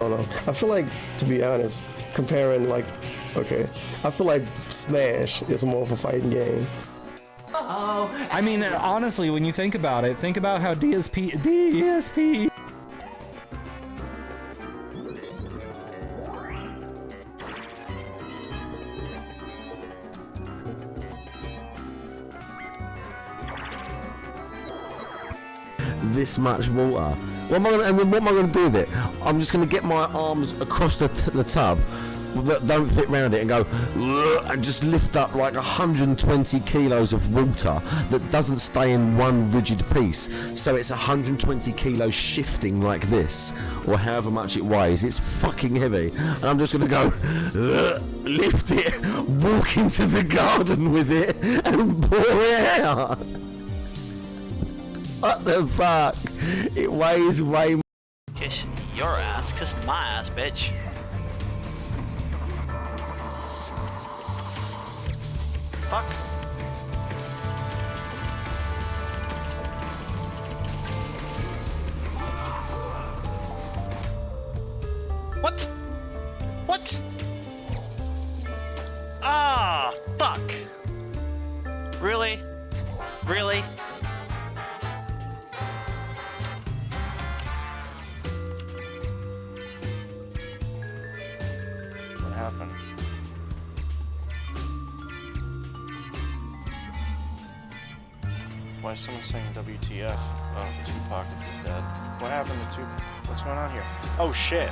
don't know. I feel like, to be honest, comparing like, okay, I feel like Smash is more of a fighting game. I mean, honestly, when you think about it, think about how DSP. This much water. What am I gonna do with it? I'm just gonna get my arms across the tub that don't fit around it and go and just lift up like 120 kilos of water that doesn't stay in one rigid piece. So it's 120 kilos shifting like this, or however much it weighs. It's fucking heavy, and I'm just gonna go lift it, walk into the garden with it, and pour it out. What the fuck? It weighs way more. Kiss your ass, kiss my ass, bitch. Fuck. What? What? Ah, fuck. Really? Really? What happened? Why is someone saying WTF? Oh, Tupac is dead. What happened to Tupac? What's going on here? Oh shit.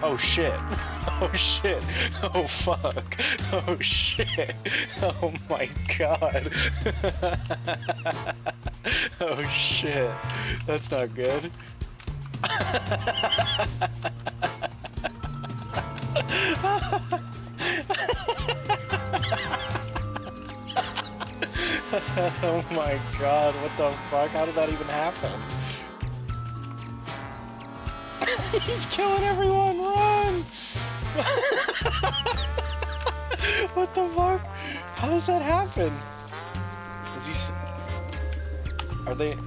Oh shit. Oh shit. Oh fuck. Oh shit. Oh my god. Oh shit. That's not good. Oh my god, what the fuck? How did that even happen? He's killing everyone, run! What the fuck? How does that happen? Is he... Are they...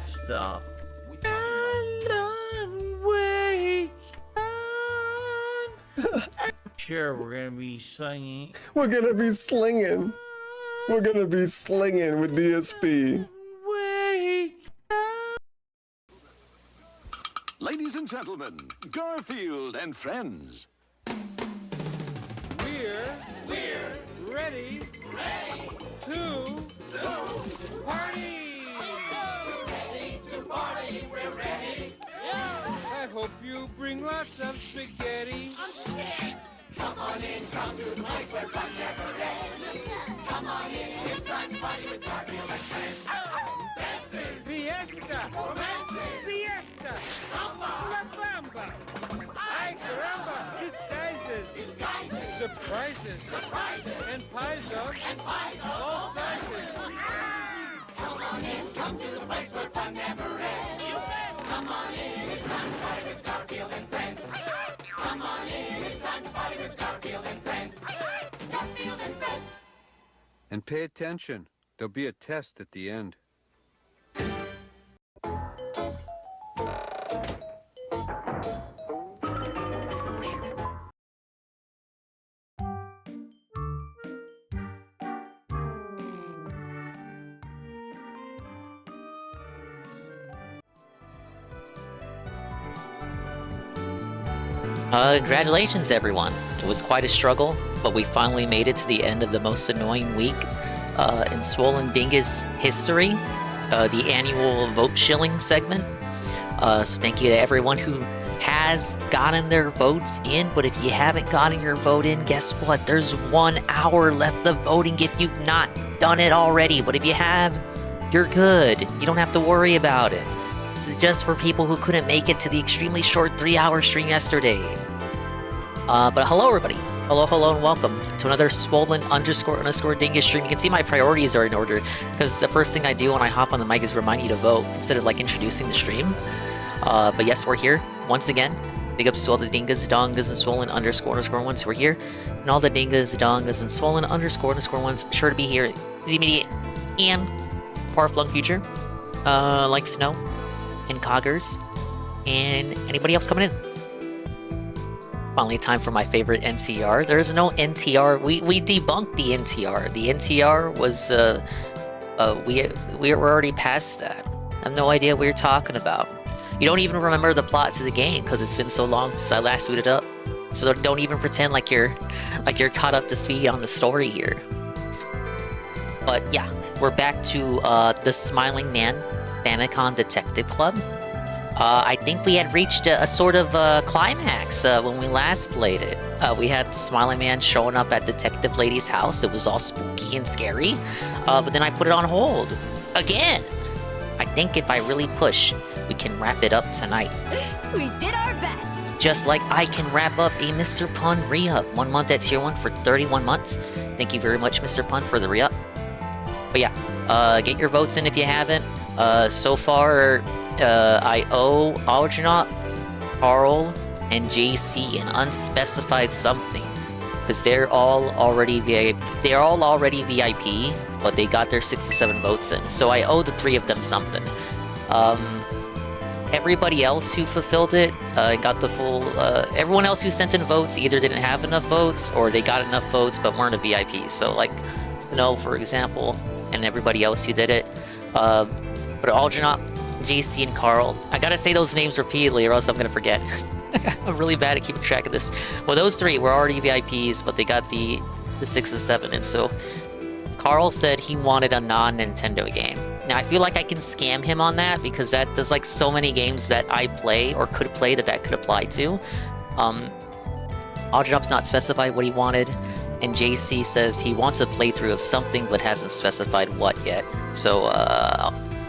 that stuff. Sure, we're gonna be singing. We're gonna be slinging. We're gonna be slinging with DSP. Ladies and gentlemen, Garfield and friends. We're ready to party. We're ready. I hope you bring lots of spaghetti. I'm scared. Come on in, come to the place where fun never ends. Come on in, it's time to party with Garfield and friends. Dancing, fiesta, romancing, siesta, samba, la bamba. Ay caramba, disguises, surprises, and pies of all sizes. Come on in, come to the place where fun never ends. Come on in, it's time to party with Garfield and friends. Come on in, it's time to party with Garfield and friends. Garfield and friends. And pay attention. There'll be a test at the end. Congratulations everyone. It was quite a struggle, but we finally made it to the end of the most annoying week in Swollen Dingus history, the annual vote shilling segment. So thank you to everyone who has gotten their votes in, but if you haven't gotten your vote in, guess what? There's 1 hour left of voting if you've not done it already, but if you have, you're good. You don't have to worry about it. This is just for people who couldn't make it to the extremely short 3-hour stream yesterday. But hello everybody. Hello and welcome to another swollen __ dingus stream. You can see my priorities are in order, because the first thing I do when I hop on the mic is remind you to vote, instead of like introducing the stream. But yes, we're here, once again. Big ups to all the dingas, dongas, and swollen __ ones who are here. And all the dingas, dongas, and swollen __ ones sure to be here in the immediate and far-flung future. Like Snow, and Coggers, and anybody else coming in. Finally, time for my favorite NTR. There's no NTR. We debunked the NTR. The NTR was we were already past that. I have no idea what you're talking about. You don't even remember the plot to the game because it's been so long since I last booted up. So don't even pretend like you're caught up to speed on the story here. But yeah, we're back to the Smiling Man Famicom Detective Club. I think we had reached a sort of climax when we last played it. We had the Smiling Man showing up at Detective Lady's house. It was all spooky and scary, but then I put it on hold. Again! I think if I really push, we can wrap it up tonight. We did our best! Just like I can wrap up a Mr. Pun re-up. 1 month at Tier 1 for 31 months. Thank you very much, Mr. Pun, for the re-up. But yeah, get your votes in if you haven't. So far, I owe Algernaut, Carl, and JC an unspecified something, because they're all already VIP. They're all already VIP, but they got their 6 to 7 votes in. So I owe the 3 of them something. Everybody else who fulfilled it got the full. Everyone else who sent in votes either didn't have enough votes or they got enough votes but weren't a VIP. So like Snow, for example, and everybody else who did it. But Algernaut, JC, and Carl. I gotta say those names repeatedly or else I'm gonna forget. I'm really bad at keeping track of this. Well, those 3 were already VIPs, but they got the 6 to 7, and so Carl said he wanted a non-Nintendo game. Now, I feel like I can scam him on that, because there's like so many games that I play or could play that could apply to. Algernaut's not specified what he wanted, and JC says he wants a playthrough of something but hasn't specified what yet. So,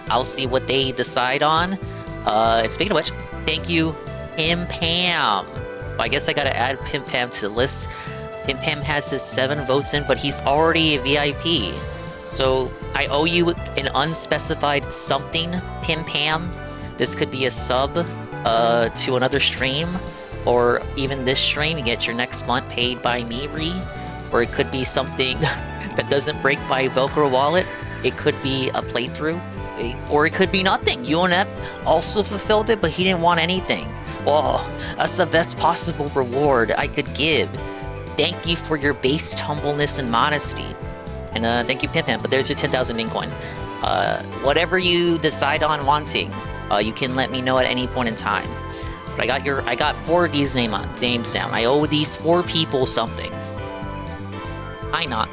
I'll see what they decide on. And speaking of which, thank you, Pim Pam. Well, I guess I gotta add Pim Pam to the list. Pim Pam has his 7 votes in, but he's already a VIP. So I owe you an unspecified something, Pim Pam. This could be a sub to another stream, or even this stream. You get your next month paid by me, or it could be something that doesn't break my Velcro wallet. It could be a playthrough. Or it could be nothing. UNF also fulfilled it, but he didn't want anything. Well, that's the best possible reward I could give. Thank you for your based humbleness and modesty. And thank you, Pimp Pimp, but there's your 10,000 ink coin. Whatever you decide on wanting, you can let me know at any point in time. But I got 4 of these names down. I owe these 4 people something. Why not?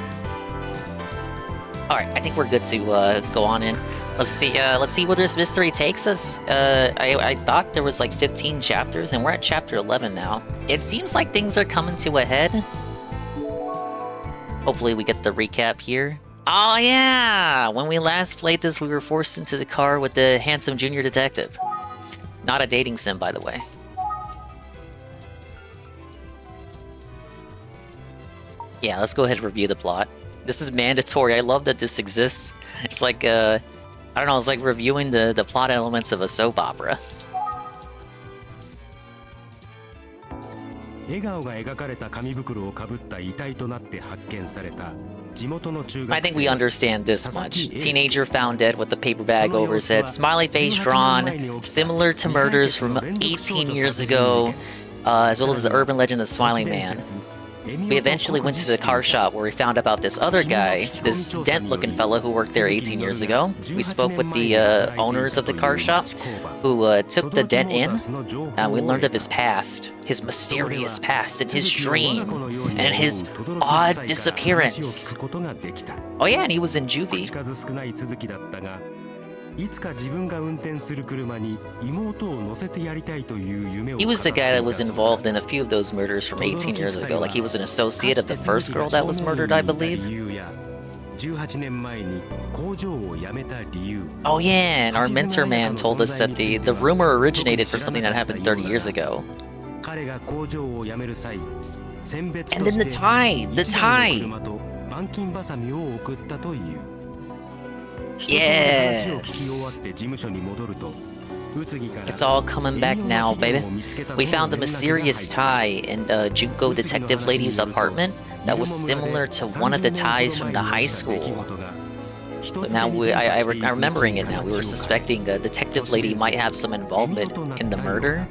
Alright, I think we're good to go on in. Let's see where this mystery takes us. I thought there was like 15 chapters, and we're at chapter 11 now. It seems like things are coming to a head. Hopefully we get the recap here. Oh yeah! When we last played this, we were forced into the car with the handsome junior detective. Not a dating sim, by the way. Yeah, let's go ahead and review the plot. This is mandatory. I love that this exists. It's like, I don't know, it's like reviewing the plot elements of a soap opera. I think we understand this much. Teenager found dead with the paper bag over his head, smiley face drawn, similar to murders from 18 years ago, as well as the urban legend of Smiling Man. We eventually went to the car shop where we found about this other guy, this dent-looking fella who worked there 18 years ago. We spoke with the owners of the car shop, who took the dent in. We learned of his past, his mysterious past, and his dream, and his odd disappearance. Oh yeah, and he was in juvie. He was the guy that was involved in a few of those murders from 18 years ago. Like, he was an associate of the first girl that was murdered, I believe. Oh yeah, and our mentor man told us that the rumor originated from something that happened 30 years ago. And then the tie! Yes! It's all coming back now, baby. We found the mysterious tie in Junko detective lady's apartment that was similar to one of the ties from the high school. So now I'm remembering it now. We were suspecting detective lady might have some involvement in the murder,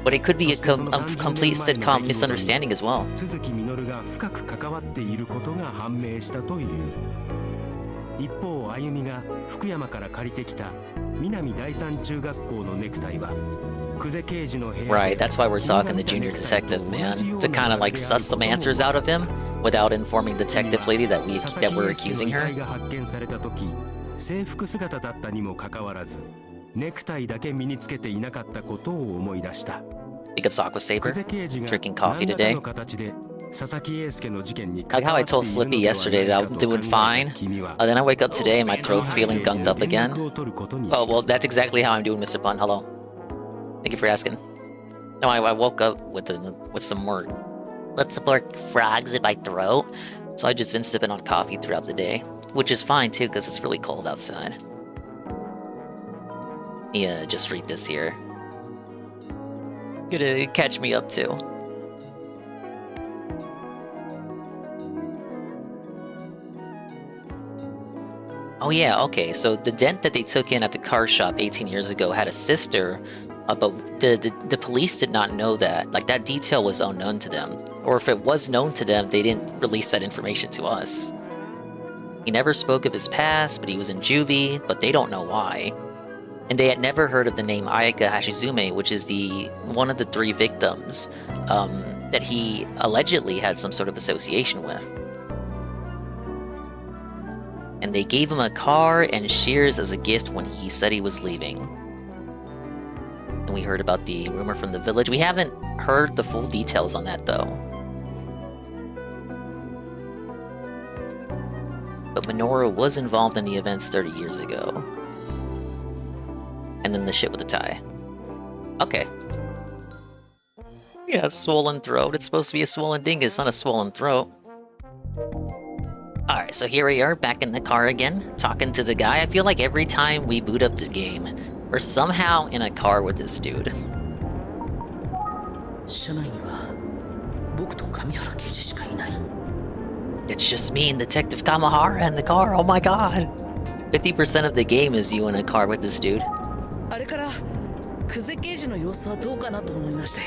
but it could be a complete sitcom misunderstanding as well. Right, that's why we're talking the junior detective, man. To kind of like suss some answers out of him without informing detective lady that we're accusing her. Pick up Aqua Saber, drinking coffee today. Like how I told Flippy yesterday that I'm doing fine, then I wake up today and my throat's feeling gunked up again. Oh, well, that's exactly how I'm doing, Mr. Bun. Hello. Thank you for asking. No, I woke up with some more frogs in my throat, so I've just been sipping on coffee throughout the day, which is fine too, because it's really cold outside. Yeah, just read this here. Gonna catch me up too. Oh yeah, okay, so the dent that they took in at the car shop 18 years ago had a sister, but the police did not know that. Like, that detail was unknown to them. Or if it was known to them, they didn't release that information to us. He never spoke of his past, but he was in juvie, but they don't know why. And they had never heard of the name Ayaka Hashizume, which is one of the 3 victims that he allegedly had some sort of association with. And they gave him a car and shears as a gift when he said he was leaving. And we heard about the rumor from the village. We haven't heard the full details on that, though. But Minoru was involved in the events 30 years ago. And then the shit with the tie. Okay. Yeah, swollen throat. It's supposed to be a swollen dingus, not a swollen throat. Alright, so here we are, back in the car again, talking to the guy. I feel like every time we boot up the game, we're somehow in a car with this dude. It's just me and Detective Kamahara in the car, oh my god! 50% of the game is you in a car with this dude. あれから久世刑事の様子はどうかなと思いまして。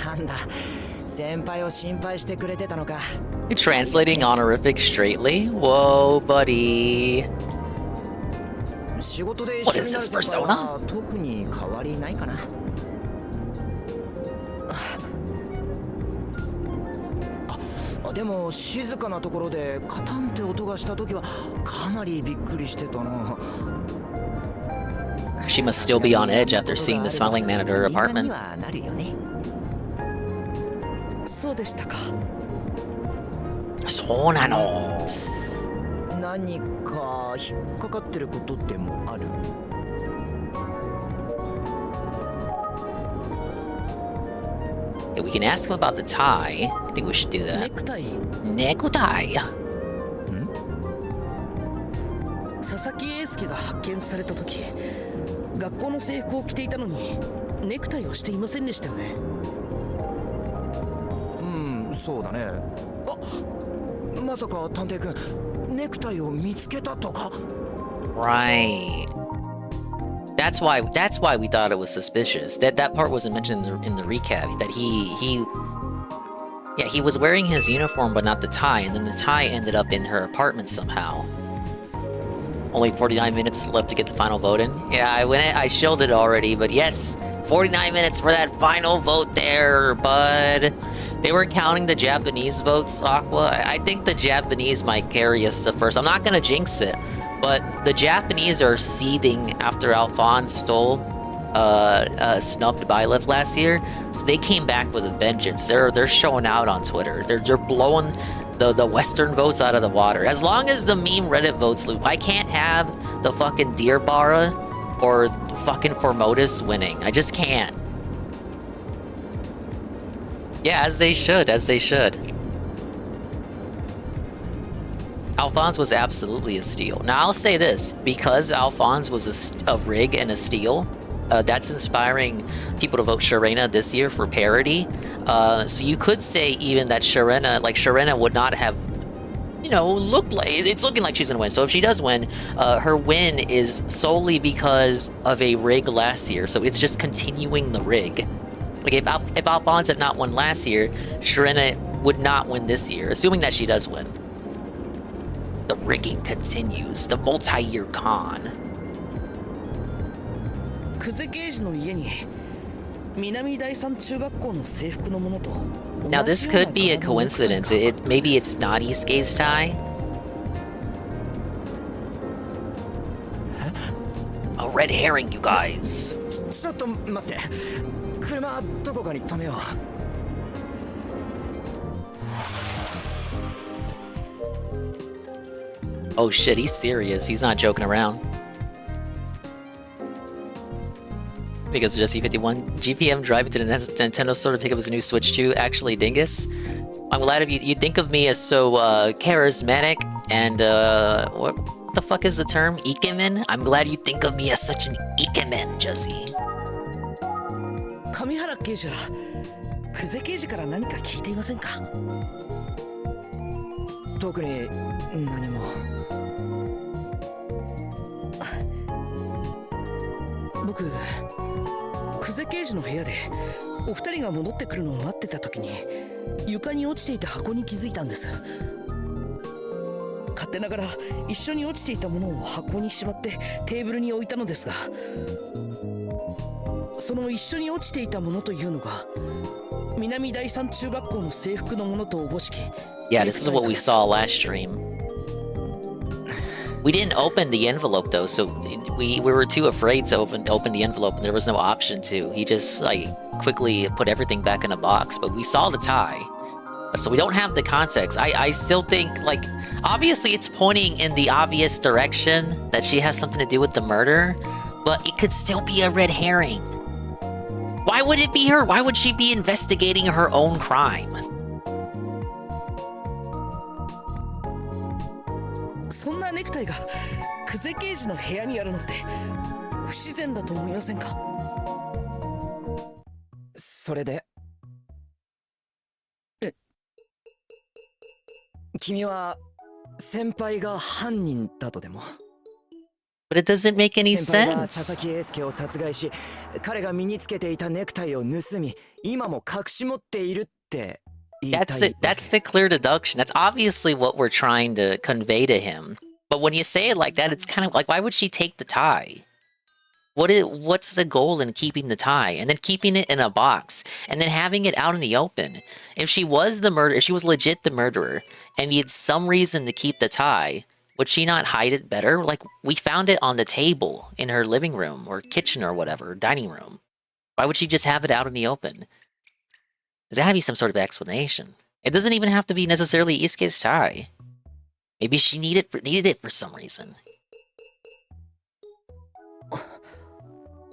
なんだ、先輩を心配してくれてたのか。Translating honorific straightly? Whoa, buddy. 仕事で What is this persona? 特に変わりないかな。でも静かなところでカタンって音がした時はかなりびっくりしてたな。She must still be on edge after seeing the smiling man at her apartment. そうでしたか。そうなの。何か引っかかってることでもある？Yeah, we can ask him about the tie. I think we should do that. Necktie. 佐々木英介が発見された時、学校の制服を着ていたのにネクタイをしていませんでしたよね。そうだね。あ、まさか探偵君、ネクタイを見つけたとか？ Right. That's why we thought it was suspicious. That part wasn't mentioned in the recap. That he was wearing his uniform but not the tie, and then the tie ended up in her apartment somehow. Only 49 minutes left to get the final vote in. Yeah, I showed it already, but yes, 49 minutes for that final vote there, bud. They were counting the Japanese votes, Aqua. I think the Japanese might carry us to first. I'm not gonna jinx it, but the Japanese are seething after Alphonse stole snubbed Byleth last year, so they came back with a vengeance. They're showing out on Twitter. They're blowing the Western votes out of the water. As long as the meme Reddit votes loop, I can't have the fucking Deerbara or fucking Formotus winning. I just can't. Yeah, as they should, as they should. Alphonse was absolutely a steal. Now I'll say this, because Alphonse was a rig and a steal, that's inspiring people to vote Sharena this year for parity. So you could say even that Sharena would not have, looked like, it's looking like she's gonna win. So if she does win, her win is solely because of a rig last year. So it's just continuing the rig. Like if Alphonse had not won last year, Sharena would not win this year, assuming that she does win. The rigging continues, the multi-year con. Now this could be a coincidence. Maybe it's not Isuke's tie. A red herring, you guys. Oh shit, he's serious. He's not joking around. Because Jesse 51 GPM driving to the Nintendo store to pick up his new Switch 2. Actually, Dingus, I'm glad of you. You think of me as so charismatic and what the fuck is the term? Ikemen? I'm glad you think of me as such an Ikemen, Jesse. 上原刑事は久世刑事から何か聞いていませんか？特に何も。僕、久世刑事の部屋でお二人が戻ってくるのを待ってた時に床に落ちていた箱に気づいたんです。勝手ながら一緒に落ちていたものを箱にしまってテーブルに置いたのですが、その一緒に落ちていたものというのが南第三中学校の制服のものとおぼしき。Yeah, this is what we saw last stream. We didn't open the envelope though, so we were too afraid to open the envelope, and there was no option to. He just quickly put everything back in a box, but we saw the tie. So we don't have the context. I still think, obviously it's pointing in the obvious direction that she has something to do with the murder, but it could still be a red herring. Why would it be her? Why would she be investigating her own crime? そんなネクタイが久世刑事の部屋にあるのって不自然だと思いませんか？それで、君は先輩が犯人だとでも。 But it doesn't make any 先輩が佐 sense. 々木英介を殺害し、彼が身につけていたネクタイを盗み、今も隠し持っているって言いたいわけ。 That's the clear deduction. That's obviously what we're trying to convey to him. But when you say it like that, it's kind of like, why would she take the tie? What's the goal in keeping the tie and then keeping it in a box and then having it out in the open? If she was if she was legit the murderer and needed some reason to keep the tie, would she not hide it better? Like, we found it on the table in her living room or kitchen or whatever, dining room. Why would she just have it out in the open? There's gotta be some sort of explanation. It doesn't even have to be necessarily Isuke's tie. Maybe she needed it for some reason.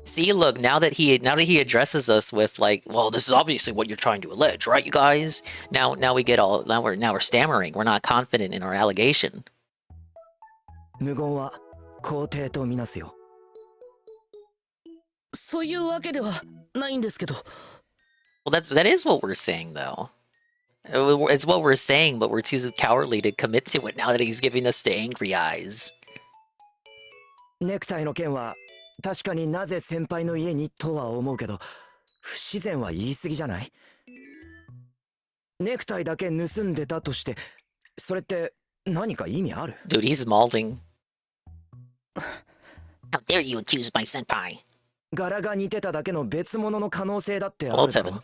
See, look, now that he addresses us with like, well, this is obviously what you're trying to allege, right, you guys? Now we're stammering. We're not confident in our allegation. 無言は肯定とみなすよ。そういうわけではないんですけど。 Well, that is what we're saying, though. It's what we're saying, but we're too cowardly to commit to it now that he's giving us the angry eyes. ネクタイの件は確かになぜ先輩の家にとは思うけど、不自然は言い過ぎじゃない？ネクタイだけ盗んでたとして、それって何か意味ある？ Dude, he's malding. How dare you accuse my senpai? 柄が似てただけの別物の可能性だってあ Well, るだろ。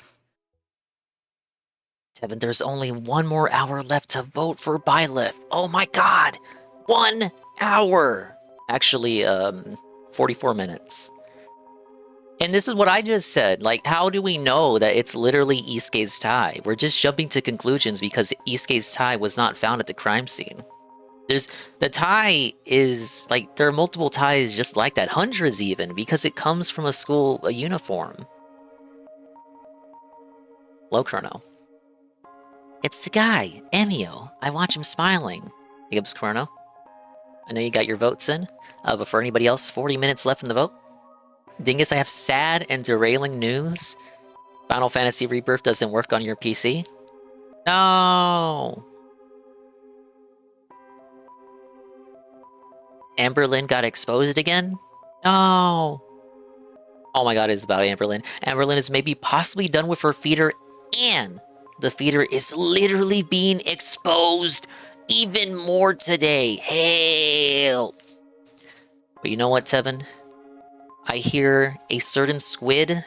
Tevin, there's only one more hour left to vote for Byleth. Oh my god! 1 hour! Actually, 44 minutes. And this is what I just said. Like, how do we know that it's literally Isuke's tie? We're just jumping to conclusions because Isuke's tie was not found at the crime scene. The tie is, like, there are multiple ties just like that. Hundreds even, because it comes from a uniform. Hello, Chrono. It's the guy, Emio. I watch him smiling. Big ups, Chrono. I know you got your votes in. But for anybody else, 40 minutes left in the vote. Dingus, I have sad and derailing news. Final Fantasy Rebirth doesn't work on your PC. No! Amberlynn got exposed again? No! Oh my god, it's about Amberlynn. Amberlynn is maybe possibly done with her feeder, and the feeder is literally being exposed even more today. Help! But you know what, Tevin? I hear a certain squid.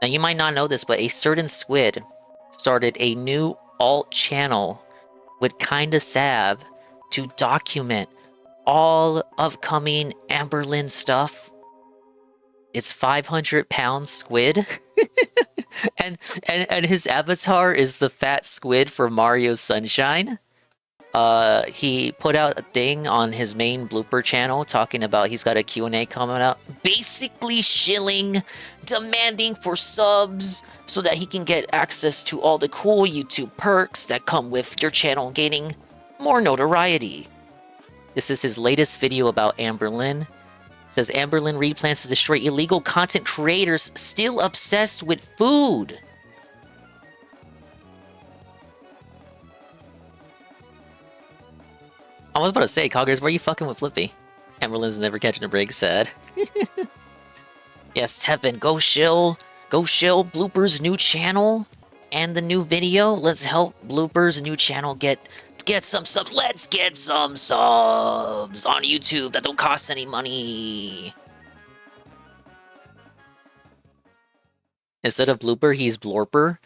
Now, you might not know this, but a certain squid started a new alt channel with Kinda Sav to document all upcoming Amberlynn stuff. It's 500-pound squid. and his avatar is the fat squid from Mario Sunshine. He put out a thing on his main blooper channel talking about he's got a Q&A coming up, basically shilling, demanding for subs so that he can get access to all the cool YouTube perks that come with your channel gaining more notoriety. This is his latest video about Amberlynn. It says Amberlynn Reed plans to destroy illegal content creators still obsessed with food. I was about to say, Coggers, why are you fucking with Flippy? Amberlynn's never catching a break, sad. Yes, Tevin, go shill Blooper's new channel and the new video. Let's help Blooper's new channel get some subs. Let's get some subs on YouTube that don't cost any money. Instead of Blooper, he's Blorper.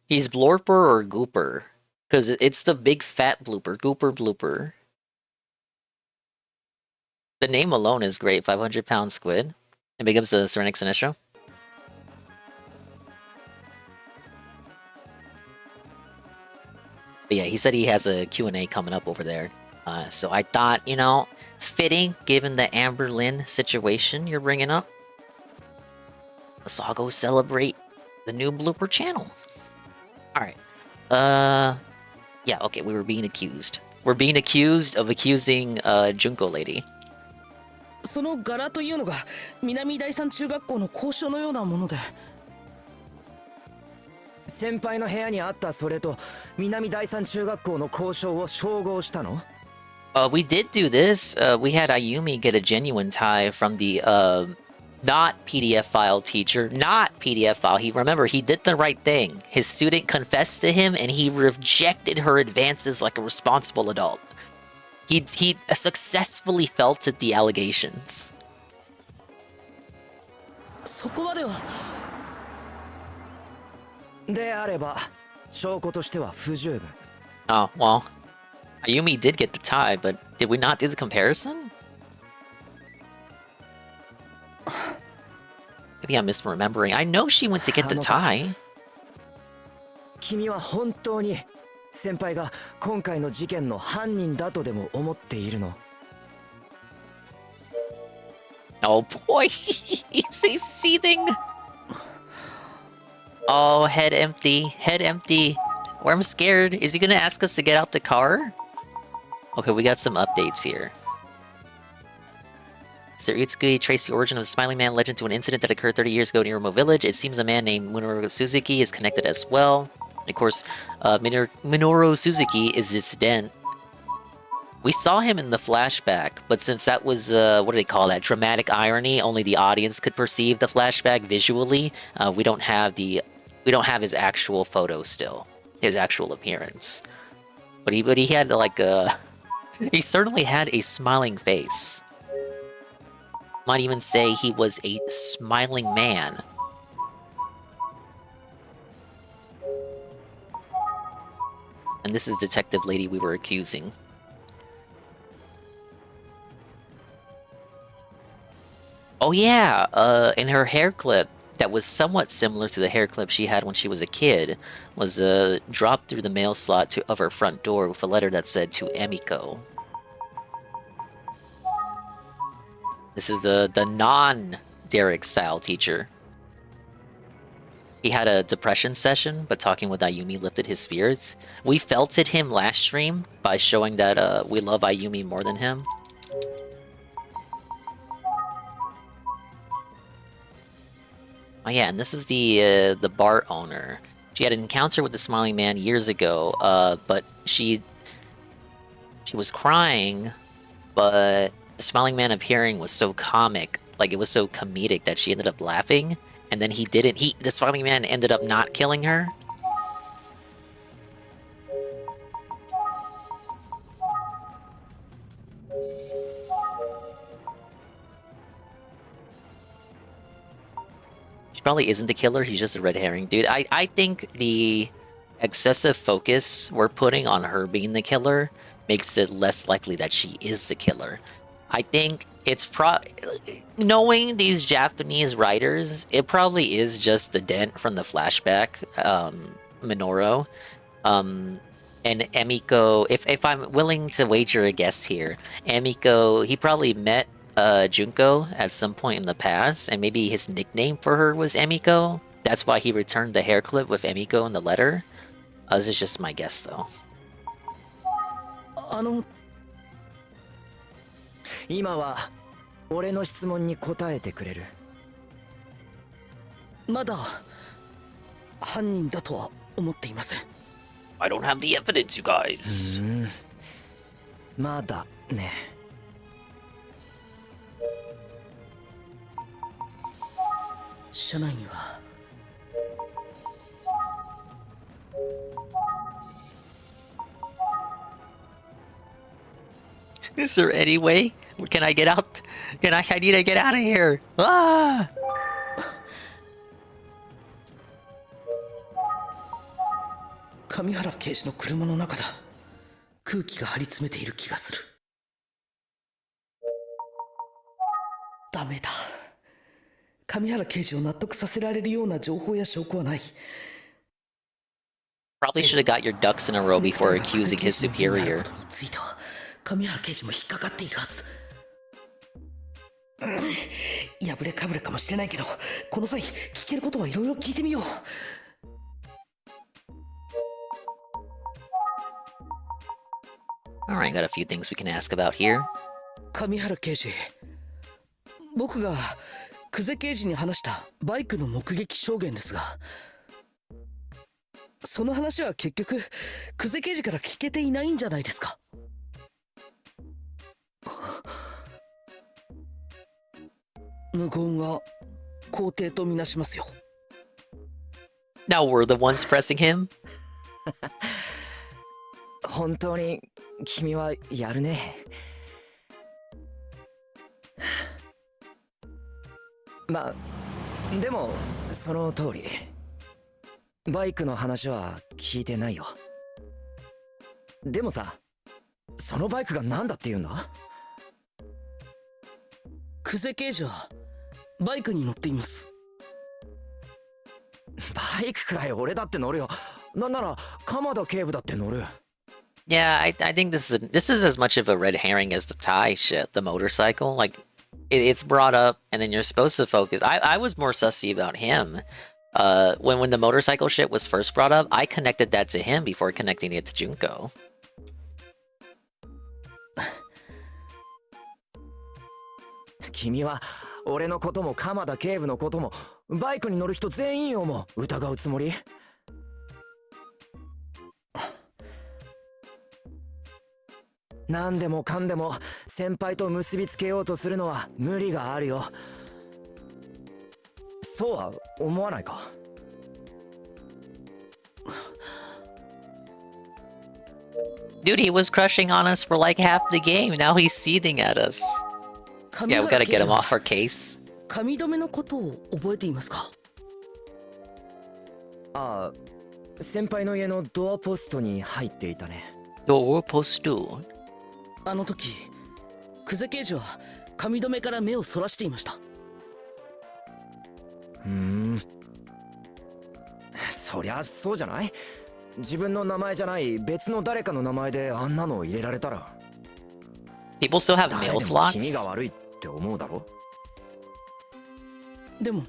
He's Blorper or Gooper. Because it's the big fat Blooper. Gooper Blooper. The name alone is great. 500-pound squid. And big ups to Serenix Sinestro. But yeah, he said he has a Q&A coming up over there. So I thought, you know, it's fitting given the Amberlynn situation you're bringing up. Let's all go celebrate the new Blooper channel. Alright. Yeah, okay, we were being accused. We're being accused of accusing Junko Lady. その柄というのが南第三中学校の校章のようなもので。先輩の部屋にあったそれと南第三中学校の校章を照合したの？ We did do this. We had Ayumi get a genuine tie from the not PDF file teacher. Not PDF file. Remember, he did the right thing. His student confessed to him and he rejected her advances like a responsible adult. He successfully felted the allegations. そこまではであれば証拠としては不十分 Oh, well, Ayumi did get the tie, but did we not do the comparison? Maybe I'm misremembering. I know she went to get the tie. 君は本当に先輩が今回の事件の犯人だとでも思っているの Oh boy, he's seething. Oh, head empty, head empty. Or I'm scared. Is he gonna ask us to get out the car? Okay, we got some updates here. Sir Utsuki traced the origin of the Smiling Man legend to an incident that occurred 30 years ago near Remo Village. It seems a man named Minoru Suzuki is connected as well. Of course, Minoru Suzuki is its den. We saw him in the flashback, but since that was, what do they call that? Dramatic irony, only the audience could perceive the flashback visually. We don't have his actual photo still. His actual appearance. But he had like he certainly had a smiling face. Might even say he was a smiling man. And this is Detective Lady we were accusing. Oh yeah, in her hair clip, that was somewhat similar to the hair clip she had when she was a kid, was dropped through the mail slot of her front door with a letter that said, "To Emiko." This is the non-Derek style teacher. He had a depression session, but talking with Ayumi lifted his spirits. We felted him last stream by showing that we love Ayumi more than him. Oh yeah, and this is the bar owner. She had an encounter with the Smiling Man years ago, but she was crying, but the Smiling Man appearing was so comic, like it was so comedic that she ended up laughing, and then the Smiling Man ended up not killing her. Probably isn't the killer, he's just a red herring dude. I think the excessive focus we're putting on her being the killer makes it less likely that she is the killer. I think it's knowing these Japanese writers, it probably is just a dent from the flashback, Minoru. And Emiko, if I'm willing to wager a guess here, Emiko, he probably met Junko at some point in the past, and maybe his nickname for her was Emiko. That's why he returned the hair clip with Emiko in the letter. This is just my guess, though. 今は俺の質問に答えてくれる。まだ犯人だとは思っていません。I don't have the evidence, you guys. まだね。車内には Is there any way? Can I get out? I need to get out of here. Ah! 上原刑事の車の中だ。空気が張り詰めている気がする。ダメだ。上原刑事を納得させられるような情報や証拠はない。Probably should have got your ducks in a row before accusing his superior. ついては上原刑事も引っかかっているはず。破れかぶれかもしれないけど、この際聞けることはいろいろ聞いてみよう。Alright, got a few things we can ask about here. 上原刑事、僕が久世刑事に話したバイクの目撃証言ですが、その話は結局久世刑事から聞けていないんじゃないですか。無言は肯定とみなしますよ。 Now we're the ones pressing him. 本当に君はやるね。まあでもその通りバイクの話は聞いてないよ。でもさ、そのバイクが何だって言うんだ？久世刑事はバイクに乗っています。バイクくらい俺だって乗るよ。なんなら鎌田警部だって乗る。Yeah, I think this is as much of a red herring as the tie shit, the motorcycle. Like, it's brought up, and then you're supposed to focus. I was more sussy about him. When the motorcycle shit was first brought up, I connected that to him before connecting it to Junko. 君は俺のことも鎌田警部のこともバイクに乗る人全員をも疑うつもり？何でもかんでも先輩と結びつけようとするのは無理があるよ。そうは思わないか？Dude, he was crushing on us for like half the game. Now he's seething at us. Yeah, we gotta get him off our case. 髪留めのことを覚えていますか？ああ、先輩の家のドアポストに入っていたね。ドアポスト？あの時、久世刑事は髪留めから目をそらしていました。そりゃそうじゃない？自分の名前じゃない別の誰かの名前であんなの入れられたら。People still have mail slots? 君が悪いって思うだろ？でも、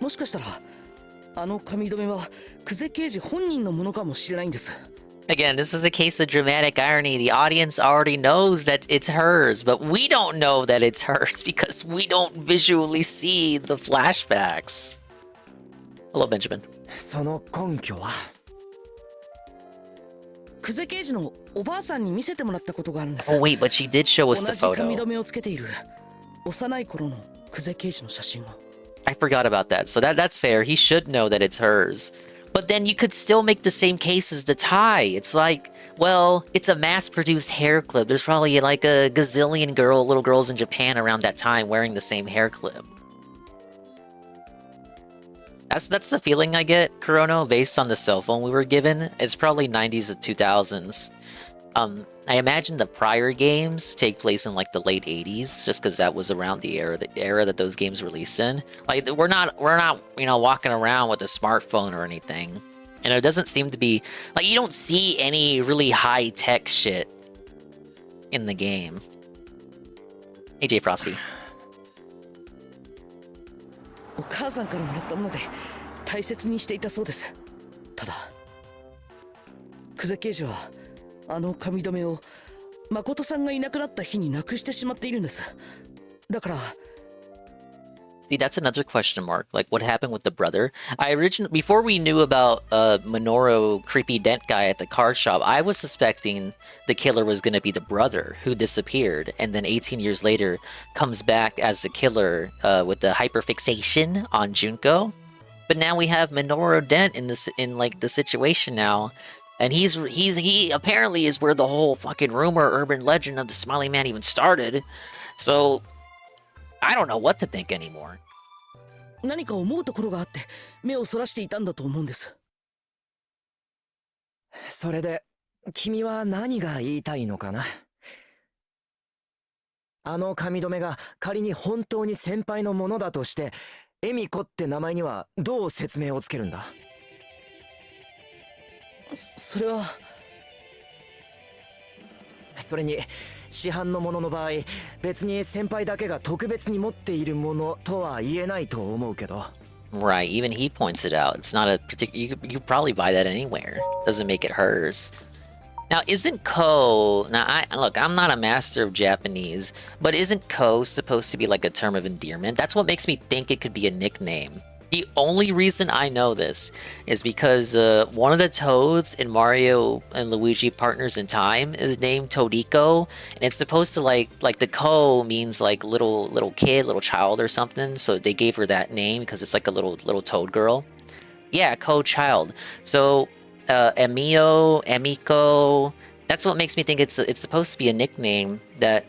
もしかしたらあの髪留めは久世刑事本人のものかもしれないんです。Again, this is a case of dramatic irony. The audience already knows that it's hers, but we don't know that it's hers because we don't visually see the flashbacks. Hello, Benjamin. その根拠は？久世刑事のおばあさんに見せてもらったことがあるんです。Oh wait, but she did show us the 同じ髪 photo. 留めをつけている幼い頃の久世刑事の写真を。I forgot about that. So that's fair. He should know that it's hers. But then you could still make the same case as the tie. It's like, well, it's a mass-produced hair clip. There's probably like a gazillion little girls in Japan around that time wearing the same hair clip. That's the feeling I get, Kurono, based on the cell phone we were given. It's probably 90s to 2000s. I imagine the prior games take place in like the late 80s, just because that was around the era that those games released in. Like we're not walking around with a smartphone or anything, and it doesn't seem to be like you don't see any really high tech shit in the game. AJ Frosty. お母さんからもらったもので大切にしていたそうです。ただ、久世刑事はあの髪留めを誠さんがいなくなった日になくしてしまっているんです。だから。See, that's another question mark. Like, what happened with the brother? Before we knew about Minoru creepy dent guy at the card shop, I was suspecting the killer was going to be the brother who disappeared, and then 18 years later comes back as the killer with the hyperfixation on Junko. But now we have Minoru Dent in like the situation now, and he apparently is where the whole fucking rumor, urban legend of the Smiley Man even started. So. I don't know what to think anymore. 何か思うところがあって目をそらしていたんだと思うんです。それで君は何が言いたいのかな？あの髪留めが仮に本当に先輩のものだとして、エミコって名前にはどう説明をつけるんだ？それは。それに市販のものの場合、別に先輩だけが特別に持っているものとは言えないと思うけど。Right, even he points it out. It's not a particular. You could probably buy that anywhere. Doesn't make it hers. Now, isn't Ko? Now, I'm not a master of Japanese, but isn't Ko supposed to be like a term of endearment? That's what makes me think it could be a nickname. The only reason I know this is because one of the toads in Mario and Luigi Partners in Time is named Toadiko, and it's supposed to like the ko means like little kid, little child or something. So they gave her that name because it's like a little toad girl. Yeah, ko child. So Emio, Emiko. That's what makes me think it's supposed to be a nickname that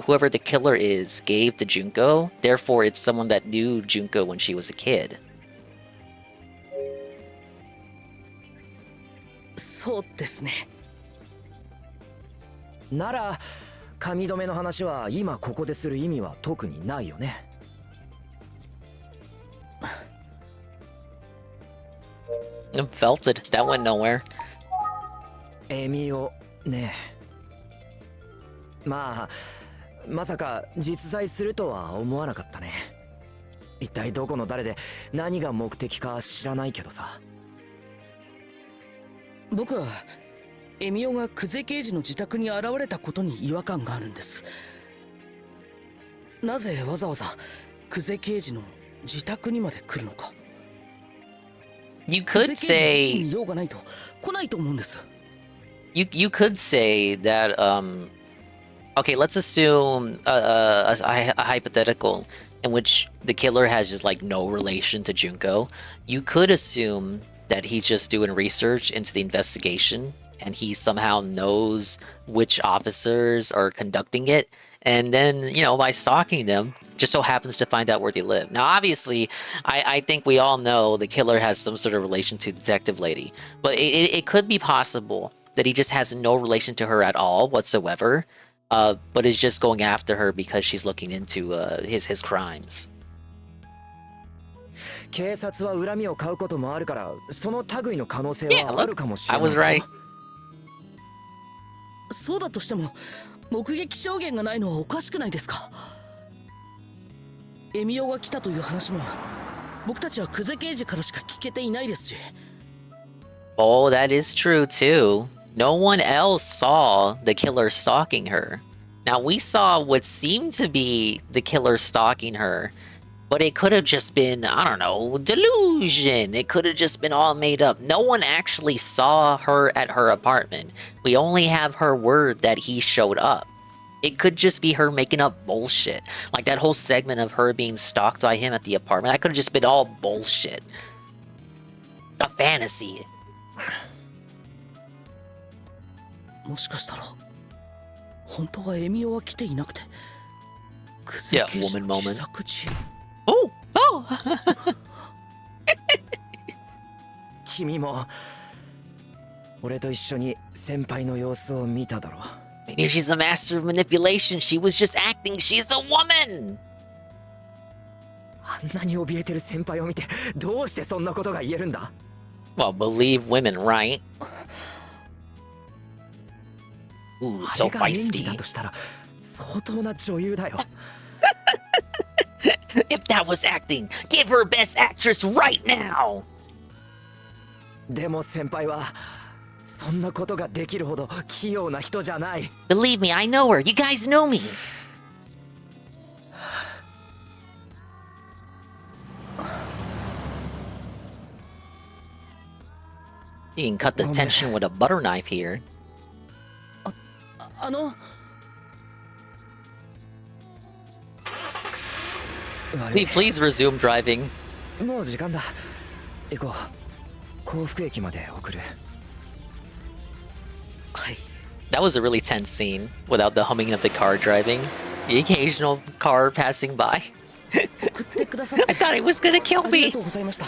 whoever the killer is gave to Junko. Therefore, it's someone that knew Junko when she was a kid. そうですね。なら髪留めの話は今ここでする意味は特にないよね。Felted. That went nowhere. エミオねえ。まさか実在するとは思わなかったね。一体どこの誰で何が目的か知らないけどさ。僕はエミオが久世刑事の自宅に現れたことに違和感があるんです。なぜわざわざ久世刑事の自宅にまで来るのか。You could say you could say that okay, let's assume a hypothetical in which the killer has just like no relation to Junko. You could assume that he's just doing research into the investigation and he somehow knows which officers are conducting it, and then, you know, by stalking them, just so happens to find out where they live. Now, obviously, I think we all know the killer has some sort of relation to Detective Lady, but it could be possible that he just has no relation to her at all whatsoever, but is just going after her because she's looking into his crimes. 警察は恨みを買うこともあるから、その類の可能性はあるかもしれない。I was right. そうだとしても目撃証言がないのはおかしくないですか。エミオが来たという話も僕たちは久世刑事からしか聞けていないですし。Oh, that is true too. No one else saw the killer stalking her. Now, we saw what seemed to be the killer stalking her, but it could have just been, I don't know, delusion. It could have just been all made up. No one actually saw her at her apartment. We only have her word that he showed up. It could just be her making up bullshit. Like that whole segment of her being stalked by him at the apartment. That could have just been all bullshit. A fantasy. もしかしたら本当はエミオは来ていなくて。Yeah, woman moment. Oh! Oh! 君も俺と一緒に先輩の様子を見ただろう。Maybe she's a master of manipulation. She was just acting. She's a woman. あんなに怯えてる先輩を見てどうしてそんなことが言えるんだ。 Well, believe women, right? Ooh, so feisty. だとしたら相当な女優だよ。If that was acting, give her Best Actress right now. でも先輩はそんなことができるほど器用な人じゃない。Believe me, I know her. You guys know me. You can cut the tension with a butter knife here. あの Can you please resume driving? もう時間だ。行こう。幸福駅まで送る。はい。 That was a really tense scene without the humming of the car driving. The occasional car passing by. I thought it was gonna kill me. ありがとうございました。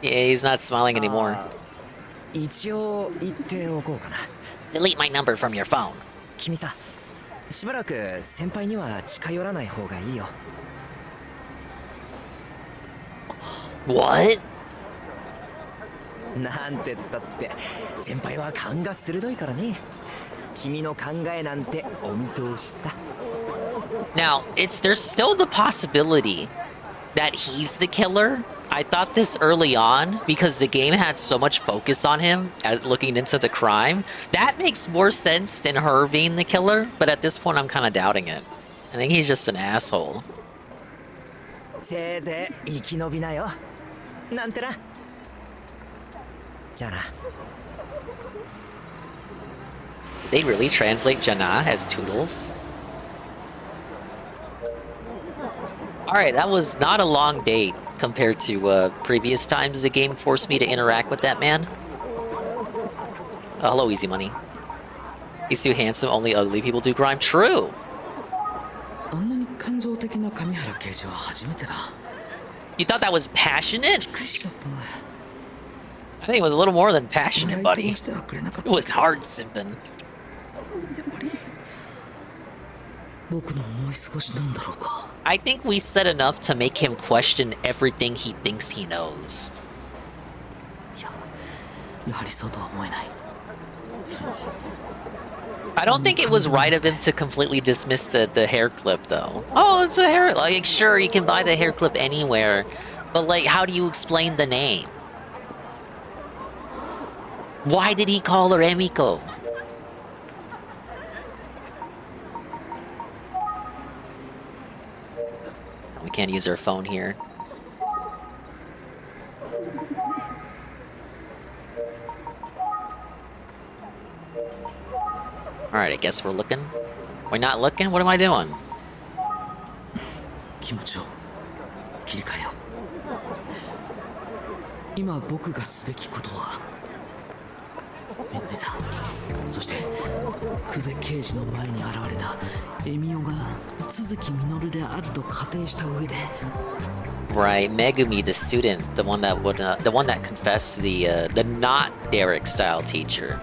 Yeah, he's not smiling anymore. 一応言っておこうかな。 Delete my number from your phone. 君さ、しばらく先輩には近寄らない方がいいよ。What? なんてったって先輩は勘が鋭いからね。君の考えなんてお見通しさ。 Now, there's still the possibility that he's the killer. I thought this early on because the game had so much focus on him as looking into the crime. That makes more sense than her being the killer, but at this point I'm kind of doubting it. I think he's just an asshole. せいぜい生き延びなよ。なんてな。じゃあな。 Did they really translate Jana as Toodles? Alright, that was not a long date compared to previous times the game forced me to interact with that man. Hello, Easy Money. He's too handsome, only ugly people do crime. True! You thought that was passionate? I think it was a little more than passionate, buddy. It was hard simping. I think we said enough to make him question everything he thinks he knows. I don't think it was right of him to completely dismiss the hair clip, though. Oh, it's a hair... Like, sure, you can buy the hair clip anywhere. But, like, how do you explain the name? Why did he call her Emiko? We can't use our phone here. Alright, I guess we're looking. We're not looking? What am I doing? Right, Megumi, the student, the one that confessed to the not Derek style teacher.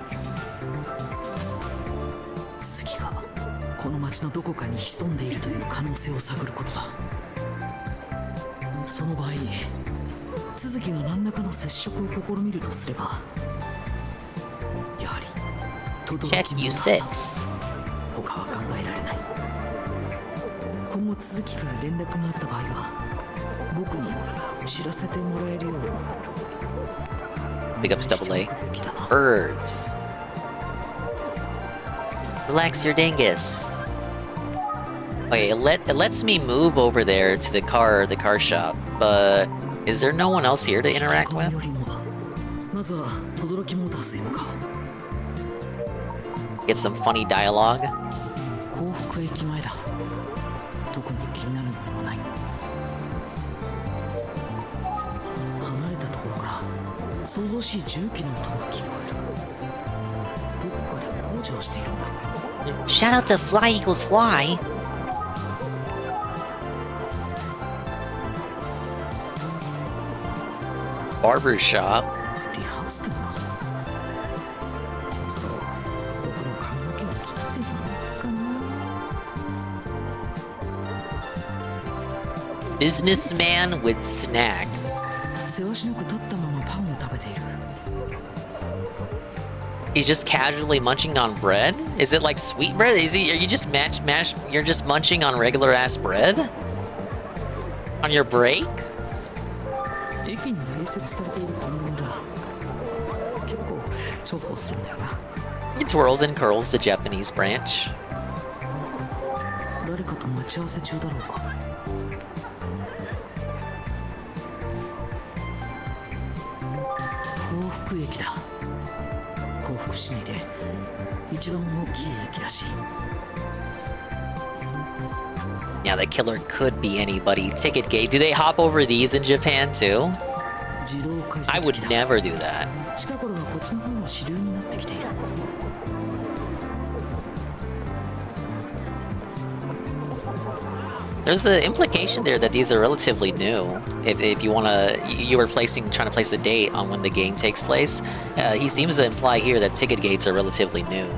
Check U6. Big ups double A. Birds. Relax your dingus. Okay, it lets me move over there to the car shop, but is there no one else here to interact with? Get some funny dialogue. Shout out to Fly Equals Fly. Barber shop. Businessman with snack. He's just casually munching on bread? Is it like sweet bread? Are you just you're just munching on regular ass bread? On your break? It twirls and curls the Japanese branch. Yeah, the killer could be anybody. Ticket gate. Do they hop over these in Japan too? I would never do that. There's an implication there that these are relatively new. If you you were trying to place a date on when the game takes place, he seems to imply here that ticket gates are relatively new.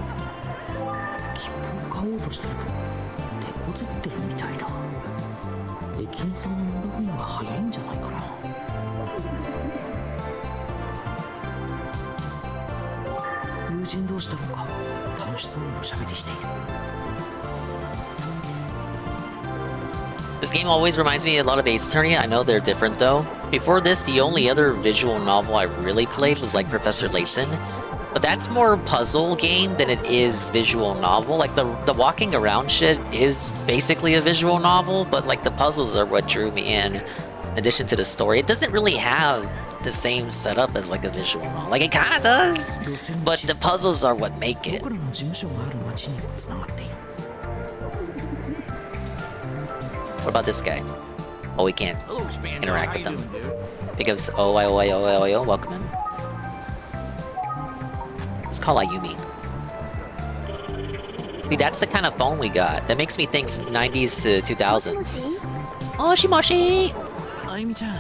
This game always reminds me a lot of Ace Attorney. I know they're different though. Before this, the only other visual novel I really played was like Professor Layton. But that's more puzzle game than it is visual novel. Like the walking around shit is basically a visual novel, but like the puzzles are what drew me in addition to the story. It doesn't really have the same setup as like a visual novel. Like it kind of does, but the puzzles are what make it. What about this guy? Oh, we can't interact with them. Because welcome in. Let's call Ayumi. See, that's the kind of phone we got. That makes me think 90s to 2000s. Moshi! Ayumi-chan.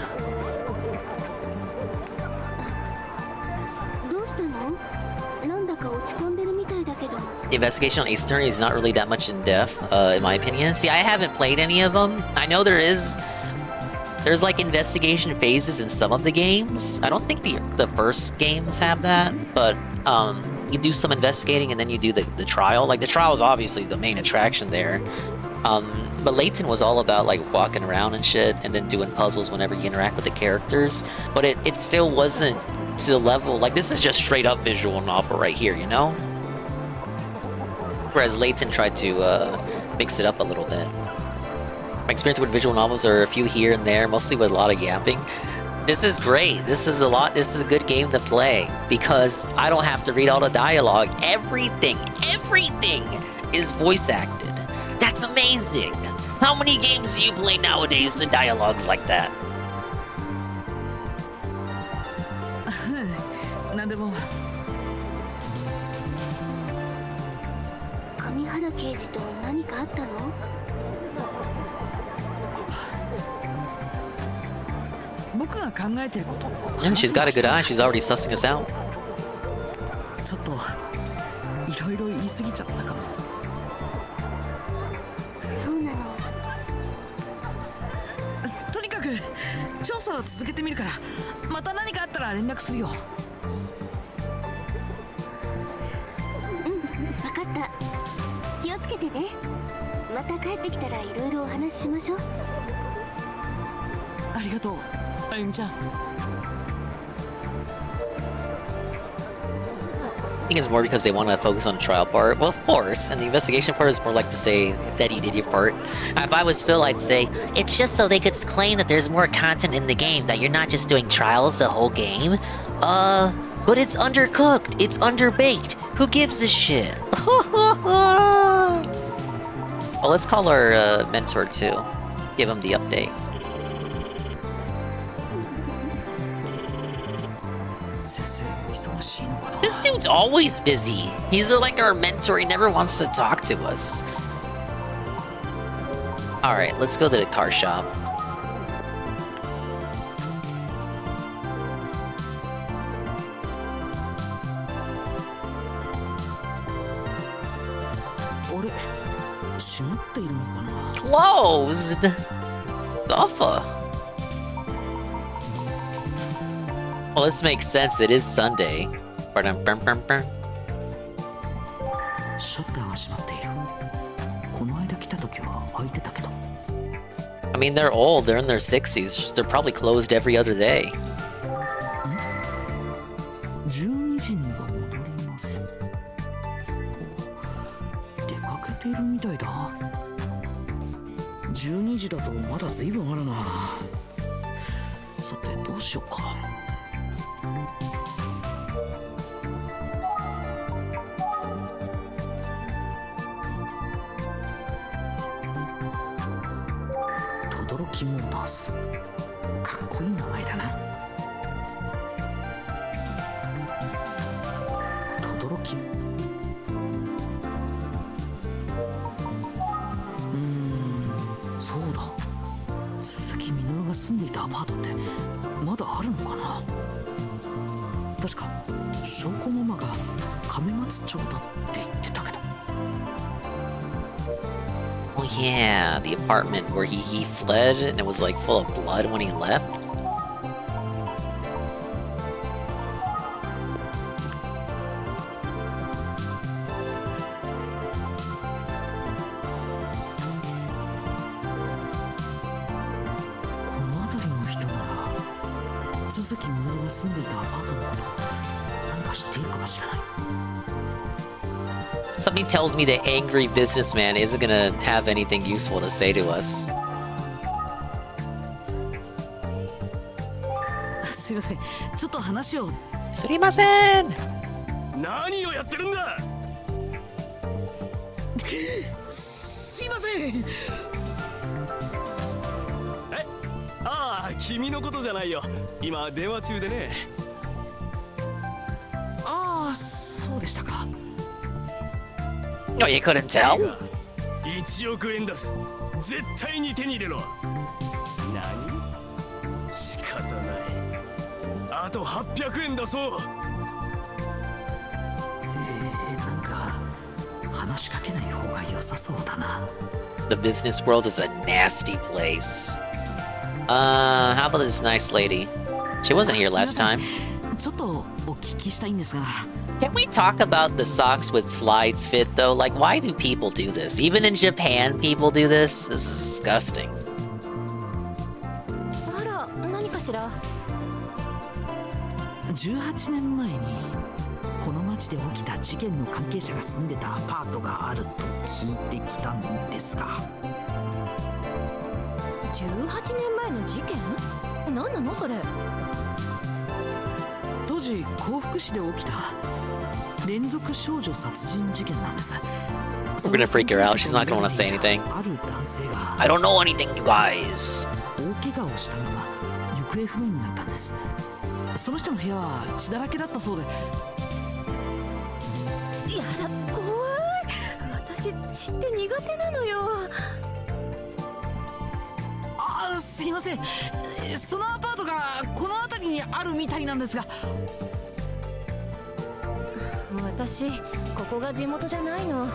The investigation on Ace Attorney is not really that much in depth, in my opinion. See, I haven't played any of them. I know there's like investigation phases in some of the games. I don't think the first games have that, but you do some investigating and then you do the trial. Like the trial is obviously the main attraction there. But Layton was all about like walking around and shit and then doing puzzles whenever you interact with the characters. But it still wasn't to the level, like this is just straight up visual novel right here, you know? Whereas Layton tried to mix it up a little bit. My experience with visual novels are a few here and there, mostly with a lot of yapping. This is great. This is a good game to play because I don't have to read all the dialogue. Everything is voice acted. That's amazing. How many games do you play nowadays with dialogues like that? なんでも。上原刑事と何かあったの？ 僕が考えてること。 Yeah, she's got a good eye. She's already sussing us out. ちょっといろいろ言い過ぎちゃったかも。そうなの。とにかく調査を続けてみるから、また何かあったら連絡するよ。うん、わかった。気をつけてね。また帰ってきたらいろいろお話ししましょう。ありがとう、あゆみちゃん。 I think it's more because they want to focus on the trial part. Well, of course, and the investigation part is more like to say that you did your part. If I was Phil, I'd say, it's just so they could claim that there's more content in the game, that you're not just doing trials the whole game. But it's undercooked, it's underbaked. Who gives a shit? Well, let's call our mentor too. Give him the update. This dude's always busy. He's like our mentor. He never wants to talk to us. Alright, let's go to the car shop. Closed? Safa. Well, this makes sense. It is Sunday. I mean, they're old. They're in their 60s. They're probably closed every other day. Oh yeah, the apartment where he fled and it was like full of blood when he left. 知っているかもしれない。 Something tells me the angry businessman isn't gonna have anything useful to say to us. すいません、ちょっと話を。すみません。何をやってるんだ。すいません。ああ、君のことじゃないよ。今電話中でね。ああ、そうでしたか。Oh, you couldn't tell? 1億円出す。絶対に手に入れろ。何？仕方ない。あと800円出そう。なんか話しかけない方が良さそうだな。 The business world is a nasty place. How about this nice lady? She wasn't here last time. ちょっとお聞きしたいんですが。 Can we talk about the socks with slides fit though? Like, why do people do this? Even in Japan, people do this? This is disgusting. あら、何かしら。18年前にこの町で起きた事件の関係者が住んでたアパートがあると聞いてきたんですが。18年前の事件？何なのそれ。当時幸福市で起きた連続少女殺人事件なんです。 We're gonna freak her out. She's not gonna want to say anything. ある男性が I don't know anything, you guys. 大怪我をしたまま行方不明になったんです。その人の部屋は血だらけだったそうで。やだ、怖い。私血って苦手なのよ。あ、すいません。そのアパートがこの辺りにあるみたいなんですが。私ここが地元じゃないの。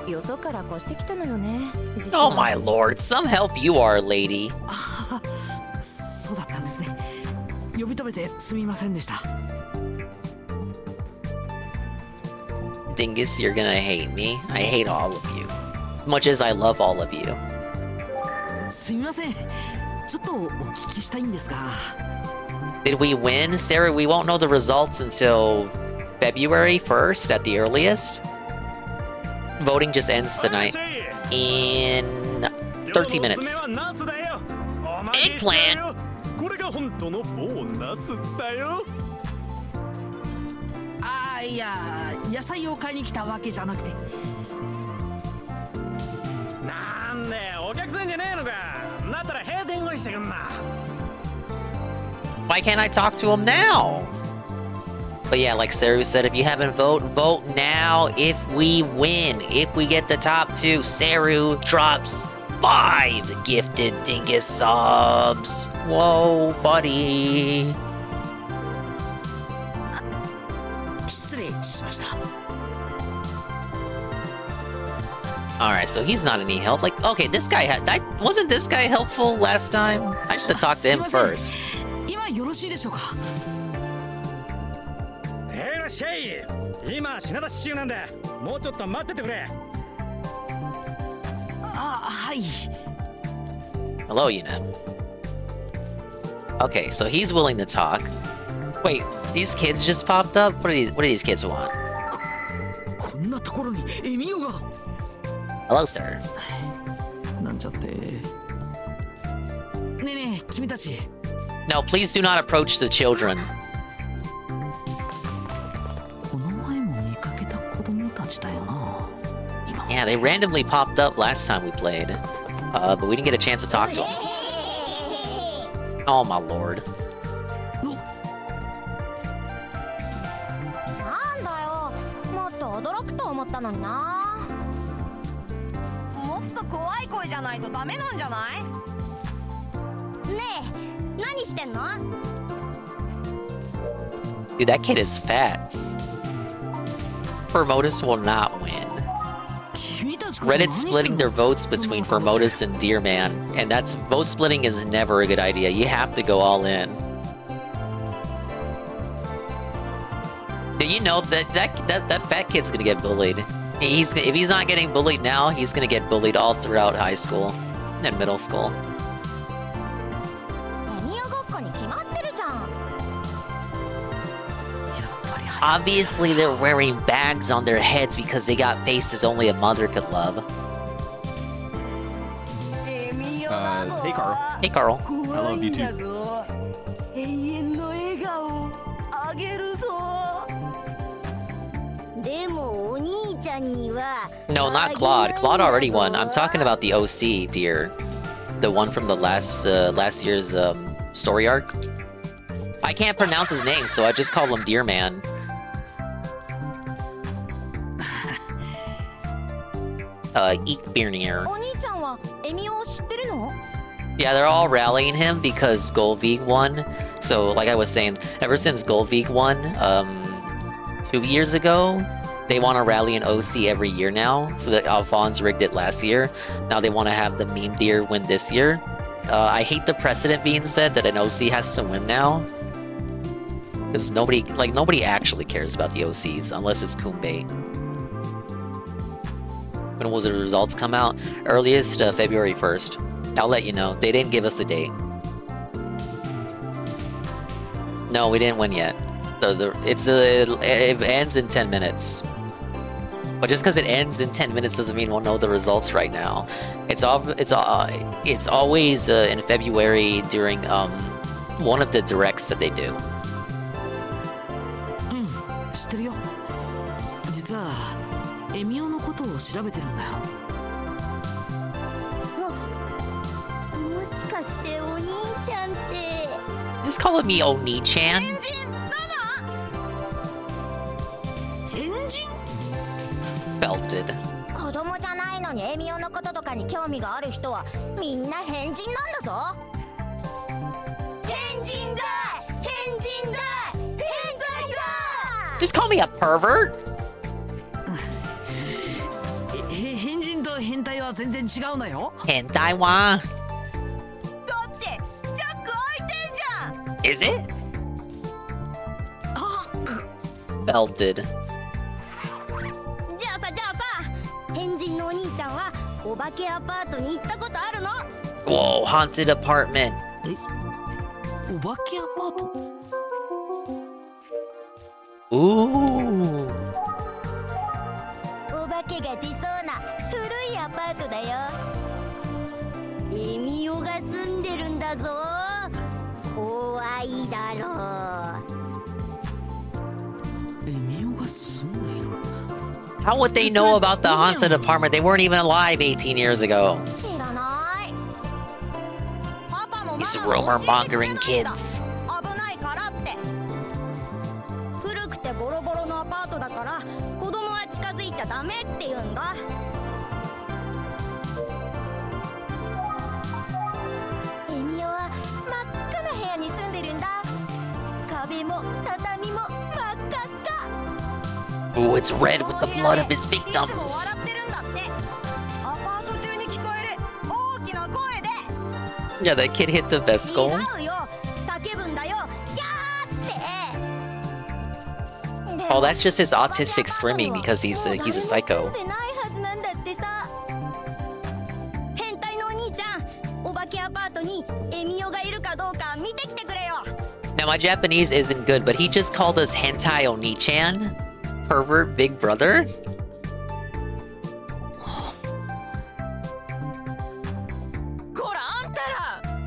よそから越してきたのよね。 Oh my lord, some help you are, lady. あ、そうだったんですね。呼び止めてすみませんでした。 Dingus, you're gonna hate me. I hate all of you. As much as I love all of you. すみません。ちょっとお聞きしたいんですが。 Did we win? Sarah, we won't know the results until February 1st at the earliest. Voting just ends tonight in 30 minutes. Eggplant! これが本当のボーナスだよ。あ、いや、野菜を買いに来たわけじゃなくて。なんでお客さんじゃねえのか。だったら閉店後にしてくんな。 Why can't I talk to him now? But yeah, like Saru said, if you haven't voted, vote now. If we win, if we get the top 2, Saru drops 5 gifted Dingus subs. Whoa, buddy. 失礼しました。 Alright, so he's not any help. Like, okay, this guy wasn't this guy helpful last time? I should have talked to him first. 今よろしいでしょうか。いらっしゃい。今品出し中なんだ。もうちょっと待っててくれ。あ、はい。 Hello, Yuna. Okay, so he's willing to talk. Wait, these kids just popped up? What do these kids want? こんなところにエミオが。 Hello, sir. なんちゃって。ねえねえ、君たち。 No, please do not approach the children. この前も見かけた子供たちだよな。 Yeah, they randomly popped up last time we played. But we didn't get a chance to talk to them. Oh my lord. なんだよ、もっと驚くと思ったのにな。もっと怖い声じゃないとダメなんじゃない？ねえ、何してんの？ Dude, that kid is fat. Formotus will not win. Reddit splitting their votes between Formotus and Deerman, and that's vote splitting is never a good idea. You have to go all in. Do you know that fat kid's gonna get bullied? If he's not getting bullied now, he's gonna get bullied all throughout high school and middle school. エミオごっこに決まってるじゃん。Obviously, they're wearing bags on their heads because they got faces only a mother could love. Hey, Carl. Hey, Carl. I love you too. No, not Claude. Claude already won. I'm talking about the OC, dear. The one from the last year's story arc. I can't pronounce his name, so I just call him Deer Man. Ikbirnir. Yeah, they're all rallying him because Golvig won. So, like I was saying, ever since Golvig won, 2 years ago, they want to rally an OC every year now. So that Alphonse rigged it last year. Now they want to have the meme deer win this year. I hate the precedent being set that an OC has to win now. Because nobody actually cares about the OCs unless it's Kumbait. When will the results come out? Earliest February 1st. I'll let you know. They didn't give us the date. No, we didn't win yet. So it ends in 10 minutes. But just because it ends in 10 minutes doesn't mean we'll know the results right now. It's always in February during one of the directs that they do. 知ってるよ。実はエミオのことを調べてるんだよ。もしかしてお兄ちゃんって。Just call me Oni-chan. 変人？Belted. 子供じゃないのにエミオのこととかに興味がある人はみんな変人なんだぞ。変人だ！変人だ！変人だ！ Just call me a pervert. 変人と変態は全然違うんだよ。変態は？だってジャック開いてんじゃん。Is it? Belted. じゃあさ変人のお兄ちゃんはお化けアパートに行ったことあるの？ Whoa, haunted apartment. お化けアパート？Ooh. お化けが出そうな古いアパートだよ。エミオが住んでるんだぞ。怖いだろう。エミオが住んでいる。How would they know about the haunted apartment? They weren't even alive 18 years ago. 知らない。パパも These rumor mongering kids. 危ないからって。古くてボロボロのアパートだから子供は近づいちゃダメって言うんだ。エミオは真っ赤な部屋に住んでるんだ。壁も畳も真っ赤っか。Ooh, it's red with the blood of his victims. Yeah, that kid hit the vesicle. Oh, that's just his autistic screaming because he's a psycho. Now, my Japanese isn't good, but he just called us Hentai Oni-chan? Pervert big brother?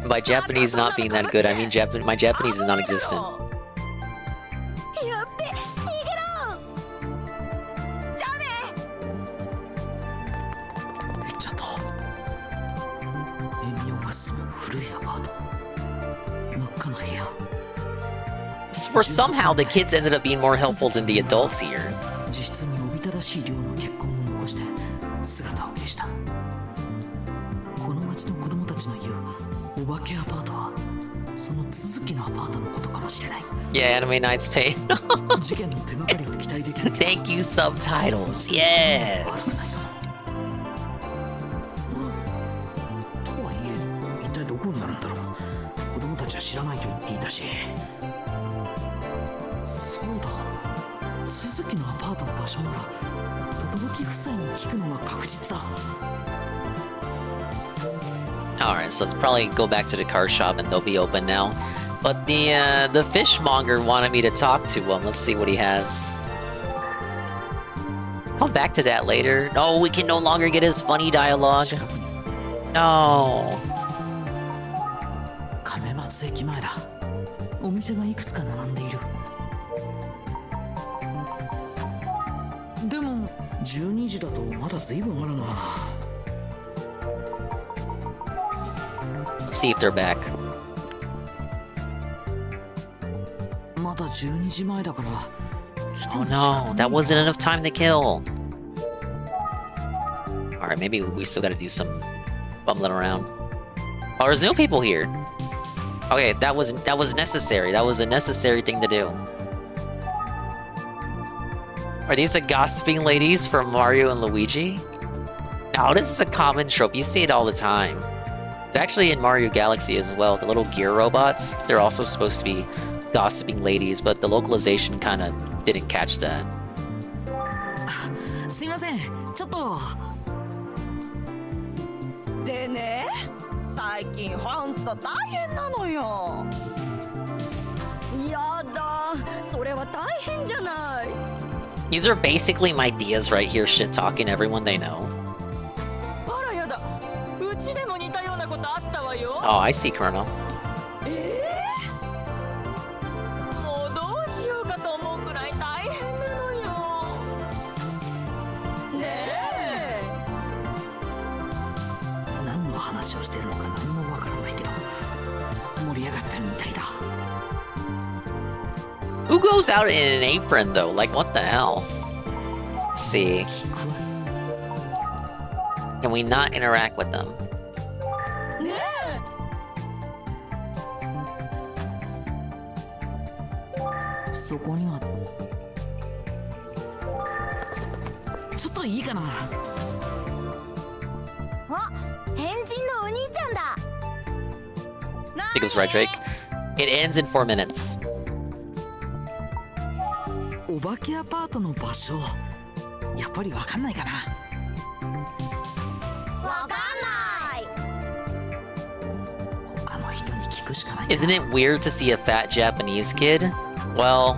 By Japanese not being that good, I mean my Japanese is non-existent. For somehow the kids ended up being more helpful than the adults here. Yeah, Anime Night's Pain. Thank you, subtitles. Yes. Alright, so let's probably go back to the car shop and they'll be open now. But the fishmonger wanted me to talk to him. Let's see what he has. Come back to that later. No, we can no longer get his funny dialogue. No. 亀松駅前だ。お店がいくつか並んでいる。でも12時だとまだ随分あるな。Let's see if they're back. まだ12時前だから。Oh no, that wasn't enough time to kill. Alright, maybe we still gotta do some bumbling around. Oh, there's new people here. Okay, that was necessary. That was a necessary thing to do. Are these the gossiping ladies from Mario and Luigi? No, this is a common trope. You see it all the time. It's actually in Mario Galaxy as well. The little gear robots, they're also supposed to be gossiping ladies, but the localization kind of didn't catch that. すいません、ちょっと。でね、最近ほんと大変なのよ。やだ、それは大変じゃない。These are basically my Dias right here, shit talking everyone they know. あらやだ、うちでも似たようなことあったわよ。Oh, I see, Colonel. もうどうしようかと思うくらい大変なのよ。ねえ。何の話をしてるのか何もわからないけど、盛り上がってるみたいだ。Who goes out in an apron though? Like, what the hell? Let's see. Can we not interact with them? ねえ。そこには。ちょっといいかな。あ、変人のお兄ちゃんだ。 I think it was right, Drake. It ends in 4 minutes. お化けアパートの場所、やっぱりわかんないかな。わかんない。他の人に聞くしかない。 Isn't it weird to see a fat Japanese kid? Well,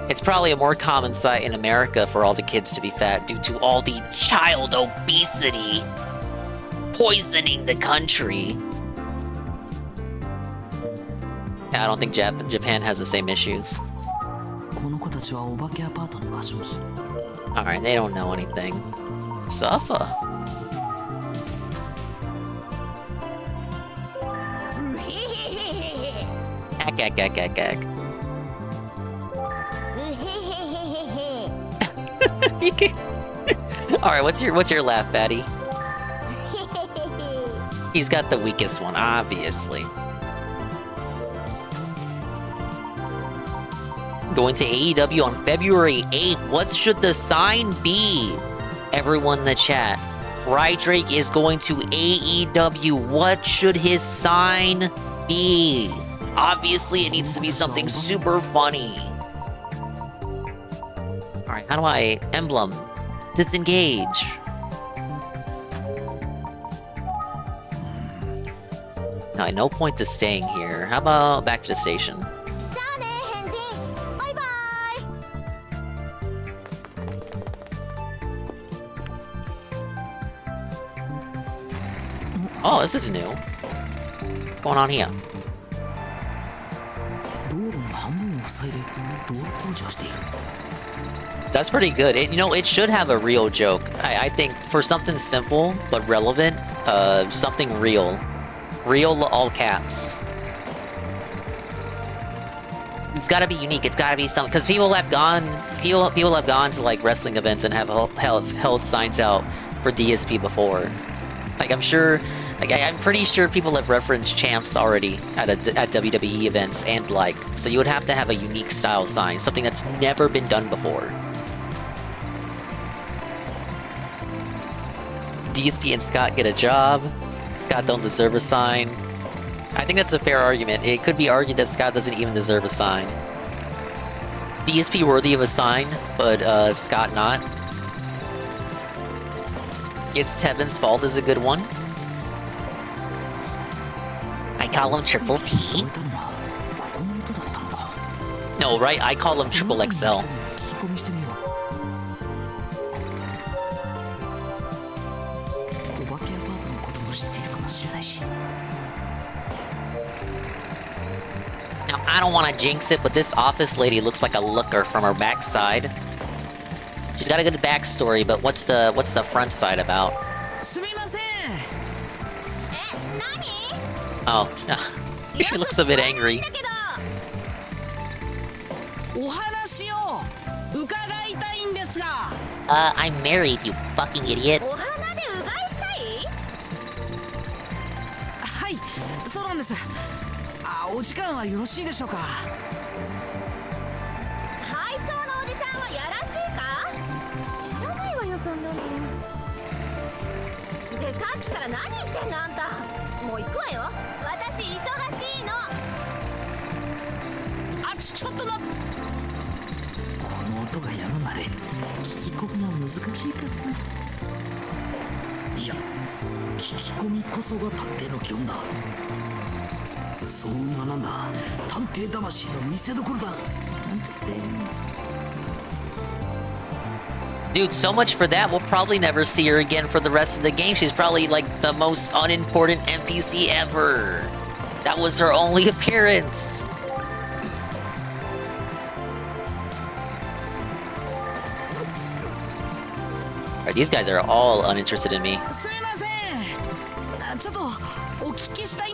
it's probably a more common sight in America for all the kids to be fat due to all the child obesity poisoning the country. I don't think Japan has the same issues. この子たちはお化けアパートの場所を知る。Alright, they don't know anything. Suffer. Gag, gag, gag, gag. Alright, what's your laugh, Fatty? He's got the weakest one, obviously. Going to AEW on February 8th. What should the sign be? Everyone in the chat. Rydrake is going to AEW. What should his sign be? Obviously, it needs to be something super funny. Alright, how do I... Emblem. Disengage. No point to staying here. How about back to the station? Oh, this is new. What's going on here? That's pretty good. It should have a real joke. I think for something simple but relevant, something real. Real all caps. It's gotta be unique. It's gotta be something, because people have gone to like wrestling events and have held signs out for DSP before. Like I'm pretty sure people have referenced champs already at WWE events and like, so you would have to have a unique style sign, something that's never been done before. DSP and Scott get a job. Scott don't deserve a sign. I think that's a fair argument. It could be argued that Scott doesn't even deserve a sign. DSP worthy of a sign, but Scott not. It's Tevin's fault is a good one. I call him Triple P? No, right? I call him Triple XL. Now, I don't want to jinx it, but this office lady looks like a looker from her backside. She's got a good backstory, but what's the front side about? Oh, she looks a bit angry. I'm married, you fucking idiot. はい、そうなんです。お時間はよろしいでしょうか。配送のおじさんはやらしいか？知らないわよ、そんなの。で、さっきから何言ってんのあんた。もう行くわよ。私忙しいの。ちょっと待って。この音がやむまで聞き込みは難しいかな。いや、聞き込みこそが探偵の基本だ。そう学んだ探偵魂の見せ所だ。なんちゃって。Dude, so much for that. We'll probably never see her again for the rest of the game. She's probably like the most unimportant NPC ever. That was her only appearance. Alright, these guys are all uninterested in me.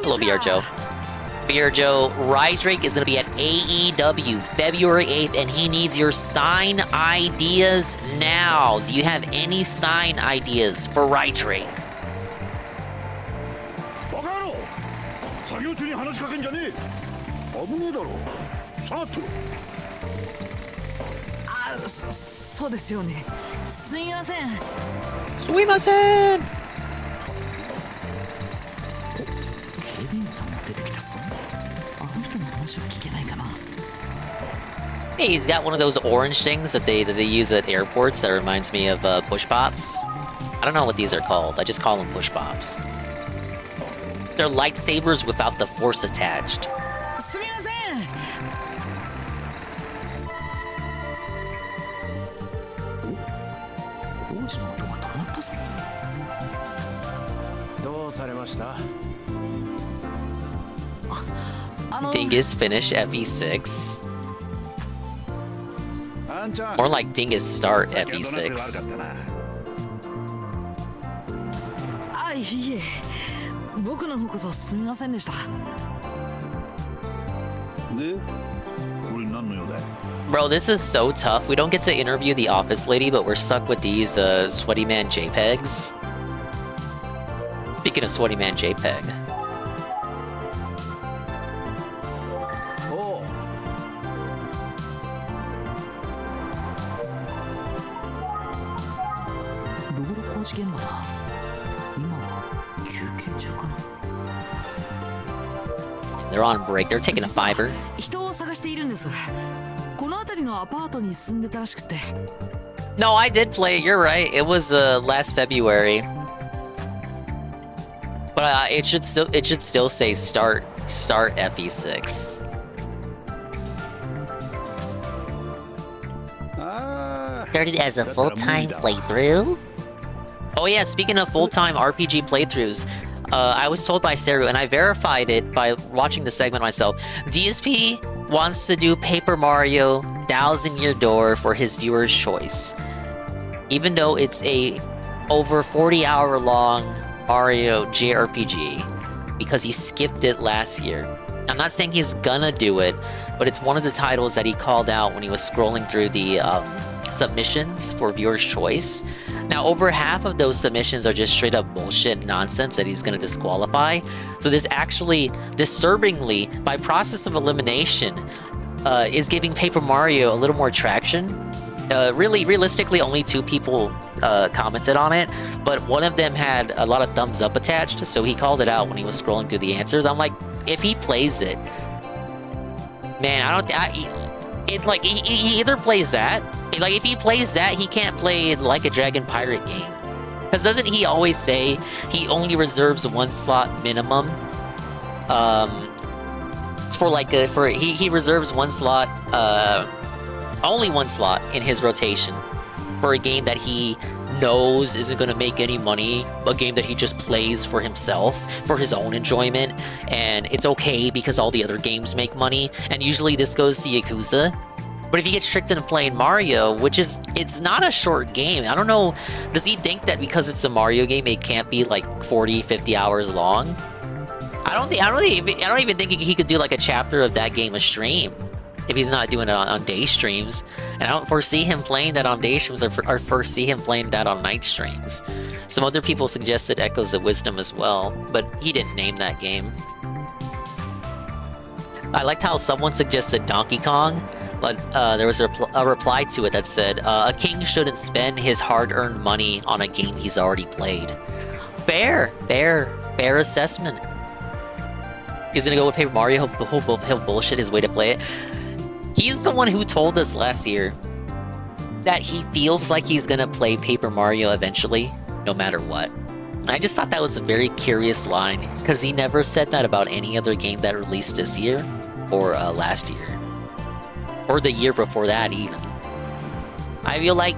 Hello, BR Joe. BR Joe, Rydrake is going to be at AEW February 8th, and he needs your sign ideas now. Do you have any sign ideas for Rydrake? バカ野郎！作業中に話しかけんじゃねえ。危ねえだろ。さあと。そうですよね。すみません。すみません。警備員さんも出てきたぞ。あの人の話を聞けないかな。Hey, he's got one of those orange things that they use at airports that reminds me of push pops. I don't know what these are called. I just call them push pops. They're lightsabers without the force attached. すみません。工事の音が止まったぞ。どうされました？ Dingus finish FE6. More like Dingus start FE6. あ、いいえ。僕の方こそすみませんでした。で、これ何の用だい？ Bro, this is so tough. We don't get to interview the office lady, but we're stuck with these Sweaty Man JPEGs. Speaking of Sweaty Man JPEG. Oh. 道路工事現場だ。今は休憩中かな。 They're on break. They're taking a fiber. 人を探しているんです。この辺りのアパートに住んでたらしくて。 No, I did play it. You're right. It was last February. But it should still say start FE6. Started as a full-time playthrough? Oh yeah, speaking of full-time RPG playthroughs, I was told by Seru, and I verified it by watching the segment myself. DSP wants to do Paper Mario Thousand Year Door for his viewer's choice. Even though it's a over 40-hour long Mario JRPG, because he skipped it last year. I'm not saying he's gonna do it, but it's one of the titles that he called out when he was scrolling through the submissions for viewer's choice. Now, over half of those submissions are just straight up bullshit nonsense that he's gonna disqualify. So this actually, disturbingly, by process of elimination, is giving Paper Mario a little more traction. Really, realistically, only 2 people commented on it, but one of them had a lot of thumbs up attached, so he called it out when he was scrolling through the answers. I'm like, if he plays it, man, it's like he either plays that, like if he plays that, he can't play Like a Dragon Pirate game, because doesn't he always say he only reserves 1 slot minimum It's for like he reserves one slot, only one slot in his rotation for a game that he knows isn't going to make any money, a game that he just plays for himself, for his own enjoyment, and it's okay because all the other games make money, and usually this goes to Yakuza. But if he gets tricked into playing Mario, it's not a short game. I don't know, does he think that because it's a Mario game, it can't be like 40, 50 hours long? I don't even think he could do like a chapter of that game a stream if he's not doing it on day streams. And I don't foresee him playing that on day streams or foresee him playing that on night streams. Some other people suggested Echoes of Wisdom as well, but he didn't name that game. I liked how someone suggested Donkey Kong, but there was a reply to it that said, a king shouldn't spend his hard-earned money on a game he's already played. Fair assessment. He's gonna go with Paper Mario, he'll bullshit his way to play it. He's the one who told us last year that he feels like he's gonna play Paper Mario eventually, no matter what. I just thought that was a very curious line, because he never said that about any other game that released this year, or last year. Or the year before that, even. I feel like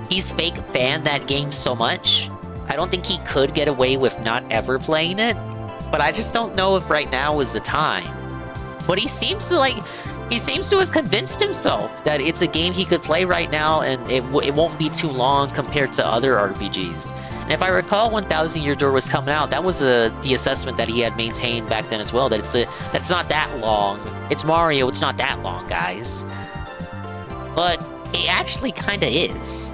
he's fake fanned that game so much, I don't think he could get away with not ever playing it, but I just don't know if right now is the time. But he seems to have convinced himself that it's a game he could play right now, and it won't be too long compared to other RPGs. And if I recall, 1000 Year Door was coming out, that was the assessment that he had maintained back then as well, that that's not that long. It's Mario, it's not that long, guys. But it actually kinda is.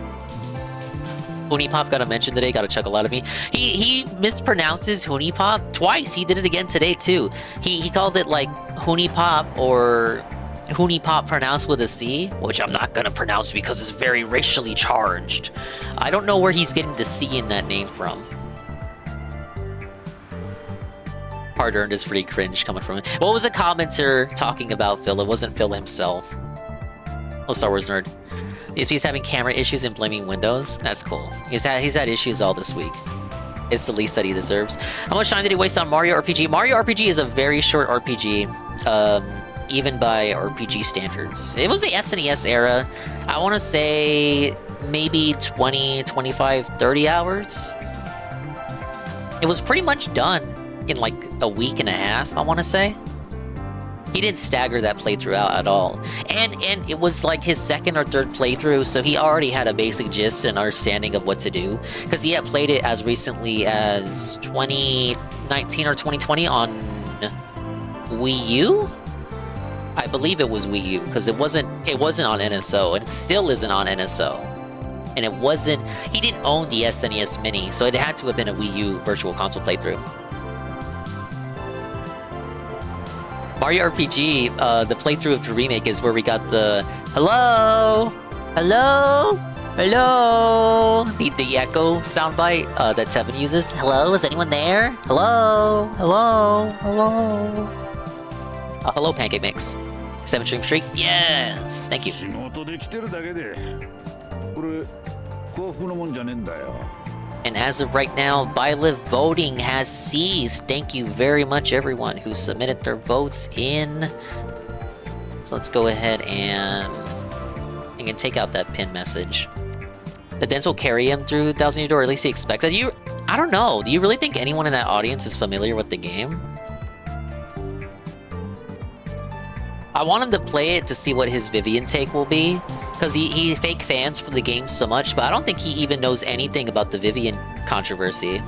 Hunipop got a mention today, got a chuckle out of me. He mispronounces Hunipop twice. He did it again today too. He called it like Hunipop or Hunipop pronounced with a C, which I'm not gonna pronounce because it's very racially charged. I don't know where he's getting the C in that name from. Hard earned is pretty cringe coming from him. What was a commenter talking about Phil? It wasn't Phil himself. Oh, Star Wars nerd. DSP's having camera issues and blaming Windows. That's cool. He's had issues all this week. It's the least that he deserves. How much time did he waste on Mario RPG? Mario RPG is a very short RPG, even by RPG standards. It was the SNES era. I want to say maybe 20, 25, 30 hours. It was pretty much done in like a week and a half, I want to say. He didn't stagger that playthrough out at all. And it was like his second or third playthrough, so he already had a basic gist and understanding of what to do. Because he had played it as recently as 2019 or 2020 on Wii U? I believe it was Wii U, because it wasn't on NSO, and it still isn't on NSO. And he didn't own the SNES Mini, so it had to have been a Wii U Virtual Console playthrough. Mario RPG, the playthrough of the remake is where we got the hello, the echo soundbite that Tevin uses. Hello, is anyone there? Hello. Hello, Pancake Mix. 7 stream streak. Yes, thank you. And as of right now, ByLive voting has ceased. Thank you very much, everyone who submitted their votes in. So let's go ahead and take out that pin message. The Dents will carry him through 1000 Year Door, or at least he expects it. I don't know. Do you really think anyone in that audience is familiar with the game? I want him to play it to see what his Vivian take will be. Because he fake fans for the game so much, but I don't think he even knows anything about the Vivian controversy.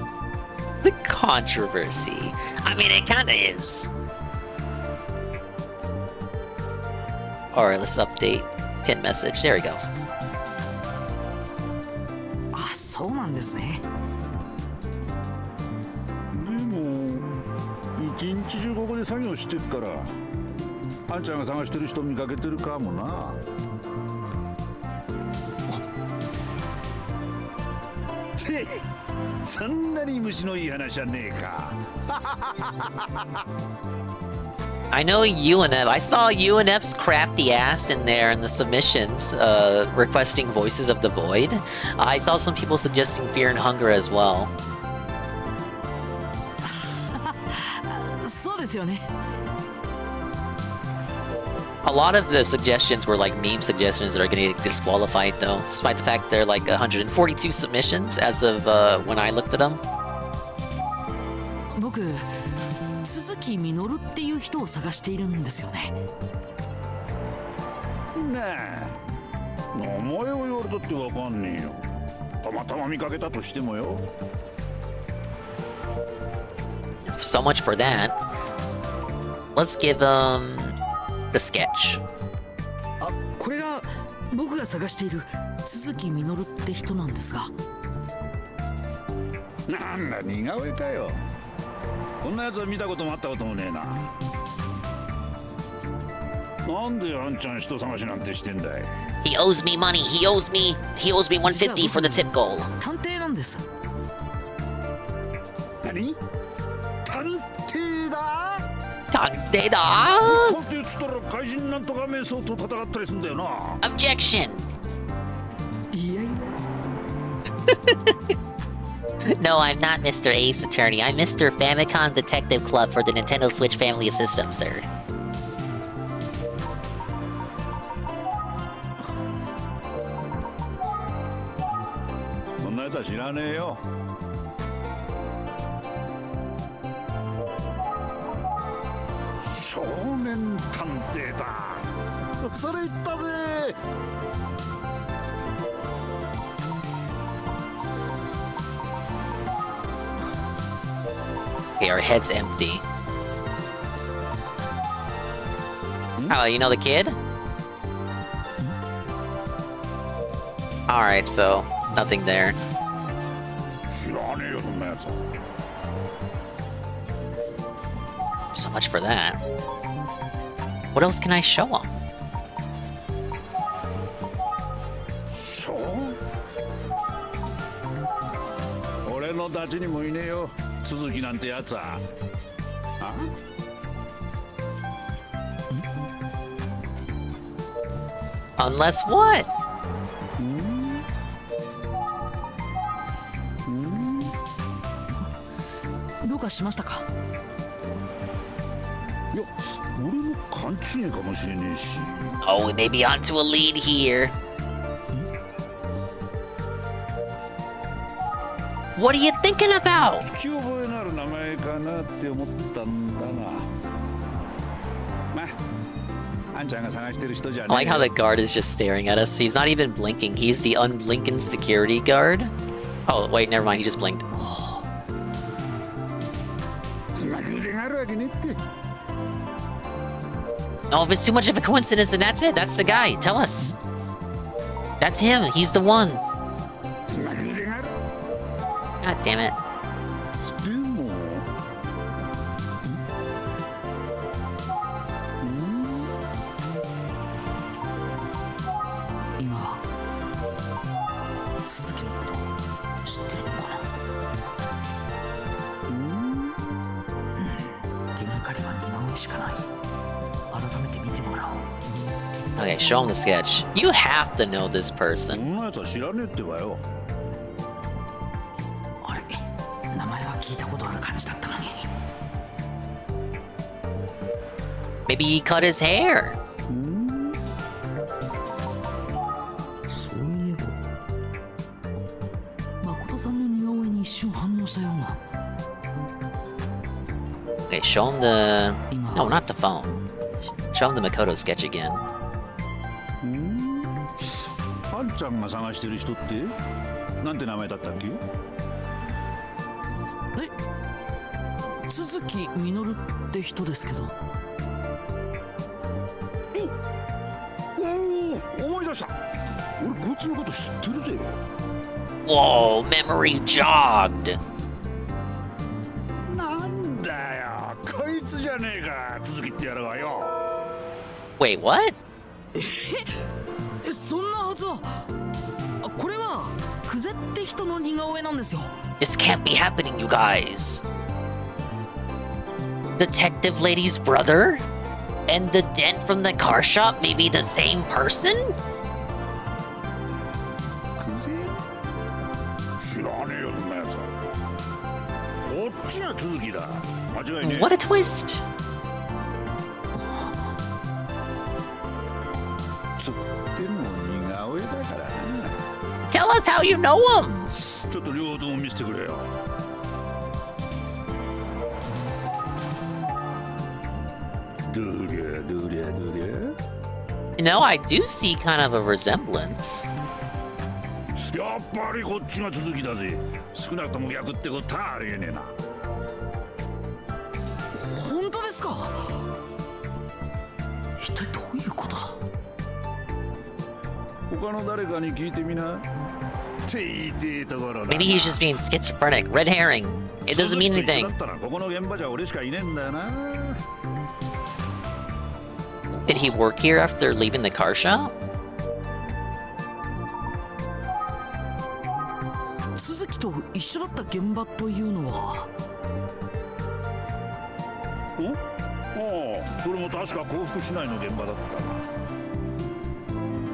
The controversy. I mean, it kinda is. Alright, let's update pin message. There we go. Ah, そうなんですね。でも、一日中ここで作業してっから、あんちゃんが探してる人見かけてるかもな。そんなに虫のいい話じゃねえか。I know UNF. I saw UNF's crafty ass in there in the submissions, requesting Voices of the Void. I saw some people suggesting Fear and Hunger as well. そうそうですよね。 A lot of the suggestions were like meme suggestions that are getting disqualified though, despite the fact they're like 142 submissions as of when I looked at them. 僕、鈴木みのるっていう人を探しているんですよね。ねえ、名前を言われたってわかんねえよ。たまたま見かけたとしてもよ。 So much for that. Let's give the sketch. あ、これが僕が探している鈴木みのるって人なんですが。なんだ似顔絵かよ。こんなやつは見たこともあったこともねえな。なんであんちゃん人探しなんてしてんだい。 He owes me money. He owes me 150 for the tip goal. 探偵なんです。何？探偵だ？探偵だ？探偵っつったら怪人なんとか瞑想と戦ったりすんだよな。 Objection. いやいや。No, I'm not Mr. Ace Attorney. I'm Mr. Famicom Detective Club for the Nintendo Switch family of systems, sir. そんなやつは知らねえよ。少年探偵だ。それ言ったぜ。 Okay, our head's empty. Oh, you know the kid? Alright, so nothing there. So much for that. What else can I show him? Show? 俺のダチにもいねえよ。 続きなんてやつは。あ？ Unless what? どうかしましたか？いや、俺の勘違いかもしれねえし。 Oh, we may be onto a lead here. What are you thinking about? 聞き覚えのある名前かなって思ったんだな。まあ、あんちゃんが探してる人じゃねえ。 I like how the guard is just staring at us. He's not even blinking. He's the unblinking security guard. Oh, wait, never mind. He just blinked. そんな偶然あるわけねって。 Oh, if it's too much of a coincidence, then that's it. That's the guy. Tell us. That's him. He's the one. そんな偶然ある。 God damn it. でも。 今、鈴木のこと知ってるのかな。手がかりは似顔絵しかない。改めて見てもらおう。 Okay, show him the sketch. You have to know this person. そんなやつは知らねえってばよ。 あれ、名前は聞いたことある感じだったのに。 Maybe he cut his hair. そういえば、誠さんの似顔絵に一瞬反応したような。 Okay, show him the... No, not the phone. Show him the Makoto sketch again. あんちゃんが探してる人ってなんて名前だったっけ？え、鈴木みのるって人ですけど。おお、思い出した。俺こいつのこと知ってるぜ。 Whoa, memory jogged. なんだよ、こいつじゃねえか、続きってやるわよ。 Wait, what? そんなはずは。これはクゼって人の似顔絵なんですよ。 This can't be happening, you guys. Detective Lady's brother? And the dent from the car shop may be the same person? クゼ？知らねえよ、そんなやつは。こっちが続きだ。間違いねえ。 What a twist. us how you know him. ちょっと両方とも見せてくれよ。どりゃどりゃどりゃ。You know, I do see kind of a resemblance. やっぱりこっちが続きだぜ。少なくとも逆ってことはありえねえな。本当ですか？一体どういうことだ？他の誰かに聞いてみな。ていていところだ。 Maybe he's just being schizophrenic. Red herring. It doesn't mean anything. だったらここの現場じゃ俺しかいねえんだよな。 Did he work here after leaving the car shop? 鈴木と一緒だった現場というのは？ああ、それも確か幸福市内の現場だったな。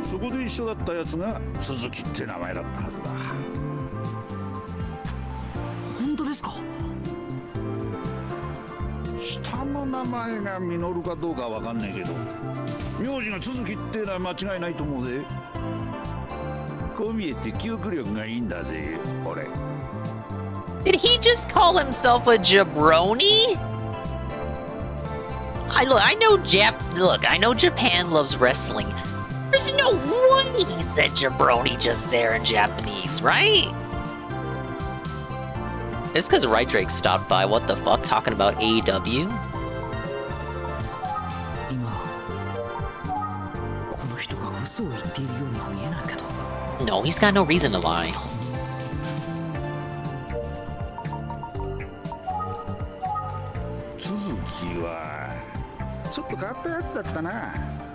そこで一緒だったやつが鈴木って名前だったはずだ。本当ですか？下の名前が実かどうかわかんないけど、名字が鈴木ってのは間違いないと思うぜ。こう見えて記憶力がいいんだぜ、俺。 Did he just call himself a jabroni? I know Japan loves wrestling. There's no way he said jabroni just there in Japanese, right? It's because Right Drake stopped by. What the fuck? Talking about AEW? No, he's got no reason to lie.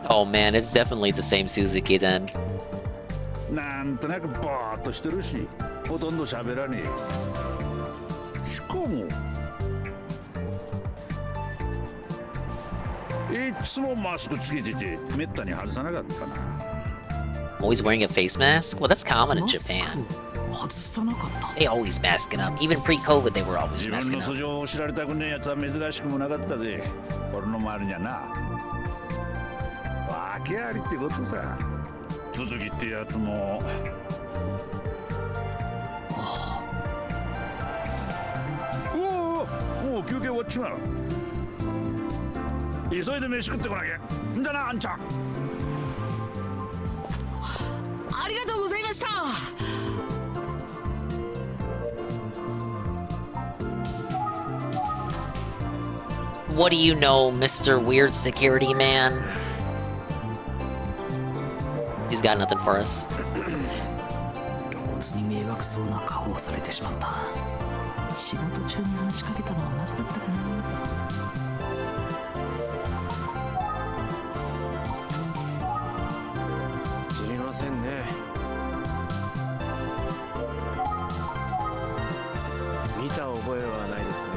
Oh man, it's definitely the same Suzuki then. なんとなくぼーっとしてるし、ほとんど喋らねえ。しかも、いつもマスクつけてて、めったに外さなかったな。Always wearing a face mask? Well, that's common in Japan. They always masking up. Even pre-COVID, they were always 自分 masking の up. 素性を知られたくねえやつは珍しくもなかったぜ。俺の周りにはな。訳ありってことさ。続きってやつも。おお、もう休憩終わっちまう。急いで飯食ってこなきゃ。んだな、あんちゃん。ありがとうございました。 What do you know, Mr. Weird Security Man? He's got nothing for us. 露骨に迷惑そうな顔をされてしまった。仕事中に話しかけたのはまずかったかな。知りませんね。見た覚えはないですね。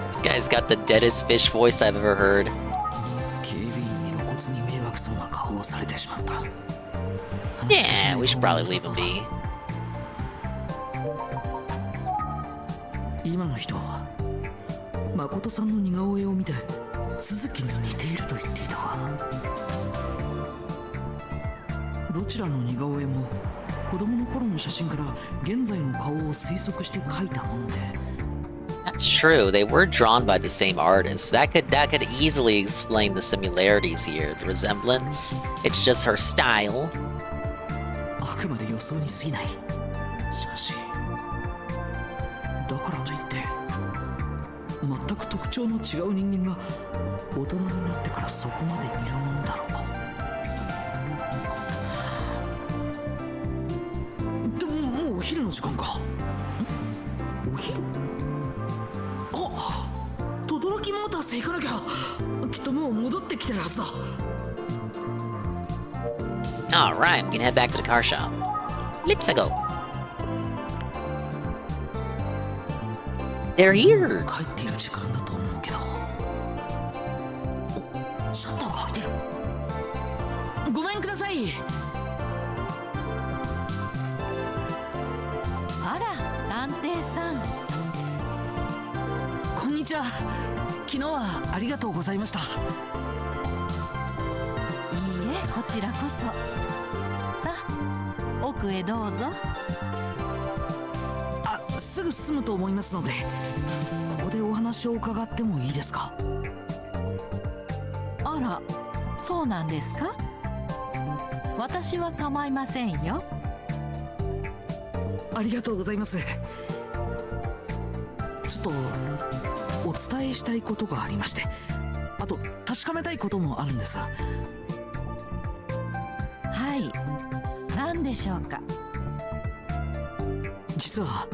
This guy's got the deadest fish voice I've ever heard. 警備員に露骨に迷惑そうな顔をされてしまった。 Yeah, we should probably leave him be. 今の人は誠さんの似顔絵を見て鈴木に似ていると言っていたが、どちらの似顔絵も子供の頃の写真から現在の顔を推測して描いたもので。 That's true. They were drawn by the same artist. That could easily explain the similarities here, the resemblance. It's just her style. あくまで予想に過ぎない。しかし、だからといって全く特徴の違う人間が大人になってからそこまでいるものだろうか。でももうお昼の時間か。お昼？あ、轟モータース行かなきゃ。きっともう戻ってきてるはずだ。 Alright, we can head back to the car shop. Let's go. They're here. 帰っている時間だと思うけど。お、シャッターが開いてる。ごめんください。あら、探偵さん。こんにちは。昨日はありがとうございました。いいえ、こちらこそ。さ奥へどうぞ。あ、すぐ済むと思いますので、ここでお話を伺ってもいいですか？あら、そうなんですか？私は構いませんよ。ありがとうございます。ちょっとお伝えしたいことがありまして、あと確かめたいこともあるんです。はい、何でしょうか？実は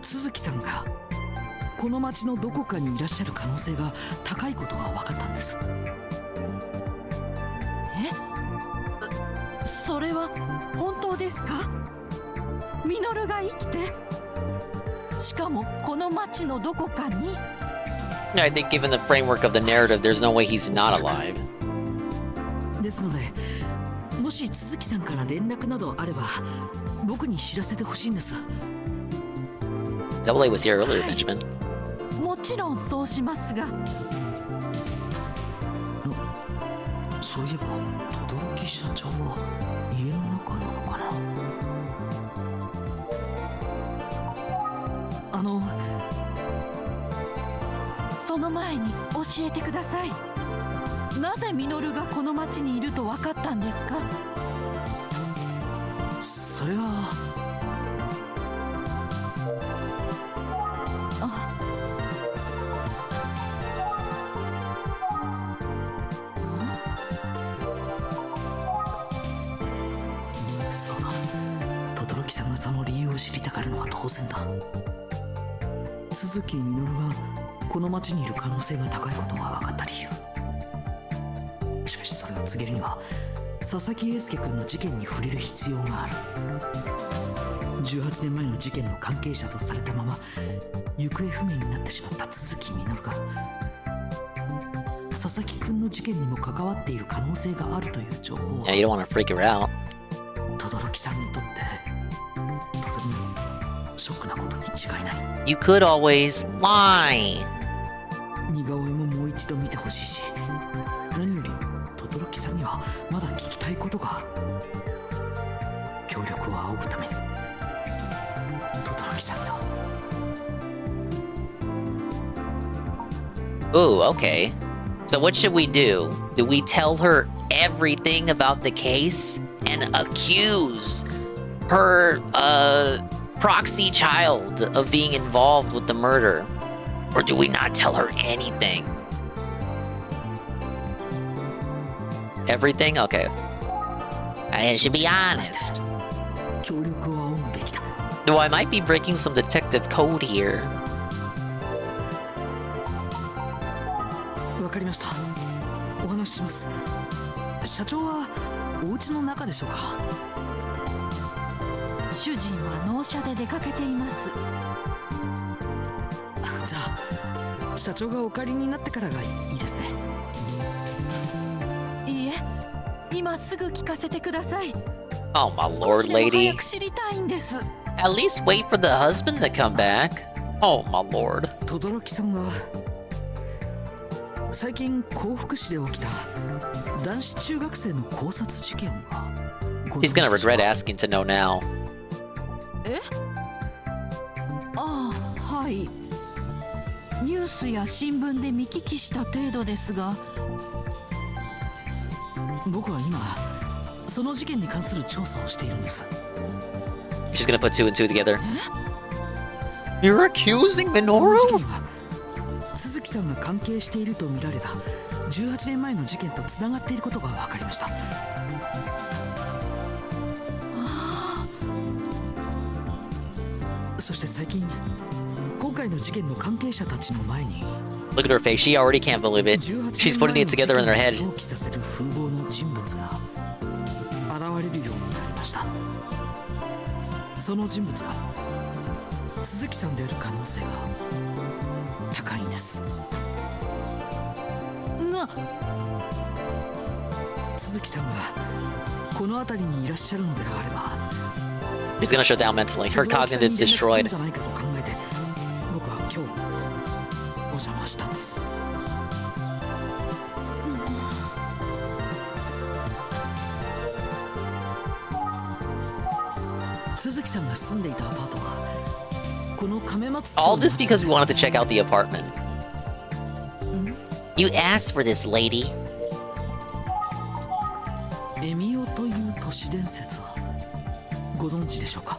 鈴木さんがこの町のどこかにいらっしゃる可能性が高いことが分かったんです。それは本当ですか？ミノルが生きて、しかもこの町のどこかに。I think given the framework of the narrative, there's no way he's not alive. ですので、もし鈴木さんから連絡などあれば僕に知らせてほしいんです。Double A was here earlier, Benjamin. もちろんそうしますが。そういえば轟社長は家の中なのかな。その前に教えてください。なぜミノルがこの町にいると分かったんですか？それはそうだ、轟さんがその理由を知りたがるのは当然だ。鈴木みのるがこの町にいる可能性が高いことが分かった理由。しかしそれを告げるには佐々木英介君の事件に触れる必要がある。18年前の事件の関係者とされたまま行方不明になってしまった鈴木みのるが佐々木君の事件にも関わっている可能性があるという情報は、 Yeah, you don't want to freak her out. 轟さんにとってとてもショックなことに違いない。 You could always lie. 似顔絵ももう一度見てほしいし、何より轟さんにはまだ聞きたいことがある。協力を仰ぐために轟さんには。 Ooh, okay. So what should we do? Do we tell her everything about the case and accuse her proxy child of being involved with the murder? Or do we not tell her anything? Everything? Okay. I should be honest. 協力を仰ぐべきだ。 Though I might be breaking some detective code here. わかりました。お話しします。社長はお家の中でしょうか？主人は納車で出かけています。じゃあ社長がお帰りになってからがいいですね。いいえ、今すぐ聞かせてください。 Oh my lord, lady. 早く知りたいんです。 At least wait for the husband to come back. Oh my lord. 轟さんは最近幸福市で起きた男子中学生の絞殺事件が。 He's gonna regret asking to know now. え？ああ、はい。ニュースや新聞で見聞きした程度ですが。僕は今その事件に関する調査をしているんです。 She's gonna put two and two together. You're accusing Minoru? 鈴木さんが関係していると見られた18年前の事件とつながっていることが分かりました。そして最近今回の事件の関係者たちの前に Look at her face. She already can't believe it. She's putting it together in her head. 想起させる風貌の人物が現れるようになりました。その人物が鈴木さんである可能性が高いんです。鈴木さんがこの辺りにいらっしゃるのであれば She's gonna shut down mentally. Her cognitive's destroyed. じゃないかと考えて僕は今日お邪魔したんです。鈴木さんが住んでいたアパートはこの亀松町 All this because we wanted to check out the apartment. You asked for this, lady. エミオという都市伝説はご存知でしょうか？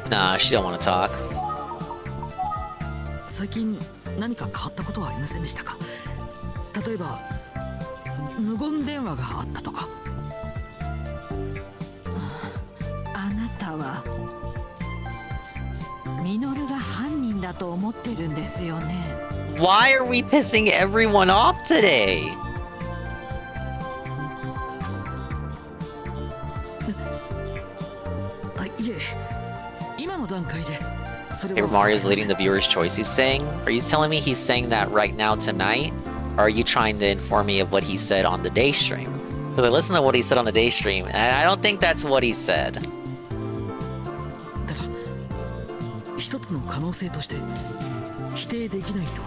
Nah, she don't want to talk. 最近何か変わったことはありませんでしたか？例えば無言電話があったとか。あなたはミノルが犯人だと思ってるんですよね。 Why are we pissing everyone off today? いえ、今の段階でそれ Paper は Mario's leading the viewer's choice. He's saying, are you telling me he's saying that right now tonight? Or are you trying to inform me of what he said on the day stream? Because I listened to what he said on the day stream, and I don't think that's what he said. ただ一つの可能性として否定できないと。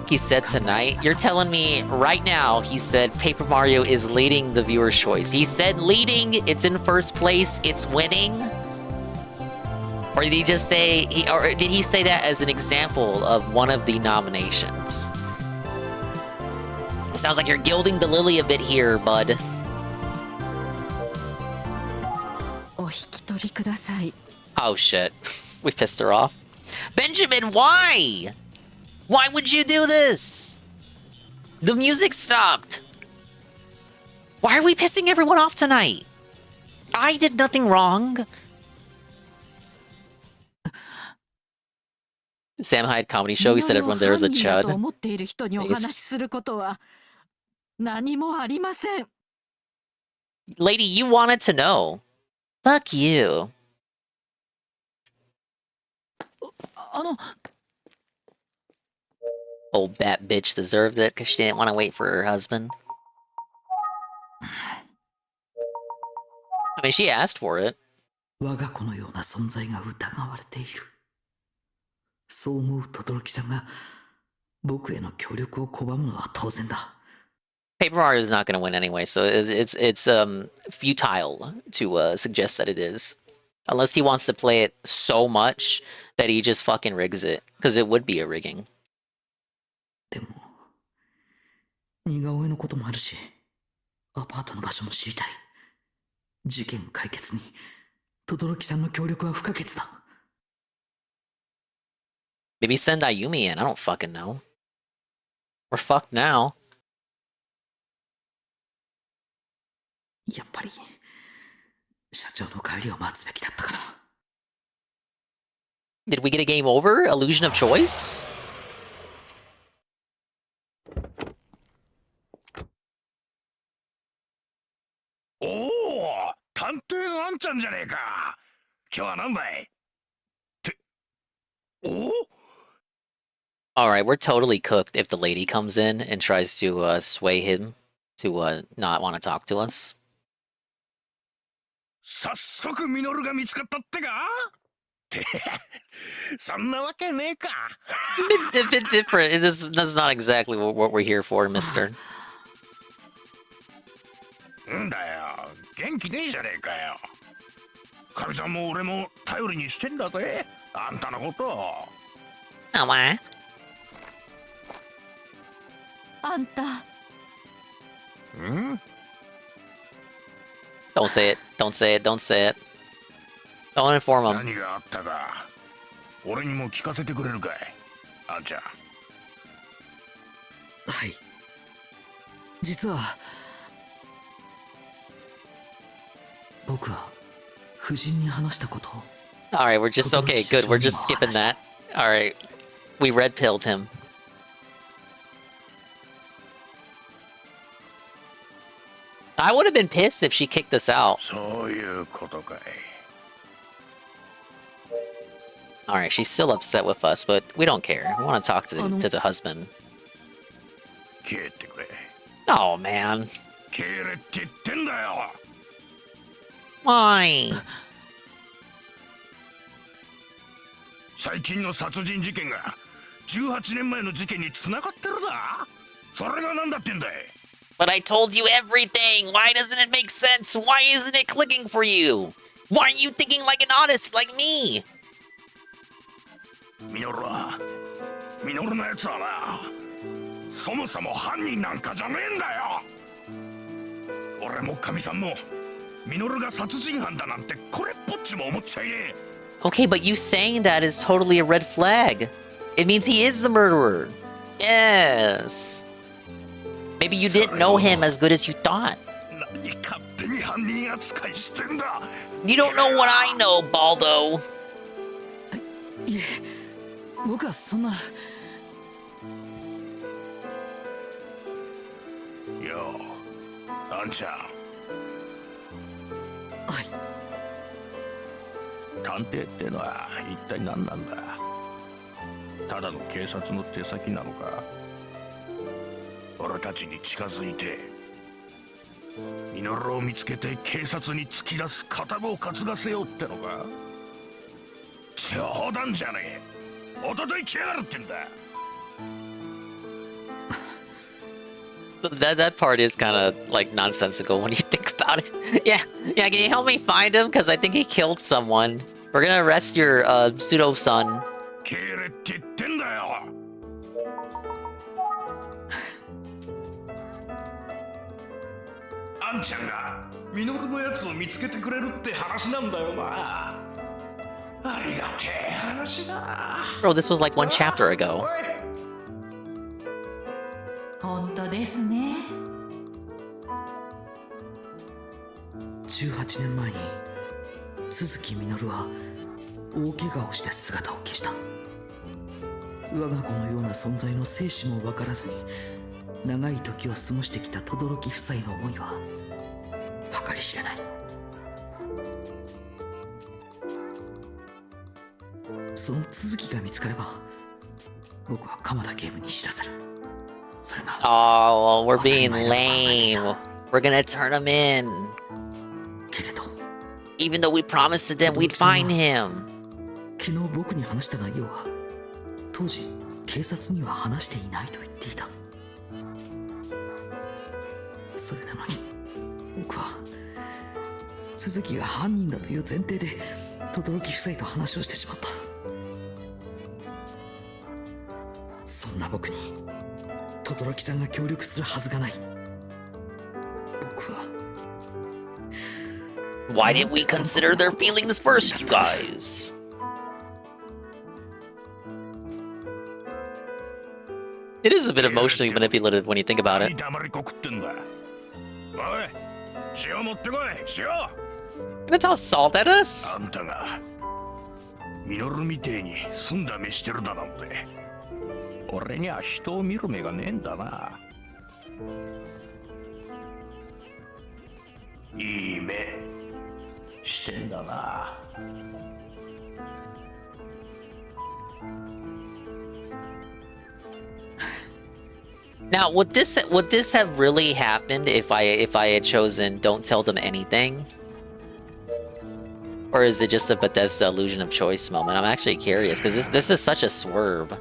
He said tonight? You're telling me right now he said Paper Mario is leading the viewer's choice. He said leading, it's in first place, it's winning? Or did he just say, or did he say that as an example of one of the nominations? It sounds like you're gilding the lily a bit here, bud. お引き取りください。 Oh shit. We pissed her off. Benjamin, why? Why would you do this? The music stopped. Why are we pissing everyone off tonight? I did nothing wrong. Sam Hyde comedy show, he said everyone there is a ミノルを犯人だと chud. 思っている人にお話しすることは何もありません。 Lady, you wanted to know. Fuck you. あの Old bat bitch deserved it because she didn't want to wait for her husband. I mean, she asked for it. 我が子のような存在が疑われている。そう思う轟さんが僕への協力を拒むのは当然だ。 Paper Mario is not going to win anyway, so it's futile to suggest that it is. Unless he wants to play it so much that he just fucking rigs it, because it would be a rigging. でも似顔絵のこともあるし、アパートの場所も知りたい。事件解決に轟さんの協力は不可欠だ。 Maybe send Ayumi in, I don't fucking know. We're fucked now. やっぱり社長の帰りを待つべきだったかな。 Did we get a game over? Illusion of choice? Oh, 探偵のあんちゃんじゃねえか。今日は何だい？ってお？ Alright, we're totally cooked if the lady comes in and tries to sway him to not want to talk to us. 早速ミノルが見つかったってか？ってそんなわけねえか。A bit different. That's not exactly what we're here for, mister. んだよ、元気ねえじゃねえかよ。かみさんも俺も頼りにしてんだぜ、あんたのこと。あ、まあ。あんた。ん？ Don't say it. Don't say it. Don't say it. Don't inform him. 何があったか、俺にも聞かせてくれるかい、あんちゃん。はい。実は僕は夫人に話したことを。 Alright, we're just okay, good. We're just skipping that. Alright. We red pilled him. I would have been pissed if she kicked us out. そういうことかい。 Alright, she's still upset with us, but we don't care. We want to talk to the husband. 消えてくれ。 Oh, man. 消えれって言ってんだよ。 Why? 最近の殺人事件が18年前の事件に繋がってるだ。それが何だってんだい。But I told you everything! Why doesn't it make sense? Why isn't it clicking for you? Why aren't you thinking like an artist like me? ミノルのやつはな、そもそも犯人なんかじゃねえんだよ。俺も神さんもミノルが殺人犯だなんてこれっぽっちも思っちゃいねえ。 Okay, but you saying that is totally a red flag. It means he is the murderer. Yes. Maybe you didn't know him as good as you thought. You don't know what I know, Baldo. いえ、僕はそんな。よう、あんちゃん。はい。探偵ってのは一体何なんだ。ただの警察の手先なのか。俺たちに近づいてミノルを見つけて警察に突き出す片棒を担がせようってのか。冗談じゃねえ。おととい来やがるってんだ。That part is kind of like nonsensical when you think about it. Yeah, can you help me find him? Because I think he killed someone. We're gonna arrest your pseudo son. 帰れって言ってんだよ。あんちゃんがミノルのやつを見つけてくれるって話なんだよな。ありがてえ話だ。 Bro, this was like one chapter ago. 本当ですね。18年前に都築実は大怪我をして姿を消した。我が子のような存在の生死も分からずに長い時を過ごしてきた轟夫妻の思いは計り知れない。その続きが見つかれば僕は鎌田警部に知らせる。それが Oh, we're being lame. We're gonna turn him in. けれど Even though we promised to them we'd find him. 昨日僕に話した内容は当時警察には話していないと言っていた。それなのに僕は続きが犯人だという前提で轟夫妻と話をしてしまった。そんな僕に轟さんが協力するはずがない。僕は Why didn't we consider their feelings first, you guys? It is a bit emotionally manipulative when you think about it. Gonna toss salt at us? あんたがミノルみてえに澄んだ目してるだなんて俺には人を見る目がねえんだな。いい目してんだな。Now, would this have really happened if I had chosen don't tell them anything? Or is it just a Bethesda illusion of choice moment? I'm actually curious because this is such a swerve.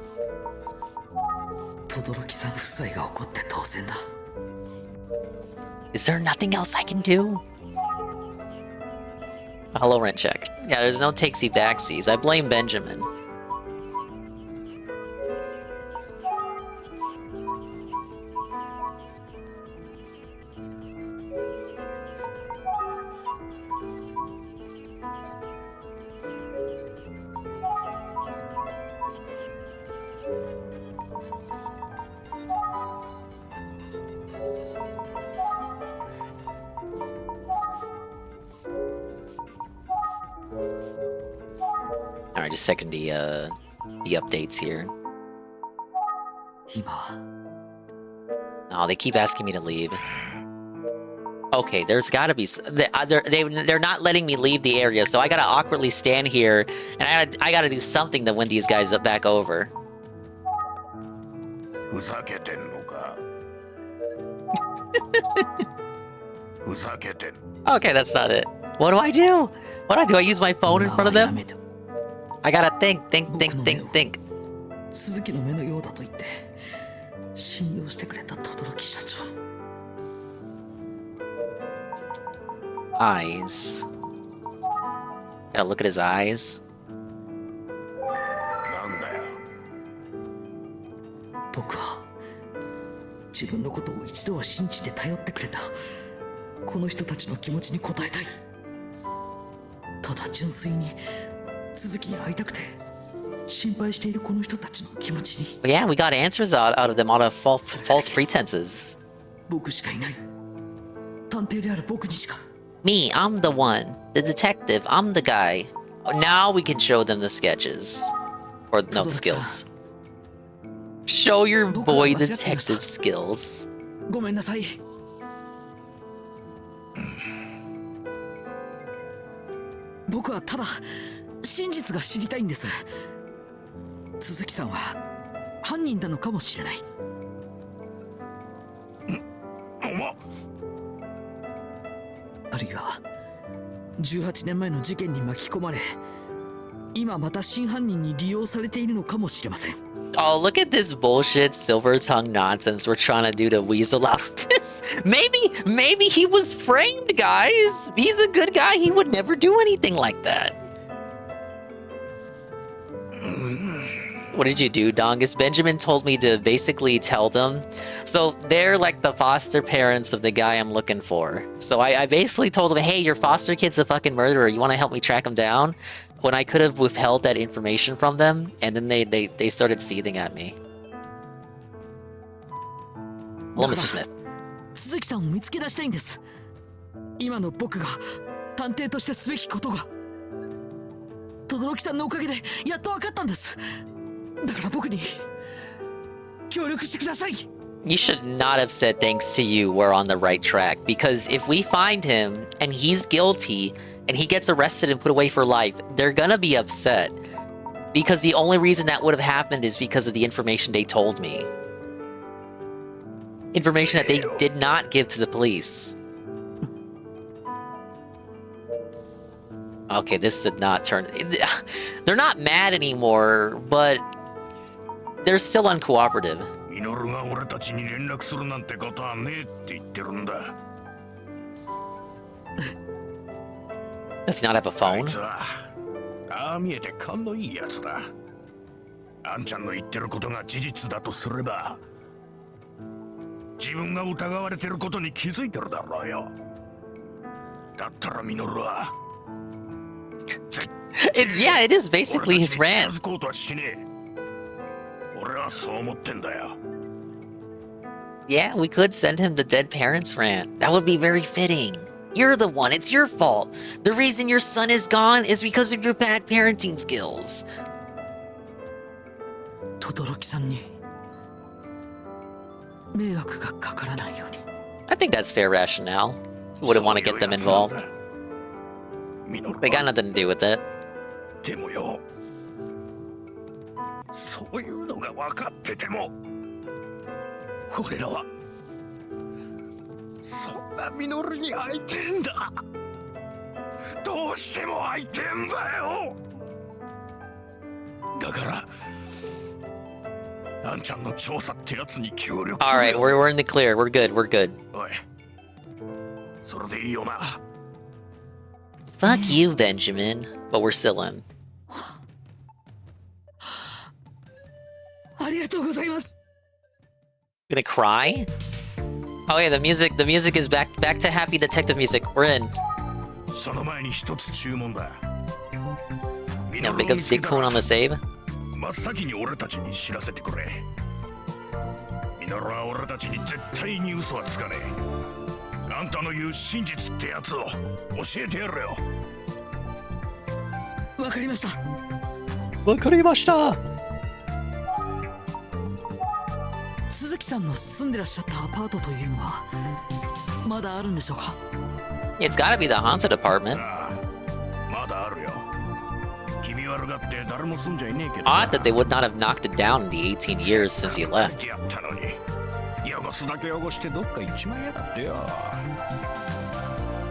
轟さん夫妻が怒って当然だ。 Is there nothing else I can do? Hello, rent check. Yeah, there's no takesy backsies. I blame Benjamin. Alright, just checking the updates here. Oh, they keep asking me to leave. Okay, there's gotta be... They're not letting me leave the area, so I gotta awkwardly stand here, and I gotta do something to win these guys back over. Okay, that's not it. What do I do? What do I do? I use my phone in front of them? I gotta think. 鈴木の目のようだと言って信用してくれた轟社長。Eyes. Gotta look at his eyes. なんだよ。僕は自分のことを一度は信じて頼ってくれたこの人たちの気持ちに応えたい。ただ純粋に続きに会いたくて心配しているこの人たちの気持ちに。 But yeah, we got answers out of them out of false pretenses. 僕しかいない。探偵である僕にしか。 Me, I'm the one. The detective, I'm the guy. Now we can show them the sketches. Or, no, the skills. Show your boy detective skills. ごめんなさい。僕はただ真実が知りたいんです。鈴木さんは犯人なのかもしれない。あるいは18年前の事件に巻き込まれ、今また真犯人に利用されているのかもしれません。 Oh, look at this bullshit silver tongue nonsense we're trying to do to weasel out of this. Maybe he was framed, guys. He's a good guy. He would never do anything like that. What did you do, Dongus? Benjamin told me to basically tell them. So they're like the foster parents of the guy I'm looking for. So I basically told them, hey, your foster kid's a fucking murderer. You want to help me track him down? When I could have withheld that information from them, and then they started seething at me. Hello, Mr. Smith. 鈴木さんを見つけ出したいんです。今の僕が探偵としてすべきことが。轟さんのおかげでやっと分かったんです。だから僕に協力してください。You should not have said thanks to you we're on the right track, because if we find him and he's guilty and he gets arrested and put away for life, they're gonna be upset. Because the only reason that would have happened is because of the information they told me. Information that they did not give to the police. Okay, this did not turn... They're not mad anymore, but they're still uncooperative. ミノルが俺たちに連絡するなんてことはねえって言ってるんだ。 Does he not have a phone? ああ見えて勘のいいやつだ。あんちゃんの言ってることが事実だとすれば、自分が疑われてることに気づいてるだろうよ。だったらミノルは。Yeah, it is basically his rant. 近づこうとはしねえ。俺はそう思ってんだよ。Yeah, we could send him the dead parents rant. That would be very fitting. You're the one, it's your fault. The reason your son is gone is because of your bad parenting skills. 轟さんに迷惑がかからないように。 I think that's fair rationale. You wouldn't want to get them involved. They got nothing to do with it. でもよ、そういうのが分かってても、俺らはそんなミノルに会いてんだ。どうしても会いてんだよ。だからあんちゃんの調査ってやつに協力する。 Alright, we're in the clear. We're good, we're good. おい、それでいいよな。 Fuck you, Benjamin. But we're still in. ありがとうございます。 Gonna cry? Oh yeah, the music is back to happy detective music. We're in. その前に一つ注文だ。 Yeah, big ups Dick Coon on the save. 真っ先に俺たちに知らせてくれ。ミノルは俺たちに絶対に嘘はつかねえ。あんたの言う真実ってやつを教えてやるよ。わかりました。わかりました。鈴木さんの住んでらっしゃったアパートというのはまだあるんでしょうか。 It's gotta be the haunted apartment. まだあるよ。君悪がって誰も住んじゃいねえけど。 Odd that they would not have knocked it down in the 18 years since he left. やったのに、汚すだけ汚してどっか行っちまいやがってよ。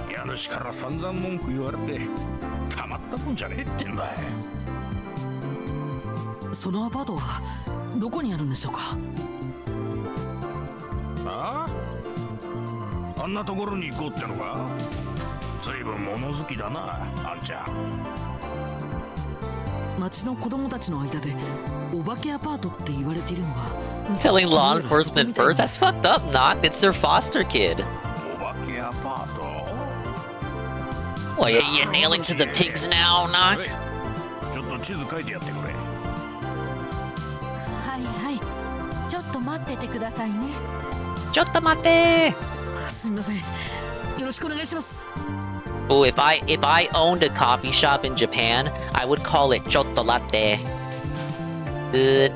家主から散々文句言われてたまったもんじゃねえってんだ。そのアパートはどこにあるんでしょうか。ああ、あんなところに行こうってのか。ずいぶん物好きだな、あんちゃん。町の子供たちの間でお化けアパートって言われているのが Telling law enforcement first? That's fucked up, Knock. It's their foster kid. お化けアパート Well, you're nailing to the pigs now, Knock? ちょっと地図書いてやってくれ。はいはいちょっと待っててくださいね。ちょっと待ってすみません。よろしくお願いします。 Oh, if I owned a coffee shop in Japan, I would call it Chotto Latte. Good.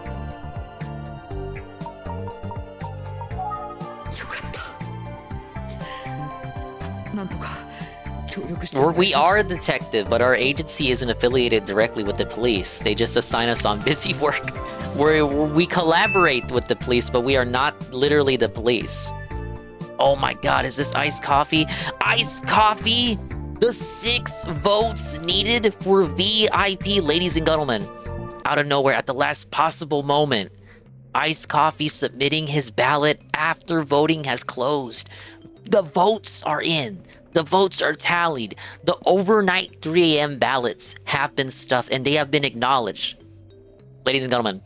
We are a detective, but our agency isn't affiliated directly with the police. They just assign us on busy work. We collaborate with the police, but we are not literally the police. Oh my god, is this iced coffee? Iced coffee? The 6 votes needed for VIP, ladies and gentlemen. Out of nowhere, at the last possible moment, Iced Coffee submitting his ballot after voting has closed. The votes are in. The votes are tallied. The overnight 3 a.m. ballots have been stuffed and they have been acknowledged. Ladies and gentlemen,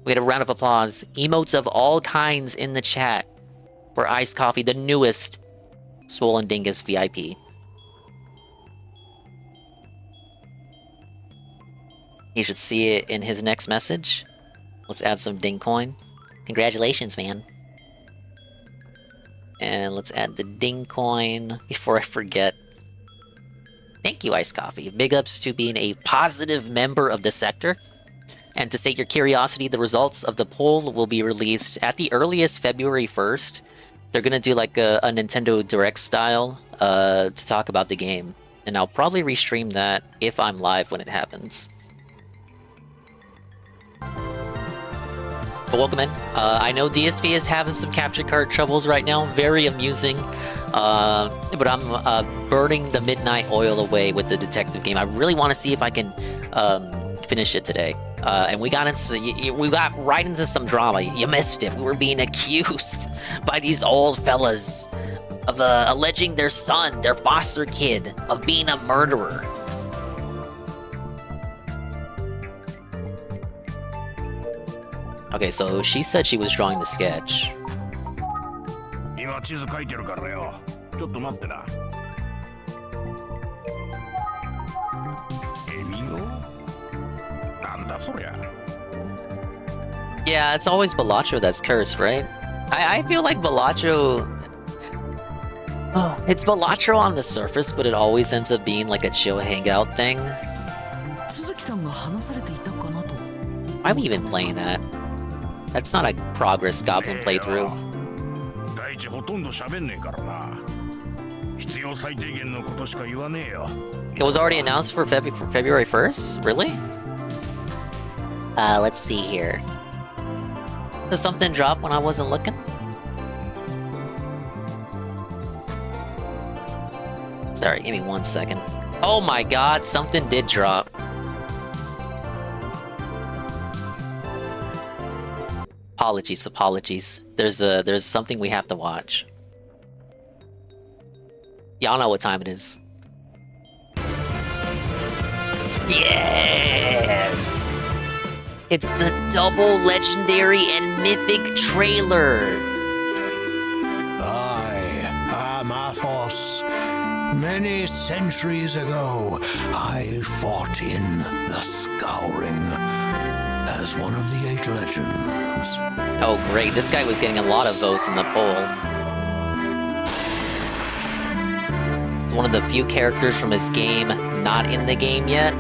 we get a round of applause. Emotes of all kinds in the chat for Iced Coffee, the newest Swollen Dingus VIP. You should see it in his next message. Let's add some ding coin. Congratulations, man. And let's add the ding coin before I forget. Thank you, Iced Coffee. Big ups to being a positive member of the sector. And to sate your curiosity, the results of the poll will be released at the earliest February 1st. They're gonna do like a Nintendo Direct style to talk about the game. And I'll probably restream that if I'm live when it happens. But welcome in. I know DSP is having some capture card troubles right now. Very amusing. But I'm burning the midnight oil away with the detective game. I really want to see if I can finish it today. And we got right into some drama. You missed it. We were being accused by these old fellas of alleging their son, their foster kid, of being a murderer. Okay, so she said she was drawing the sketch. 今地図書いてるからよ。ちょっと待ってな。エミオ？なんだそりゃ。Yeah, it's always Balatro that's cursed, right? I feel like Balatro... Oh, it's Balatro on the surface, but it always ends up being like a chill hangout thing. Why are we even playing that? That's not a progress goblin playthrough. 第一ほとんど喋んねえからな。必要最低限のことしか言わねえよ。It was already announced for February 1st? Really? Let's see here. Did something drop when I wasn't looking? Sorry, give me 1 second. Oh my god, something did drop. Apologies. There's something we have to watch. Y'all know what time it is. Yes! It's the double legendary and mythic trailer. I am Athos. Many centuries ago, I fought in the Scouring as one of the 8 legends. Oh great, this guy was getting a lot of votes in the poll. He's one of the few characters from his game not in the game yet.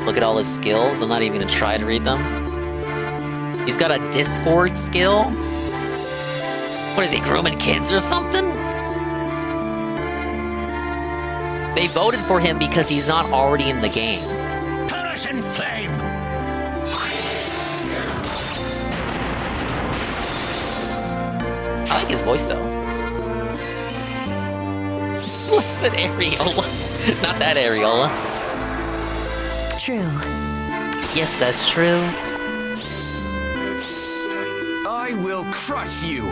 Look at all his skills, I'm not even gonna try to read them. He's got a Discord skill? What is he, grooming kids or something? They voted for him because he's not already in the game. Perish in flame! I like his voice though. Listen, Ariola. Not that Ariola. True. Yes, that's true. I will crush you!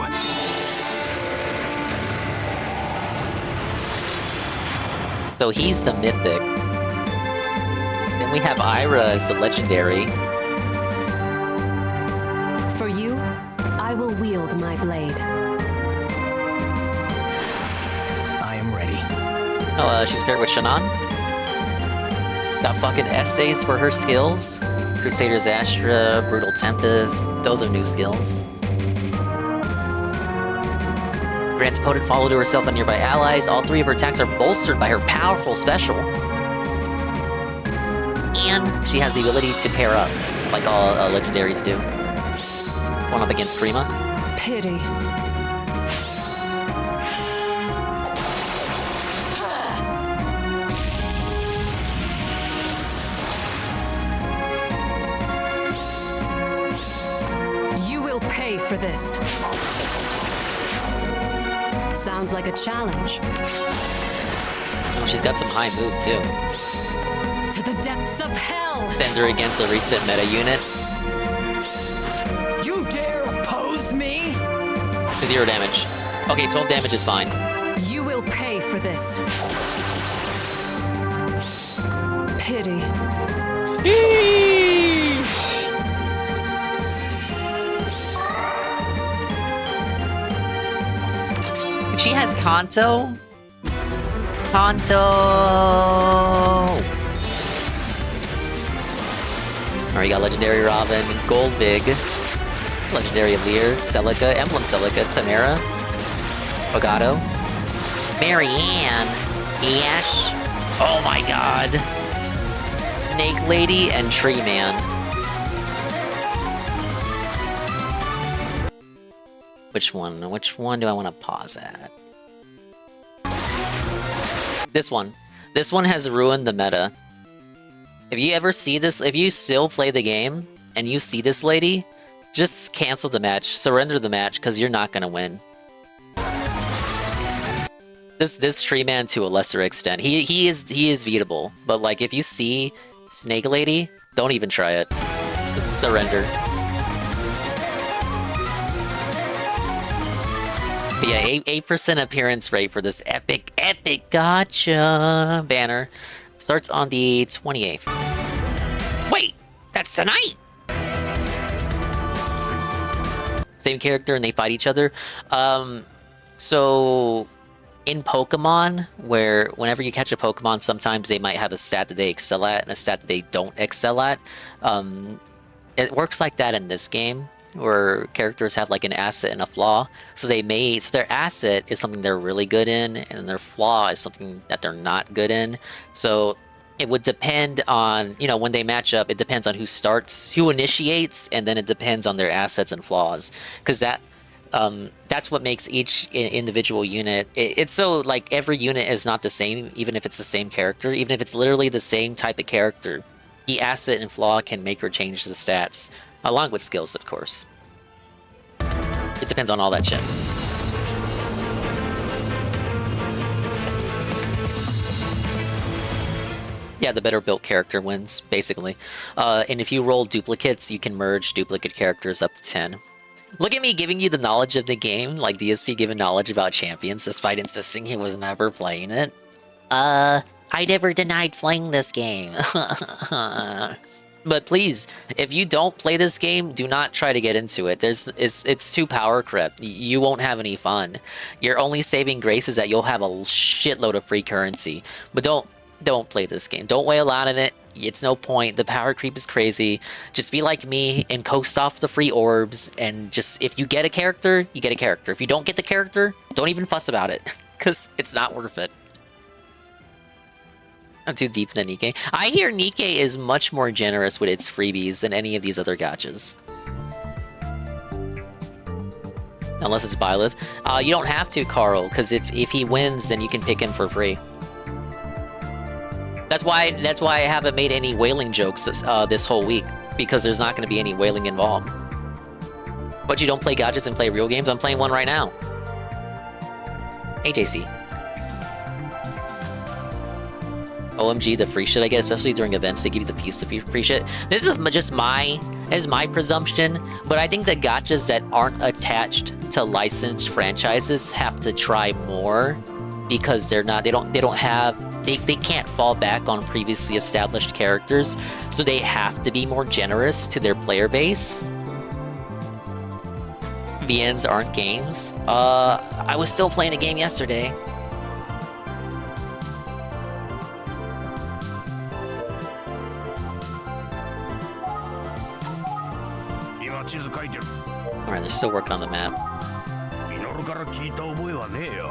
So he's the mythic. Then we have Ira as the legendary. For you, I will wield my blade. I am ready. Oh, she's paired with Shannon. Got fucking essays for her skills. Crusader's Astra, Brutal Tempest. Those are new skills. Grants potent follow to herself and nearby allies. All three of her attacks are bolstered by her powerful special. And she has the ability to pair up, like all legendaries do. Going up against Grima. Pity. You will pay for this. Sounds like a challenge. Oh, she's got some high move too. To the depths of hell! Sends her against a recent meta unit. You dare oppose me? 0 damage. Okay, 12 damage is fine. You will pay for this. Pity. If she has Kanto... Kanto! Alright, you got Legendary Robin, Goldvig, Legendary Lear, Celica, Emblem Celica, Tamara, Bogado, Marianne, Ash, oh my god, Snake Lady, and Tree Man. Which one? Which one do I want to pause at? This one. This one has ruined the meta. If you ever see this, if you still play the game and you see this lady, just cancel the match, surrender the match, because you're not gonna win. This Tree Man to a lesser extent, he is beatable, but like if you see Snake Lady, don't even try it. Just surrender. But yeah, 8% appearance rate for this epic gacha banner. Starts on the 28th. Wait, that's tonight! Same character and they fight each other. So in Pokemon, where whenever you catch a Pokemon, sometimes they might have a stat that they excel at and a stat that they don't excel at. It works like that in this game, where characters have like an asset and a flaw. So their asset is something they're really good in, and their flaw is something that they're not good in. So it would depend on, you know, when they match up, it depends on who starts, who initiates, and then it depends on their assets and flaws. Because that's what makes each individual unit. It's so like every unit is not the same, even if it's the same character, even if it's literally the same type of character. The asset and flaw can make or change the stats. Along with skills, of course. It depends on all that shit. Yeah, the better built character wins, basically. And if you roll duplicates, you can merge duplicate characters up to 10. Look at me giving you the knowledge of the game, like DSP giving knowledge about champions, despite insisting he was never playing it. I never denied playing this game. But please, if you don't play this game, do not try to get into it. It's too power crept. You won't have any fun. Your only saving grace is that you'll have a shitload of free currency. But don't play this game. Don't wail out in it. It's no point. The power creep is crazy. Just be like me and coast off the free orbs. And just, if you get a character, you get a character. If you don't get the character, don't even fuss about it. Because it's not worth it. I'm too deep in the Nikkei. I hear Nikkei is much more generous with its freebies than any of these other gachas. Unless it's Byleth. You don't have to, Carl, because if he wins, then you can pick him for free. That's why I haven't made any whaling jokes this whole week, because there's not going to be any whaling involved. But you don't play gachas and play real games? I'm playing one right now. Hey, JC. OMG, the free shit, I guess, especially during events, they give you the piece of free shit. This is just my presumption, but I think the gachas that aren't attached to licensed franchises have to try more, because they don't have they can't fall back on previously established characters, so they have to be more generous to their player base. VNs aren't games. I was still playing a game yesterday. Alright, they're still working on the map. ミノルから聞いた覚えはねえよ。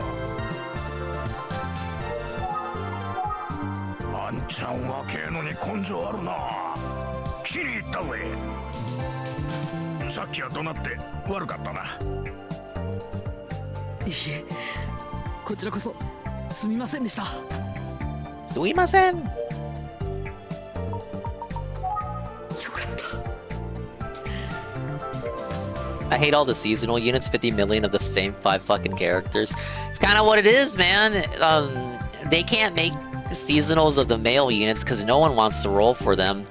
あんちゃん若えのに根性あるな。気に入ったぜ。さっきは怒鳴って悪かったな。いえ、こちらこそすみませんでした。すみません。よかった。I hate all the seasonal units, 50 million of the same 5 fucking characters. It's kind of what it is, man. They can't make seasonals of the male units because no one wants to roll for them.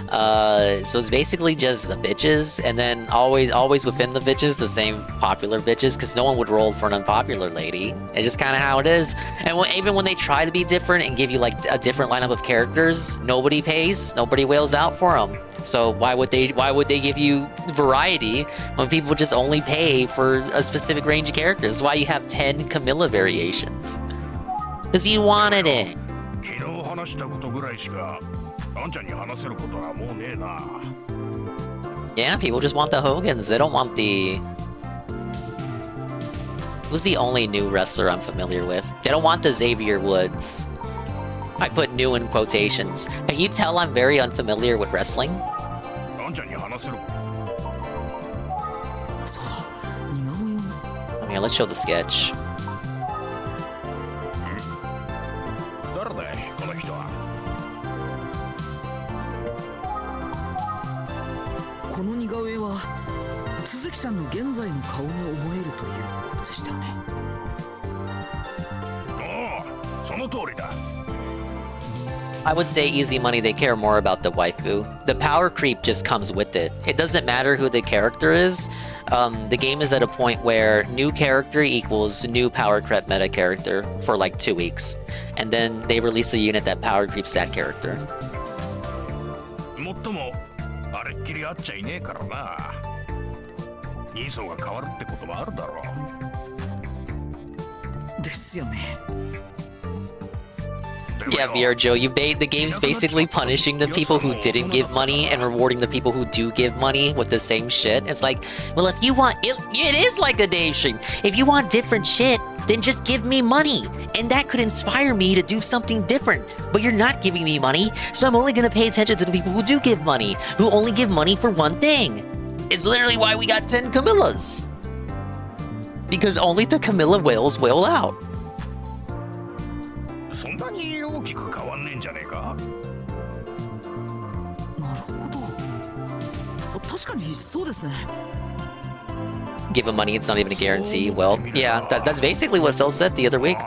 So it's basically just the bitches, and then always within the bitches, the same popular bitches, because no one would roll for an unpopular lady. It's just kind of how it is. And even when they try to be different and give you like a different lineup of characters, nobody pays, nobody wails out for them. So why would they give you variety when people just only pay for a specific range of characters? That's why you have 10 Camilla variations. Because you wanted it. Yeah, people just want the Hogans. They don't want the... Who's the only new wrestler I'm familiar with? They don't want the Xavier Woods. I put new in quotations. Can you tell I'm very unfamiliar with wrestling? Okay, let's show the sketch. I would say easy money, they care more about the waifu. The power creep just comes with it. It doesn't matter who the character is. The game is at a point where new character equals new power creep meta character for like 2 weeks. And then they release a unit that power creeps that character. Yeah, VR Joe, the game's basically punishing the people who didn't give money and rewarding the people who do give money with the same shit. It's like, well, if you want... It is like a Dave stream. If you want different shit, then just give me money. And that could inspire me to do something different. But you're not giving me money, so I'm only gonna pay attention to the people who do give money, who only give money for one thing. It's literally why we got 10 Camillas. Because only the Camilla whales wail out. Give him money, it's not even a guarantee. Well, yeah, that's basically what Phil said the other week.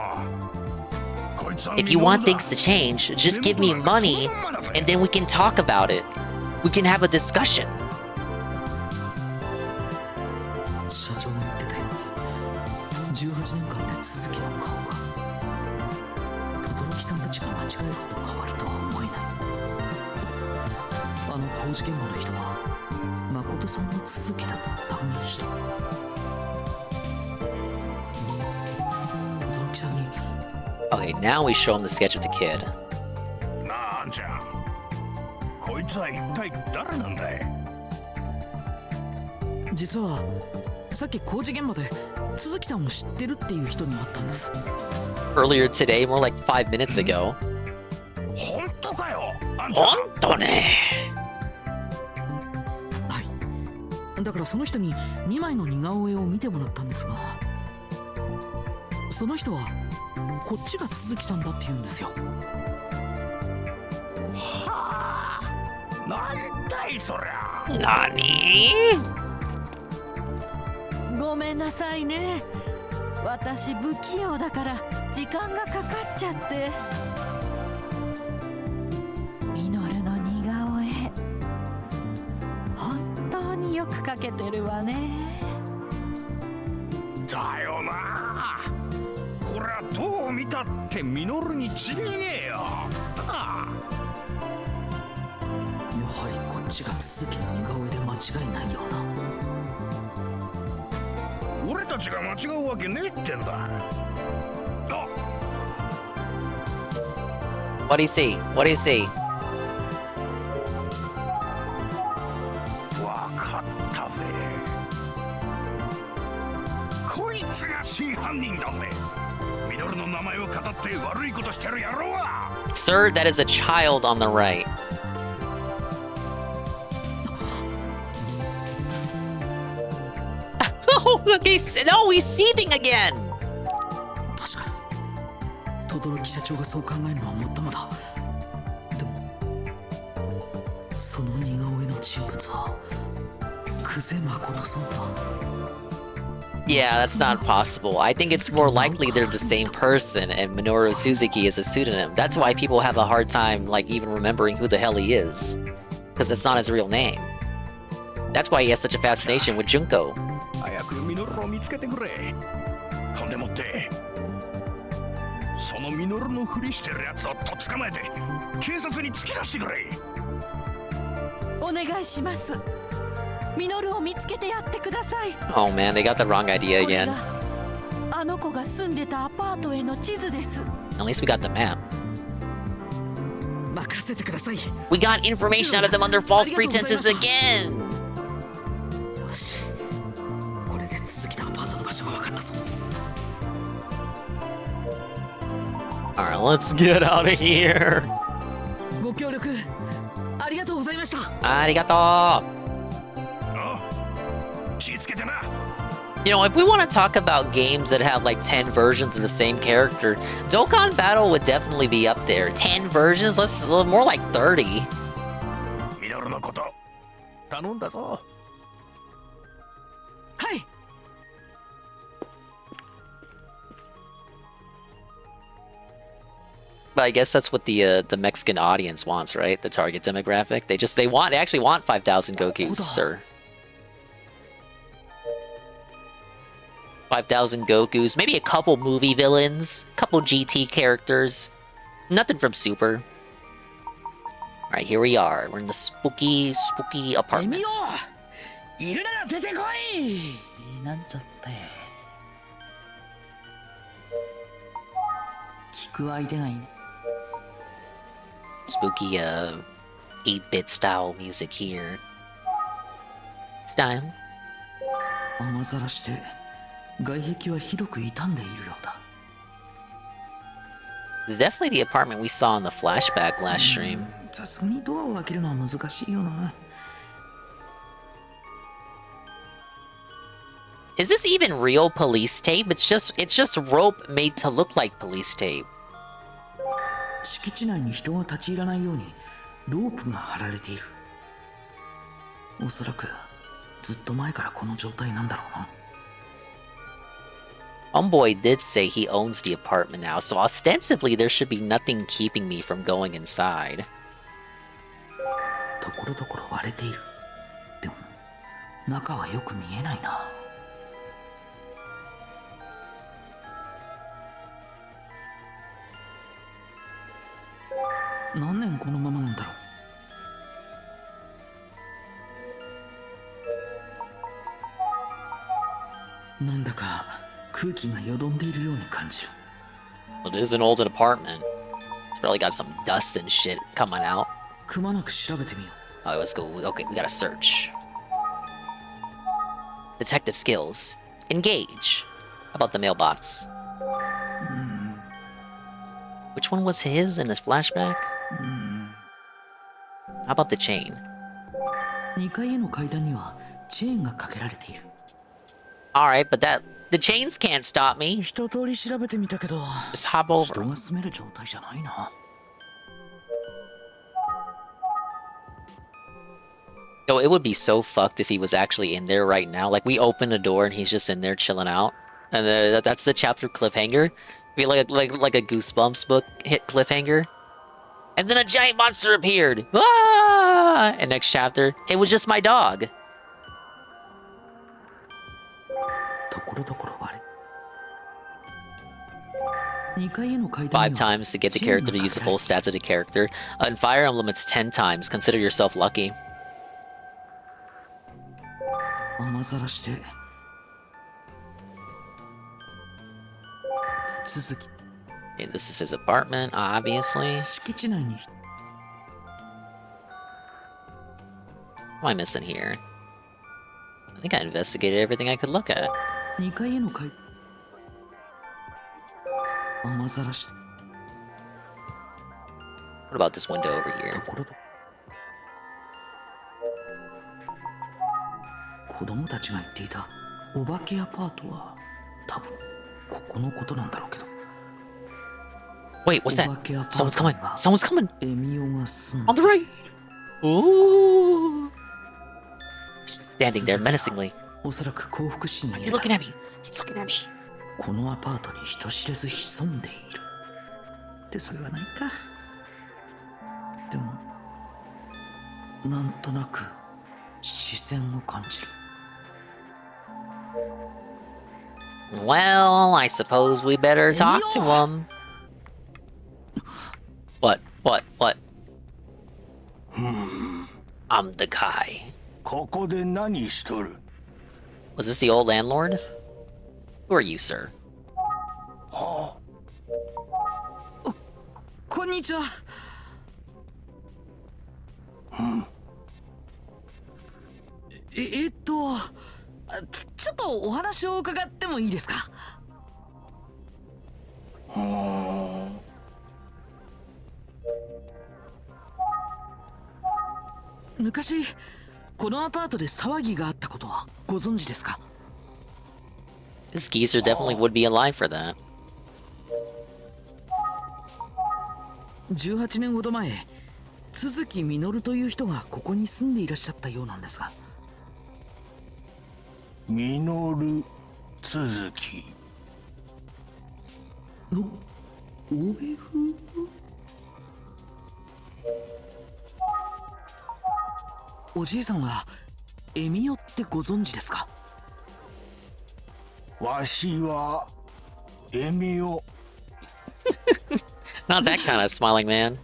If you want things to change, just give me money, and then we can talk about it. We can have a discussion. Okay, now we show him the sketch of the kid. Earlier today, more like 5 minutes ago. だからその人に2枚の似顔絵を見てもらったんですが、その人はこっちが鈴木さんだって言うんですよ。はあ、なんだいそりゃ。何？ごめんなさいね。私不器用だから時間がかかっちゃって。ミノルの似顔絵。よく描けてるわね。だよな。こりゃどう見たってミノルに違えねえよ。やはりこっちが続きの似顔絵で間違いないような。俺たちが間違うわけねえってんだ。 What do you see? What do you see? わかったぜ。こいつが真犯人だぜ。ミノルの名前を語って悪いことしてる野郎は。 Sir, that is a child on the right. Oh, look, no, he's seething again. 確かに轟社長がそう考えるのはもっともだ。でもその似顔絵の人物は久世誠さんだ。 Yeah, that's not possible. I think it's more likely they're the same person and Minoru Suzuki is a pseudonym. That's why people have a hard time, like, even remembering who the hell he is. Because it's not his real name. That's why he has such a fascination with Junko. 早くミノルを見つけてくれ。ほんでもってそのミノルのふりしてるやつをとっ捕まえて警察に突き出してくれ。お願いします。ミノルを見つけてやってください。 Oh man, they got the wrong idea again. あの子が住んでたアパートへの地図です。 At least we got the map. 任せてください。 We got information out of them under false pretenses again. よし、これで続きのアパートの場所が分かったぞ。 Alright, let's get out of here. ご協力ありがとうございました。Arigato. You know, if we want to talk about games that have like 10 versions of the same character, Dokkan Battle would definitely be up there. 10 versions? Let's more like 30. ミノルのこと頼んだぞ。はい。 But I guess that's what the Mexican audience wants, right? The target demographic. They actually want 5,000 Gokus, sir. 5,000 Gokus, maybe a couple movie villains, a couple GT characters. Nothing from Super. Alright, here we are. We're in the spooky apartment. Emio! いるなら出てこい! なんちゃって。聞く相手がいい。 Spooky 8-bit style music here. Style. 雨ざらして外壁はひどく傷んでいるようだ。 It's definitely the apartment we saw in the flashback last stream. さすがにドアを開けるのは難しいよな。 Is this even real police tape? It's just rope made to look like police tape. 敷地内に人が立ち入らないようにロープが張られている。おそらくずっと前からこの状態なんだろうな。 Homeboy did say he owns the apartment now, so ostensibly there should be nothing keeping me from going inside. ところどころ割れている。でも中はよく見えないな。 何年このままなんだろう。なんだか空気がよどんでいるように感じる。 Well, it is an old apartment. It's probably got some dust and shit coming out. くまなく調べてみよう。 Oh, let's go. Okay, we gotta search. Detective skills. Engage. How about the mailbox? Which one was his in his flashback? How about the chain? 2階への階段にはチェーンがかけられている。 Alright, but the chains can't stop me. 一通り調べてみたけど、 Just hop over. 人が住める状態じゃないな。 Yo, it would be so fucked if he was actually in there right now. Like, we open the door and he's just in there chilling out. And that's the chapter cliffhanger. Be like a Goosebumps book hit cliffhanger. And then a giant monster appeared. Ah! And next chapter, it was just my dog. ところどころ割れ。5 times to get the character to use the full stats of the character. In Fire Emblem, it's 10 times. Consider yourself lucky. Okay, this is his apartment, obviously. What am I missing here? I think I investigated everything I could look at. What about this window over here? 子供たちが言っていたお化けアパートは多分ここのことなんだろうけど。 Wait, what's that? Someone's coming! Someone's coming! On the right! Ooh! Standing there menacingly. Why is he looking at me? He's looking at me. このアパートに人知れず潜んでいるってそれはないか。でもなんとなく視線を感じる。 Well, I suppose we better talk to him. What? I'm the guy. ここで何しとる? Was this the old landlord? Who are you, sir? こんにちは。ちょっとお話を伺ってもいいですか？昔このアパートで騒ぎがあったことはご存知ですか？ This geezer definitely would be alive for that. 18年ほど前、都築実という人がここに住んでいらっしゃったようなんですが。実、都築。おべふ。おじいさんはエミオってご存知ですか？わしはエミオ。Not that kind of smiling man.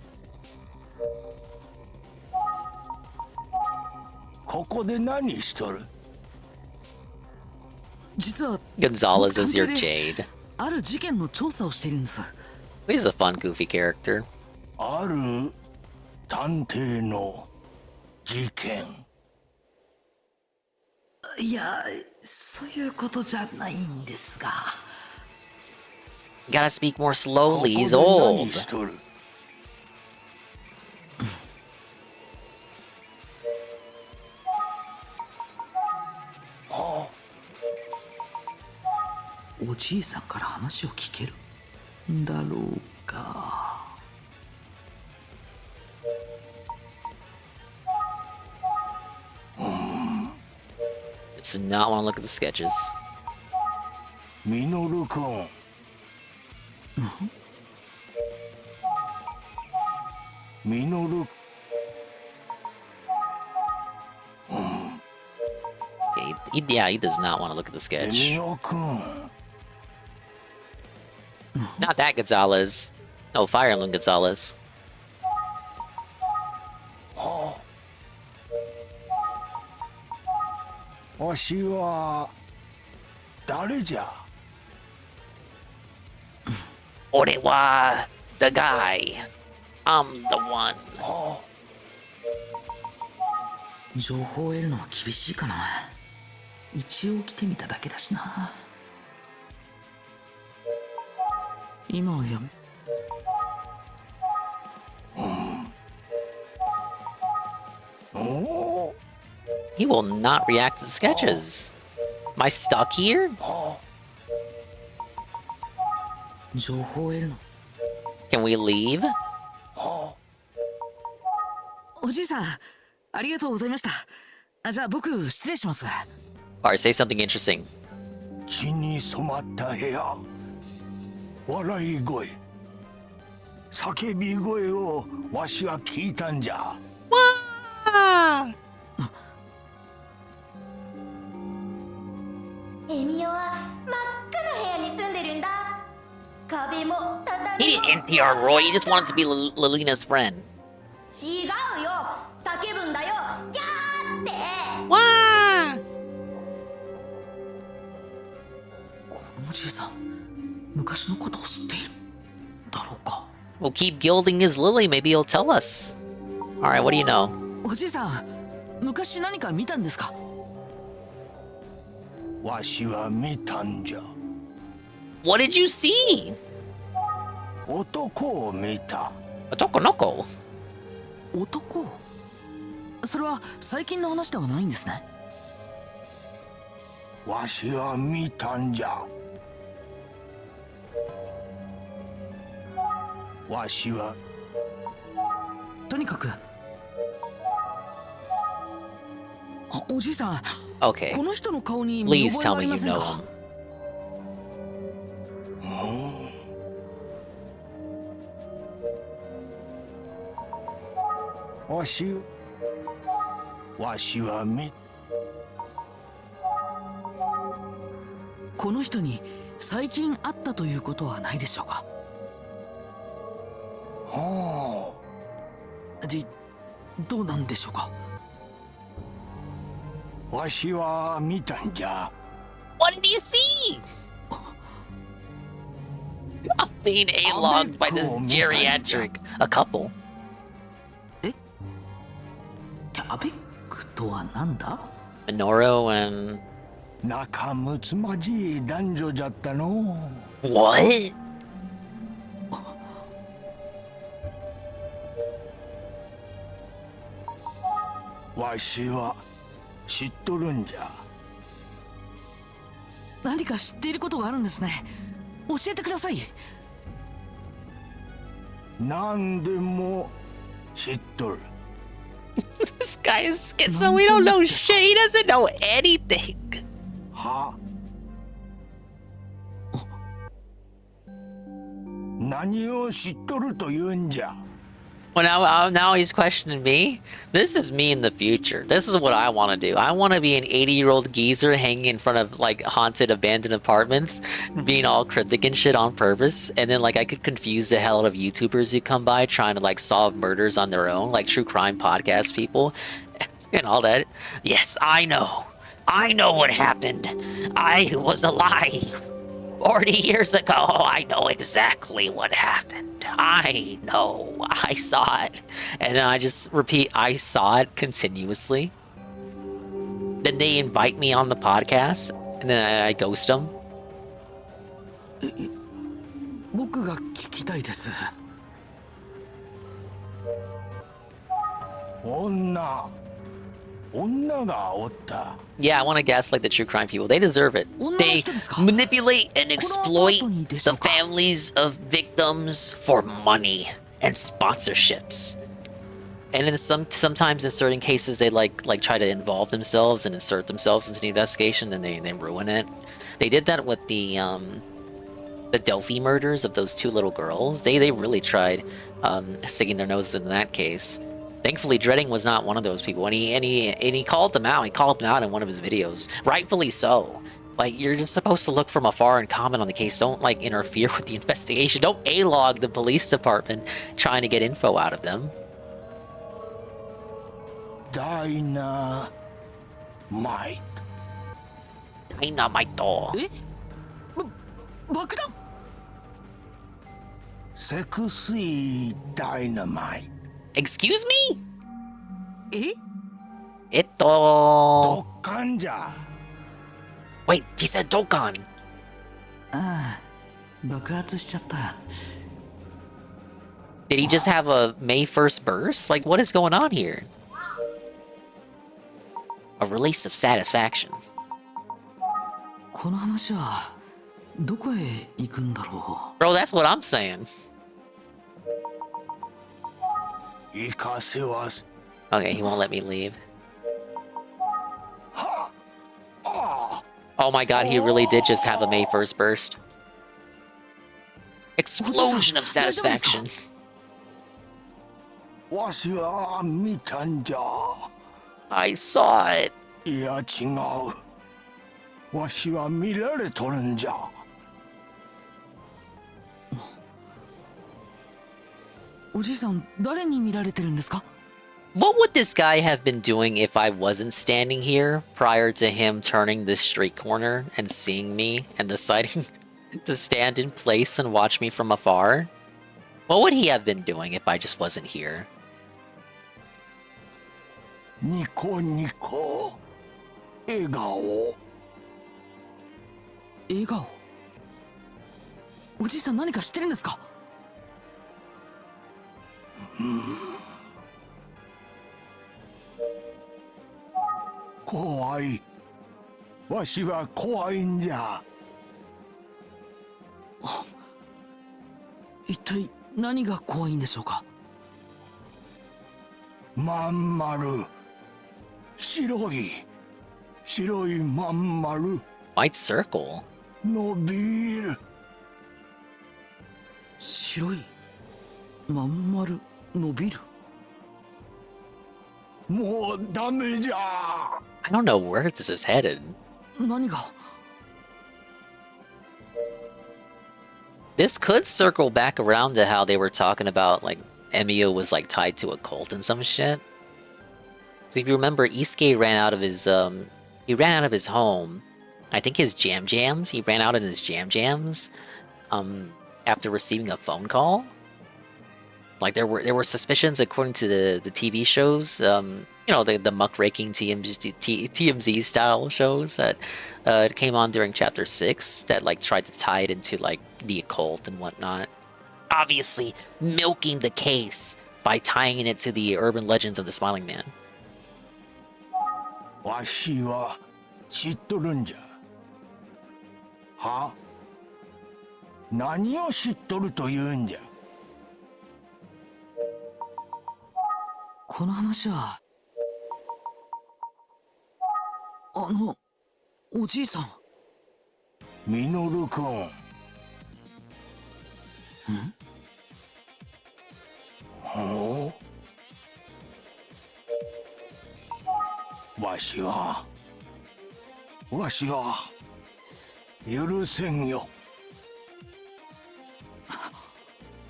ここで何しとる? 実は Gonzalez is your Jade. ある事件の調査をしているんです。 He's a fun, goofy character. ある探偵の事件。いや、そういうことじゃないんですが。Gotta speak more slowly, he's old. おじいさんから話を聞けるんだろうか。Does not want to look at the sketches. ミノル君。ミノル。Yeah, he does not want to look at the sketch. Not that Gonzalez. No, Fire Emblem Gonzalez. わしは誰じゃ? 俺は the guy. I'm the one. 情報を得るのは厳しいかな。一応来てみただけだしな。今はやめ。He will not react to the sketches. Am I stuck here? 情報を得るの。Can we leave? おじいさん、ありがとうございました。じゃあ僕失礼します。Or say something interesting. 血に染まった部屋。笑い声。叫び声をわしは聞いたんじゃ。エミオは真っ赤な部屋に住んでるんだ。壁 He didn't NTR Roy, he just wanted to be Lilina's friend. 違うよ叫ぶんだよギャーって What? このおじいさん昔のことを知っているだろうか We'll keep gilding his lily, maybe he'll tell us. Alright, what do you know? おじいさん昔何か見たんですかわしは見たんじゃ What did you see? 男を見た Otoko noko. 男それは最近の話ではないんですねわしは見たんじゃわしはとにかくおじいさん Okay. この人の顔に Please 見 tell 覚え me はありま you せん know か him. わしは見この人に最近会ったということはないでしょうかはあどうなんでしょうかわしは見たんじゃ What did you see? I'm being A-logged by this geriatric. A couple. アベックとはなんだ Minoru and... 仲睦まじい男女じゃったの What? わしは知っとるんじゃ何か知っていることがあるんですね教えてください何でも知っとる This guy is schizo. We don't know shit. He doesn't know anything. は何を知っとると言うんじゃ Well, now he's questioning me. This is me in the future. This is what I want to do. I want to be an 80-year-old geezer hanging in front of like haunted abandoned apartments, being all cryptic and shit on purpose. And then like I could confuse the hell out of YouTubers who come by trying to like solve murders on their own, like true crime podcast people and all that. Yes, I know. I know what happened. I was alive 40 years ago. I know exactly what happened. I know. I saw it. And then I just repeat, I saw it continuously. Then they invite me on the podcast, and then I ghost them. 僕が聞きたいです女がおった Yeah, I want to gaslight the true crime people. They deserve it. They manipulate and exploit the families of victims for money and sponsorships. And then sometimes in certain cases they like try to involve themselves and insert themselves into the investigation, and they ruin it. They did that with the Delphi murders of those two little girls. They really tried sticking their noses in that case. Thankfully, Dreading was not one of those people, and he called them out. He called them out in one of his videos, rightfully so. Like, you're just supposed to look from afar and comment on the case. Don't like interfere with the investigation. Don't A-log the police department trying to get info out of them. Dynamite. Dynamite. 爆弾 Sexy dynamite. Excuse me? え Dokkan. Wait, he said Dokkan. ああ爆発しちゃった Did he just have a May 1st burst? Like, what is going on here? A release of satisfaction. この話はどこへ行くんだろ Bro, that's what I'm saying. Okay, he won't let me leave. Oh my god, he really did just have a May 1st burst. Explosion of satisfaction. I saw it. いや違う。わしは見られとるんじゃ。おじいさん、誰に見られてるんですか? What would this guy have been doing if I wasn't standing here prior to him turning this street corner and seeing me and deciding to stand in place and watch me from afar? What would he have been doing if I just wasn't here? ニコニコ笑顔笑顔おじいさん何か知ってるんですか? 怖いわしは怖いんじゃ一体何が怖いんでしょうか? まん丸白いまん丸 White circle 伸びる白いまん丸伸びるもうダメじゃ I don't know where this is headed. 何が? This could circle back around to how they were talking about, like, Emio was, like, tied to a cult and some shit. So if you remember, Isuke ran out of his, he ran out of his home. I think his jams. He ran out in his jams, after receiving a phone call. Like, there were suspicions, according to the TV shows, you know, the muckraking TMZ style shows that came on during Chapter 6 that, like, tried to tie it into, like, the occult and whatnot. Obviously, milking the case by tying it to the urban legends of the Smiling Man. わしは知っとるんじゃは何を知っとるというんじゃこの話はおじいさんミノル君んおわしは許せんよ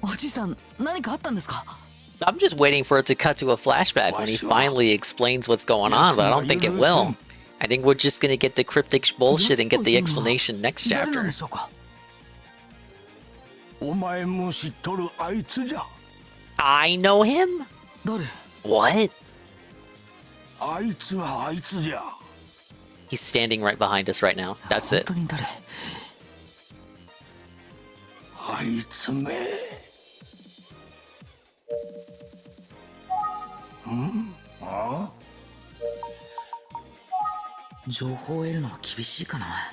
おじいさん何かあったんですか? I'm just waiting for it to cut to a flashback when he finally explains what's going on, but I don't think it will. I think we're just gonna get the cryptic bullshit and get the explanation next chapter. お前も知っとるあいつじゃ I know him? 誰? What? あいつはあいつじゃ He's standing right behind us right now. That's it. あいつめあ情報を得るのは厳しいかな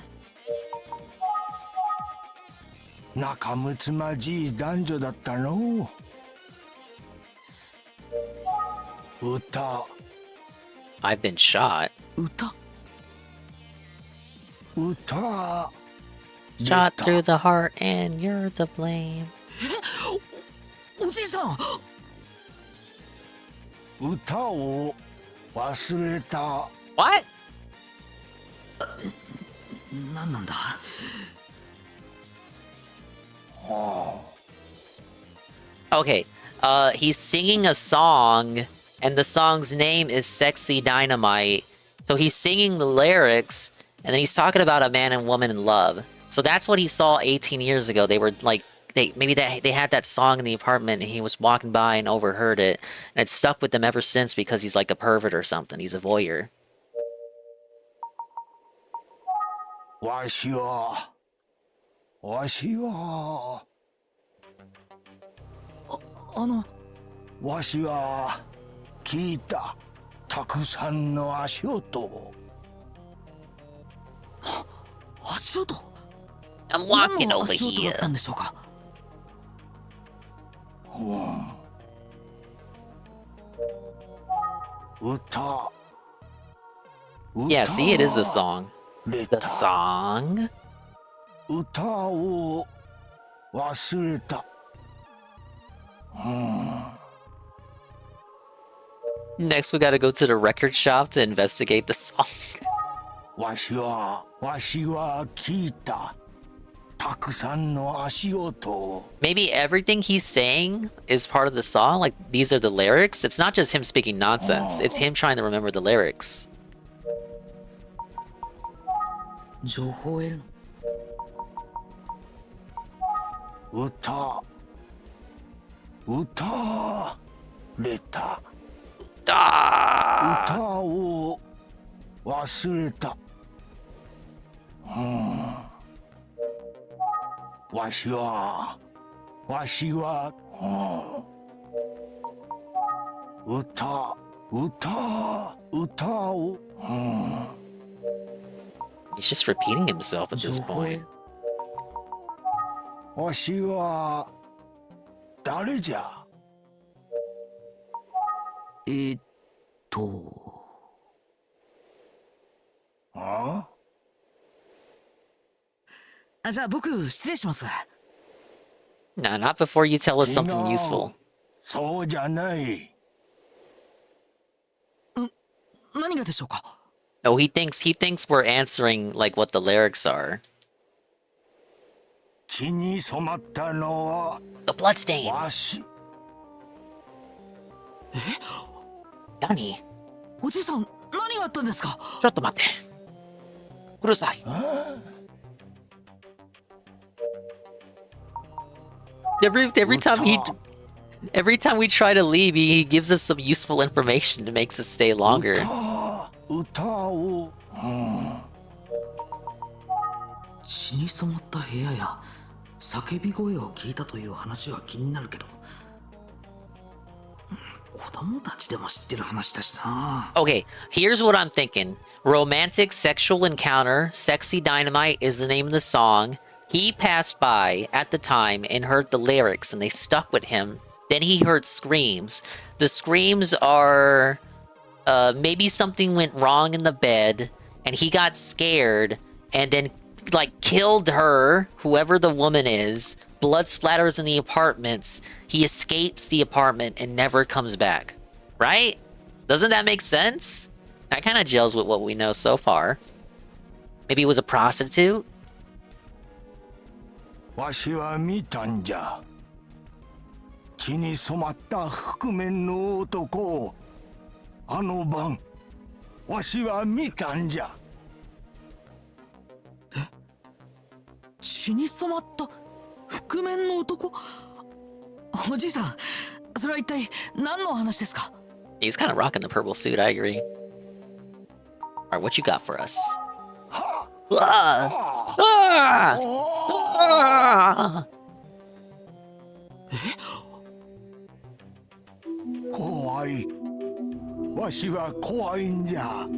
仲睦まじい男女だったの歌 I've been shot. 歌 歌 Shot through the heart and you're to blame. おじいさん歌を忘れた What? 何なんだ Okay, he's singing a song, and the song's name is Sexy Dynamite. So he's singing the lyrics, and then he's talking about a man and woman in love. So that's what he saw 18 years ago. They were like, they had that song in the apartment, and he was walking by and overheard it, and it stuck with them ever since because he's like a pervert or something. He's a voyeur. わしはわしは聞いたたくさんの足音 足音 I'm walking over 足音だっ here. たんでしょうか 歌 Yeah, see, it is the song. The song? 歌を忘れた Next, we gotta go to the record shop to investigate the song. わしは聞いた Maybe everything he's saying is part of the song? Like, these are the lyrics? It's not just him speaking nonsense. It's him trying to remember the lyrics. 情報を得る歌れた歌を忘れたわしは歌をHe's just repeating himself at this point. わしは誰じゃあじゃあ僕失礼します。 Nah, not before you tell us something useful. そうじゃない。何がでしょうか。 Oh, he thinks we're answering like what the lyrics are. 血に染まったのは The bloodstain. わし。何？おじいさん、何があったんですか。ちょっと待って。うるさい。Every time we try to leave, he gives us some useful information that makes us stay longer. 歌を血に染まった部屋や叫び声を聞いたという話は気になるけど、子供たちでも知ってる話だしな。 Okay, here's what I'm thinking. Romantic sexual encounter, Sexy Dynamite is the name of the song. He passed by at the time and heard the lyrics and they stuck with him. Then he heard screams. The screams are maybe something went wrong in the bed and he got scared and then like killed her, whoever the woman is. Blood splatters in the apartments. He escapes the apartment and never comes back. Right? Doesn't that make sense? That kind of gels with what we know so far. Maybe it was a prostitute? わしは見たんじゃ。血に染まった覆面の男をあの晩わしは見たんじゃ。血に染まった覆面の男。おじいさん、それは一体何の話ですか。 He's kind of rocking the purple suit, I agree. Alright, what you got for us?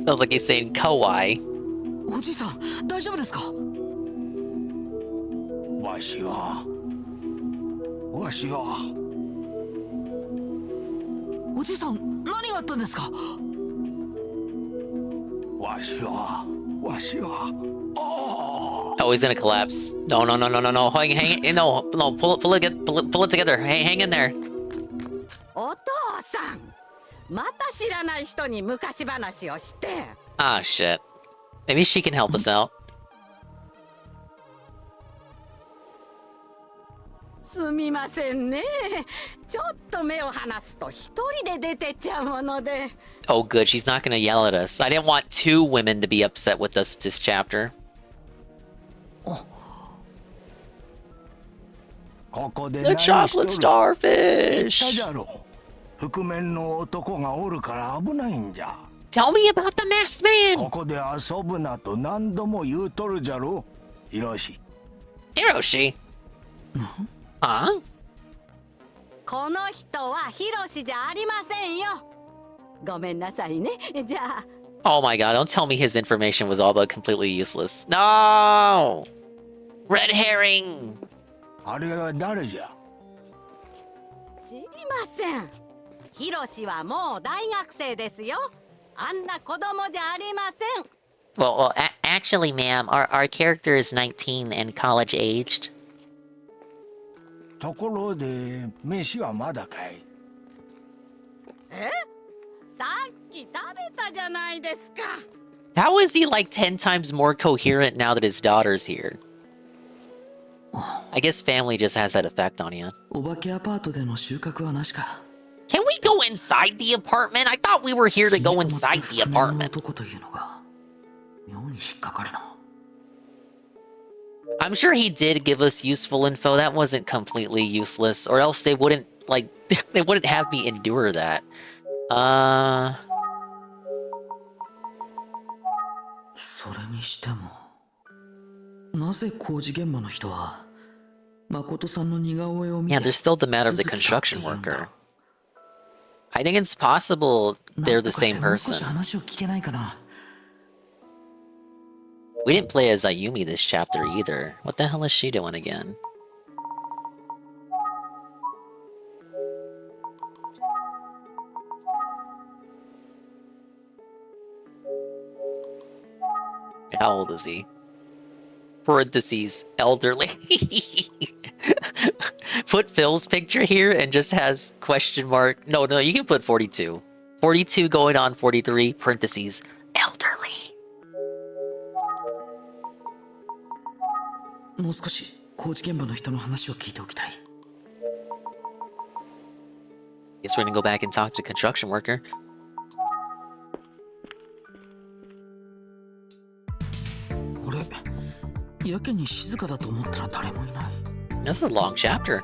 Sounds like he's saying kawaii. おじいさん、大丈夫ですか。わしはおじいさん、何があったんですか。わしは Oh, he's gonna collapse. No. Hang it. No, pull it together. Hang in there. お父さん、また知らない人に昔話をして。 Ah, shit. Maybe she can help us out. すみませんね。ちょっと目を離すと一人で出てっちゃうもので。 Oh, good. She's not gonna yell at us. I didn't want two women to be upset with us this chapter. The chocolate starfish. Tell me about the masked man. ここで遊ぶなと何度も言うとるじゃろ、ヒロシ。 Hiroshi? Huh? この人はヒロシじゃありませんよ。ごめんなさいね。じゃあ。 Oh my god, don't tell me his information was all but completely useless. No! Red herring! あれは誰じゃ。知りません。ヒロシはもう大学生ですよ。あんな子供じゃありません。 Well, actually, ma'am, our character is 19 and college aged. ところで飯はまだかい。え？さっき食べたじゃないですか。 How is he like 10 times more coherent now that his daughter's here? I guess family just has that effect on you. お化けアパートでの収穫はなしか。 Can we go inside the apartment? I thought we were here to go inside the apartment. 男というのが妙に引っかかるな。 I'm sure he did give us useful info. That wasn't completely useless, or else they wouldn't like they wouldn't have me endure that. それにしても、なぜ工事現場の人は誠さんの似顔絵を見て Yeah, there's still the matter of the construction worker. I think it's possible they're the same person. 話を聞けないかな。 We didn't play as Ayumi this chapter either. What the hell is she doing again? How old is he? Parentheses, elderly. Put Phil's picture here and just has question mark. No, you can put 42. 42 going on 43, parentheses, elderly. もう少し工事現場の人の話を聞いておきたい。 Guess we're gonna go back and talk to the construction worker. これ、やけに静かだと思ったら誰もいない。 This is a long chapter.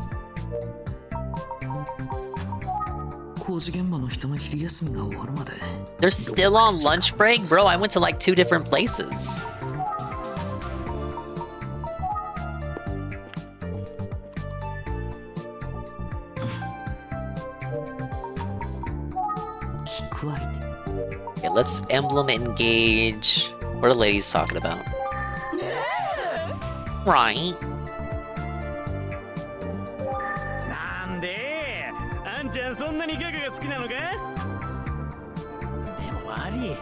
工事現場の人の昼休みが終わるまで。 They're still on lunch break? Bro, I went to like 2 different places. Okay, let's emblem engage. What are the ladies talking about? Right. なんであんちゃんそんなにギャグが好きなのか。でも悪い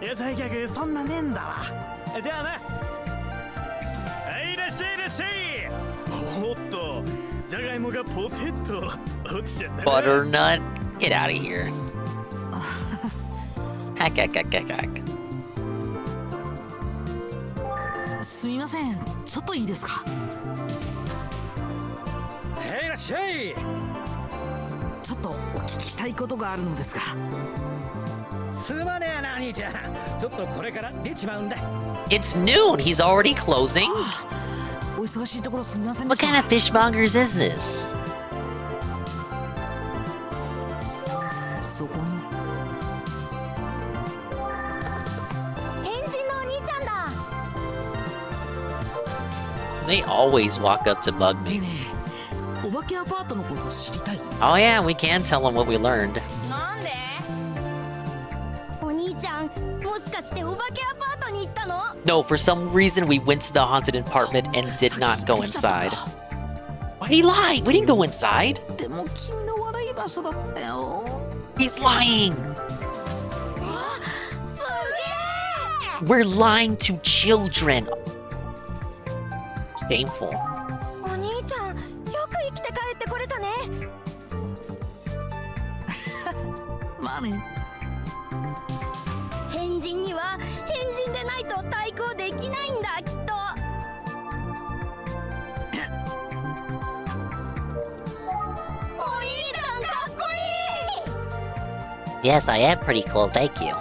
野菜ギャグそんなねえんだわ。じゃあな。はいいらっしゃいいらっしゃい。おっとじゃがいもがポテト落ちちゃったな。 Butternut, get out of here. Hack. すみません、ちょっといいですか。いらっしゃい。ちょっとお聞きしたいことがあるのですが。すまねえな兄ちゃん。ちょっとこれから出ちまうんだ。 It's noon. He's already closing. お忙しいところすみません What kind of fishmongers is this? そこに。 They always walk up to bug me. お化けアパートのことを知りたい。 Oh yeah, we can tell them what we learned. なんで？お兄ちゃん、もしかしてお化けアパートに行ったの？ No, for some reason we went to the haunted apartment and did not go inside. Why'd he lie? We didn't go inside. でも君の笑い場所だったよ。 He's lying. すげえ！ We're lying to children. Shameful. お兄ちゃん、よく生きて帰ってこれたね。まあね。変人には変人でないと対抗できないんだ、きっと。お兄ちゃんかっこいい。 Yes, I am pretty cool. Thank you.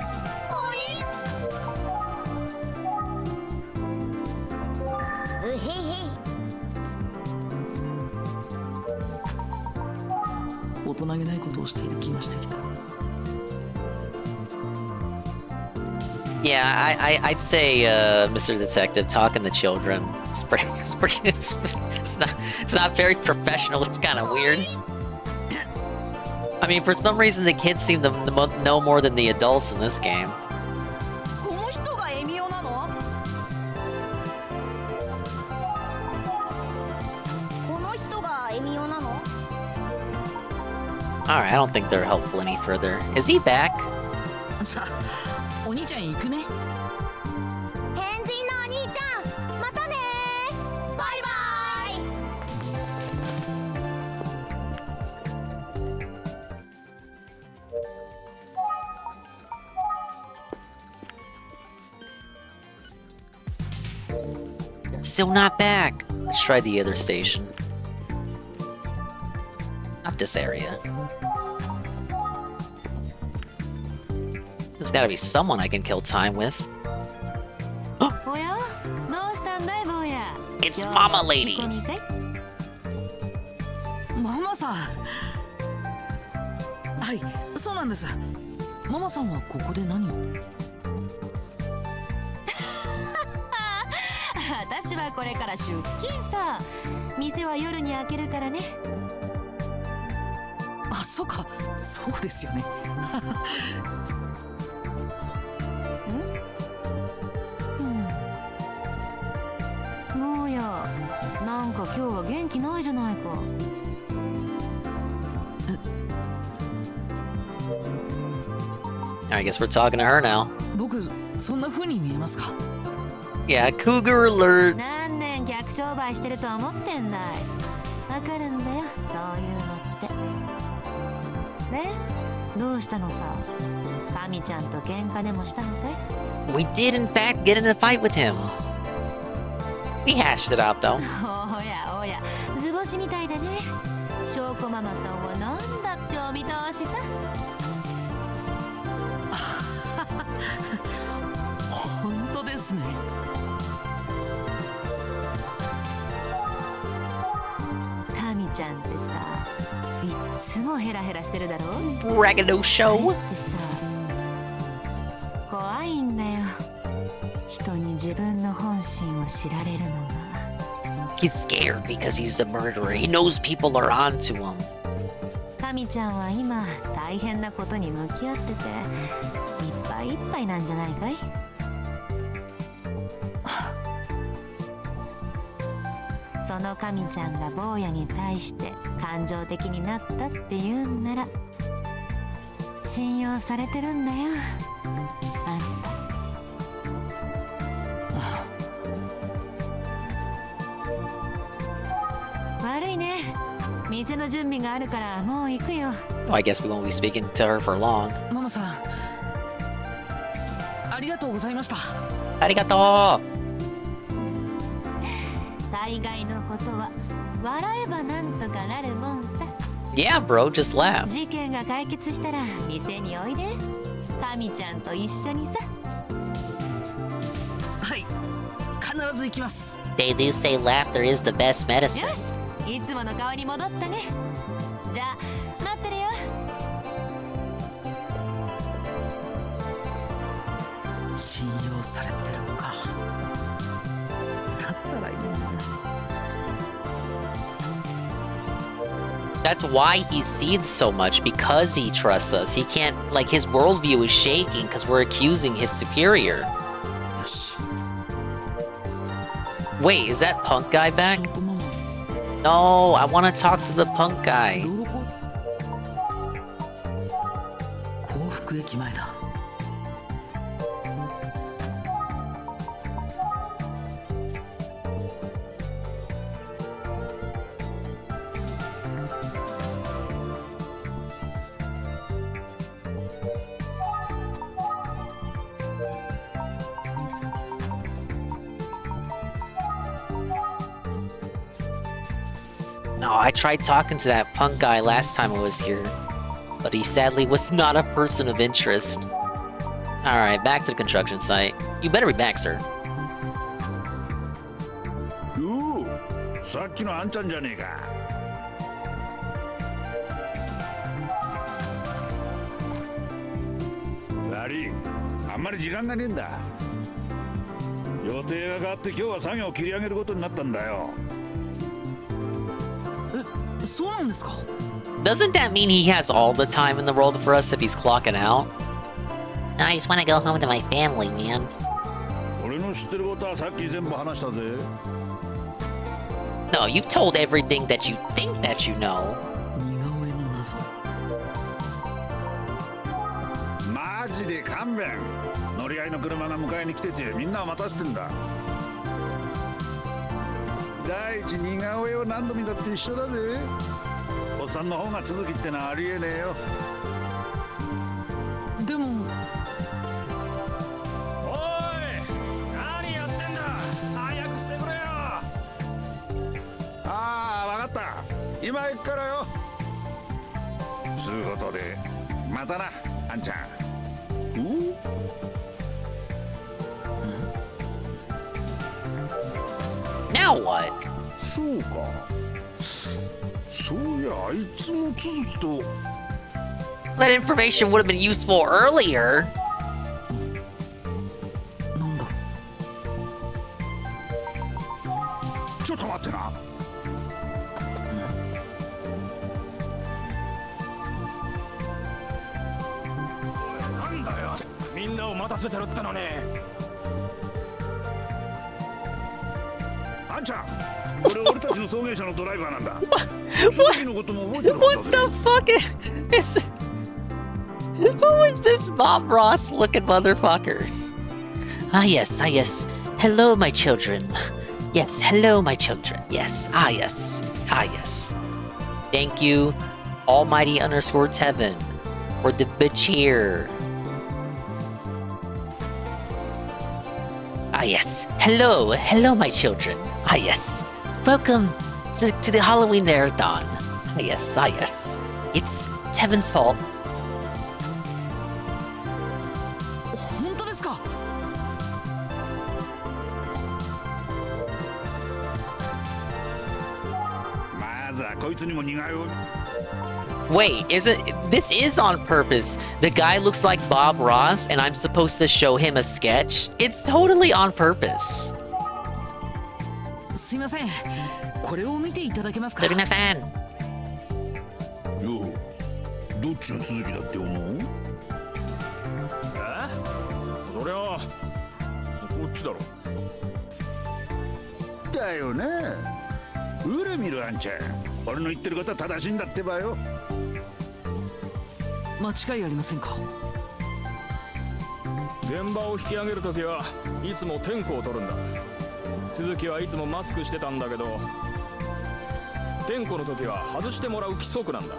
大人げないことをしている気がしてきた。 Yeah, I'd say, Mr. Detective, talking to children. It's not very professional. It's kind of weird. I mean, for some reason, the kids seem to know more than the adults in this game. この人がエミオなの？この人がエミオなの？ Alright, I don't think they're helpful any further. Is he back? さあ、お兄ちゃん行くね。変人のお兄ちゃん、またね。バイバStill not back. Let's try the other station. Not this area. There's gotta be someone I can kill time with. It's Mama Lady! ママさん。はい、そうなんです。ママさんはここで何を？私はこれから出勤さ。店は夜に開けるからね。あ、そうか、そうですよね。もうや、なんか今日は元気ないじゃないか。I guess we're talking to her now. 僕、そんな風に見えますか？ Yeah, cougar alert. 何年客商売してると思ってんだい。わかるんだよ、そういうのって。ね、どうしたのさ。カミちゃんと喧嘩でもしたのかい？ We did in fact get in a fight with him. We hashed it out though. おやおや、図星みたいだね。証拠ママさんはなんだってお見通しさ。本当ですね。カミちゃんってさ、いっつもヘラヘラしてるだろ。Braggadocio. 怖いんだよ。人に自分の本心を知られるのが。He's scared because he's the murderer. He knows people are onto him. カミちゃんは今大変なことに向き合ってて、いっぱいいっぱいなんじゃないかい？そのカミちゃんが坊やに対して感情的になったって言うんなら信用されてるんだよ、あんた。悪いね。店の準備があるからもう行くよ。Well, I guess we won't be speaking to her for long. ママさん、ありがとうございました。ありがとう。大概のことは笑えばなんとかなるもんさ。Yeah, bro, just laugh. 事件が解決したら店においで。カミちゃんと一緒にさ。はい、必ず行きます。 They do say laughter is the best medicine. よし、いつもの顔に戻ったね。じゃあ待ってるよ。信用されてるか。だったらいいな。 That's why he seethes so much, because he trusts us. He can't, like, his worldview is shaking because we're accusing his superior. Wait, is that punk guy back? No, I want to talk to the punk guy. 幸福駅前だ。No, I tried talking to that punk guy last time I was here, but he sadly was not a person of interest. Alright, back to the construction site. You better be back, sir. おお、さっきのあんちゃんじゃねえか。悪い、あんまり時間がねえんだ。予定が変わって今日は作業を切り上げることになったんだよ。 そうなんですか? Doesn't that mean he has all the time in the world for us if he's clocking out? I just want to go home to my family, man. 俺の知ってることはさっき全部話したぜ。 No, you've told everything that you think that you know. マジで勘弁。乗り合いの車が迎えに来ててみんなを待たせてんだ。第一似顔絵を何度見たって一緒だぜ。おっさんの方が続きってのはありえねえよ。でも。おい、何やってんだ。早くしてくれよ。今行くからよ。つうことでまたな、あんちゃん。Now what? そうか。そういや、あいつも続きと。That information would have been useful earlier. なんだ。ちょっと待ってな。なんだよ。みんなを待たせてるってのに。あんちゃん、俺たちの送迎車のドライバーなんだ。鈴木のことも覚えてるはずだぜ。 What the fuck is who is this Bob Ross looking motherfucker? Ah yes, ah yes. Hello my children. Yes, hello my children. Yes, ah yes, ah yes. Thank you, Almighty _ Tevin, or the bitch here. Ah yes, hello, hello my children. Ah yes, welcome to the Halloween marathon. Ah yes, ah yes. It's Tevin's fault. 本当ですか？まずはこいつにも似顔絵を。 Wait, this is on purpose? The guy looks like Bob Ross and I'm supposed to show him a sketch? It's totally on purpose. すいません。これを見ていただけますか？すみません。よう、どっちが続きだって思う？そりゃこっちだろ。だよね。裏見るあんちゃん。俺の言ってることは正しいんだってばよ。間違いありませんか？現場を引き上げるときはいつも点呼を取るんだ。続きはいつもマスクしてたんだけど、点呼の時は外してもらう規則なんだ。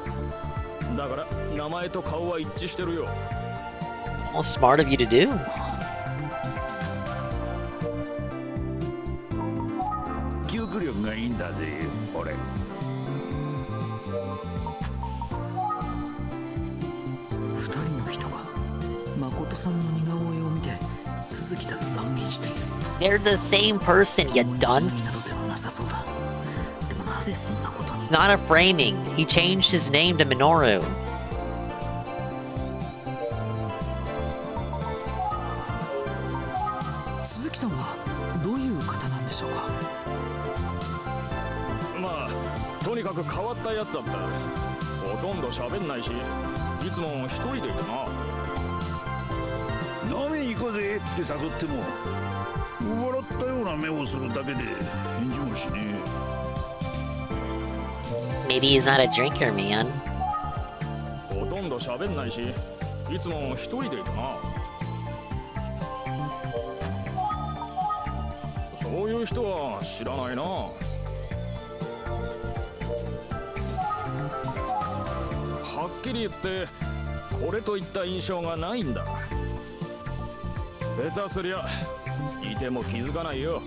だから名前と顔は一致してるよ。How smart of you to do. 記憶力がいいんだぜ、俺。二人の人が誠さんの似顔絵を見て続きだと断言している。 They're the same person, you dunce. なさそうだ。でもなぜそんなこと？ It's not a framing. He changed his name to Minoru. 鈴木さんはどういう方なんでしょうか？まあとにかく変わったやつだった。ほとんど喋んないし、いつも一人でいるな。飲みに行こうぜって誘っても笑ったような目をするだけで返事もしねえ。 Maybe he's not a drinker, man. ほとんど喋んないし、いつも一人でいるな。そういう人は知らないな。はっきり言ってこれといった印象がないんだ。下手すりゃいても気づかないよ。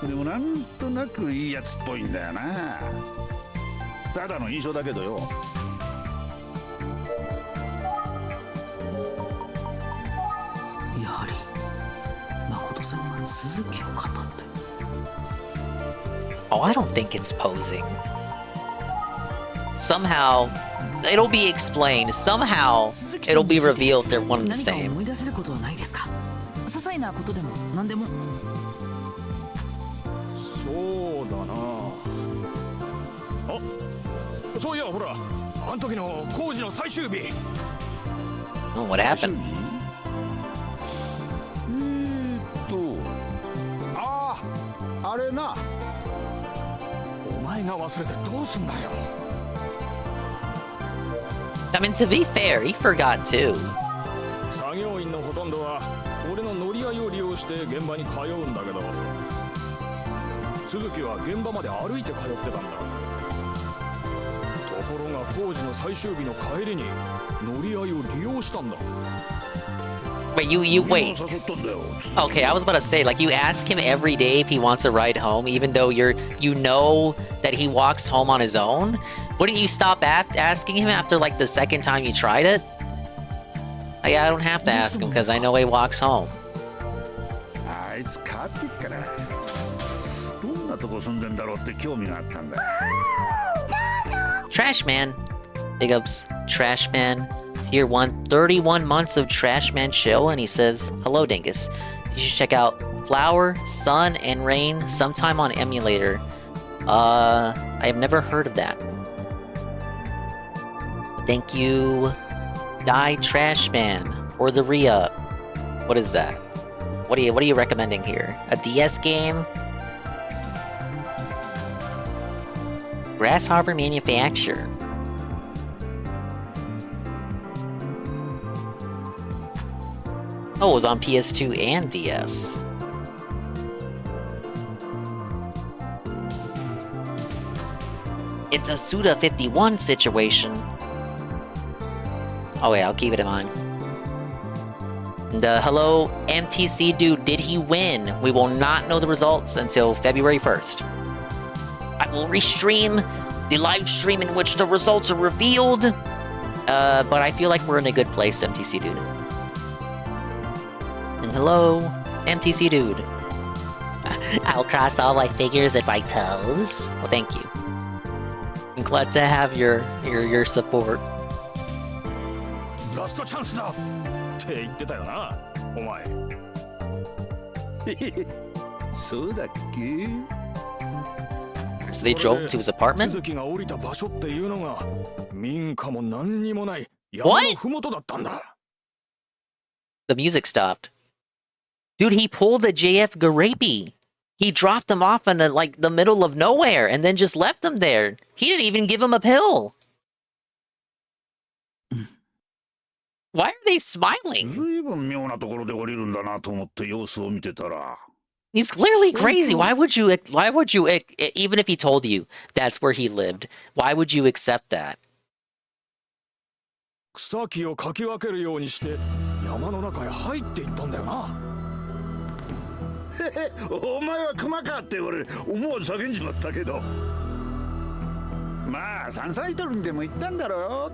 でもなんとなくいいやつっぽいんだよな。ただの印象だけどよ。やはり誠さんが続きを語って。 Oh, I don't think it's posing. Somehow, it'll be explained. Somehow, it'll be revealed they're one and the 何か same. 思い出せることはないですか？些細なことでも何でも。そうだな。あ、そういやほら、あの時の工事の最終日。 Oh, what happened? ああ、あれな。お前が忘れてどうすんだよ。 I mean, to be fair, he forgot too. 作業員のほとんどは俺の乗り合いを利用して現場に通うんだけど、続きは現場まで歩いて通ってたんだ。ところが工事の最終日の帰りに乗り合いを利用したんだ。Wait, you wait. Okay, I was about to say, like, you ask him every day if he wants a ride home, even though you know that he walks home on his own. Wouldn't you stop asking him after like the second time you tried it? I don't have to ask him because I know he walks home. Trash Man. Big ups, Trash Man. Tier 1, 31 months of Trash Man chill, and he says, hello Dingus. You should check out Flower, Sun, and Rain sometime on emulator. I have never heard of that. Thank you, Die Trash Man, for the re-up. What is that? What are you recommending here? A DS game? Grasshopper Manufacture. Oh, it was on PS2 and DS. It's a Suda 51 situation. Oh wait, I'll keep it in mind. Hello, MTC dude, did he win? We will not know the results until February 1st. I will restream the live stream in which the results are revealed. But I feel like we're in a good place, MTC dude. And hello, MTC dude. I'll cross all my fingers and my toes. Well, thank you. I'm glad to have your support. ラストチャンスだって言ってたよな、お前。そうだっけ So they drove to his apartment? 鈴木が降りた場所っていうのが民家も何にもない山のふもとだったんだ。The music stopped. Dude, he pulled the JF Garapi. He dropped them off in the middle of nowhere and then just left them there. He didn't even give him a pill. Why are they smiling? He's clearly crazy. Why would you, even if he told you that's where he lived, why would you accept that? 草木をかき分けるようにして山の中へ入っていったんだよな。お前は熊かって俺思わず叫んじまったけど、まあ山菜採りにでも行ったんだろう。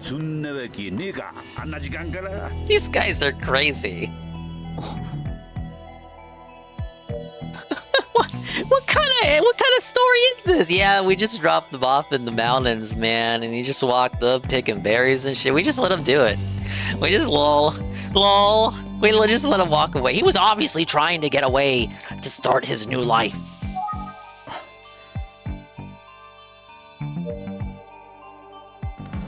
そんなわけねえか、あんな時間から。These guys are crazy. What kind of story is this? Yeah, we just dropped them off in the mountains, man, and he just walked up picking berries and shit. We just let him do it. We just lol. We just let him walk away. He was obviously trying to get away to start his new life.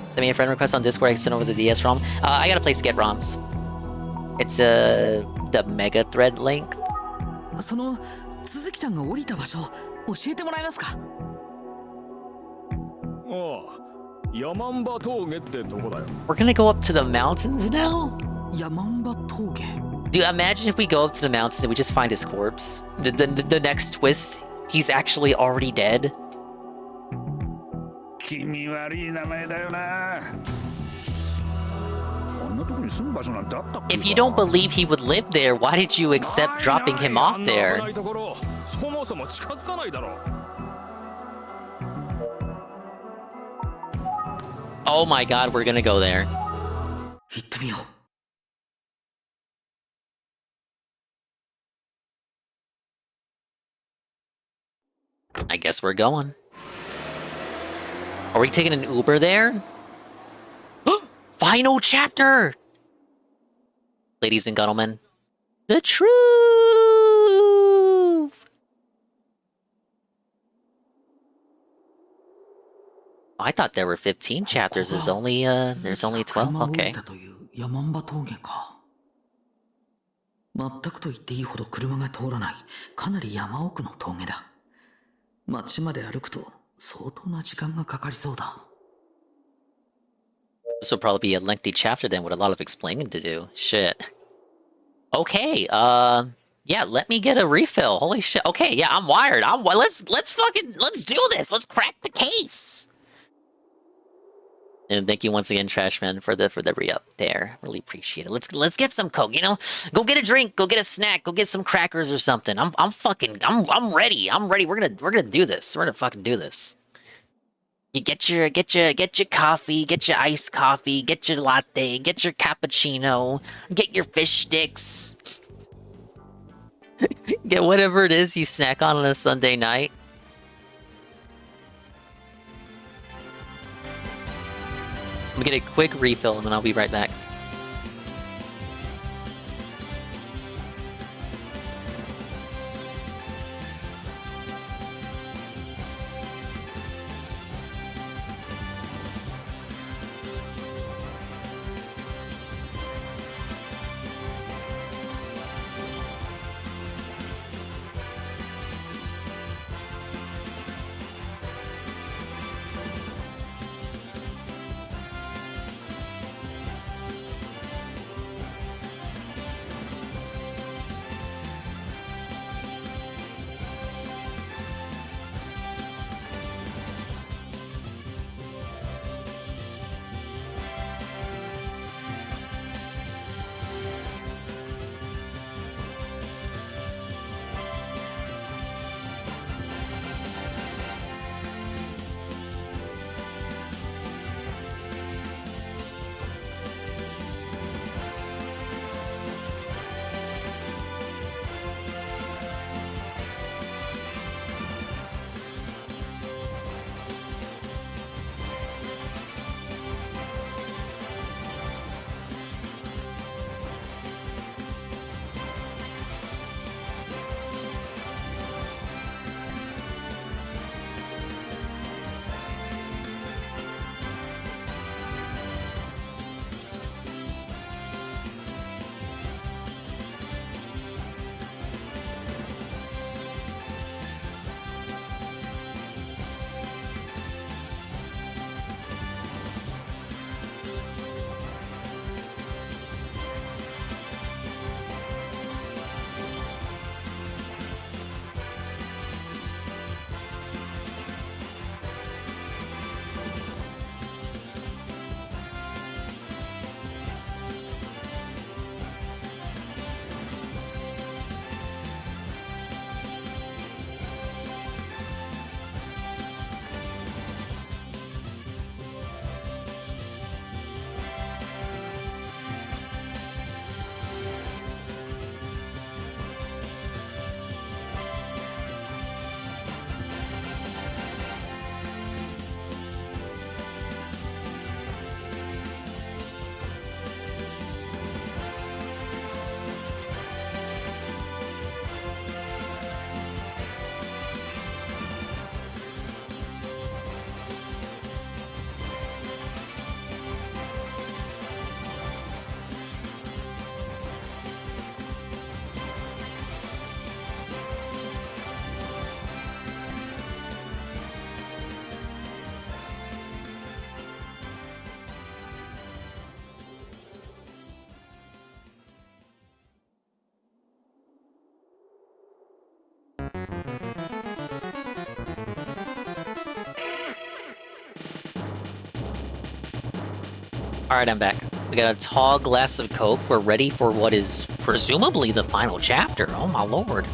Send me a friend request on Discord. I can send over the DS ROM. I got a place to get ROMs. It's the Mega Thread link. その鈴木さんが降りた場所教えてもらえますか？ああ、山んば峠ってとこだよ。We're gonna go up to the mountains now? 山んば峠。 Dude, imagine if we go up to the mountains and we just find his corpse. The next twist, he's actually already dead. 気味悪い名前だよな。 If you don't believe he would live there, why did you accept dropping him off there? Oh my god, we're gonna go there. I guess we're going. Are we taking an Uber there? Final chapter! Ladies and gentlemen, the truth! I thought there were 15 chapters. There's only 12? Okay. 山んば峠か。全くと言っていいほど車が通らないかなり山奥の峠だ。町まで歩くと相当な時間がかかりそうだ。 This will probably be a lengthy chapter then with a lot of explaining to do. Shit. Okay, yeah, let me get a refill. Holy shit. Okay, yeah, I'm wired. Let's do this. Let's crack the case. And thank you once again, Trashman, for the re-up there. Really appreciate it. Let's get some Coke. You know, go get a drink, go get a snack, go get some crackers or something. I'm ready. I'm ready. We're gonna do this. We're gonna fucking do this. You get your coffee, get your iced coffee, get your latte, get your cappuccino, get your fish sticks. Get whatever it is you snack on a Sunday night. I'm gonna get a quick refill and then I'll be right back. Alright, I'm back. We got a tall glass of Coke. We're ready for what is presumably the final chapter. Oh my lord.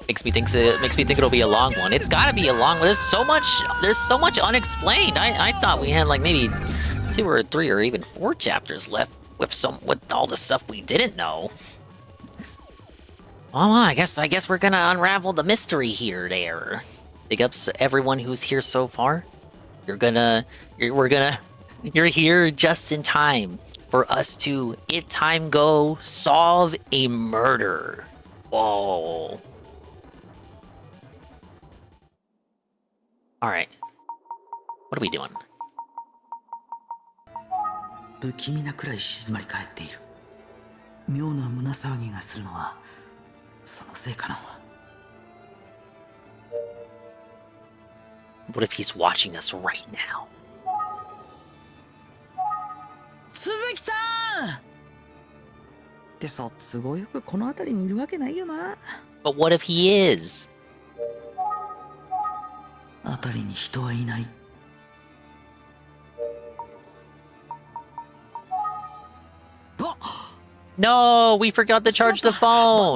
Makes me think it'll be a long one. It's gotta be a long one. There's so much unexplained. I thought we had like maybe 2 or 3 or even 4 chapters left with all the stuff we didn't know. Well, I guess we're gonna unravel the mystery here there. Big ups to everyone who's here so far. You're here just in time for us to time go solve a murder. Whoa. Alright. What are we doing? 不気味なくらい静まり返っている。妙な胸騒ぎがするのはそのせいかな。What if he's watching us right now? 鈴木さんってさ、都合よくこの辺りにいるわけないよな。 But what if he is? 辺りに人はいない。No, we forgot to charge the バッ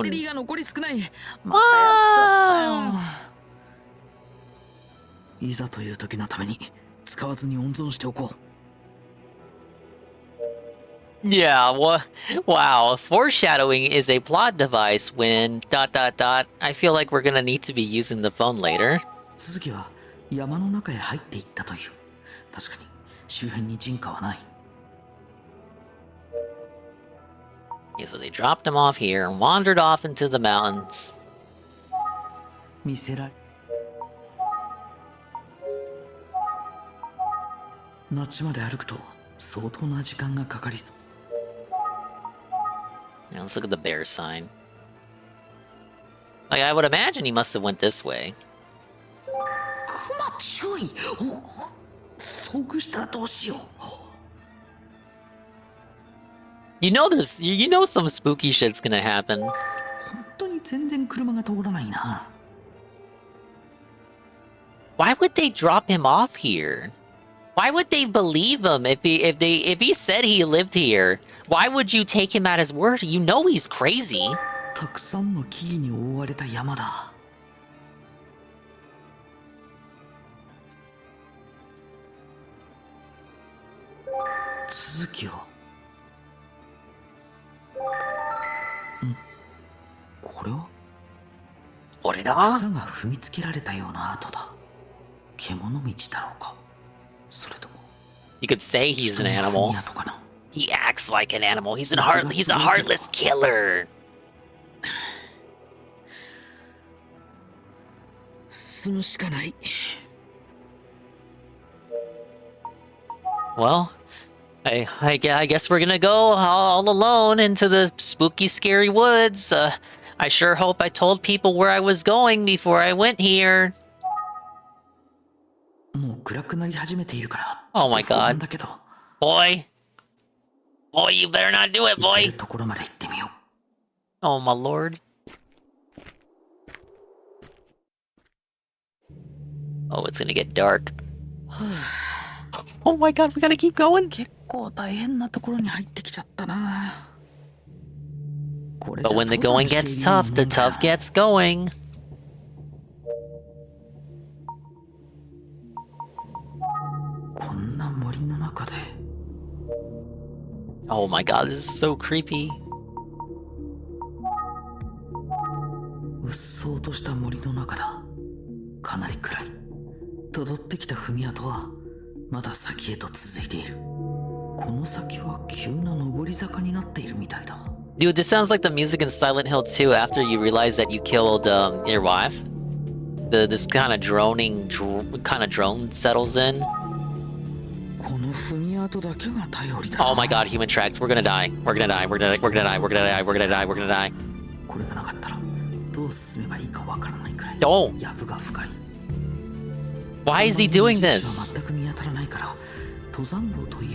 phone. テリーが残り少ない。またやっちゃったよ。いざという時のために使わずに温存しておこう。Yeah, wow. Foreshadowing is a plot device when ... I feel like we're gonna need to be using the phone later. 続きは山の中へ入っていったという。確かに周辺に人家はない。Yeah, so they dropped him off here and wandered off into the mountains. 見せられ。町まで歩くと相当な時間がかかりそう。Now let's look at the bear sign. Like, I would imagine he must have went this way. クマ注意。遭遇したらどうしよう。You know some spooky shit's gonna happen. 本当に全然車が通らないな。Why would they drop him off here? Why would they believe him if he said he lived here? Why would you take him at his word? You know he's crazy. たくさんの木々に覆われた山だ。続きを。これは？俺だ。草が踏みつけられたような跡だ。獣道だろうか。それとも。You could say he's an animal. He acts like an animal. He's a heartless killer. 進むしかない。Well, I guess we're gonna go all alone into the spooky, scary woods. I sure hope I told people where I was going before I went here. もう暗くなり始めているから。Oh my god. Boy, you better not do it, boy. ところまで行ってみよう。Oh my lord. Oh, it's gonna get dark. Oh my god, we gotta keep going. 結構大変なところに入ってきちゃったな。But when the going gets tough, the tough gets going. Oh my god, this is so creepy. うっそうとした森の中だ。かなり暗い。辿ってきた踏み跡はまだ先へと続いている。この先は急な上り坂になっているみたいだ。Dude, this sounds like the music in Silent Hill 2 after you realize that you killed your wife. This kind of droning, kind of drone settles in. Oh my god, human tracks. We're gonna die. We're gonna die. We're gonna die. We're gonna die. We're gonna die. We're gonna die. We're gonna die. Don't. Why is he doing this?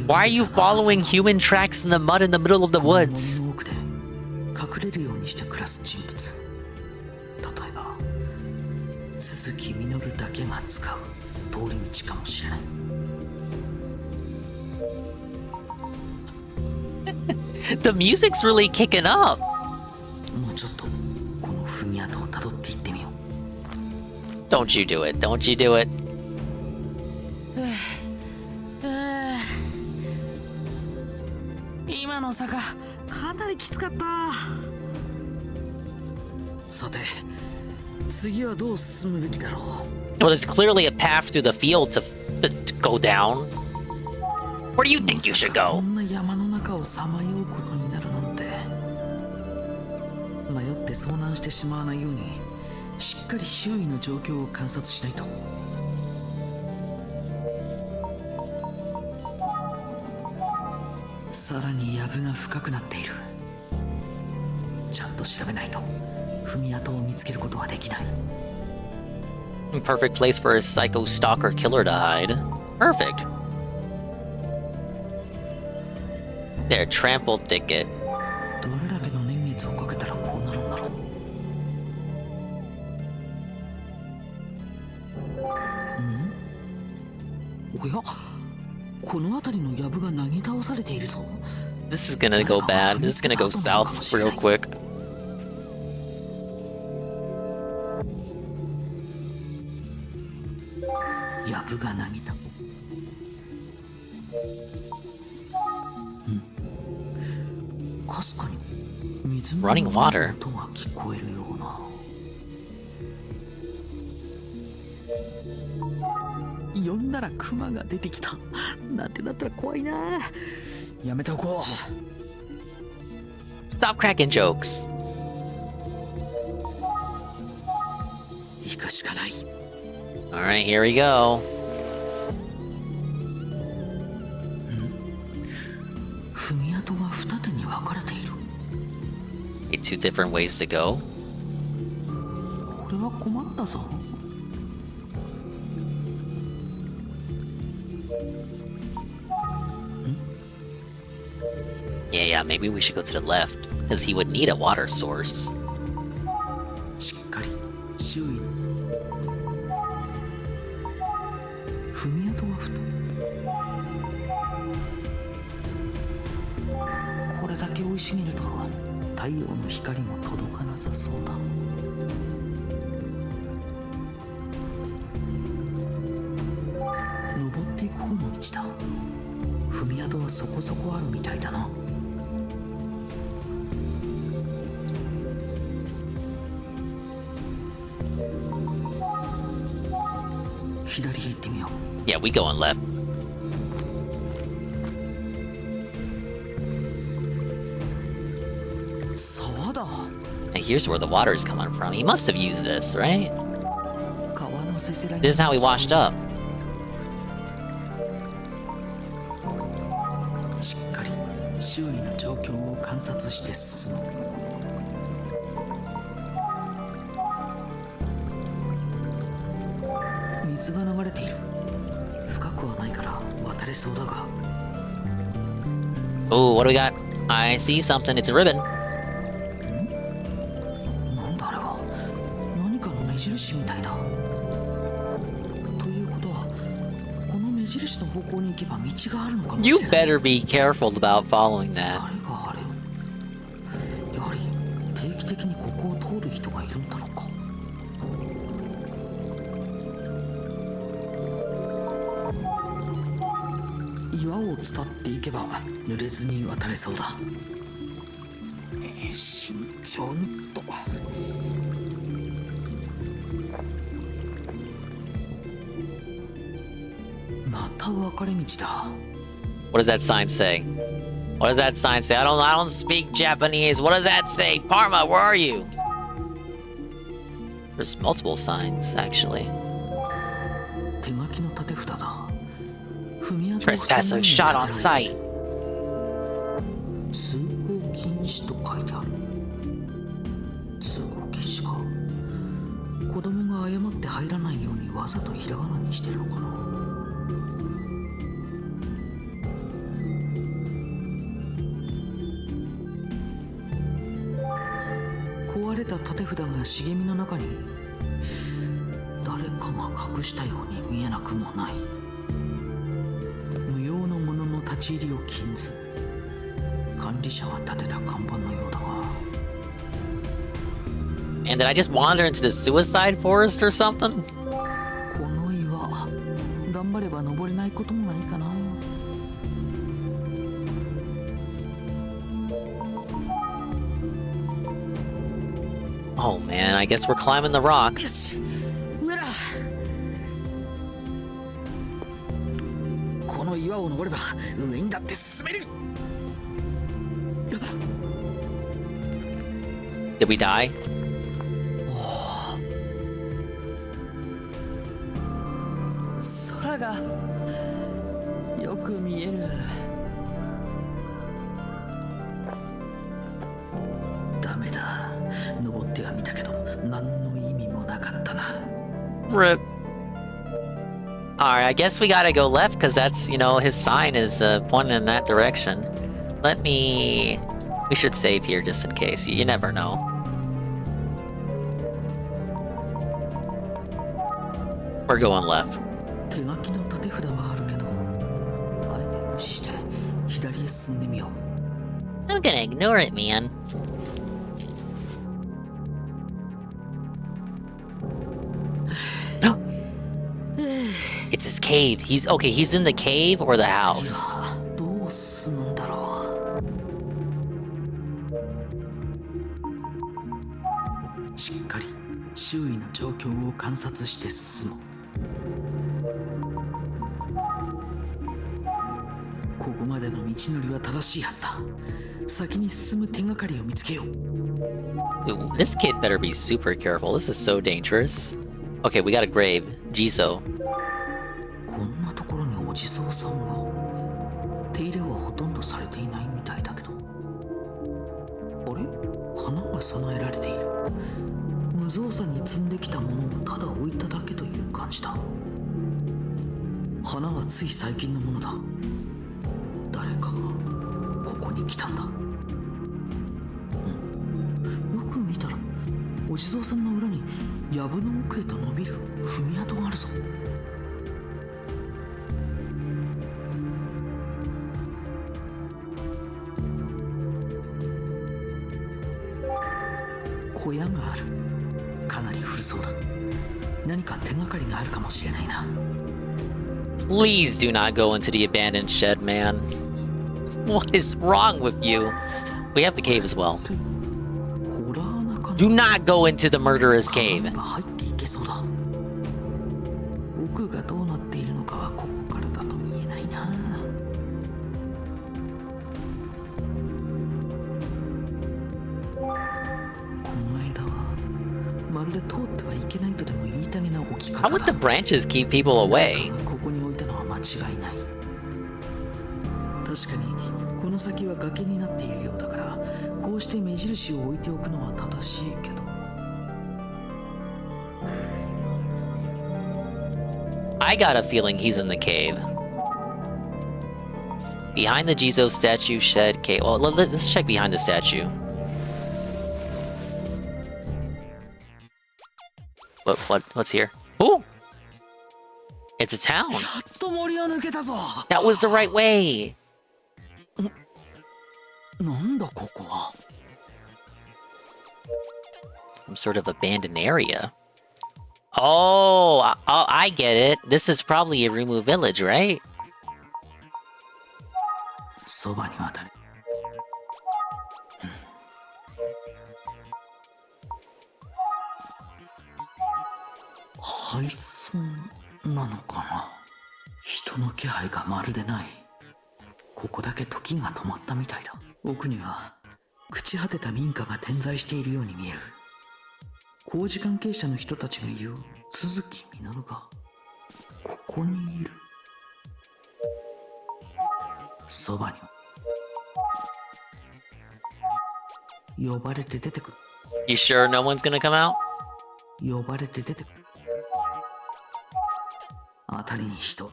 Why are you following human tracks in the mud in the middle of the woods? 隠れるようにして暮らす人物。例えば鈴木みのるだけが使う通り道かもしれない。The music's really kicking up. もうちょっとこの踏み跡をたどっていってみよう。 Don't you do it. Don't you do it. 今の坂かなりきつかった。さて次はどう進むべきだろう。 Well, there's clearly a path through the field to go down. Where do you think you should go? こんな山の中をさまようことになるなんて。迷って遭難してしまわないようにしっかり周囲の状況を観察しないと。さらに藪が深くなっている。ちゃんと調べないと踏み跡を見つけることはできない。 Perfect place for a psycho stalker killer to hide. Perfect. There, trampled thicket. どれだけの年月をかけたらこうなるんだろう。この辺りの藪がなぎ倒されているぞ。 This is gonna go bad. This is gonna go south real quick. 藪がなぎ倒。かすかに水の Running water. 音が聞こえるような。呼んだらクマが出てきた。なんてなったら怖いな。やめておこう。 Stop cracking jokes. 行くしかない。 Alright, here we go. 踏み跡が二手に分かれている。 Okay, two different ways to go. これは困ったぞ。 Yeah, maybe we should go to the left, because he would need a water source. しっかり周囲に踏み跡が二つ。これだけ生い茂ると太陽の光も届かなさそうだ。登っていく方の道だ。踏み跡はそこそこあるみたいだな。 左へ行ってみよう。 Yeah, we going left. そうだ。 And here's where the water is coming from. He must have used this, right? 川のせせらぎ。 This is how he washed up. しっかり周囲の状況を観察して進む。水が流れている。深くはないから渡れそうだが。 Oh, what do we got? I see something. It's a ribbon. なんだあれは。何かの目印みたいだ。ということは、この目印の方向に行けば道があるのかもしれ You ない。 better be careful about following that. あれがあれ。やはり定期的にここを通る人がいるんだろうか。 岩を伝っていけば濡れずに渡れそうだ。慎重にと。また分かれ道だ。 What does that sign say? What does that sign say? I don't speak Japanese. What does that say? Parma, where are you? There's multiple signs, actually. 手書きの立て札だ。 Trespasser shot on sight. 通行禁止と書いてある。通行禁止か。子供が誤って入らないようにわざとひらがなにしてるのかな。壊れた立て札が茂みの中に誰かが隠したように見えなくもない。 立ち入りを禁ず。管理者が立てた看板のようだが。 And did I just wander into the suicide forest or something? この岩、頑張れば登れないこともないかな。 Oh man, I guess we're climbing the rock. よし、上だ。この岩を登れば上にだって進める。 Did we die? 空がよく見える。ダメだ。登ってはみたけど何の意味もなかったな。 RIP. Alright, I guess we gotta go left because that's, you know, his sign is pointing in that direction. We should save here just in case. You never know. We're going left. 手書きの立て札はあるけど、あえ進んでみよう。 I'm gonna ignore it, man. It's his cave. He's okay. He's in the cave or the house. どう進むんだろう。しっかり周囲の状況を観察して進もう。ここまでの道のりは正しいはずだ。先に進む手がかりを見つけよう。 Dude, this kid better be super careful. This is so dangerous. Okay, we got a grave. Jiso. こんなところにお地蔵さんが。手入れはほとんどされていないみたいだけど。あれ？花が備えられている。無造作に積んできたものをただ置いただけという感じだ。花はつい最近のものだ。誰かがここに来たんだ。よく見たらお地蔵さんの裏に藪の奥へと伸びる踏み跡があるぞ。小屋がある。かなり古そうだ。何か手がかりがあるかもしれないな。 Please do not go into the abandoned shed, man. What is wrong with you? We have the cave as well. Do not go into the murderer's cave. 奥がどうなっているのかはここからだと言えないな。この枝はまるで通ってはいけないとでも言いたげな置き方だ。 How would the branches keep people away? ここに置いたのは間違いない。確かにこの先は崖になっているようだから、こうして目印を置いておくのは正しいけど。 I got a feeling he's in the cave. Behind the Jizo statue shed cave. Well, let's check behind the statue. What's here? Ooh! It's a town. That was the right way. なんだここは。 Some sort of abandoned area. Oh, I get it. This is probably a Rumu village, right? そばには誰。廃村なのかな。人の気配がまるでない。ここだけ時が止まったみたいだ。奥には朽ち果てた民家が点在しているように見える。工事関係者の人たちが言う都築実がここにいる。そばに呼ばれて出てくる。 You sure no one's gonna come out? 呼ばれて出てくる。辺りに人。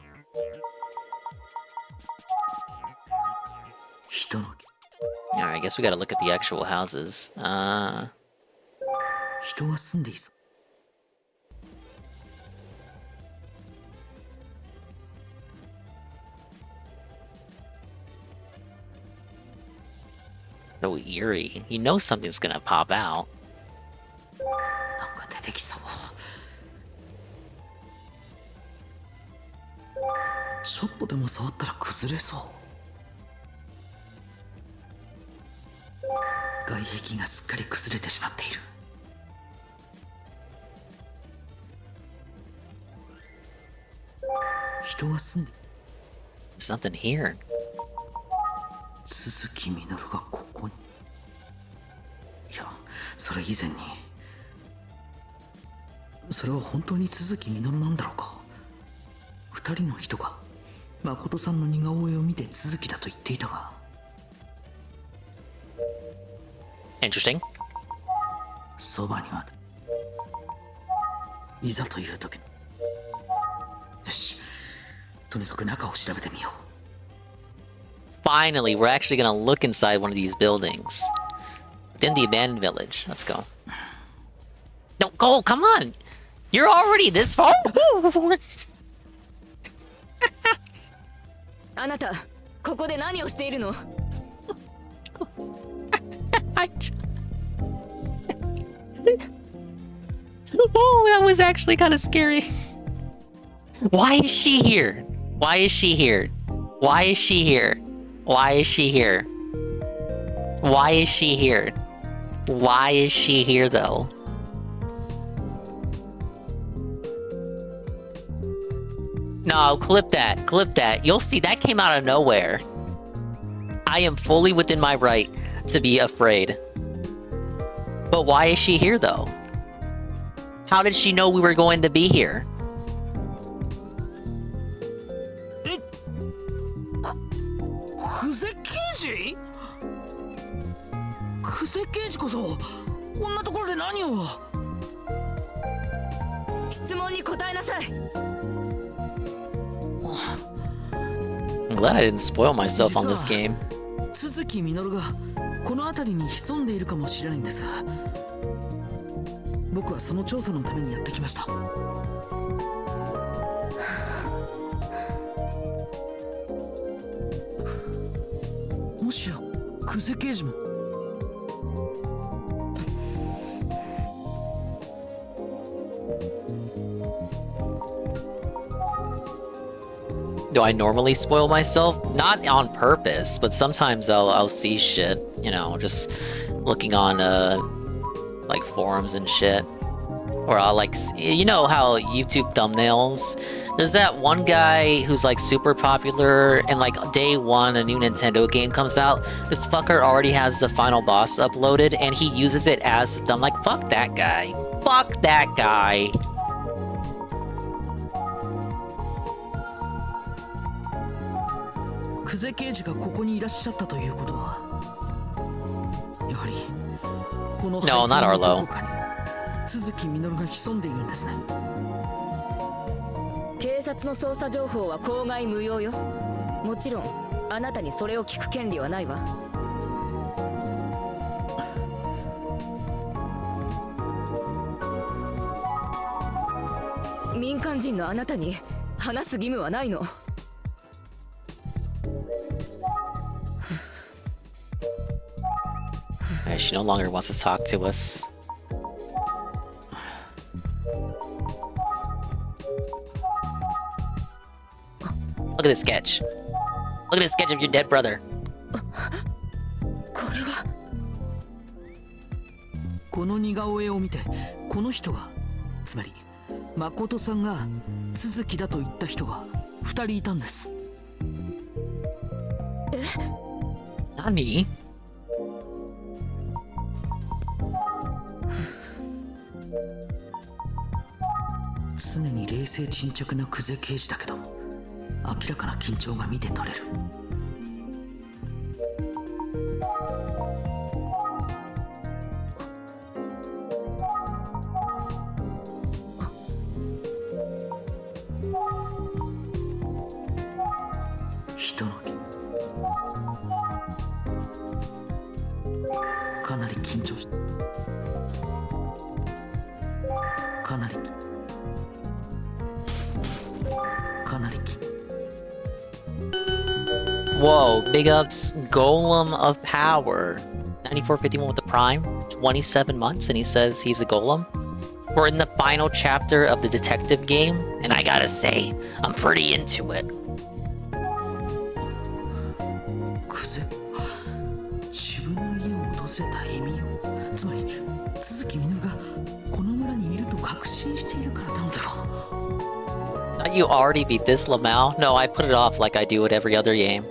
人の。 Alright, I guess we gotta look at the actual houses. 人が住んでいそう。 So eerie. You know something's gonna pop out. なんか出てきそう。ちょっとでも触ったら崩れそう。外壁がすっかり崩れてしまっている。人が住んで。 There's nothing here. 都築実がここに。いや、それ以前に。それは本当に都築実なんだろうか。二人の人が誠さんの似顔絵を見て都築だと言っていたが。 Interesting. そばにはいざという時。よし、とにかく中を調べてみよう。 Finally, we're actually gonna look inside one of these buildings. Within the abandoned village. Let's go. No, go! Come on! You're already this far? あなた、ここで何をしているの？Oh, that was actually kind of scary. Why is she here? Why is she here? Why is she here? Why is she here? Why is she here? Why is she here though? No, clip that. Clip that. You'll see that came out of nowhere. I am fully within my right to be afraid. But why is she here though? How did she know we were going to be here? 久世刑事？久世刑事こそこんなところで何を？質問に答えなさい。I'm glad I didn't spoil myself on this game. 鈴木みのるがこの辺りに潜んでいるかもしれないんです。僕はその調査のためにやってきました。もしや久世刑事も。Do I normally spoil myself? Not on purpose, but sometimes I'll see shit, you know, just looking on like forums and shit. Or I'll like, you know how YouTube thumbnails, there's that one guy who's like super popular and like day one a new Nintendo game comes out, this fucker already has the final boss uploaded and he uses it as the thumb. Like, fuck that guy. Fuck that guy. 久世刑事がここにいらっしゃったということは、やはりこの No, not Arlo. 鈴木みのるが潜んでいるんですね。警察の捜査情報は口外無用よ。もちろんあなたにそれを聞く権利はないわ。民間人のあなたに話す義務はないの。She no longer wants to talk to us. Look at this sketch. Look at this sketch of your dead brother. これはこの似顔絵を見てこの人が、つまり誠さんが鈴木だと言った人が2人いたんです。え？何？常に冷静沈着な久世刑事だけど明らかな緊張が見て取れる。人の気かなり緊張しかなり Whoa, big ups, Golem of Power. 9451 with the Prime, 27 months, and he says he's a golem. We're in the final chapter of the detective game, and I gotta say, I'm pretty into it. 自分の家を訪れたエミオ、つまり鈴木みのるがこの村にいると確信しているからなのだろう。 Thought you already beat this, Lamau? No, I put it off like I do with every other game.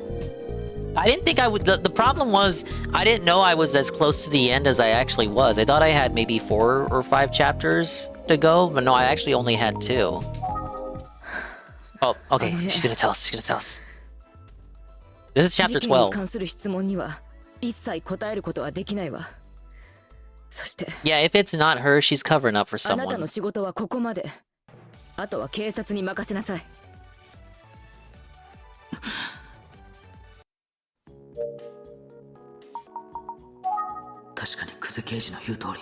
I didn't think I would. The problem was, I didn't know I was as close to the end as I actually was. I thought I had maybe 4 or 5 chapters to go, but no, I actually only had 2. Oh, okay, she's gonna tell us. She's gonna tell us. This is chapter 12. 関する質問には一切答えることはできないわ。そして、 Yeah, if it's not her, she's covering up for あなた someone. の仕事はここまで。あとは警察に任せなさい。確かに久世刑事の言う通り、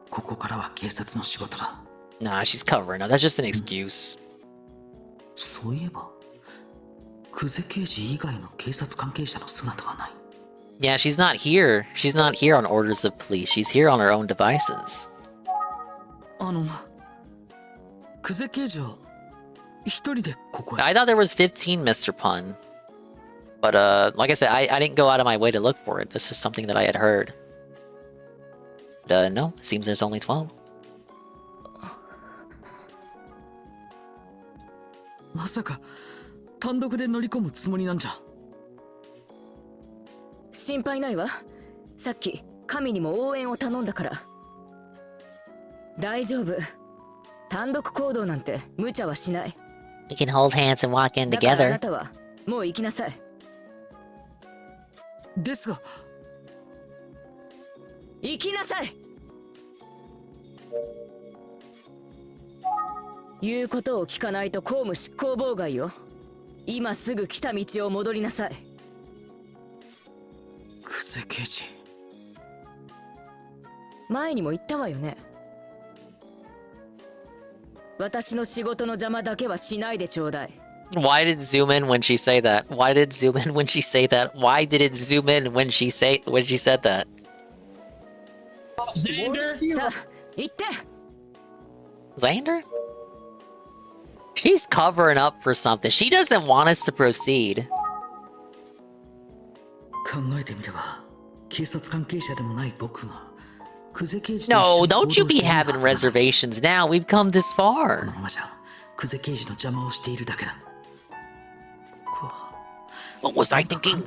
ここからは警察の仕事だ。 Nah, she's covering up. That's just an excuse. そういえば、Yeah, she's not here. She's not here on orders of police. She's here on her own devices. I thought there was 15, Mr. Pun. But, like I said, I didn't go out of my way to look for it. This is something that I had heard. But, no, it seems there's only 12. まさか単独で乗り込むつもりなんじゃ。心配ないわ。さっき神にも応援を頼んだから。大丈夫。単独行動なんて無茶はしない。We can hold hands and walk in だからあ together. なたはもう行きなさい。ですが。行きなさい。言うことを聞かないと公務執行妨害よ。今すぐ来た道を戻りなさい。久世刑事。前にも言ったわよね。私の仕事の邪魔だけはしないでちょうだい。Why did zoom in when she say that? Why did zoom in when she say that? Why did it zoom in when she said that? さあ、行って。Xander? She's covering up for something. She doesn't want us to proceed. 考えてみれば、警察関係者でもない僕が。No, don't you be having reservations now. We've come this far. What was I thinking?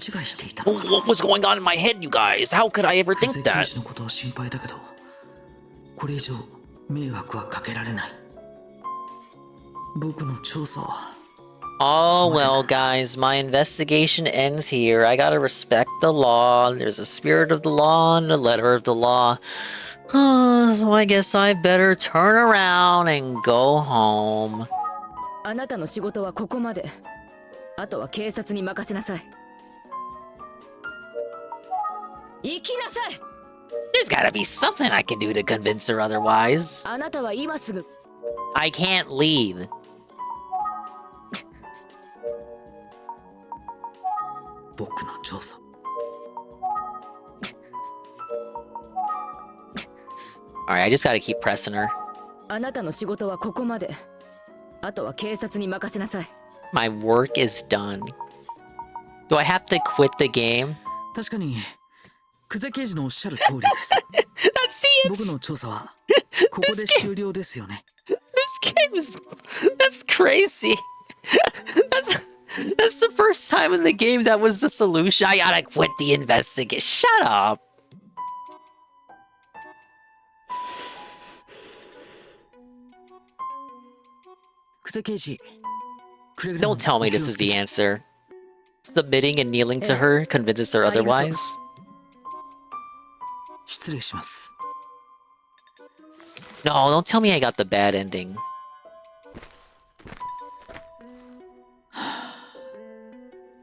What was going on in my head, you guys? How could I ever think that? Oh well, guys, my investigation ends here. I gotta respect the law. There's a spirit of the law and a letter of the law. So I guess I better turn around and go home. あなたの仕事はここまで。あとは警察に任せなさい。行きなさい。 There's gotta be something I can do to convince her otherwise. あなたは今すぐ。I can't leave. Alright, I just gotta keep pressing her. あなたの仕事はここまで。あとは警察に任せなさい。My work is done. Do I have to quit the game? 確かに、久世刑事のおっしゃる通りです。僕の調査はここで終了ですよね。This game is... That's crazy. That's the first time in the game that was the solution. I gotta quit the investigation. Shut up. Don't tell me this is the answer. Submitting and kneeling to her convinces her otherwise. No, don't tell me I got the bad ending.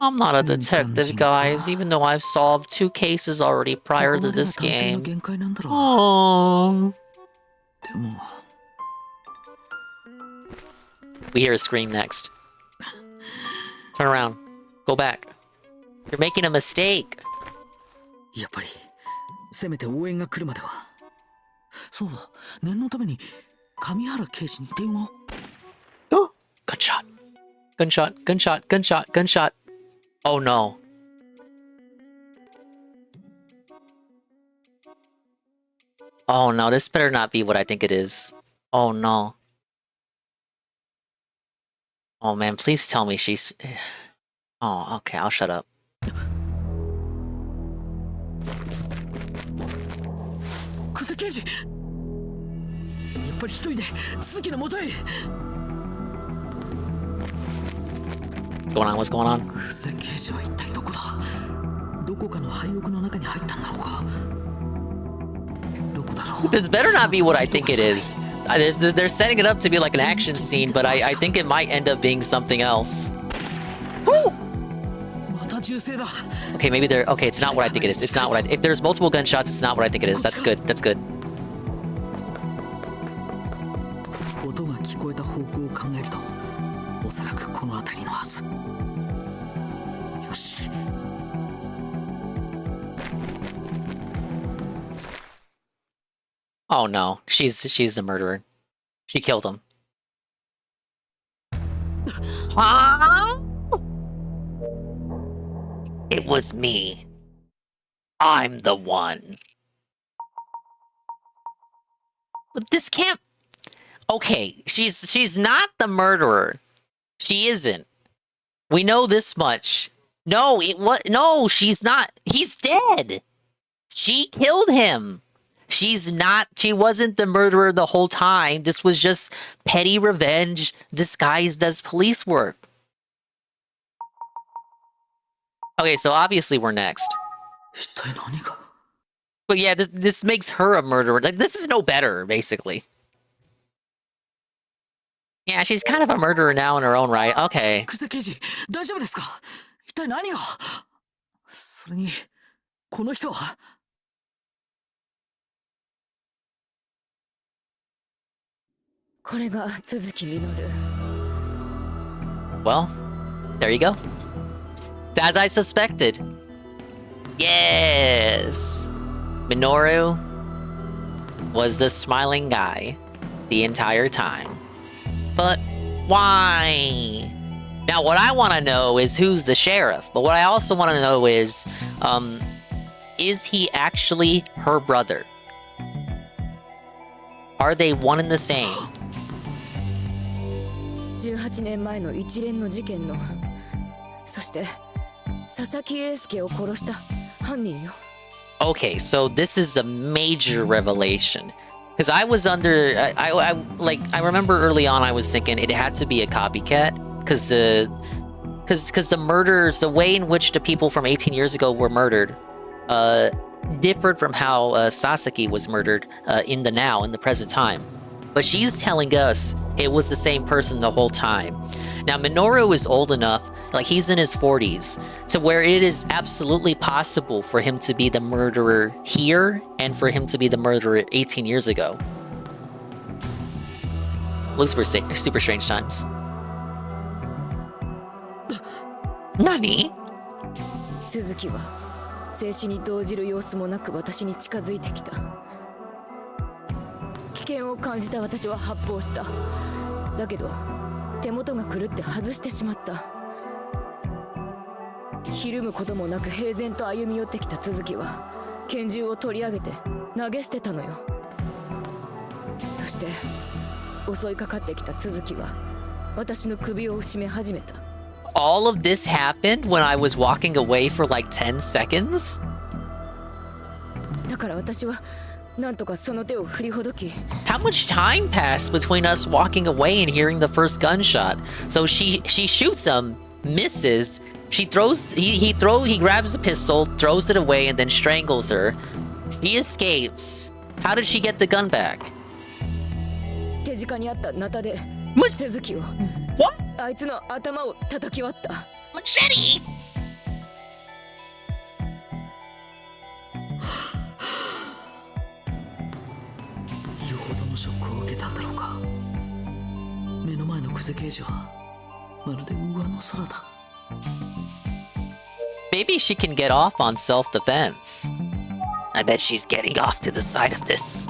I'm not a detective, guys, even though I've solved 2 cases already prior to this game. Oh. We hear a scream next. Turn around. Go back. You're making a mistake. やっぱりせめて応援が来るまでは。そうだ、念のために上原刑事に電話を。Gunshot. Gunshot. Gunshot. Gunshot. Gunshot. Oh no. Oh no, this better not be what I think it is. Oh no. Oh man, please tell me she's... Oh, okay, I'll shut up. What's going on? What's going on? This better not be what I think it is. They're setting it up to be like an action scene, but I think it might end up being something else. Woo! Okay, maybe they're... Okay, it's not what I think it is. It's not what I... If there's multiple gunshots, it's not what I think it is. That's good. That's good. Oh no, she's the murderer. She killed him. Huh? It was me. I'm the one. But this can't. Okay, she's not the murderer. She isn't. We know this much. No, no, she's not. He's dead. She killed him. She's not. She wasn't the murderer the whole time. This was just petty revenge disguised as police work. Okay, so obviously we're next. But yeah, this makes her a murderer. Like, this is no better, basically. Yeah, she's kind of a murderer now in her own right. Okay. 久世刑事、大丈夫ですか？一体何が？それに、この人は。これが都築実。Well, there you go. As I suspected. Yes! Minoru was the smiling guy the entire time. But why? Now, what I want to know is who's the sheriff. But what I also want to know is he actually her brother? Are they one and the same? 18年前の一連の事件の、そして佐々木英介を殺した犯人よ。Okay, so this is a major revelation. Because I was under, I remember early on I was thinking it had to be a copycat. Because the murders, the way in which the people from 18 years ago were murdered, differed from how Sasaki was murdered in the present time. But she's telling us it was the same person the whole time. Now, Minoru is old enough, like he's in his 40s, to where it is absolutely possible for him to be the murderer here and for him to be the murderer 18 years ago. Looks super strange times. Nani? 鈴木は静止に動じる様子もなく私に近づいてきた。危険を感じた私は発砲した。だけど手元が狂って外してしまった。ひるむこともなく平然と歩み寄ってきた鈴木は拳銃を取り上げて投げ捨てたのよ。そして襲いかかってきた鈴木は私の首を絞め始めた。All of this happened when I was walking away for like 10 seconds? だから私はなんとかその手を振りほどき。 How much time passed between us walking away and hearing the first gunshot? So she shoots him, misses. She throws he grabs a pistol, throws it away, and then strangles her. She escapes. How did she get the gun back? 手近にあったナタで鈴木を。あいつの頭を叩き割った。Machete! よほどのショックを受けたんだろうか。目の前の久世刑事はまるで上の空だ。Maybe she can get off on self-defense. I bet she's getting off to the side of this.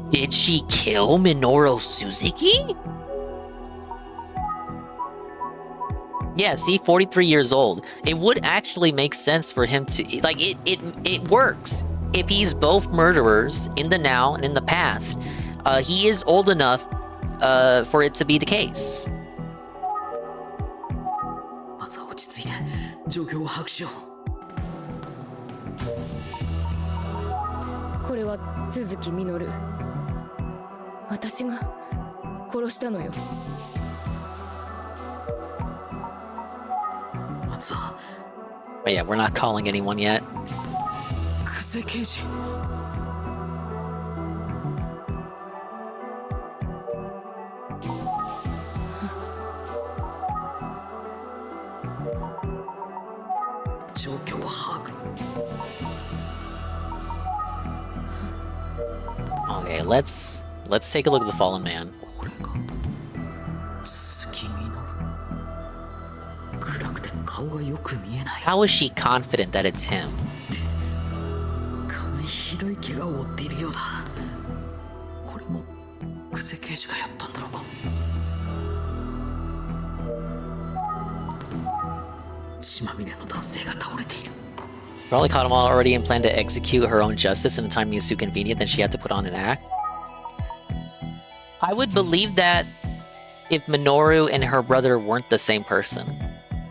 Did she kill Minoru Suzuki? Yeah, see, 43 years old. It would actually make sense for him to, like, it works. If he's both murderers in the now and in the past, he is old enough for it to be the case. まずは落ち着いて状況を把握しよう。これは鈴木みのる。私が殺したのよ。松は。But yeah, we're not calling anyone yet. 久世刑事。状況を把握。Okay, let's take a look at the fallen man. How is she confident that it's him? 顔にひどい怪我を負っているようだ。これも久世刑事がやったんだろうか。血まみれの男性が倒れている。Probably caught him already and planned to execute her own justice in a time too convenient, then she had to put on an act. I would believe that if Minoru and her brother weren't the same person.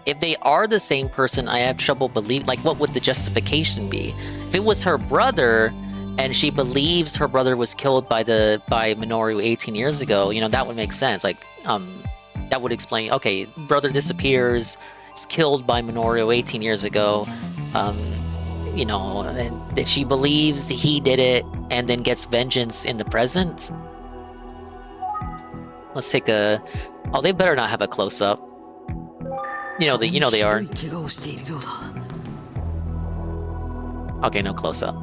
If they are the same person, I have trouble believing. Like, what would the justification be? If it was her brother, and she believes her brother was killed by Minoru 18 years ago, you know, that would make sense. Like, that would explain. Okay, brother disappears, is killed by Minoru 18 years ago. You know, that she believes he did it, and then gets vengeance in the present. Let's take a. Oh, they better not have a close up. You know they are. Okay, no close up.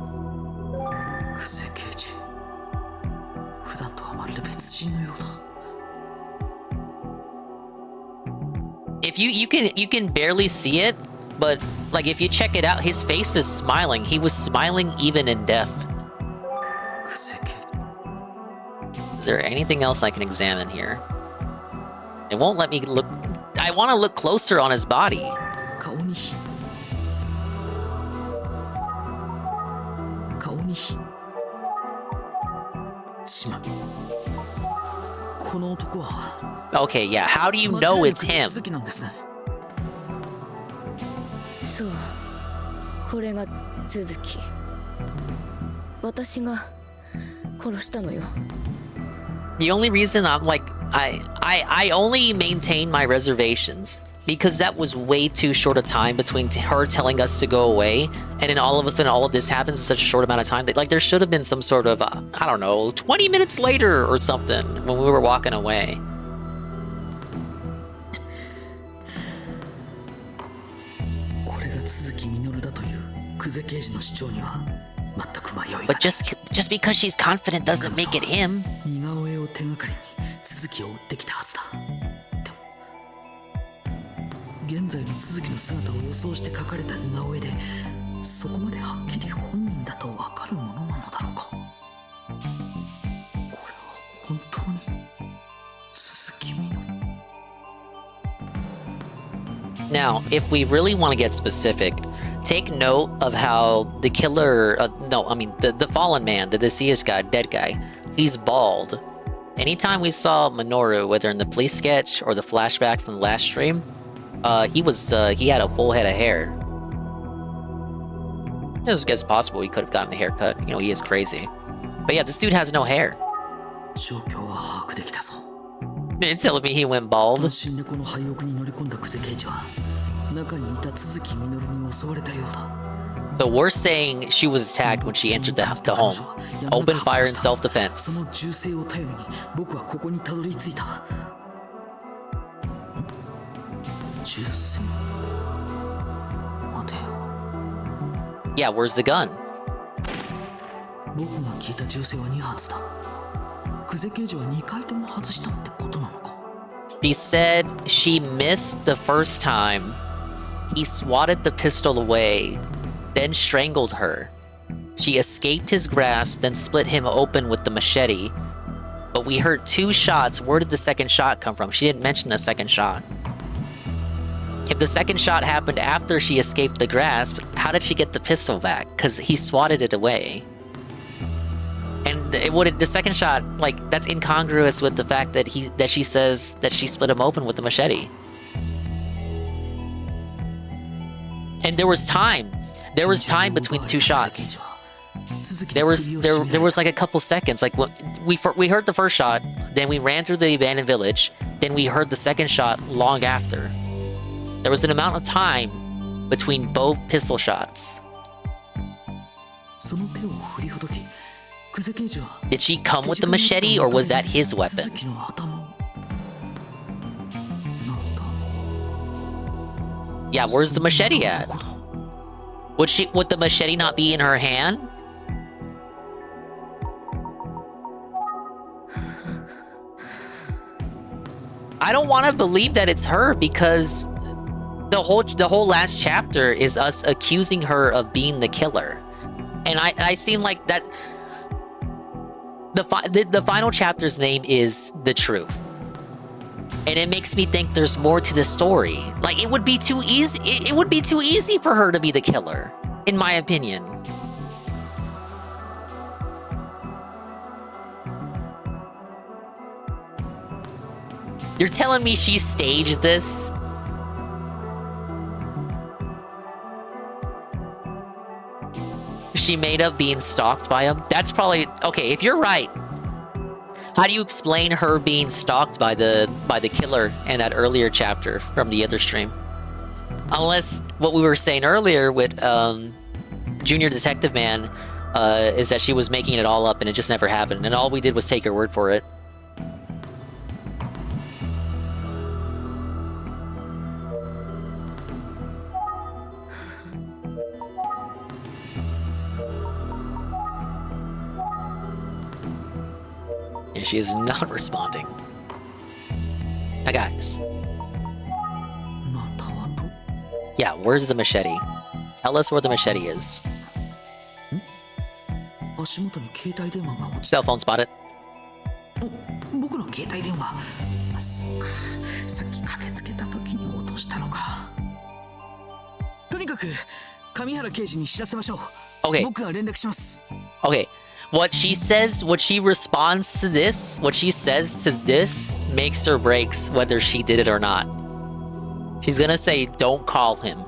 If you can barely see it, but like if you check it out, his face is smiling. He was smiling even in death. Is there anything else I can examine here? It won't let me look. I want to look closer on his body. Okay, yeah. How do you know it's him? そう、これが続き。私が殺したのよ。The only reason I'm like, I only maintain my reservations because that was way too short a time between her telling us to go away and then all of a sudden all of this happens in such a short amount of time that like there should have been some sort of I don't know 20 minutes later or something when we were walking away. But just because she's confident doesn't make it him. Now, if we really want to get specific, take note of how the killer, the fallen man, the deceased guy, dead guy, he's bald. Anytime we saw Minoru, whether in the police sketch or the flashback from the last stream, he had a full head of hair. It's possible he could have gotten a haircut. You know, he is crazy. But yeah, this dude has no hair. You're telling me he went bald? So we're saying she was attacked when she entered the home. Open fire in self-defense. Yeah, where's the gun? She said she missed the first time. He swatted the pistol away, then strangled her. She escaped his grasp, then split him open with the machete. But we heard 2 shots. Where did the second shot come from? She didn't mention a second shot. If the second shot happened after she escaped the grasp, how did she get the pistol back? Because he swatted it away. And the second shot, like, that's incongruous with the fact that she says that she split him open with the machete. And there was time. There was time between the 2 shots. There was like a couple seconds. Like we heard the first shot, then we ran through the abandoned village, then we heard the second shot long after. There was an amount of time between both pistol shots. Did she come with the machete, or was that his weapon? Yeah, where's the machete at? Would the machete not be in her hand? I don't want to believe that it's her because the whole last chapter is us accusing her of being the killer, and I seem like that. The final chapter's name is The Truth, and it makes me think there's more to the story. Like it would be too easy. It would be too easy for her to be the killer, in my opinion. You're telling me she staged this? She made up being stalked by him? That's probably... Okay, if you're right, how do you explain her being stalked by the killer in that earlier chapter from the other stream? Unless what we were saying earlier with Junior Detective Man is that she was making it all up and it just never happened, and all we did was take her word for it. And she is not responding. Now guys. Yeah, where's the machete? Tell us where the machete is. Cell phone spotted. 僕の携帯電話。あ、そうか。さっき駆けつけた時に落としたのか。とにかく上原刑事に知らせましょう。Okay. 僕が連絡します。 Okay. What she says, what she responds to this, what she says to this makes or breaks whether she did it or not. She's gonna say, don't call him.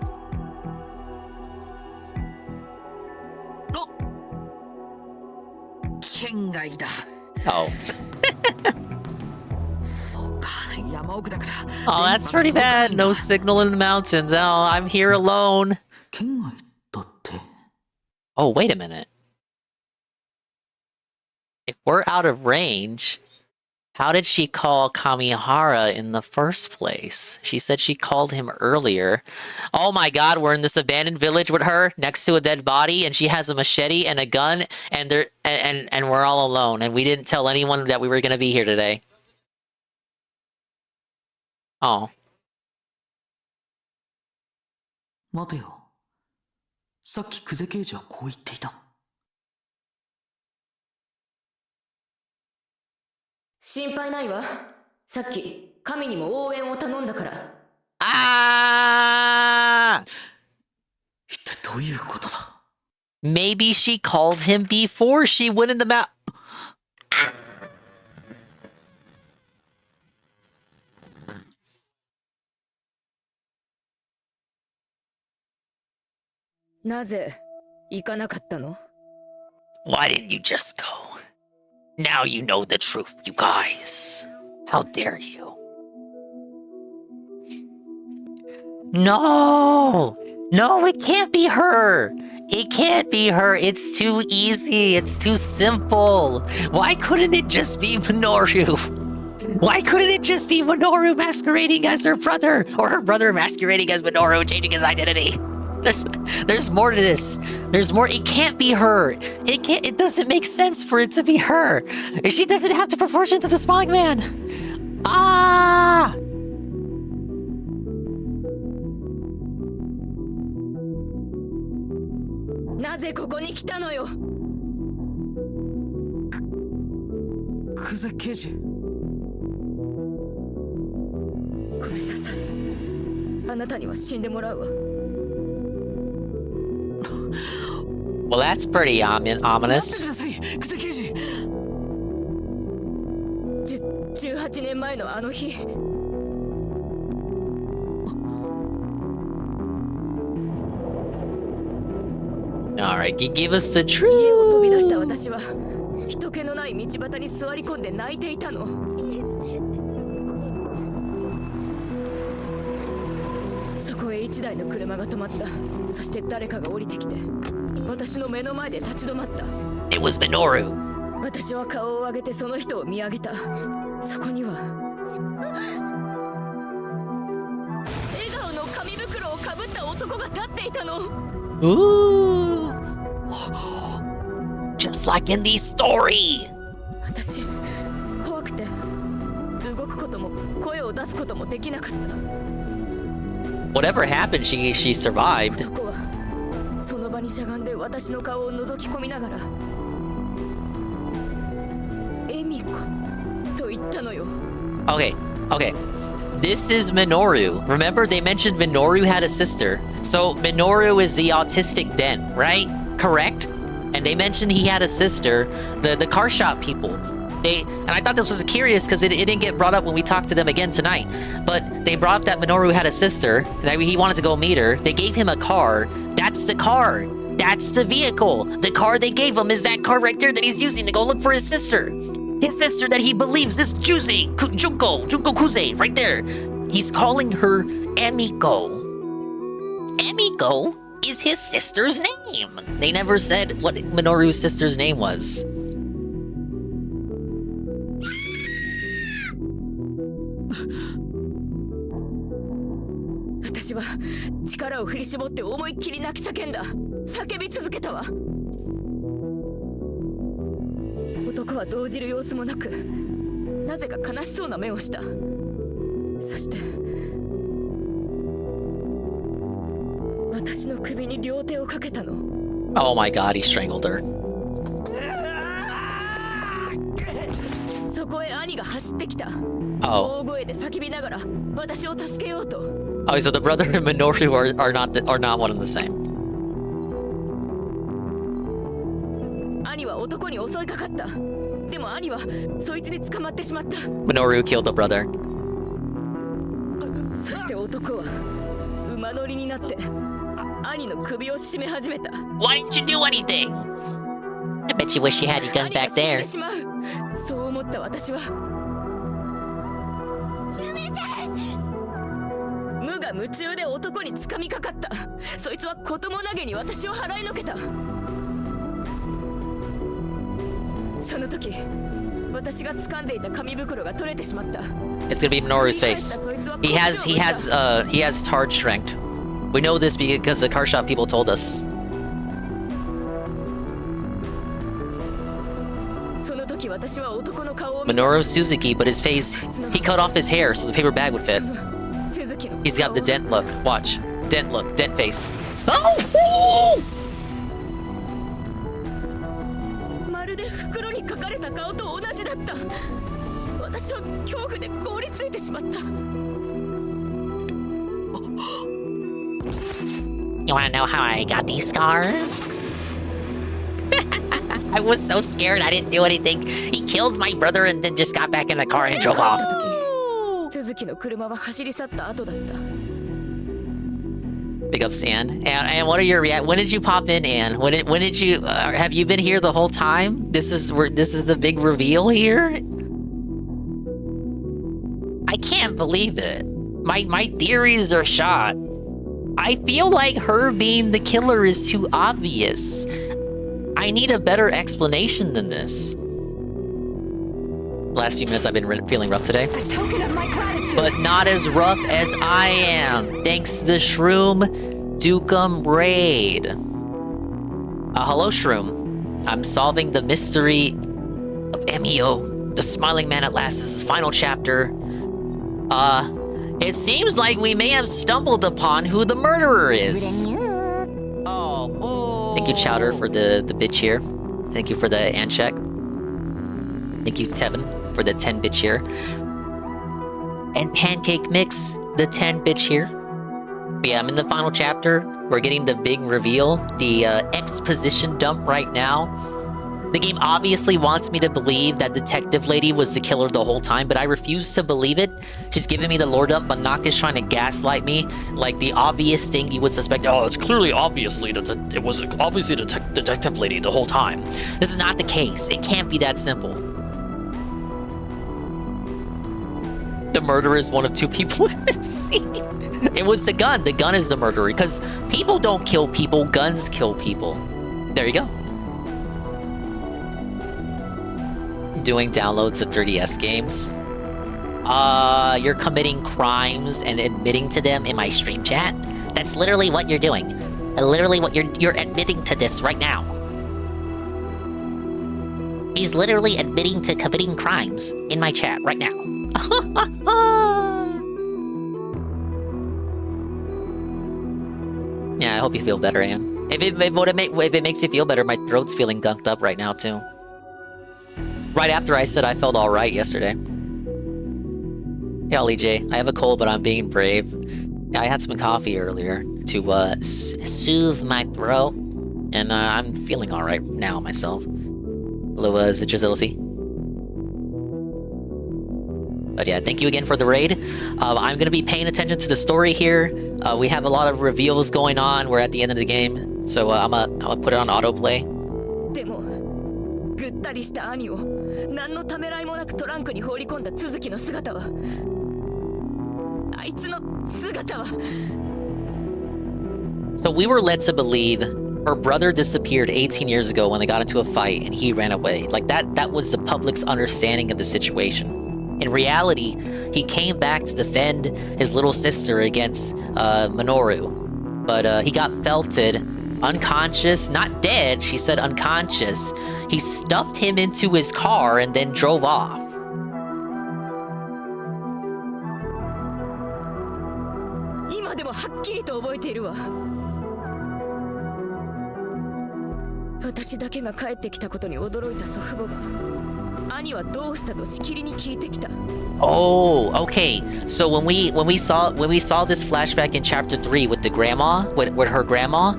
Oh. Oh, that's pretty bad. No signal in the mountains. Oh, I'm here alone. Oh, wait a minute. If we're out of range, how did she call Kamihara in the first place? She said she called him earlier. Oh my god, we're in this abandoned village with her next to a dead body, and she has a machete and a gun, and we're all alone, and we didn't tell anyone that we were gonna be here today. Oh. 待てよ。さっき久世刑事はこう言っていた。心配ないわ。さっき神にも応援を頼んだから。Ah! 一体どういうことだ? Maybe she called him before she went in the map. Why didn't you just go? Now you know the truth, you guys. How dare you? No! No, it can't be her! It can't be her. It's too easy. It's too simple. Why couldn't it just be Minoru? Why couldn't it just be Minoru masquerading as her brother? Or her brother masquerading as Minoru, changing his identity? There's more to this. There's more. It can't be her. It doesn't make sense for it to be her. She doesn't have the proportions of the Spawning Man. Ah! Well, that's pretty ominous. 18年前のあの日。Alright, give us the truth. 家を飛び出した私は人気のない道端に座り込んで泣いていたの。そこへ一台の車が止まった。そして誰かが降りてきて、私の目の前で立ち止まった。It was Minoru. 私は顔を上げてその人を見上げた。そこには笑顔の紙袋をかぶった男が立っていたの。Ooh. Just like in the story. 私怖くて動くことも声を出すこともできなかった。Whatever happened, she survived. 男はその場にしゃがんで私の顔を覗き込みながらエミコと言ったのよ。 Okay. This is Minoru. Remember, they mentioned Minoru had a sister. So Minoru is the autistic den, right? Correct? And they mentioned he had a sister, the car shop people. And I thought this was curious because it didn't get brought up when we talked to them again tonight. But they brought up that Minoru had a sister, and that he wanted to go meet her. They gave him a car. That's the car. That's the vehicle. The car they gave him is that car right there that he's using to go look for his sister. His sister that he believes is Junko Kuze, right there. He's calling her Emiko. Emiko is his sister's name. They never said what Minoru's sister's name was. I 私は力を振り絞って思いっきり泣き叫んだ。叫び続けたわ。男は動じる様子もなく、なぜか悲しそうな目をした。そして私の首に両手をかけたの。 Oh my god, he strangled her. そこへ兄が走ってきた。 Oh. 大声で叫びながら私を助けようと。 Oh, so the brother and Minoru are not one and the same. 兄は男に襲いかかった。でも兄はそいつに捕まってしまった。 Minoru killed the brother. そして男は馬乗りになって兄の首を絞め始めた。 Why didn't you do anything? I bet you wish you had your gun back there. そう思った私は。やめて！無我夢中で男に掴みかかった。そいつは子供投げに私を払いのけた。その時、私が掴んでいた紙袋が取れてしまった。 It's gonna be Minoru's face. He has tarred strength. We know this because the car shop people told us. その時私は男の顔を Minoru Suzuki, but his face, he cut off his hair so the paper bag would fit. He's got the dent look. Watch. Dent look. Dent face. Oh! まるで袋に書かれた顔と同じだった。私は恐怖で凍りついてしまった。 You wanna know how I got these scars? I was so scared I didn't do anything. He killed my brother and then just got back in the car and drove off. 続きの車は走り去った後だった。 Big ups, Anne. And what are your when did you pop in, Anne? When did you have you been here the whole time? This is the big reveal here. I can't believe it. My theories are shot. I feel like her being the killer is too obvious. I need a better explanation than this. Last few minutes I've been feeling rough today. But not as rough as I am. Thanks to the Shroom Dukem raid. Hello, Shroom. I'm solving the mystery of Emio, the smiling man at last. This is the final chapter. It seems like we may have stumbled upon who the murderer is. Thank you, Chowder, for the bit cheer. Thank you for the hand check. Thank you, Tevin, for the 10-bit cheer. And Pancake Mix, the 10-bit cheer. But yeah, I'm in the final chapter. We're getting the big reveal, the exposition dump right now. The game obviously wants me to believe that Detective Lady was the killer the whole time, but I refuse to believe it. She's giving me the lore dump, but Naka's trying to gaslight me. Like the obvious thing you would suspect. Oh, it's clearly obviously it was obviously Detective Lady the whole time. This is not the case. It can't be that simple. The murderer is one of two people in this scene. It was the gun. The gun is the murderer because people don't kill people. Guns kill people. There you go. Doing downloads of 3DS games. You're committing crimes and admitting to them in my stream chat. That's literally what you're doing. Literally what you're admitting to this right now. He's literally admitting to committing crimes in my chat right now. Yeah, I hope you feel better, Anne. If it makes you feel better, my throat's feeling gunked up right now too. Right after I said I felt all right yesterday. Yeah, Ollie J, I have a cold, but I'm being brave. Yeah, I had some coffee earlier to soothe my throat, and I'm feeling all right now myself. Hello, Zitruzility. But yeah, thank you again for the raid. I'm gonna be paying attention to the story here. We have a lot of reveals going on. We're at the end of the game, so I'm gonna put it on autoplay. でもぐったりした兄を何のためらいもなくトランクに放り込んだ続きの姿は、あいつの姿は。So we were led to believe her brother disappeared 18 years ago when they got into a fight and he ran away. Like that was the public's understanding of the situation. In reality, he came back to defend his little sister against Minoru. But he got felted, unconscious, not dead, she said unconscious. He stuffed him into his car and then drove off. 今でもはっきりと覚えているわ。私だけが帰ってきたことに驚いた祖父母が兄はどうしたとしきりに聞いてきた。Oh, okay. So when we saw this flashback in chapter 3 with the grandma, with her grandma,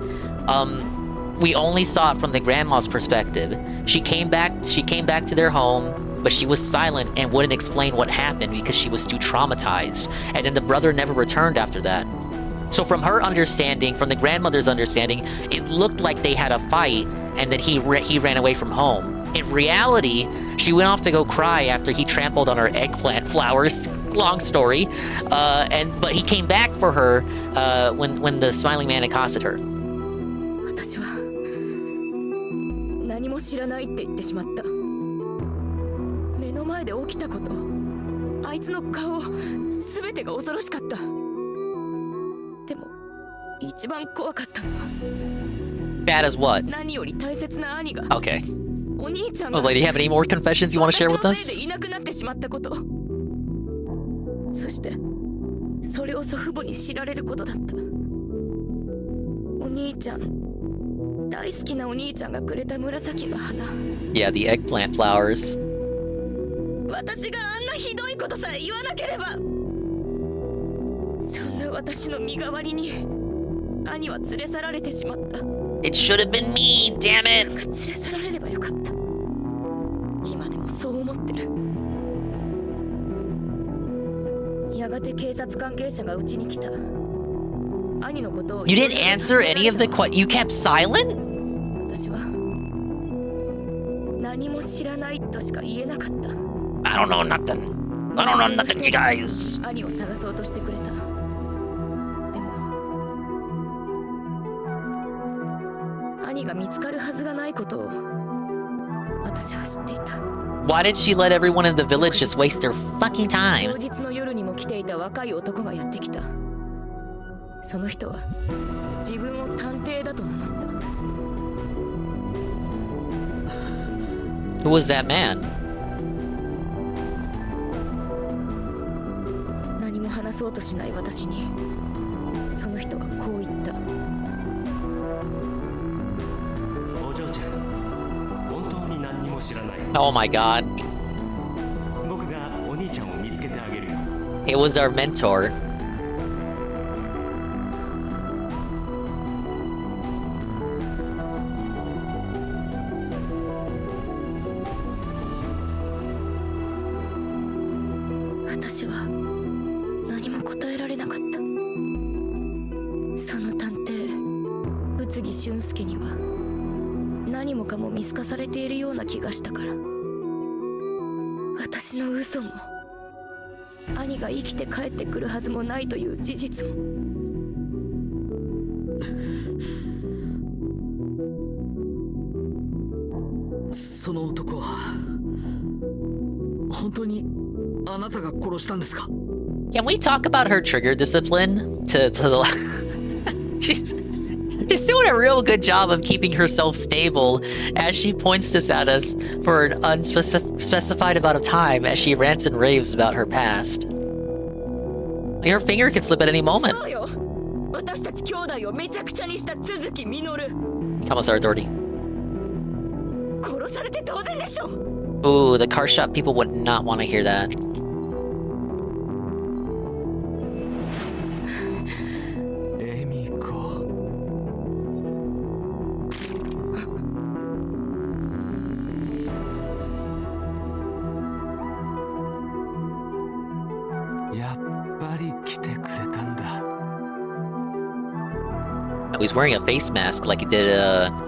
we only saw it from the grandma's perspective. She came back to their home, but she was silent and wouldn't explain what happened because she was too traumatized. And then the brother never returned after that. So from her understanding, from the grandmother's understanding, it looked like they had a fight and then he ran away from home. In reality, she went off to go cry after he trampled on her eggplant flowers. Long story. But he came back for her when the smiling man accosted her. 私は何も知らないって言ってしまった。目の前で起きたこと、あいつの顔、すべてが恐ろしかった。でも一番怖かったのは。Bad as what? 何より大切な兄が。Okay. お兄ちゃん I was like, do you have any more confessions you want to share with us? 私のせいでいなくなってしまったこと。そしてそれを祖父母に知られることだった。お兄ちゃん、大好きなお兄ちゃんがくれた紫の花。Yeah, the eggplant flowers. 私があんなひどいことさえ言わなければ。そんな私の身代わりに兄は連れ去られてしまった。It should have been me, damn it! 連れ去られればよかった。今でもそう思ってる。やがて警察関係者がうちに来た。兄のことを。You didn't answer any of the questions. You kept silent? 私は何も知らないとしか言えなかった。I don't know nothing. I don't know nothing, you guys. 兄を探そうとしてくれた。兄が見つかるはずがないことを私は知っていた。Why did she let everyone in the village just waste their fucking time? 当日の夜にも来ていた若い男がやってきた。その人は自分を探偵だと名乗った。Who was that man? 何も話そうとしない私にその人はこう言った。Oh my god. It was our mentor. Emio かも見透かされているような気がしたから。私の嘘も兄が生きて帰ってくるはずもないという事実も。その男は本当にあなたが殺したんですか？ Can we talk about her trigger discipline? To the she's doing a real good job of keeping herself stable as she points this at us for an unspecified amount of time as she rants and raves about her past. Her finger can slip at any moment. 私たち兄弟をめちゃくちゃにした都築実。 Thomas our authority. 殺されて当然でしょ。 Ooh, the car shop people would not want to hear that. エミコ。やっぱり来てくれたんだ。 Oh, he's wearing a face mask like he did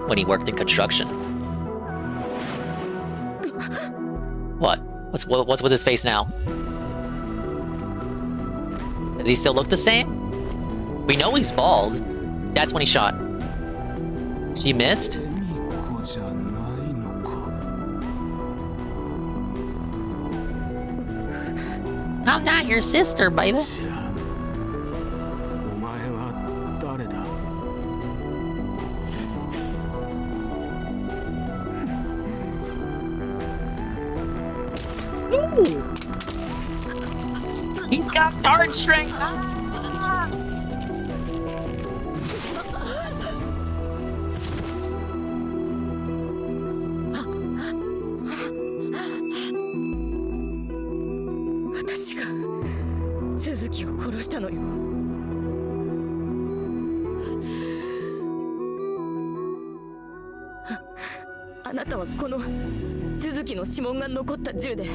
when he worked in construction. What? What's with his face now? Does he still look the same? We know he's bald. That's when he shot. She missed? I'm not your sister, baby. お前は誰だ？ He's got hard strength. 私が都築を殺したのよ。あなたはこの都築の指紋が残った銃で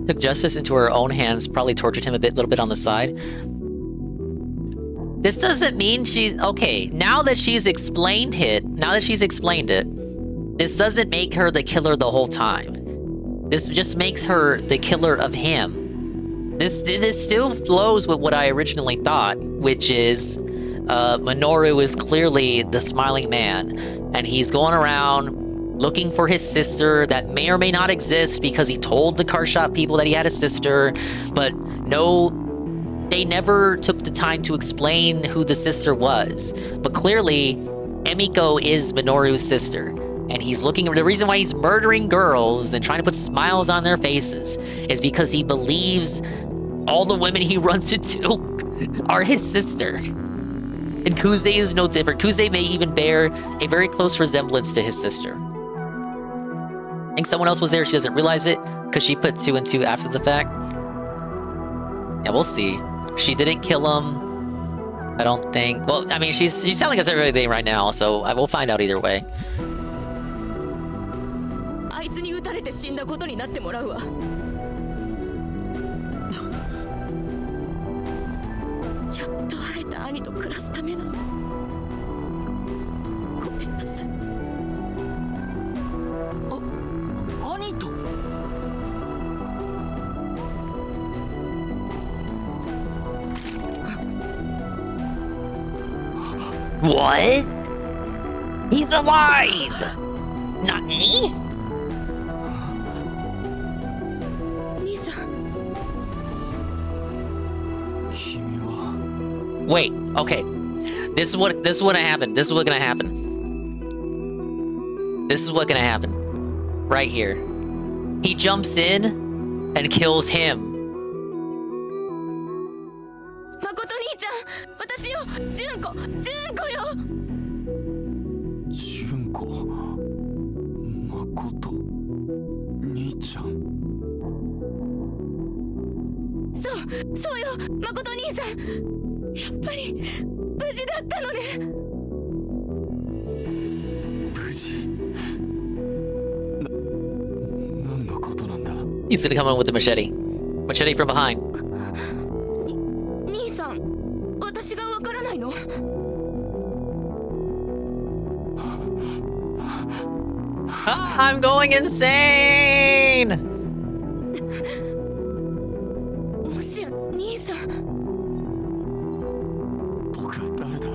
Took justice into her own hands, probably tortured him a little bit on the side. This doesn't mean she's okay. Now that she's explained it, this doesn't make her the killer the whole time. This just makes her the killer of him. This still flows with what I originally thought, which is Minoru is clearly the smiling man, and he's going around looking for his sister that may or may not exist because he told the car shop people that he had a sister, but no, they never took the time to explain who the sister was. But clearly, Emiko is Minoru's sister, and he's looking. The reason why he's murdering girls and trying to put smiles on their faces is because he believes all the women he runs into are his sister. And Kuze is no different. Kuze may even bear a very close resemblance to his sister. I think someone else was there, she doesn't realize it, because she put 2 and 2 after the fact. Yeah, we'll see. She didn't kill him, I don't think. Well, I mean, she's telling us everything right now, so I will find out either way. あいつに撃たれて死んだことになってもらうわ。やっと会えた兄と暮らすためなの。ごめんなさい。兄と。 What? He's alive! Nani? Wait, okay. This is what gonna happen. This is what's gonna happen. Right here. He jumps in and kills him. 誠兄ちゃん、私よ、純子よ。純子、誠、兄ちゃん。そうよ、誠兄さん。やっぱり無事だったのね。無事。何のことなんだ。 He's gonna come in with a machete. Machete from behind. 兄さん、私がわからないのI'm going insane! もしや兄さん。僕は誰だ。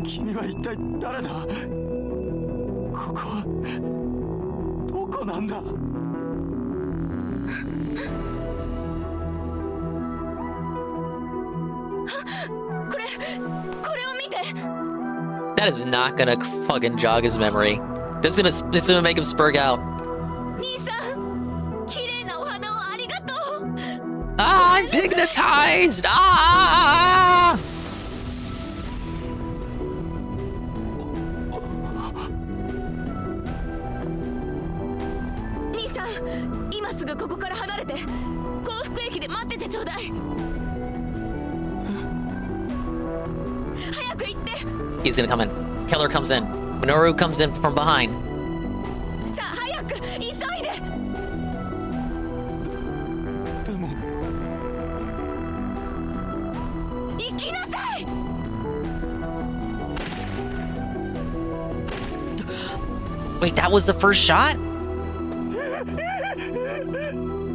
君は一体誰だ。ここはどこなんだ。これを見て。 That is not gonna fucking jog his memory. This is gonna make him spurg out. 兄さん、綺麗なお花をありがとう。Ah, I'm hypnotized! Ah! 今すぐここから離れて幸福駅で待っててちょうだい。早く行って。 He's gonna come in. Killer comes in. Minoru comes in from behind. さあ早く急いで。でも行きなさい。 Wait, that was the first shot?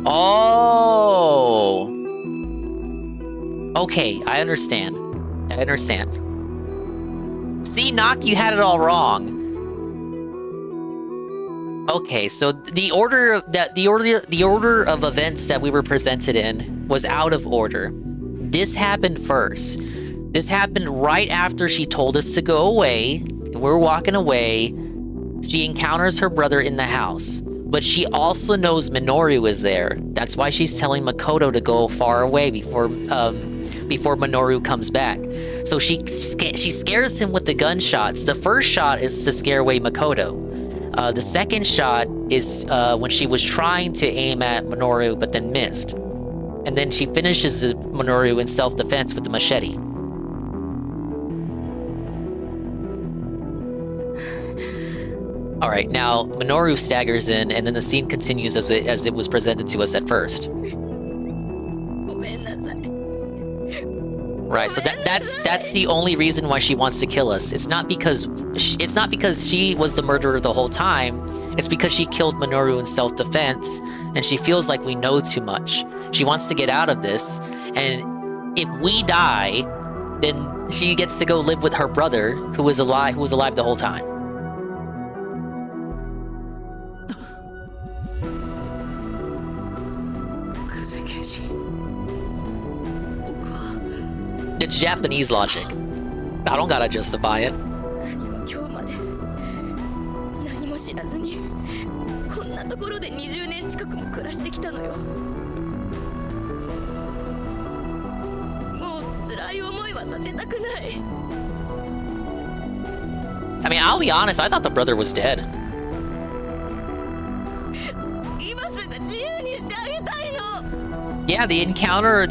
Oh. Okay, I understand. I understand. See, Knock, you had it all wrong. Okay, so the order of events that we were presented in was out of order. This happened first. This happened right after she told us to go away. We're walking away. She encounters her brother in the house, but she also knows Minoru is there. That's why she's telling Makoto to go far away before Minoru comes back. So she scares him with the gunshots. The first shot is to scare away Makoto. The second shot is when she was trying to aim at Minoru but then missed. And then she finishes Minoru in self-defense with the machete. Alright, now Minoru staggers in, and then the scene continues as it was presented to us at first. Right, so that's the only reason why she wants to kill us. It's not because she was the murderer the whole time. It's because she killed Minoru in self-defense, and she feels like we know too much. She wants to get out of this, and if we die, then she gets to go live with her brother, who was alive the whole time. It's Japanese logic. I don't gotta justify it. 今日まで何も知らずにこんなところで20年近くも暮らしてきたのよ。もう辛い思いはさせたくない。 I mean, I'll be honest, I thought the brother was dead. 今すぐ自由にしてあげたいの。 Yeah, the encounter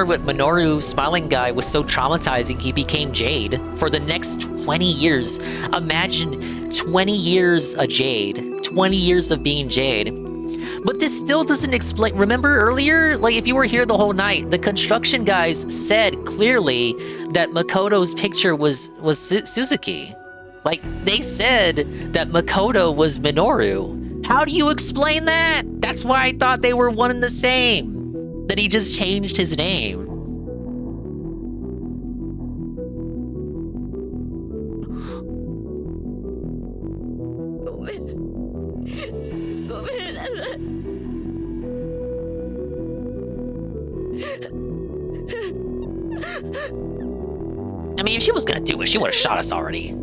with Minoru Smiling Guy was so traumatizing he became Jade for the next 20 years. Imagine 20 years a Jade, 20 years of being Jade. But this still doesn't explain. Remember earlier, like if you were here the whole night, the construction guys said clearly that Makoto's picture was Suzuki. Like they said that Makoto was Minoru. How do you explain that? That's why I thought they were one and the same. That he just changed his name. I mean, if she was gonna do it, she would have shot us already.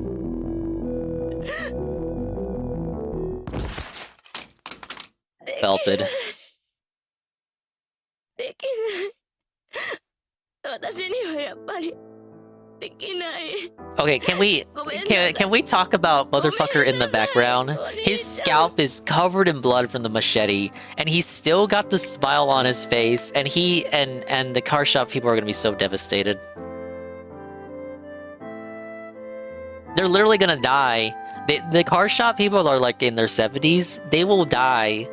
Belted. Okay, can we talk about motherfucker in the background? His scalp is covered in blood from the machete, and he's still got the smile on his face, and he and the car shop people are gonna be so devastated. They're literally gonna die. The car shop people are like in their 70s. They will die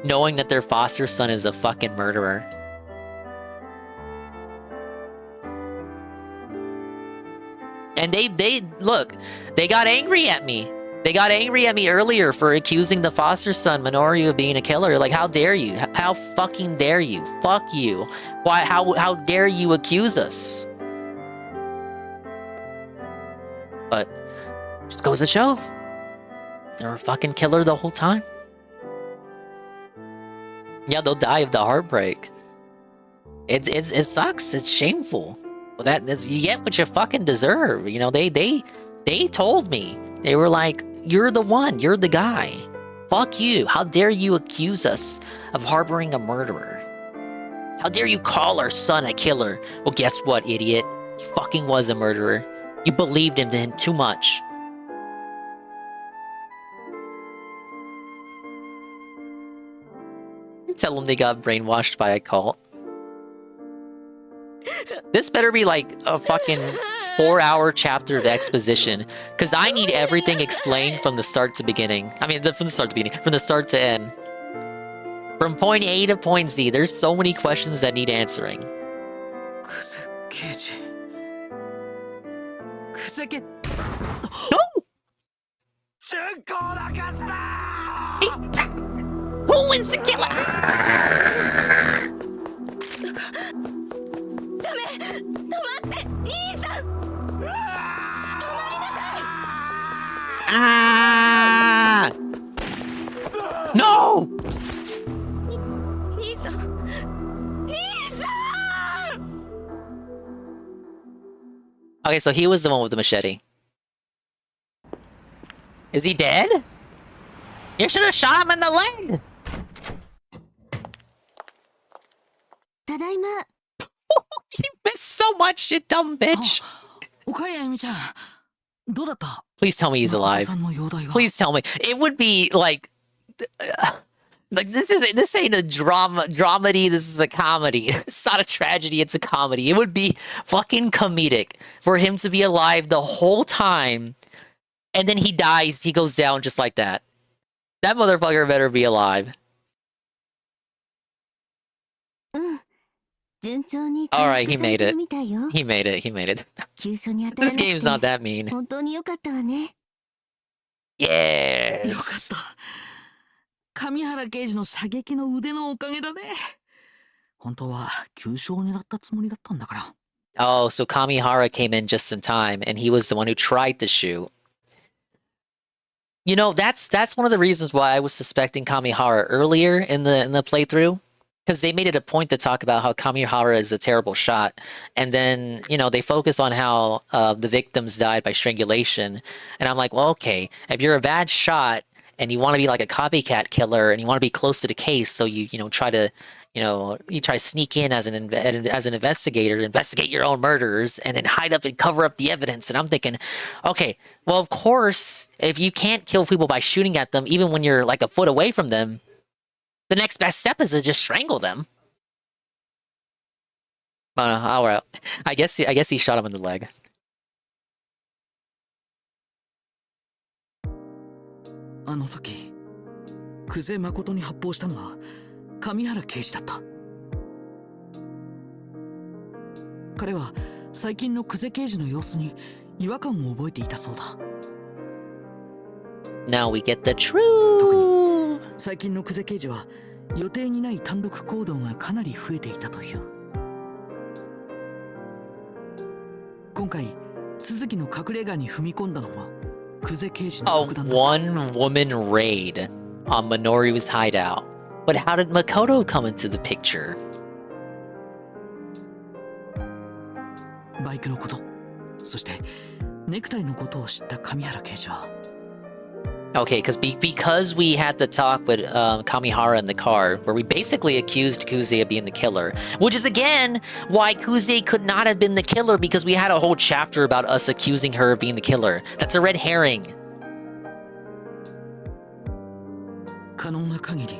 knowing that their foster son is a fucking murderer. And they got angry at me. They got angry at me earlier for accusing the foster son, Minoru, of being a killer. Like, how dare you? How fucking dare you? Fuck you. Why, how dare you accuse us? But, just goes to show. They were a fucking killer the whole time. Yeah, they'll die of the heartbreak. It sucks. It's shameful. Well, that's you get what you fucking deserve. You know, they told me. They were like, "You're the one. You're the guy. Fuck you. How dare you accuse us of harboring a murderer? How dare you call our son a killer?" Well, guess what, idiot? He fucking was a murderer. You believed him then too much. Tell them they got brainwashed by a cult. This better be like a fucking 4-hour chapter of exposition, because I need everything explained from the start to beginning. I mean, from the start to beginning, from the start to end. From point A to point Z, there's so many questions that need answering. Who is the killer? Ah! No! Okay, so he was the one with the machete. Is he dead? You should have shot him in the leg! You missed so much, you dumb bitch! Please tell me he's alive. Please tell me. It would be like this ain't a dramedy, this is a comedy. It's not a tragedy, it's a comedy. It would be fucking comedic for him to be alive the whole time, and then he dies, he goes down just like that. That motherfucker better be alive. Alright, he made it. He made it, he made it. This game's not that mean. Yes! 神原刑事の射撃の腕のおかげだね。本当は急所を狙ったつもりだったんだから。Oh, so Kamihara came in just in time, and he was the one who tried to shoot. You know, that's one of the reasons why I was suspecting Kamihara earlier in the playthrough, because they made it a point to talk about how Kamihara is a terrible shot, and then, you know, they focus on how the victims died by strangulation, and I'm like, well, okay, if you're a bad shot and you want to be like a copycat killer and you want to be close to the case, so you try to sneak in as an investigator, investigate your own murders, and then hide up and cover up the evidence. And I'm thinking, okay, well, of course, if you can't kill people by shooting at them, even when you're like a foot away from them, the next best step is to just strangle them. All right. I guess he shot him in the leg. あの時、久世誠に発砲したのは上原刑事だった。彼は最近の久世刑事の様子に違和感を覚えていたそうだ。Now we get the truth. 特に最近の久世刑事は予定にない単独行動がかなり増えていたという。今回、続きの隠れ家に踏み込んだのも。A one-woman raid on Minori's hideout. But how did Makoto come into the picture? バイクのこと、そしてネクタイのことを知った上原刑事は。Okay, because we had the talk with Kamihara in the car, where we basically accused Kuze of being the killer, which is again why Kuze could not have been the killer, because we had a whole chapter about us accusing her of being the killer. That's a red herring. 可能な限り、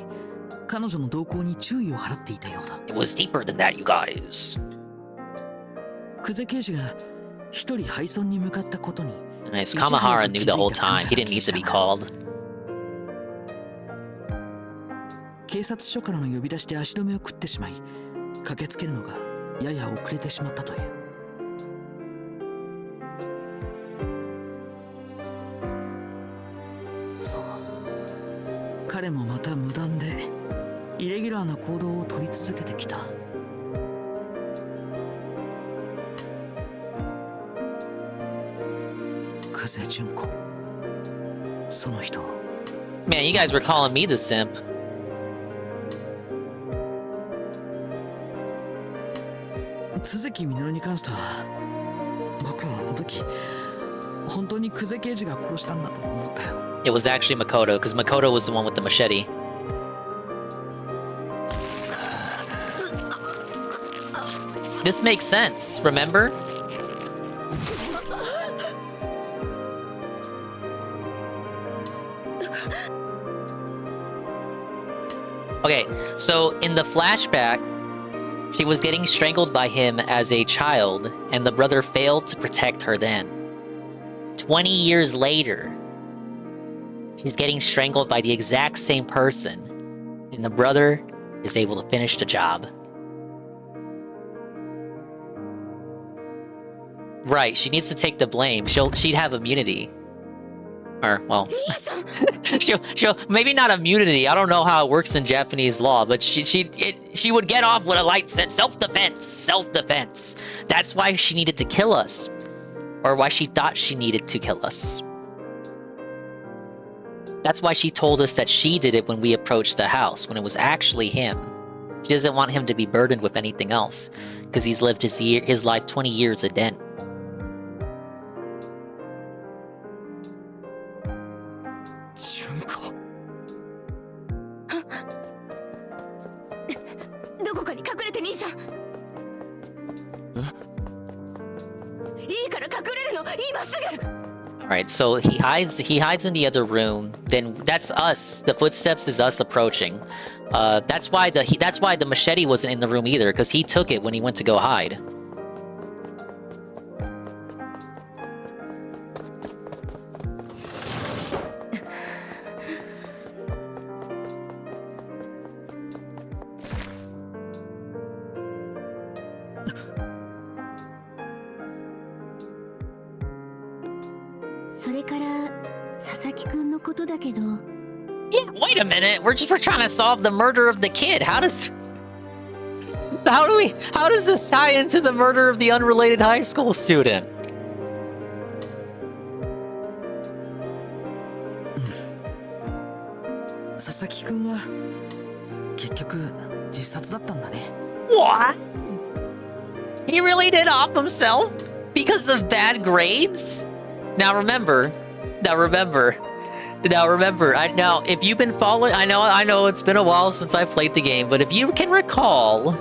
彼女の動向に注意を払っていたようだ。It was deeper than that, you guys. 久世刑事が一人配送に向かったことに。Nice. Kamihara knew the whole time. He didn't need to be called. 警察署からの呼び出しで足止めを食ってしまい、駆けつけるのがやや遅れてしまったという。そう。彼もまた無断でイレギュラーな行動を取り続けてきた。Man, you guys were calling me the simp. 鈴木みのるに関しては、僕はあの時本当に久世刑事が殺したんだと思ったよ。It was actually Makoto, because Makoto was the one with the machete. This makes sense, remember? Okay, so in the flashback, she was getting strangled by him as a child, and the brother failed to protect her then. 20 years later, she's getting strangled by the exact same person, and the brother is able to finish the job. Right, she needs to take the blame. She'd have immunity. Or, well, she'll maybe not immunity. I don't know how it works in Japanese law, but she would get off with a light self-defense. That's why she needed to kill us. Or why she thought she needed to kill us. That's why she told us that she did it when we approached the house, when it was actually him. She doesn't want him to be burdened with anything else, because he's lived his life 20 years a den. Alright, so he hides in the other room. Then that's us. The footsteps is us approaching. That's why the machete wasn't in the room either, because he took it when he went to go hide. Yeah, wait a minute. We're trying to solve the murder of the kid. How does this tie into the murder of the unrelated high school student? What? He really did off himself because of bad grades? Now remember, if you've been following, I know it's been a while since I played the game, but if you can recall,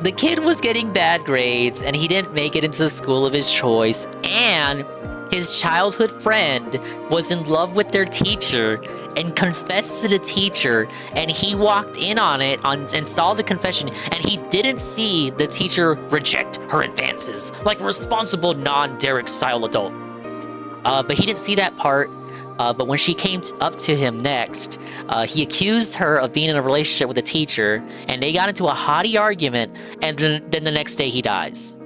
the kid was getting bad grades and he didn't make it into the school of his choice, and his childhood friend was in love with their teacher and confessed to the teacher, and he walked in on it and saw the confession, and he didn't see the teacher reject her advances like a responsible non-Derek style adult. But he didn't see that part. But when she came up to him next, he accused her of being in a relationship with a teacher, and they got into a haughty argument, and then the next day he dies.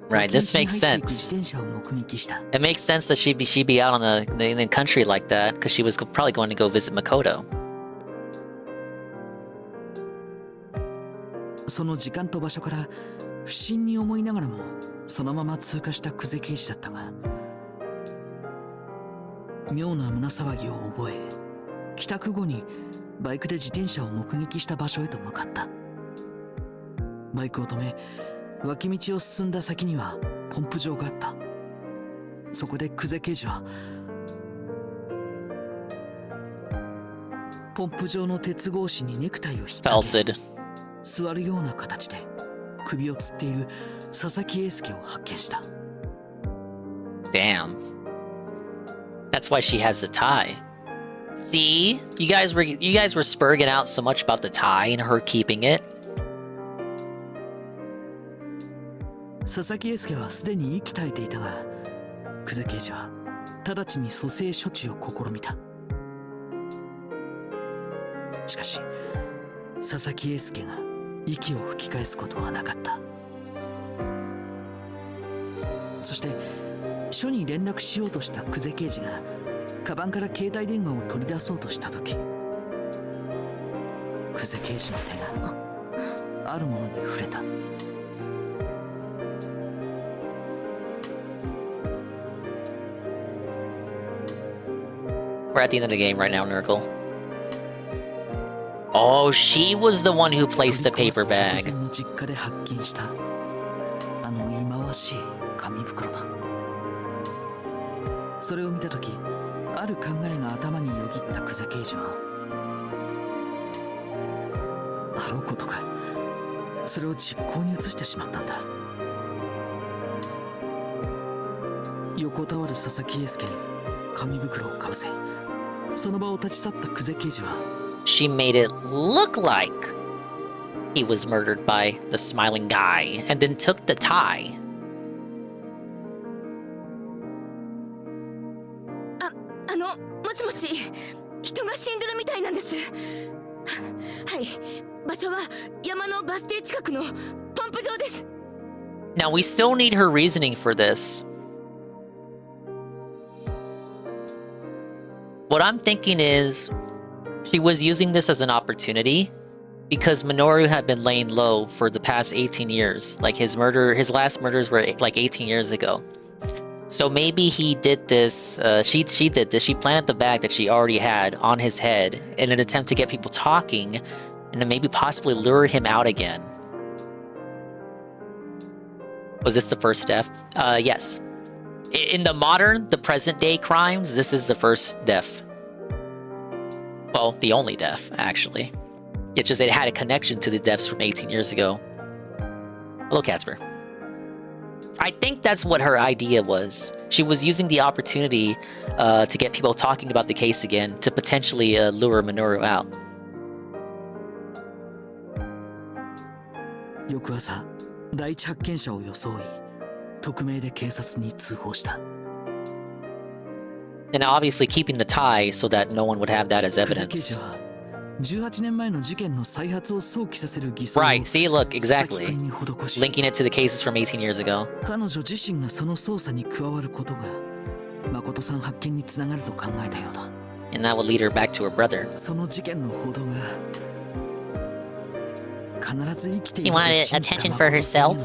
Right, this makes sense. It makes sense that she'd be out in the country like that, because she was probably going to go visit Makoto. その時間と場所から不審に思いながらもそのまま通過した久世刑事だったが、妙な胸騒ぎを覚え、帰宅後にバイクで自転車を目撃した場所へと向かった。バイクを止め、脇道を進んだ先にはポンプ場があった。そこで久世刑事はポンプ場の鉄格子にネクタイを引っ掛け、座るような形で首を吊っている佐々木英介を発見した。Damn. That's why she has the tie. See? You guys were spurging out so much about the tie and her keeping it. 佐々木英介はすでに息絶えていたが、久世刑事は直ちに蘇生処置を試みた。しかし佐々木英介が息を吹き返すことはなかった。そして署に連絡しようとした久世刑事がカバンから携帯電話を取り出そうとしたとき、久世刑事の手があるものに触れた。We're at the end of the game right now, Nurgle. Oh, she was the one who placed the paper bag. 実家で発見したあの忌まわしい紙袋だ。それを見たとき、ある考えが頭によぎった久世刑事はそれを実行に移してしまったんだ。横たわる佐々木英介に紙袋をかぶせ、その場を立ち去った久世刑事は She made it look like he was murdered by the smiling guy and then took the tie. もしもし、人が死んでるみたいなんです。はい、場所は山のバス停近くのポンプ場です。 Now we still need her reasoning for this. What I'm thinking is she was using this as an opportunity because Minoru had been laying low for the past 18 years. Like his last murders were like 18 years ago. So maybe he did this, she did this, she planted the bag that she already had on his head in an attempt to get people talking and then maybe possibly lure him out again. Was this the first death? Yes. In the present day crimes, this is the first death. Well, the only death, actually. It's just it had a connection to the deaths from 18 years ago. Hello, Casper. I think that's what her idea was. She was using the opportunity to get people talking about the case again to potentially lure Minoru out. 翌朝、第一発見者を装い、匿名で警察に通報した。And obviously keeping the tie so that no one would have that as evidence. 18年前の事件の再発を想起させる偽装。 Right, see, look, exactly. Linking it to the cases from 18 years ago. 彼女自身がその捜査に加わることが誠さん発見につながると考えたようだ。 And that would lead her back to her brother. その事件の報道が必ず生きている She wanted attention for herself?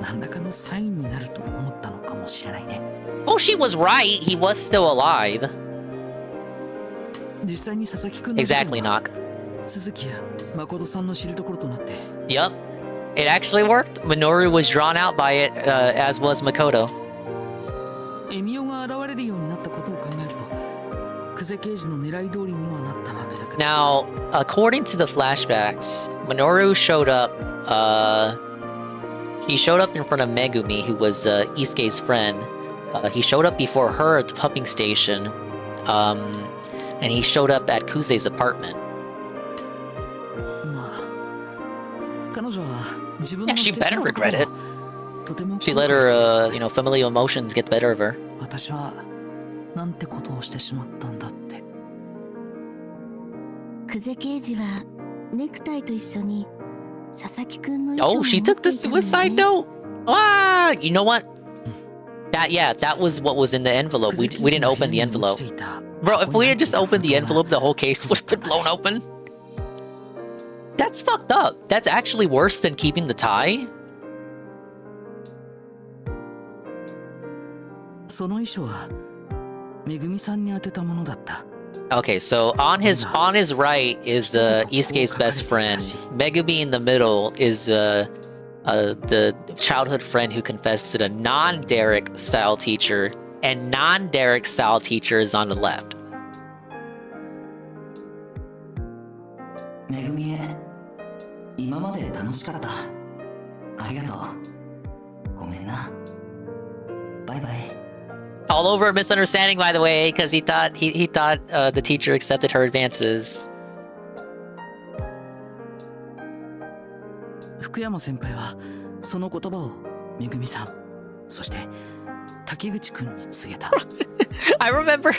何らかのサインになると思ったのかもしれないね。 Oh, she was right. He was still alive. 実際に佐々木くんの Exactly, Knock. 鈴木や誠さんの知るところとなって。 Yup. It actually worked. Minoru was drawn out by it, as was Makoto. エミオが現れるようになったことを考えると、久世刑事の狙い通りにはなったわけだけど。 Now, according to the flashbacks, Minoru showed up, he showed up in front of Megumi, who was Isuke's friend. He showed up before her at the pumping station, and he showed up at Kuze's apartment. Yeah, she better regret it. She let her, familial emotions get the better of her. 私はなんてことをしてしまったんだって。久世刑事はネクタイと一緒に佐々木くんの Oh, she took the suicide note. Ah, you know what? That was what was in the envelope. We didn't open the envelope. Bro, if we had just opened the envelope, the whole case would have been blown open. That's fucked up. That's actually worse than keeping the tie. その遺書はめぐみさんに宛てたものだった。 Okay, so on his right is Isuke's best friend. Megumi in the middle is the childhood friend who confessed to the non-Derek style teacher, and non-Derek style teacher is on the left. めぐみへ、今まで楽しかった。ありがとう。ごめんな。バイバイ。 All over a misunderstanding, by the way, because he thought the teacher accepted her advances. 福山先輩はその言葉をめぐみさん、そして滝口くんに告げた。I remember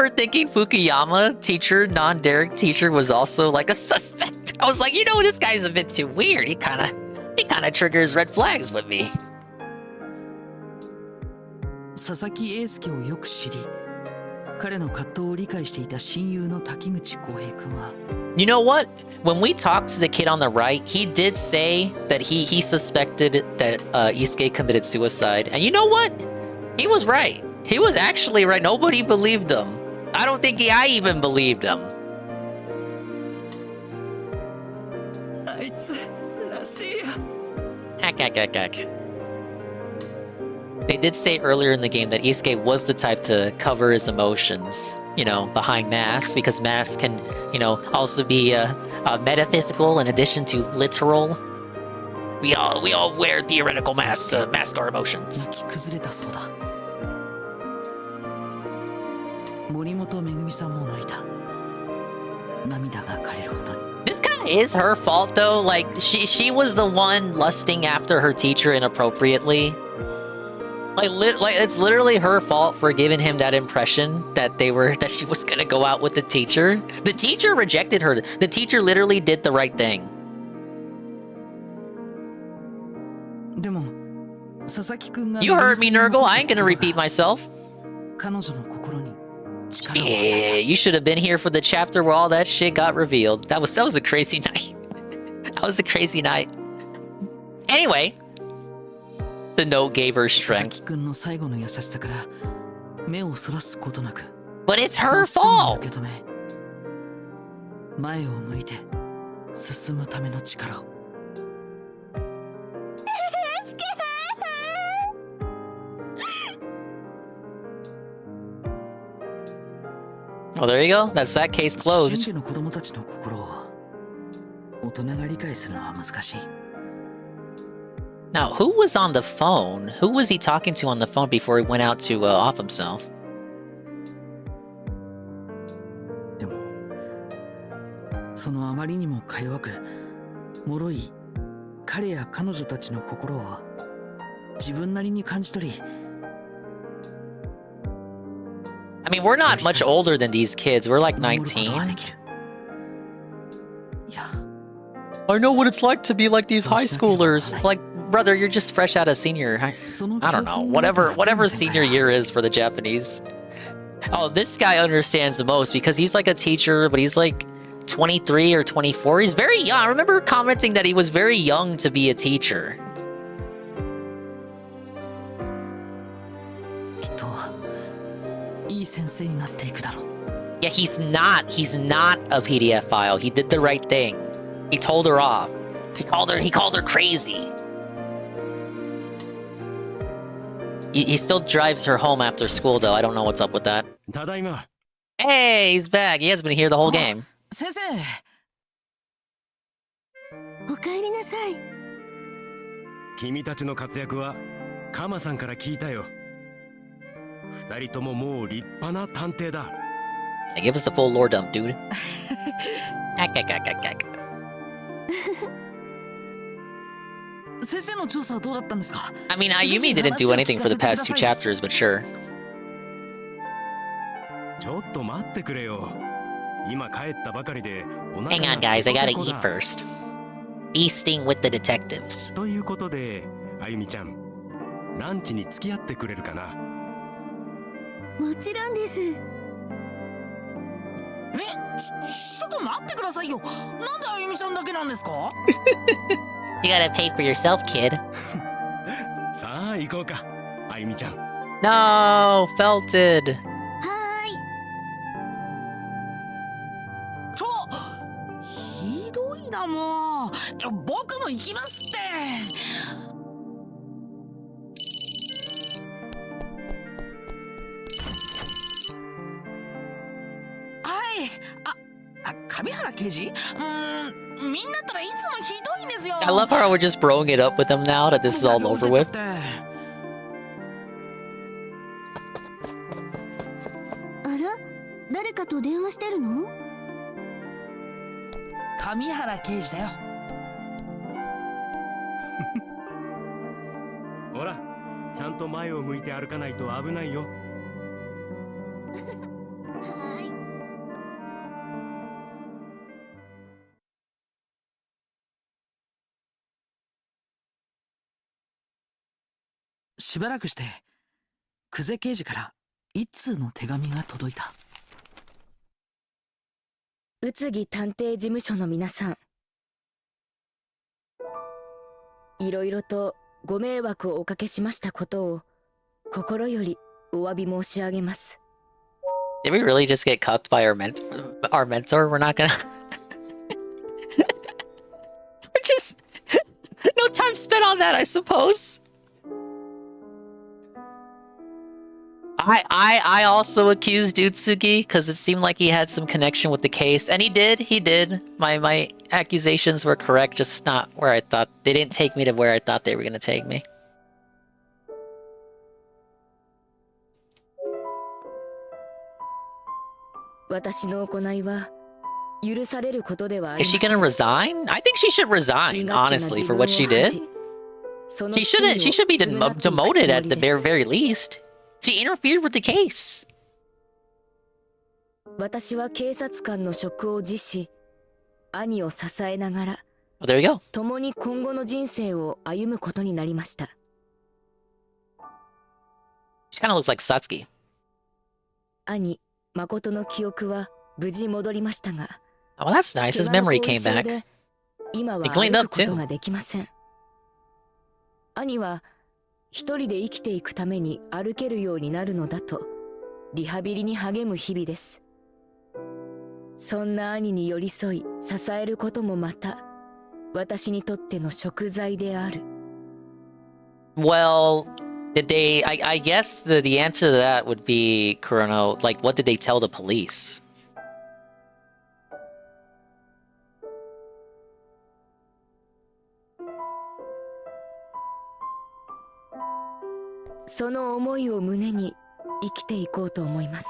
thinking Fukuyama teacher, non-Derek teacher, was also like a suspect. I was like, this guy's a bit too weird. He kind of triggers red flags with me. 佐々木英介をよく知り、彼の葛藤を理解していた親友の滝口浩平くんは。 You know what? When we talked to the kid on the right, he did say that he suspected that Isuke committed suicide. And you know what? He was right. He was actually right. Nobody believed him. I don't think I even believed him. あいつらしいよ。Heck. They did say earlier in the game that Isuke was the type to cover his emotions, you know, behind masks, because masks can, you know, also be metaphysical in addition to literal. We all wear theoretical masks to mask our emotions. 崩れたそうだ。森本めぐみさんも泣いた。涙が枯れるほどに。This kind of is her fault though. Like she was the one lusting after her teacher inappropriately. Like it's literally her fault for giving him that impression that she was gonna go out with the teacher. The teacher rejected her. The teacher literally did the right thing. でも佐々木くんが You heard me, Nurgle. I ain't gonna repeat myself. 彼女の心に Yeah, you should have been here for the chapter where all that shit got revealed. That was a crazy night. That was a crazy night. Anyway, the note gave her strength. 佐々木くんの最後の優しさから目をそらすことなく But it's her fault. 受け止め前を向いて進むための力を Well, there you go. That's that case closed. 真理の子供たちの心を大人が理解するのは難しい Now, who was on the phone? Who was he talking to on the phone before he went out to off himself? でもそのあまりにもか弱く脆い彼や彼女たちの心を自分なりに感じ取り I mean, we're not much older than these kids. We're like 19. I know what it's like to be like these high schoolers. Like, brother, you're just fresh out of senior. I don't know. Whatever senior year is for the Japanese. Oh, this guy understands the most because he's like a teacher, but he's like 23 or 24. He's very young. I remember commenting that he was very young to be a teacher. Yeah, he's not a PDF file. He did the right thing. He told her off. He called her crazy. He still drives her home after school though. I don't know what's up with that. Hey, he's back. He has been here the whole game. 先生おかえりなさい君たちの活躍はカマさんから聞いたよ二人とももう立派な探偵だ Give us the full lore dump, dude. I 先生の調査はどうだったんですか mean, Ayumi didn't do anything for the past 2 chapters, but sure. ちょっと待ってくれよ今帰ったばかりで Hang on, guys. I gotta eat first. Feasting with the detectives. ということであゆみちゃんランチに付き合ってくれるかなもちろんですちょっと待ってくださいよなんであゆみさんだけなんですか You gotta pay for yourself, kid. さあ行こうかあゆみちゃん No, Felted. ひどいなもう僕も行きますってはい上原刑事みんなったらいつもひどいんですよ I love how we're just broing it up with him now that this is all over with. あら誰かと電話してるの上原刑事だよほらちゃんと前を向いて歩かないと危ないよしばらくして久世刑事から一通の手紙が届いた宇津木探偵事務所の皆さんいろいろとご迷惑をおかけしましたことを心よりお詫び申し上げます Did we really just get cucked by our mentor? We're not gonna... We're just... No time spent on that, I suppose. I also accused Utsugi because it seemed like he had some connection with the case, and he did. My accusations were correct, just not where I thought. They didn't take me to where I thought they were gonna take me. Is she gonna resign? I think she should resign, honestly, for what she did. She should be demoted at the very least. She interfered with the case. 私は警察官の職を辞し、兄を支えながら、There you go. 共に今後の人生を歩むことになりました。She kind of looks like Satsuki. 兄、誠の記憶は無事戻りましたが、Oh, that's nice. His memory came back. 今は He 歩 cleaned く up こ too. とができません。兄は一人で生きていくために歩けるようになるのだと、リハビリに励む日々です。そんな兄に寄り添い支えることもまた私にとっての贖罪である。Well, did they? I guess the answer to that would be Kurono. Like, what did they tell the police?「その思いを胸に生きていこうと思います。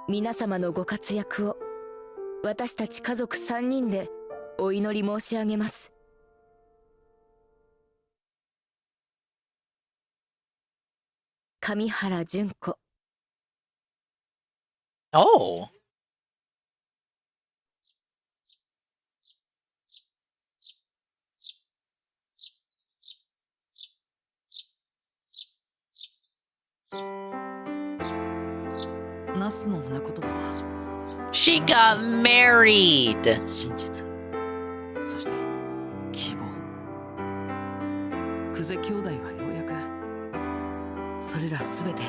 皆様のご活躍を私たち家族3人でお祈り申し上げます。上原純子。Oh. She got married. 真実、そして希望。久世兄弟はようやくそれらすべて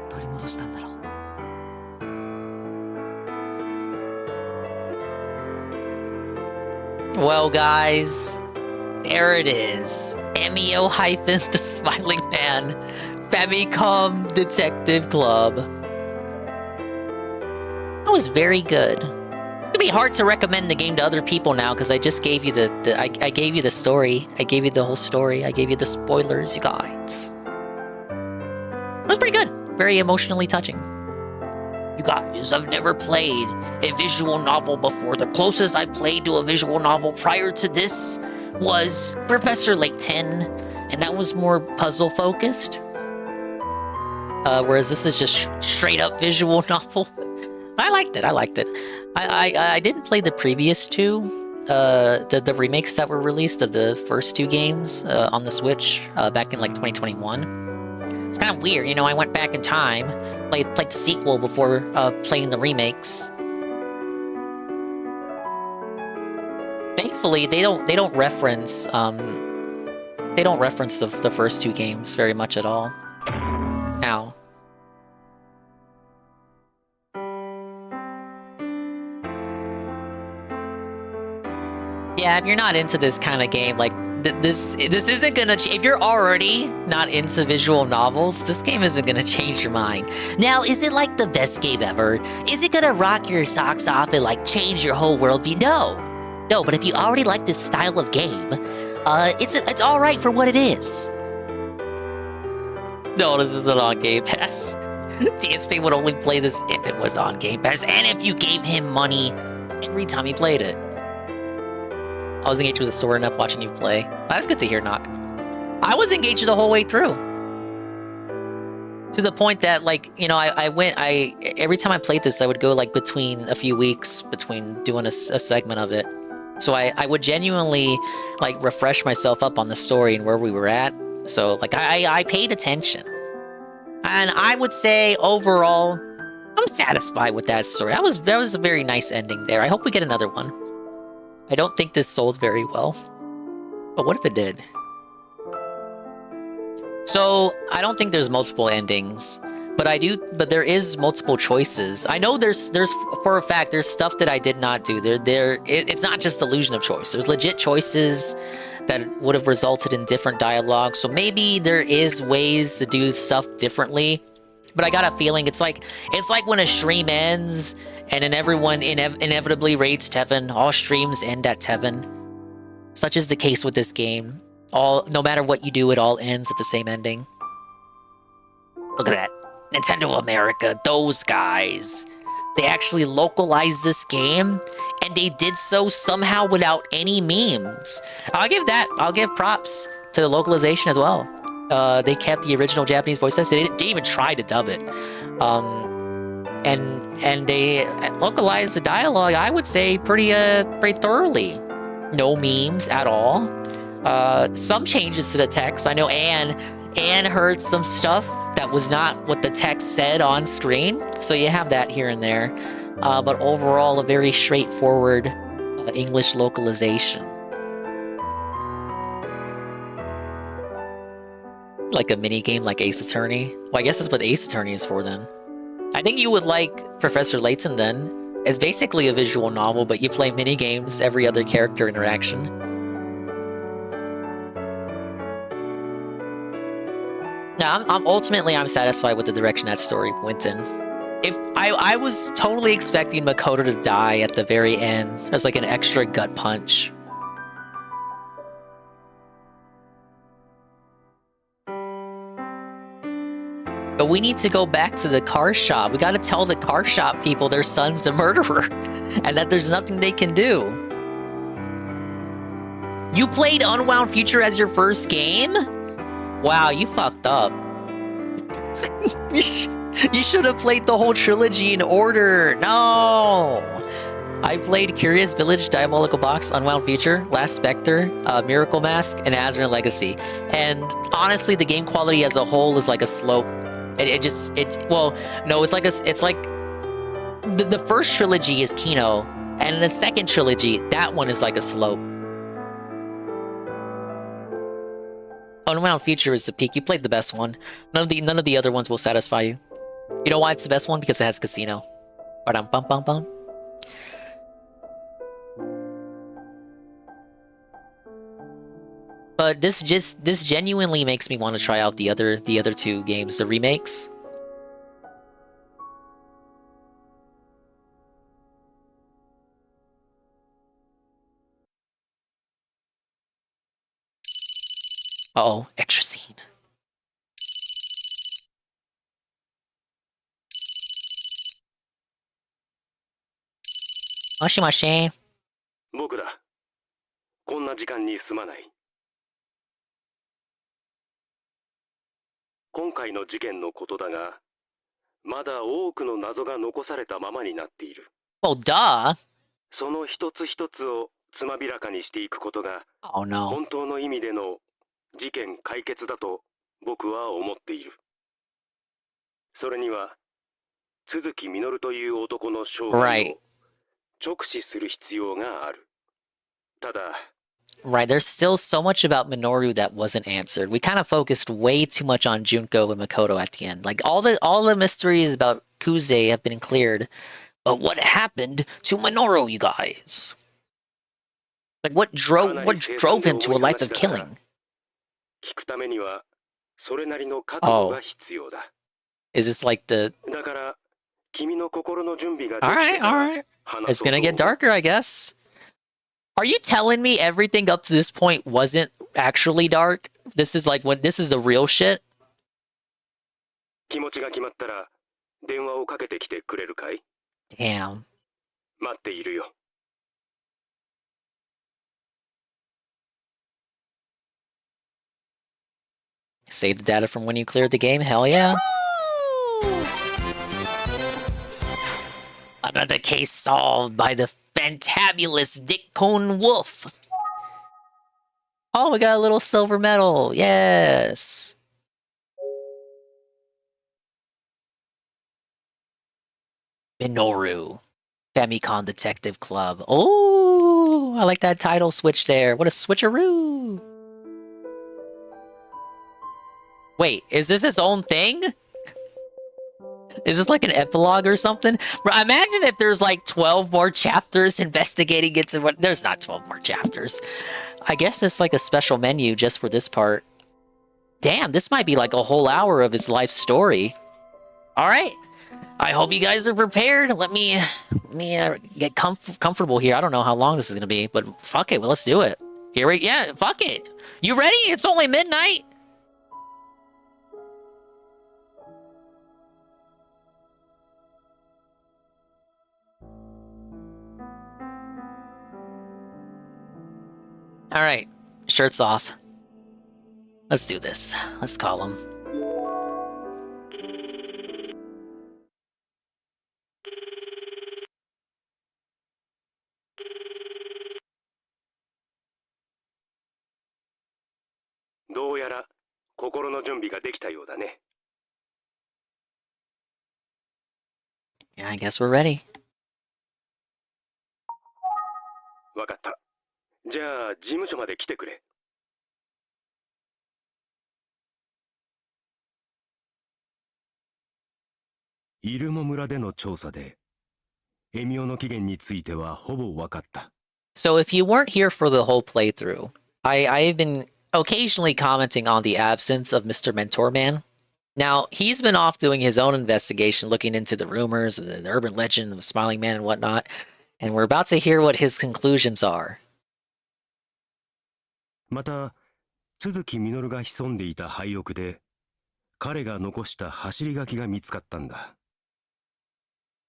取り戻したんだろう。Well, guys, there it is. Emio hyphen the Smiling Man, Famicom Detective Club. That was very good. It's gonna be hard to recommend the game to other people now because I just gave you I gave you the story. I gave you the whole story. I gave you the spoilers, you guys. It was pretty good. Very emotionally touching. You guys, I've never played a visual novel before. The closest I played to a visual novel prior to this was Professor Layton, and that was more puzzle focused. Whereas this is just straight up visual novel. I liked it. I didn't play the previous two, the remakes that were released of the first two games on the Switch back in like 2021. It's kind of weird, you know. I went back in time, played the sequel before playing the remakes. Thankfully, they don't reference the first two games very much at all. Now. Yeah, if you're not into this kind of game, like this isn't gonna. If you're already not into visual novels, this game isn't gonna change your mind. Now, is it like the best game ever? Is it gonna rock your socks off and like change your whole worldview? No. But if you already like this style of game, it's all right for what it is. No, this isn't on Game Pass. TSP would only play this if it was on Game Pass, and if you gave him money every time he played it. I was engaged with the story enough watching you play. That's good to hear, Knock. I was engaged the whole way through. To the point that, like, you know, every time I played this, I would go, like, between a few weeks between doing a segment of it. So I would genuinely, like, refresh myself up on the story and where we were at. So, like, I paid attention. And I would say, overall, I'm satisfied with that story. That was a very nice ending there. I hope we get another one. I don't think this sold very well. But what if it did? So, I don't think there's multiple endings. But there is multiple choices. I know there's for a fact, there's stuff that I did not do. It's not just illusion of choice. There's legit choices that would have resulted in different dialogue. So maybe there is ways to do stuff differently. But I got a feeling it's like when a stream ends and then everyone inevitably raids Tevin. All streams end at Tevin. Such is the case with this game. No matter what you do, it all ends at the same ending. Look at that. Nintendo of America, those guys. They actually localized this game, and they did so somehow without any memes. I'll give props to the localization as well. They kept the original Japanese voices. They didn't even try to dub it. And they localized the dialogue, I would say, pretty thoroughly. No memes at all. Some changes to the text. I know Anne heard some stuff that was not what the text said on screen. So you have that here and there. But overall, a very straightforward English localization. Like a mini game like Ace Attorney. Well, I guess that's what Ace Attorney is for then. I think you would like Professor Layton then. It's basically a visual novel, but you play mini games, every other character interaction. Now, I'm satisfied with the direction that story went in. I was totally expecting Makoto to die at the very end as like an extra gut punch. But we need to go back to the car shop. We gotta tell the car shop people their son's a murderer and that there's nothing they can do. You played Unwound Future as your first game? Wow, you fucked up. You should have played the whole trilogy in order. No! I played Curious Village, Diabolical Box, Unwound Future, Last Spectre, Miracle Mask, and Azure Legacy. And honestly, the game quality as a whole is like a slope. It's like the first trilogy is Kino, and the second trilogy, that one is like a slope. Unwound Future is the peak. You played the best one. None of the other ones will satisfy you. You know why it's the best one? Because it has casino. Ba-dum-bum-bum-bum. But this genuinely makes me want to try out the other two games, the remakes. Uh-oh, extra scene. Moshi-moshi. 僕だ。こんな時間にすまない。今回の事件のことだが、まだ多くの謎が残されたままになっている。Oh, duh. その一つ一つをつまびらかにしていくことが、本当の意味での事件解決だと僕は思っている。それには、都築実という男の生涯を直視する必要がある。ただ、Right, there's still so much about Minoru that wasn't answered. We kind of focused way too much on Junko and Makoto at the end. Like all the mysteries about Kuze have been cleared. But what happened to Minoru, you guys? Like what drove him to a life of killing? Oh. Is this like the... Alright. It's gonna get darker, I guess. Are you telling me everything up to this point wasn't actually dark? This is like when this is the real shit? Damn. Save the data from when you cleared the game? Hell yeah. Another case solved by the fantabulous Dick Cone Wolf. Oh, we got a little silver medal. Yes. Minoru. Famicom Detective Club. Oh, I like that title switch there. What a switcheroo. Wait, is this its own thing? Is this like an epilogue or something? Imagine if there's like 12 more chapters investigating it. There's not 12 more chapters. I guess it's like a special menu just for this part. Damn, this might be like a whole hour of his life story. All right. I hope you guys are prepared. Let me get comfortable here. I don't know how long this is gonna be, but fuck it. Well, let's do it. Yeah, fuck it. You ready? It's only midnight. All right, shirts off. Let's do this. Let's call him.どうやら心の準備ができたようだね。Yeah, I guess we're ready. わかった。じゃあ事務所まで来てくれ。イルモ村での調査で、エミオの起源についてはほぼわかった。So if you weren't here for the whole playthrough, I've been occasionally commenting on the absence of Mr. Mentor Man. Now, he's been off doing his own investigation, looking into the rumors of the urban legend of Smiling Man and whatnot, and we're about to hear what his conclusions are. また、都築実が潜んでいた廃屋で、彼が残した走り書きが見つかったんだ。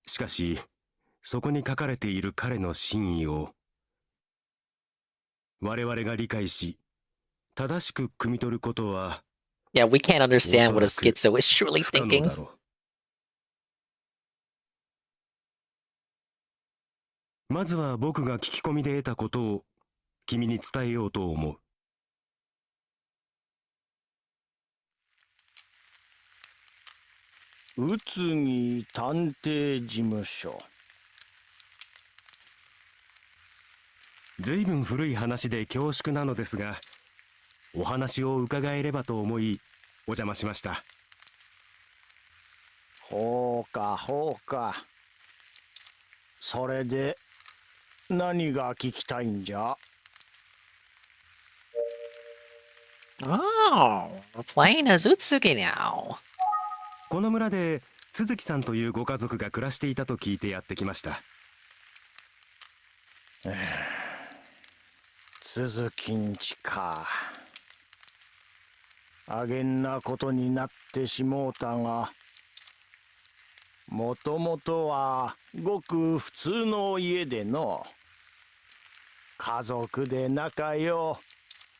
しかし、そこに書かれている彼の真意を、我々が理解し、正しく汲み取ることは、Yeah, we can't understand what a schizo is truly thinking. まずは僕が聞き込みで得たことを君に伝えようと思う。宇津木探偵事務所。ずいぶん古い話で恐縮なのですが、お話を伺えればと思いお邪魔しました。ほうかほうか。それで何が聞きたいんじゃ？ Oh, we're playing as Utsuki now. この村で都築さんというご家族が暮らしていたと聞いてやってきました。都築んちか。あげんなことになってしもうたが、もともとはごく普通の家での家族で仲良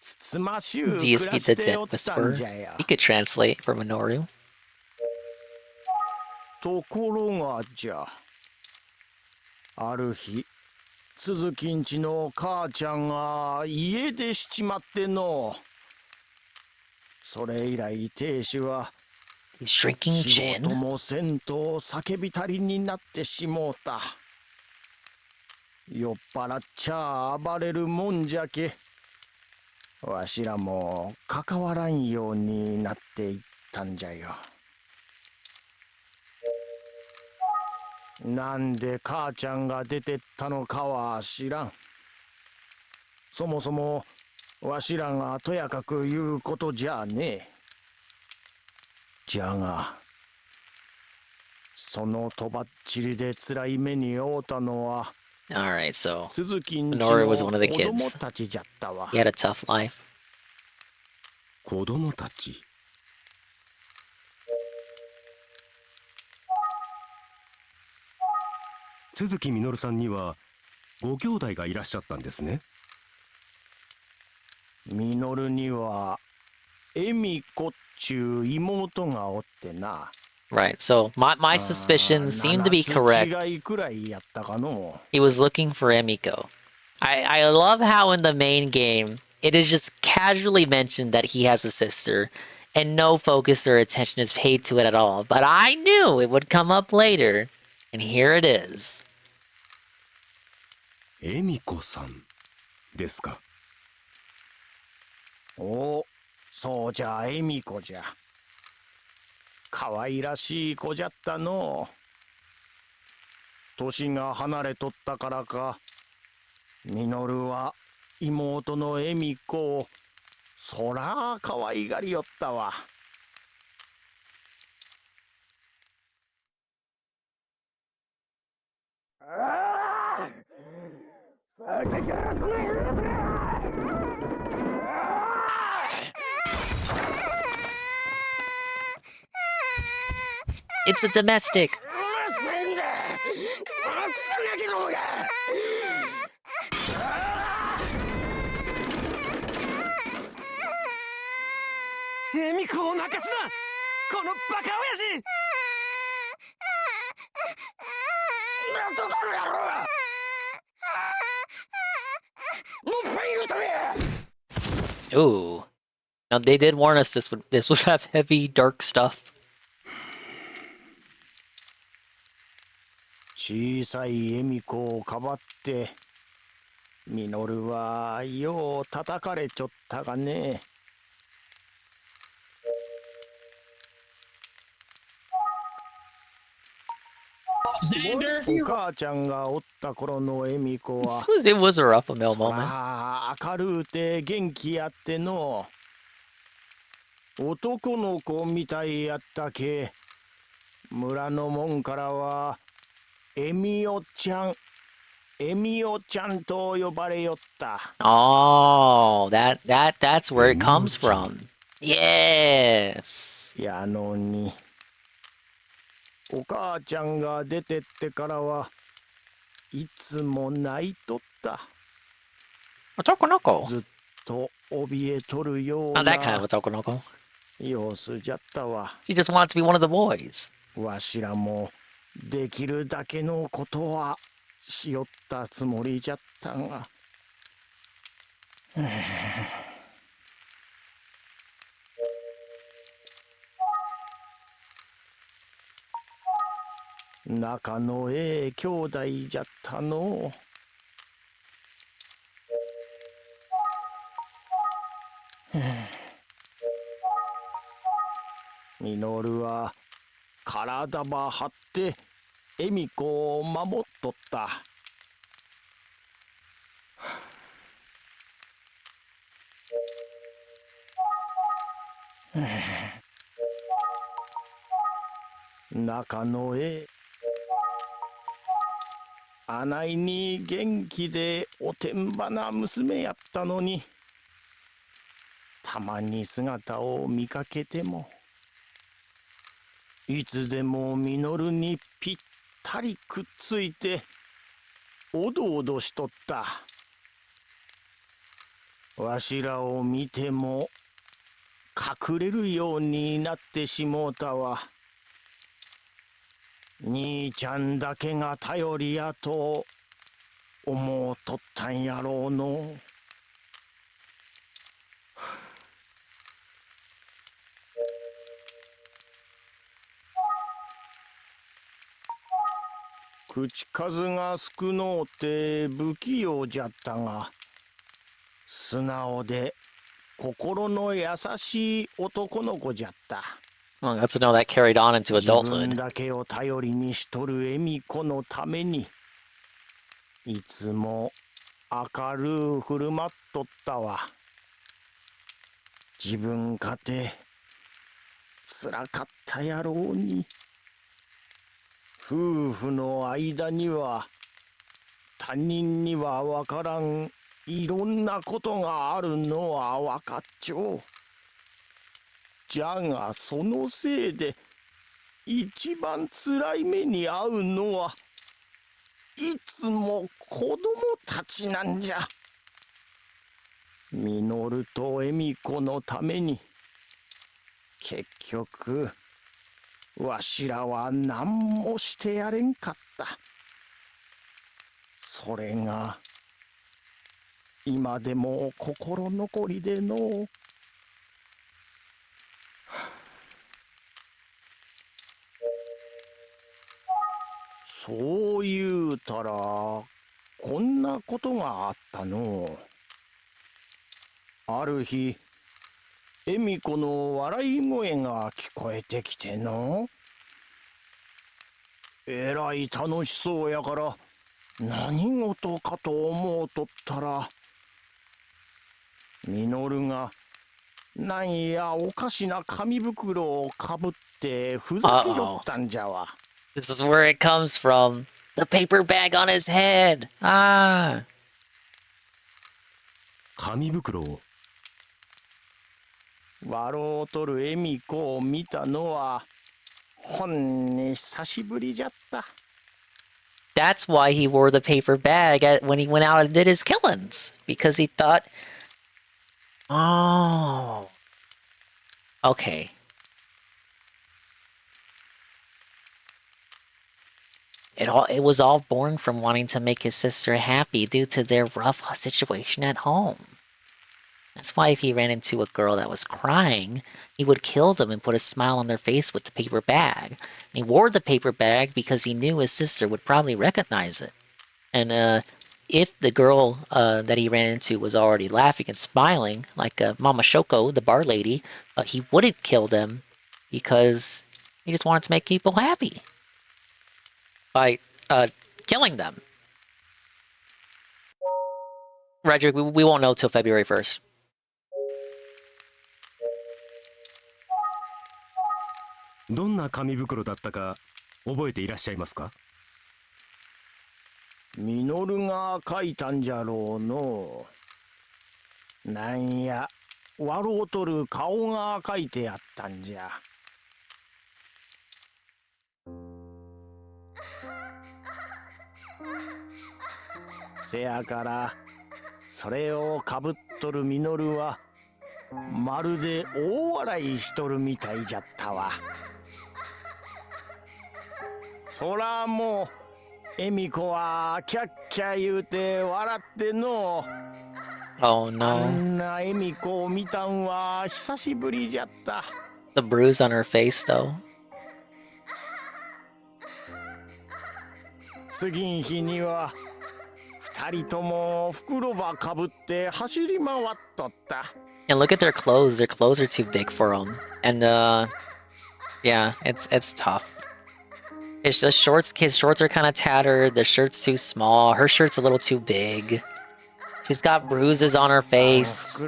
つつましゅう Do you 暮ら speak し the て dead おったん whisperer? じゃよ。 You could translate for Minoru. ところがじゃ、ある日都築んちの母ちゃんが家出しちまっての。それ以来亭主は仕事もせんと叫びたりになってしもうた。酔っ払っちゃ暴れるもんじゃけ、わしらも関わらんようになっていったんじゃよ。なんで母ちゃんが出てったのかは知らん。そもそもわしらがとやかく言うことじゃねえ。じゃがそのとばっちりでつらい目に遭うたのは Alright, so 鈴木んち Minoru の was one of the 子供 kids. たちじゃったわ。 He had a tough life. 子供たち。都築実さんにはご兄弟がいらっしゃったんですね。ミノルにはエミコっちゅう妹がおってな。 Right, so my suspicions seem to be correct. 違いくらいやったかの。 He was looking for Emiko. I love how in the main game, it is just casually mentioned that he has a sister, and no focus or attention is paid to it at all. But I knew it would come up later, and here it is. エミコさんですか。お、そうじゃエミコじゃ。可愛らしい子じゃったの。年が離れとったからか、ミノルは妹の恵美子をそら可愛がりよったわ。It's a domestic. Emiko を泣かすな、このバカ親父。なんとかるやろ。もうフェイルとめ。Ooh. Now they did warn us this would have heavy, dark stuff. 小さい恵美子をかばってミノルはよう叩かれちょったがね。お母ちゃんがおった頃の恵美子は It was a Raphael moment. 明るうて元気やっての男の子みたいやったけ。村のもんからはエミオちゃんと呼ばれよった。Oh, that's where it comes from. Yes. やのにお母ちゃんが出てってからはいつも泣いとった。男の子。ずっと怯えとるよう Not な that kind of男の子. 様子じゃったわ。 She just wanted to be one of the boys. わしらもできるだけのことはしよったつもりじゃったが。仲のええ兄弟じゃったのう。ミノルは体ば張って恵美子を守っとった。仲のええあないに元気でおてんばな娘やったのに、たまに姿を見かけてもいつでもミノルにぴったりくっついておどおどしとった。わしらを見ても隠れるようになってしもうたわ。兄ちゃんだけが頼りやと思うとったんやろうの。口数が少のうて不器用じゃったが、素直で心の優しい男の子じゃった。Well, got to know that carried on into 自分 adulthood. だけを頼りにしとる恵美子のためにいつも明るう振る舞っとったわ。自分かてつらかったやろうに。夫婦の間には他人にはわからんいろんなことがあるのはわかっちょう。じゃがそのせいで一番つらい目に遭うのはいつも子供たちなんじゃ。ミノルと恵美子のために結局わしらは何もしてやれんかった。それが今でも心残りでのう。そう言うたらこんなことがあったのう。ある日恵美子の笑い声が聞こえてきての。えらい楽しそうやから何事かと思うとったらミノルがなんやおかしな紙袋をかぶってふざけよったんじゃわ。This is where it comes from. The paper bag on his head. Ah. 紙袋を。笑うとる恵美子を見たのはほんに久しぶりじゃった。That's why he wore the paper bag when he went out and did his killings. Because he thought, oh, okay. It was all born from wanting to make his sister happy due to their rough situation at home. That's why if he ran into a girl that was crying, he would kill them and put a smile on their face with the paper bag. And he wore the paper bag because he knew his sister would probably recognize it. And if the girl that he ran into was already laughing and smiling, like Mama Shoko, the bar lady, he wouldn't kill them because he just wanted to make people happy by killing them. Roderick, we won't know till February 1st. どんな紙袋だったか覚えていらっしゃいますか？ミノルが書いたんじゃろうの。なんや笑うとる顔が書いてあったんじゃ。せやからそれをかぶっとるミノルはまるで大笑いしとるみたいじゃったわ。そらもう恵美子はキャッキャ言うて笑っての。Oh no. あんな恵美子を見たんは久しぶりじゃった。The bruise on her face, though. 次の日には二人とも袋ばかぶって走り回っとった。And look at their clothes. Their clothes are too big for them. And yeah, it's tough. It's just shorts. His shorts are kind of tattered. The shirt's too small. Her shirt's a little too big. She's got bruises on her face.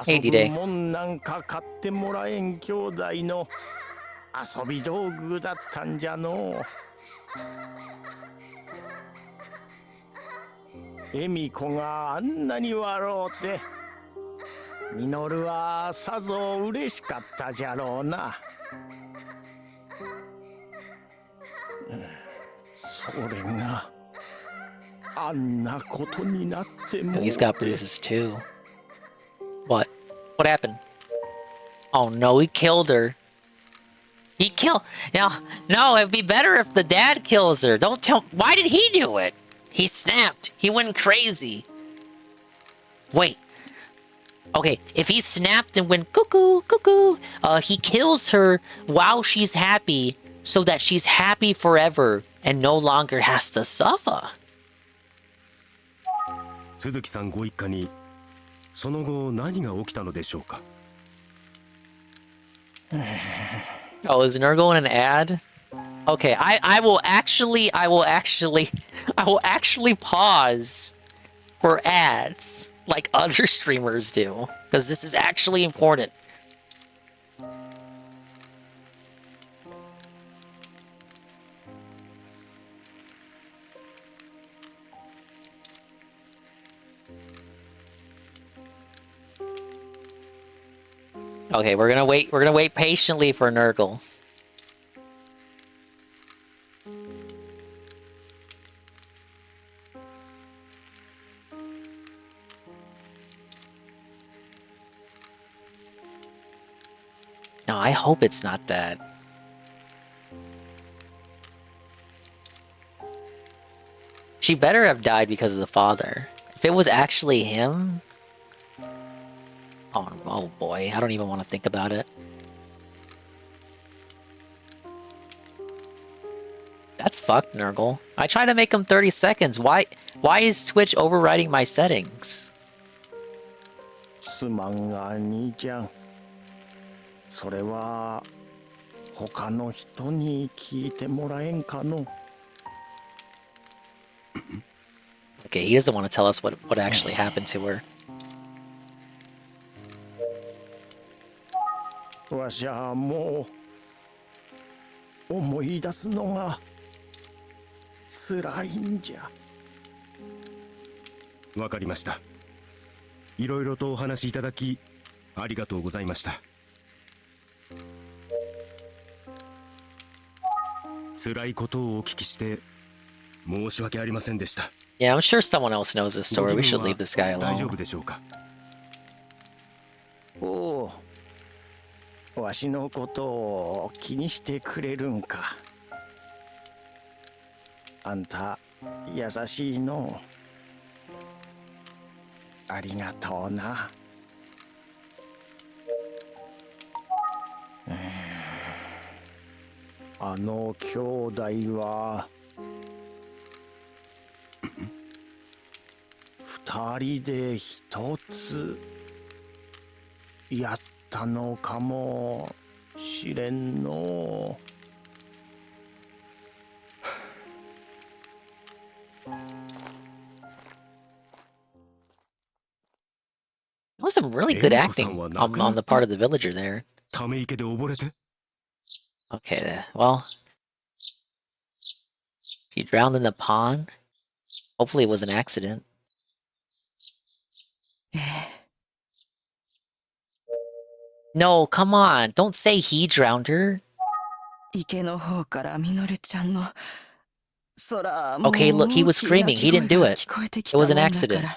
Hey, D-Day. もんなんか買ってもらえん兄弟の遊び道具だったんじゃの。恵美子があんなに笑うて、ミノルはさぞ嬉しかったじゃろうな。それがあんなことになっても。He's got bruises too. What? What happened? Oh no, he killed her. He killed. No, it'd be better if the dad kills her. Don't tell. Why did he do it? He snapped. He went crazy. Wait. Okay, if he snapped and went cuckoo, cuckoo, he kills her while she's happy so that she's happy forever and no longer has to suffer. 鈴木さんご一家にその後何が起きたのでしょうか？ Oh, is Nurgle in an ad? Okay, I will actually pause for ads like other streamers do, because this is actually important. Okay, we're gonna wait patiently for Nurgle. No, I hope it's not that. She better have died because of the father. If it was actually him... Oh boy, I don't even want to think about it. That's fucked, Nurgle. I tried to make him 30 seconds. Why is Twitch overriding my settings? すまんが兄ちゃん。それは他の人に聞いてもらえんかの。Okay, he doesn't want to tell us what actually happened to her. わしゃもう思い出すのがつらいんじゃ。わかりました。いろいろとお話しいただきありがとうございました。辛いことをお聞きして申し訳ありませんでした。Yeah, I'm sure someone else knows this story. We should leave this guy 大丈 alone. 夫でしょうか。おお、わしのことを気にしてくれるんか。あんた優しいの。ありがとうな。あの兄弟は二人で一つやったのかもしれんの。That was some really good acting on the part of the villager there. ため池で溺れて。Okay, well, she drowned in the pond. Hopefully it was an accident. No, come on. Don't say he drowned her. Okay, look, he was screaming. He didn't do it. It was an accident.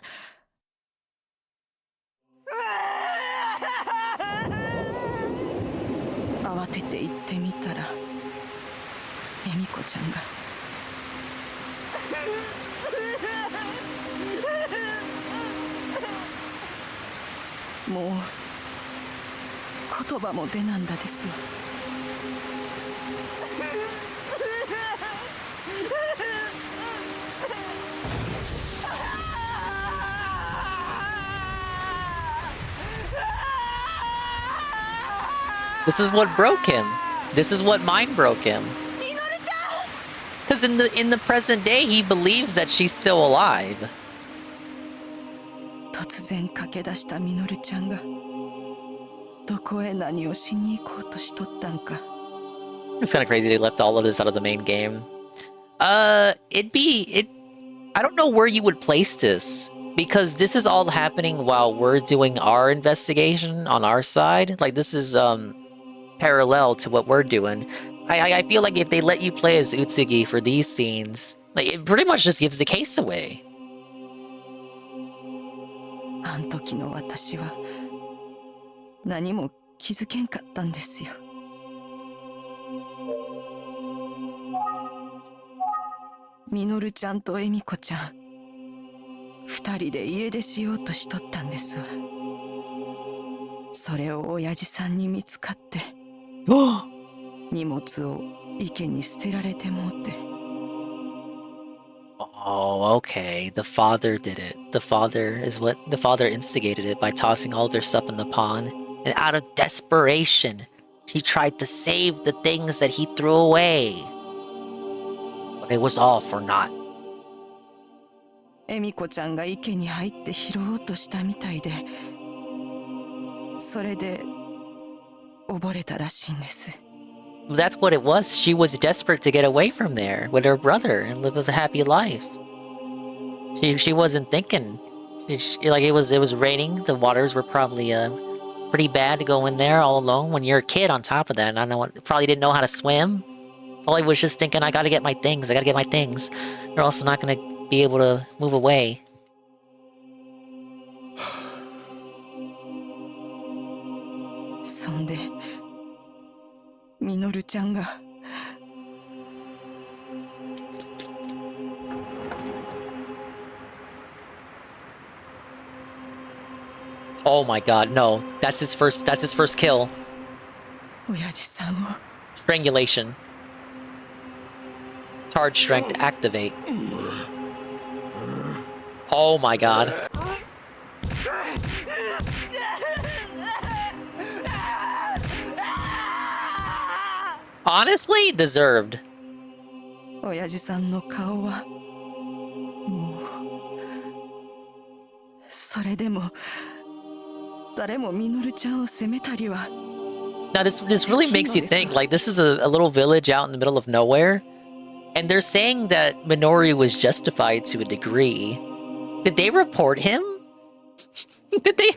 This is what broke him. This is what mine broke him. Because in the present day, he believes that she's still alive. It's kind of crazy they left all of this out of the main game. I don't know where you would place this, because this is all happening while we're doing our investigation on our side. Like, this is parallel to what we're doing. I feel like if they let you play as Utsugi for these scenes, like, it pretty much just gives the case away. Minoru-chanとEmiko-chan 二人で家出しようとしとったんですわ。それを親父さんに見つかって荷物を池に捨てられてもうて。Oh, okay. The father did it. The father instigated it by tossing all their stuff in the pond. And out of desperation, he tried to save the things that he threw away. But it was all for naught. エミコちゃんが池に入って拾おうとしたみたいで、それで溺れたらしいんです。That's what it was. She was desperate to get away from there with her brother and live a happy life. She wasn't thinking. Like, it was raining. The waters were probably pretty bad to go in there all alone when you're a kid on top of that. And I know probably didn't know how to swim. Probably was just thinking, I gotta get my things. You're also not gonna be able to move away. Minoru-chanがOh my god, no. That's his first kill. 親父さんを Strangulation. Charge strength activate. Oh my god. Honestly, deserved. 親父さんの顔はもうそれでも誰もミノルちゃんを責めたりは Now this really makes you think, like, this is a little village out in the middle of nowhere, and they're saying that Minori was justified to a degree. Did they report him? Did they?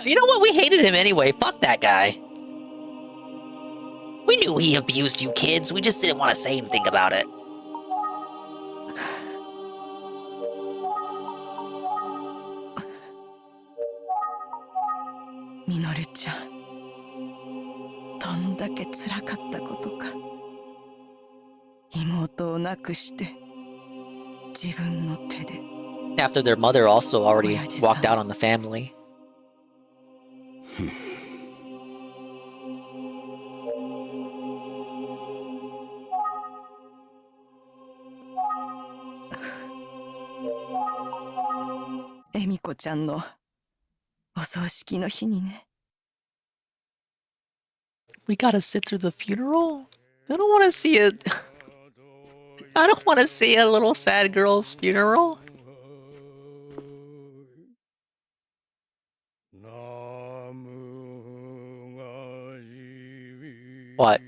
You know what? We hated him anyway. Fuck that guy. We knew he abused you kids. We just didn't want to say anything about it. Minoru-chan, どんだけ辛かったことか。妹を亡くして自分の手で。After their mother also already walked out on the family. Emiko ちゃんのお葬式の日にね。We gotta sit through the funeral? I don't want to see it. I don't want to see a little sad girl's funeral. What?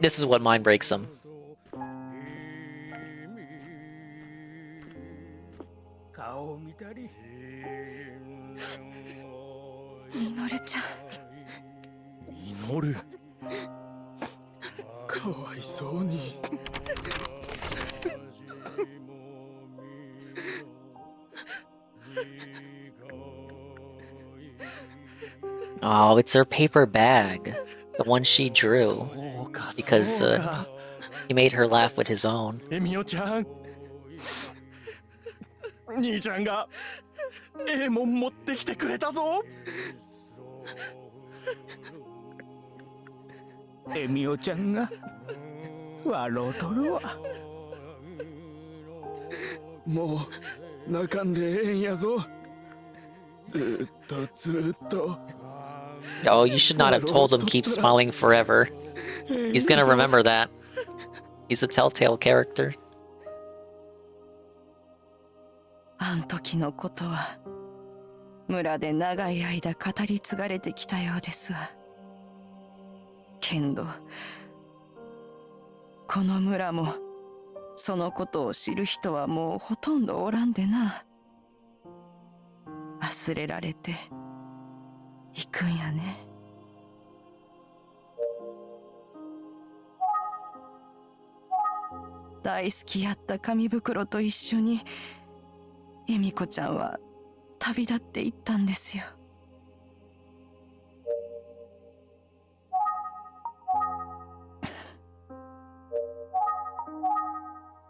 This is what mine breaks them. Minoru-chan. Minoru. かわいそうに。Oh, it's her paper bag. The one she drew. Because he made her laugh with his own. Emio-chan. 兄ちゃんがええもん持ってきてくれたぞ。エミオちゃんが笑うとるわ。もう泣かんでええんやぞ。ずっとずっと。Oh, you should not have told him keep smiling forever. He's gonna remember that. He's a telltale character. あん時のことは村で長い間語り継がれてきたようですわ。けんどこの村もそのことを知る人はもうほとんどおらんでな。忘れられていくんやね。大好きやった紙袋と一緒に恵美子ちゃんは旅立っていったんですよ。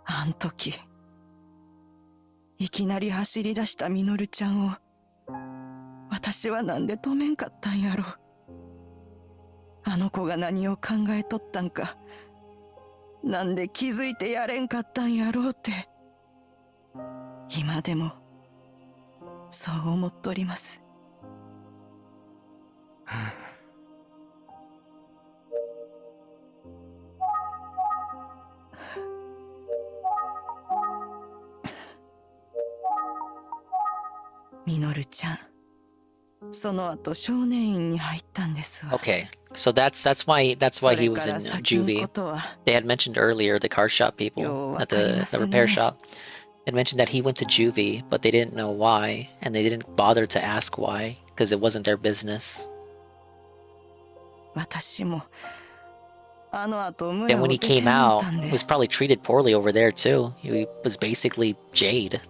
あん時いきなり走り出したみのるちゃんを私はなんで止めんかったんやろ。あの子が何を考えとったんか、なんで気づいてやれんかったんやろうって今でもそう思っとります。みのるちゃん、その後少年院に入ったんですわ。 Okay, so that's why he was in juvie. They had mentioned earlier, the car shop people at the repair shop had mentioned that he went to juvie, but they didn't know why, and they didn't bother to ask why because it wasn't their business. 私もあの後 Then when he came out, he was probably treated poorly over there too. He was basically Jade.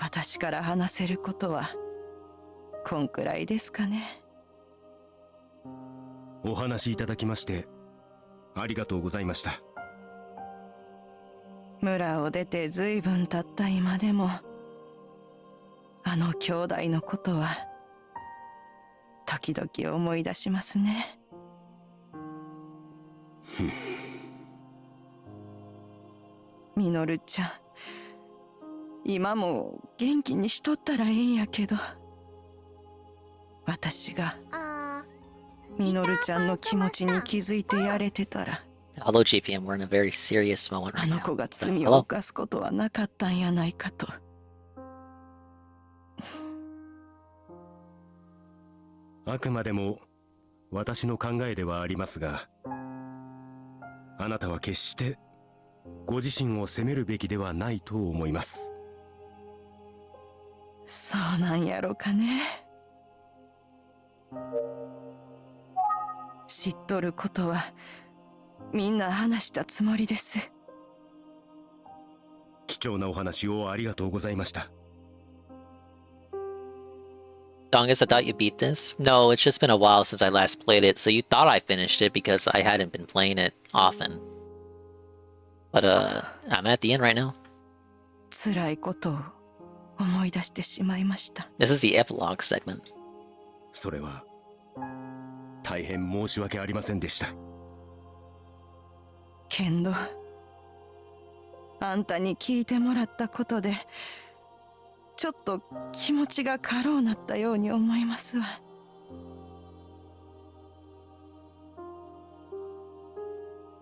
私から話せることはこんくらいですかね。お話しいただきましてありがとうございました。村を出てずいぶん経った今でもあの兄弟のことは時々思い出しますね。みのるちゃん、今も元気にしとったらええんやけど、私がみのるちゃんの気持ちに気づいてやれてたら。Hello, GPM. We're in a very serious moment あ right の now. 子が罪を Hello. 犯すことはなかったんやないかと。あくまでも私の考えではありますが、あなたは決してご自身を責めるべきではないと思います。そうなんやろかね。知っとることはみんな話したつもりです。貴重なお話をありがとうございました。Dongus, I thought you beat this? No, it's just been a while since I last played it, so you thought I finished it because I hadn't been playing it often. But, I'm at the end right now. 辛いことを思い出してしまいました。This is the epilogue segment. それは大変申し訳ありませんでした。けんど、あんたに聞いてもらったことで、ちょっと気持ちが軽うなったように思いますわ。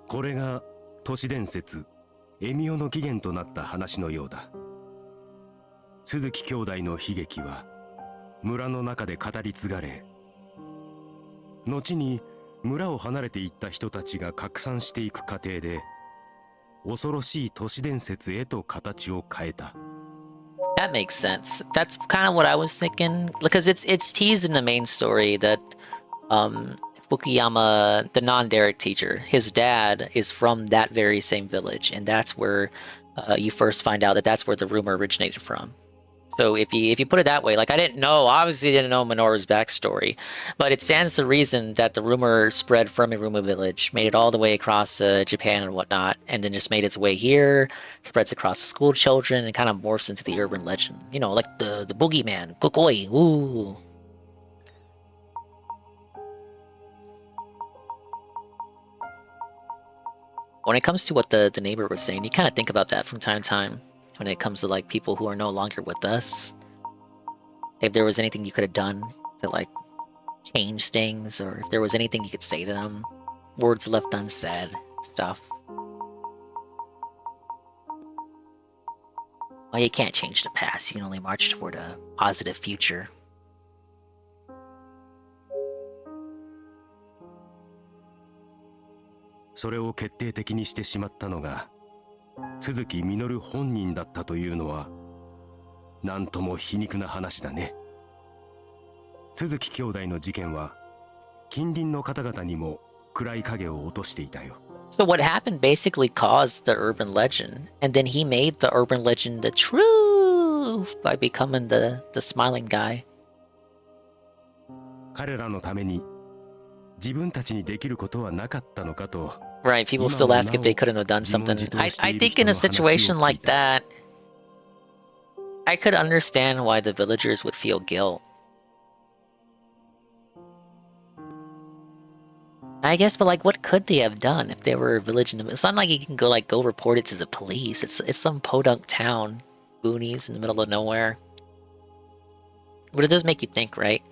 これが都市伝説エミオの起源となった話のようだ。鈴木兄弟の悲劇は村の中で語り継がれ、後に村を離れていった人たちが拡散していく過程で恐ろしい都市伝説へと形を変えた。That makes sense. That's kind of what I was thinking, because it's teased in the main story that Fukuyama, the non-Derek teacher, his dad is from that very same village, and that's where you first find out that that's where the rumor originated from. So if you put it that way, like I obviously didn't know Minoru's backstory, but it stands to reason that the rumor spread from Iruma village, made it all the way across Japan and whatnot, and then just made its way here, spreads across the school children, and kind of morphs into the urban legend. You know, like the boogeyman, Kokoi, ooh. When it comes to what the neighbor was saying, you kind of think about that from time to time. When it comes to like people who are no longer with us, if there was anything you could have done to like change things, or if there was anything you could say to them, words left unsaid, stuff. Well, you can't change the past, you can only march toward a positive future. それを決定的にしてしまったのが鈴木みのる本人だったというのはなんとも皮肉な話だね。鈴木兄弟の事件は近隣の方々にも暗い影を落としていたよ。So what happened basically caused the urban legend, and then he made the urban legend the truth by becoming the smiling guy. 彼らのために自分たちにできることはなかったのかと。Right, people still ask if they couldn't have done something. I think in a situation like that, I could understand why the villagers would feel guilt. I guess, but like, what could they have done if they were a village in the... It's not like you can go report it to the police. It's some podunk town, boonies in the middle of nowhere. But it does make you think, right?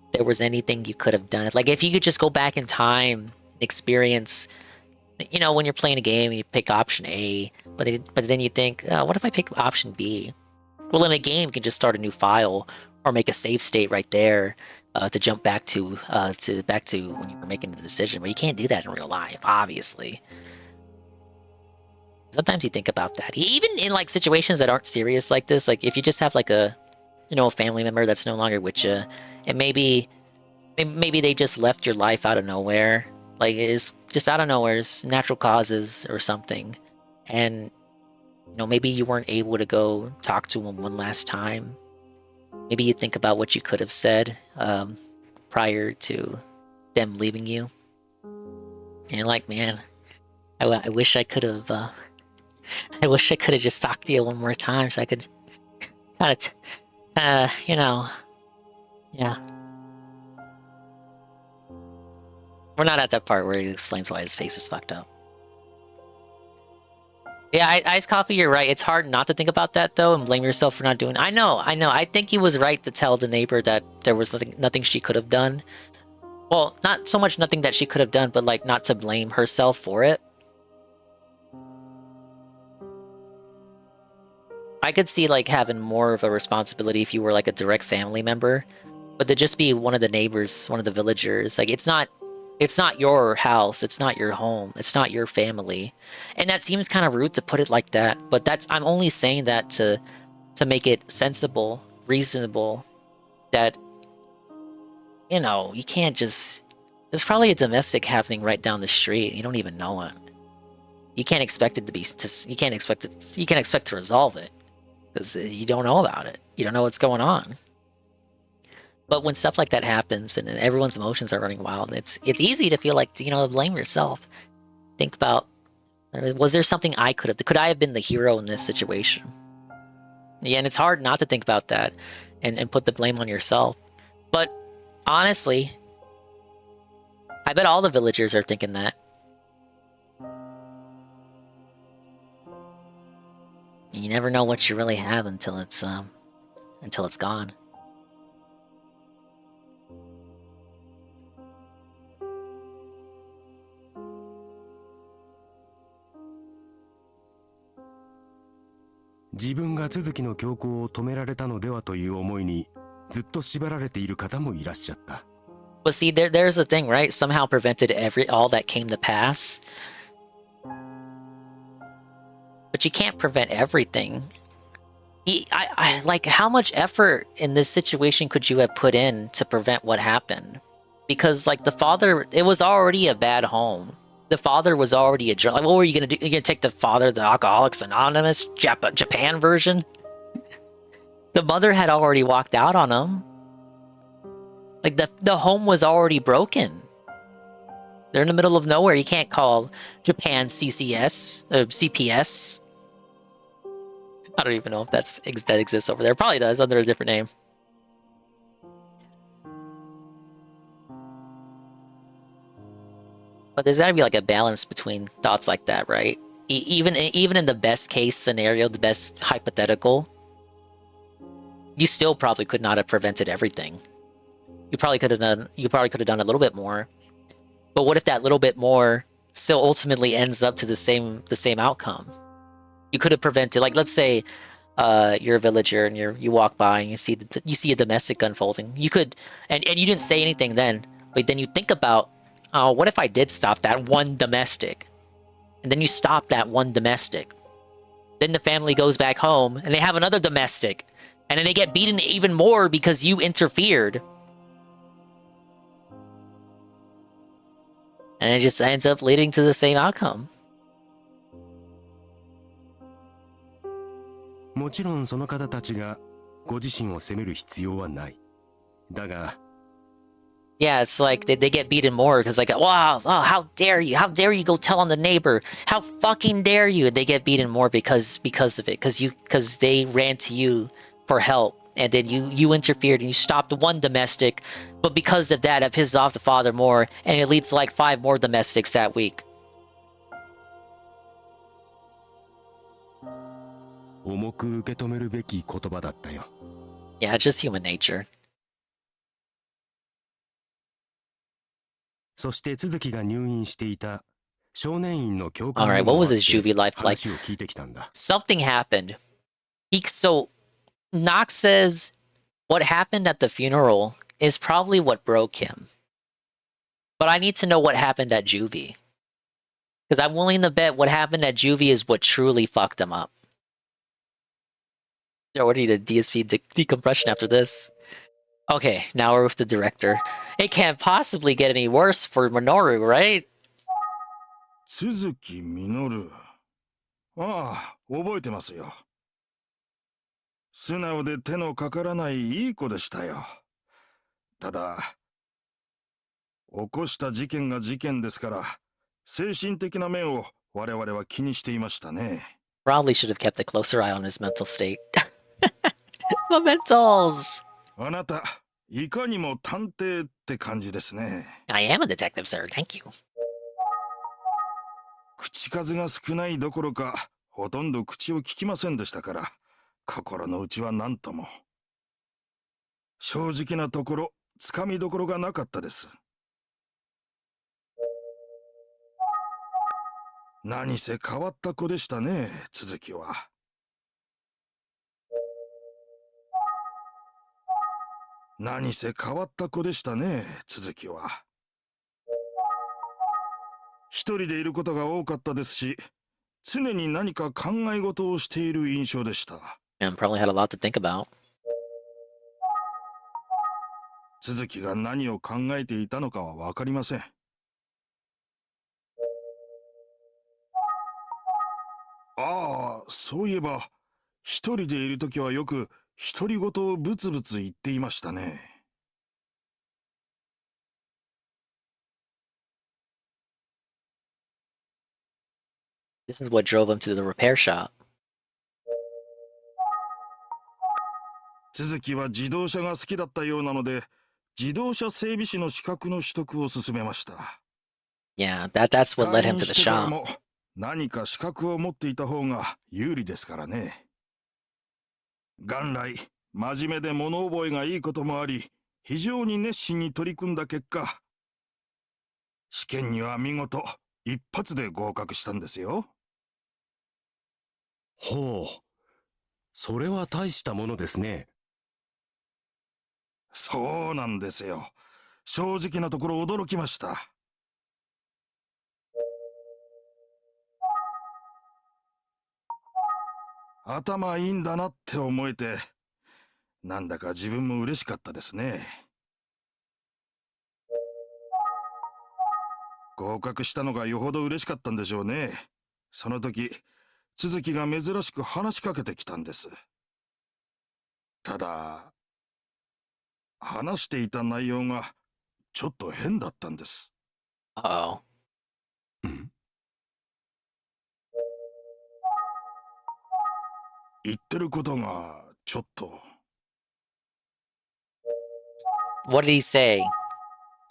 If there was anything you could have done. Like, if you could just go back in time and experience... You know, when you're playing a game, you pick option A, but then you think, what if I pick option B? Well, in a game, you can just start a new file or make a save state right there to jump back to when you were making the decision. But you can't do that in real life, obviously. Sometimes you think about that, even in like situations that aren't serious like this. Like if you just have like a family member that's no longer with you, and maybe they just left your life out of nowhere. Like, it's just out of nowhere, it's natural causes or something. And, maybe you weren't able to go talk to them one last time. Maybe you think about what you could have said prior to them leaving you. And you're like, man, I wish I could have, just talked to you one more time so I could kind of, yeah. We're not at that part where he explains why his face is fucked up. Yeah, Ice Coffee, you're right. It's hard not to think about that, though, and blame yourself for not doing it. I know. I think he was right to tell the neighbor that there was nothing she could have done. Well, not so much nothing that she could have done, but, like, not to blame herself for it. I could see like having more of a responsibility if you were like a direct family member, but to just be one of the neighbors, one of the villagers, like it's not your house, it's not your home, it's not your family. And that seems kind of rude to put it like that, but I'm only saying that to make it sensible, reasonable, that you can't just there's probably a domestic happening right down the street. You don't even know it. You can't expect it to be you can't expect to resolve it because you don't know about it. You don't know what's going on. But when stuff like that happens and everyone's emotions are running wild, it's easy to feel like, blame yourself. Think about, was there something I could I have been the hero in this situation? Yeah, and it's hard not to think about that and put the blame on yourself. But honestly, I bet all the villagers are thinking that. You never know what you really have until it's gone.自分が都築の強行を止められたのではという思いにずっと縛られている方もいらっしゃった。But see, there's the thing, right? Somehow prevented all that came to pass. But you can't prevent everything. Like, how much effort in this situation could you have put in to prevent what happened? Because, like, the father, it was already a bad home. The father was already a drunk. Like, what were you gonna do? You're gonna take the father, the Alcoholics Anonymous Japan version? The mother had already walked out on him. Like, the home was already broken. They're in the middle of nowhere. You can't call Japan CCS, CPS. I don't even know if that exists over there. It probably does, under a different name. But there's gotta be like a balance between thoughts like that, right? Even in the best case scenario, the best hypothetical, you still probably could not have prevented everything. You probably could have done a little bit more. But what if that little bit more still ultimately ends up to the same outcome? You could have prevented, like, let's say you're a villager and you walk by and you see a domestic unfolding. You could, and you didn't say anything then, but then you think about, oh, what if I did stop that one domestic? And then you stop that one domestic. Then the family goes back home and they have another domestic. And then they get beaten even more because you interfered. And it just ends up leading to the same outcome. もちろんその方たちがご自身を責める必要はない。だが Yeah, it's like they get beaten more because like, wow, oh, how dare you go tell on the neighbor, how fucking dare you, and they get beaten more because of it, because they ran to you for help, and then you interfered and you stopped one domestic, but because of that, it pissed off the father more, and it leads to like 5 more domestics that week. 重く受け止めるべき言葉だったよ。Yeah, it's just human nature. そして都築が入院していた少年院の教官 Alright, what was his juvie life like? 話を聞いてきたんだ。 Something happened. So, Knox says what happened at the funeral is probably what broke him. But I need to know what happened at juvie. Because I'm willing to bet what happened at juvie is what truly fucked him up. Yo, what do you need a DSP decompression after this? Okay, now we're with the director. It can't possibly get any worse for Minoru, right? 都築実。ああ、覚えてますよ。素直で手のかからないいい子でしたよ。ただ、起こした事件が事件ですから、精神的な面を我々は気にしていましたね。Probably should have kept a closer eye on his mental state. The mentals! あなた、いかにも探偵って感じですね。I am a detective, sir. Thank you. 口数が少ないどころか、ほとんど口を聞きませんでしたから、心の内は何とも。正直なところ、つかみどころがなかったです。何せ変わった子でしたね、続きは。何せ変わった子でしたね、続きは。一人でいることが多かったですし、常に何か考え事をしている印象でした。And probably had a lot to think about. 続きが何を考えていたのかは分かりません。ああ、そういえば、一人でいるときはよく独り言をブツブツ言っていましたね。This is what drove him to the repair shop. 続きは自動車が好きだったようなので、自動車整備士の資格の取得を勧めました。Yeah, that's what led him to the 退院してから shop. も何か資格を持っていた方が有利ですからね。元来、真面目で物覚えがいいこともあり、非常に熱心に取り組んだ結果、試験には見事一発で合格したんですよ。ほう、それは大したものですね。そうなんですよ。正直なところ驚きました。頭いいんだなって思えて、なんだか自分も嬉しかったですね。合格したのがよほど嬉しかったんでしょうね。その時、続きが珍しく話しかけてきたんです。ただ、話していた内容がちょっと変だったんです。Uh-oh. 言ってることがちょっと。What did he say?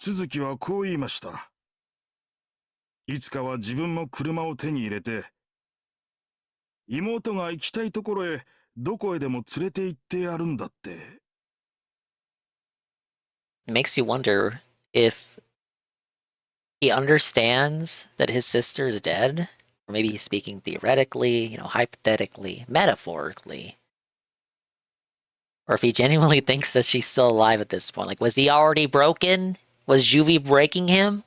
続きはこう言いました。いつかは自分も車を手に入れて、妹が行きたいところへどこへでも連れて行ってやるんだって。It makes you wonder if he understands that his sister is dead, or maybe he's speaking theoretically, hypothetically, metaphorically, or if he genuinely thinks that she's still alive at this point. Like, was he already broken? Was Juvie breaking him?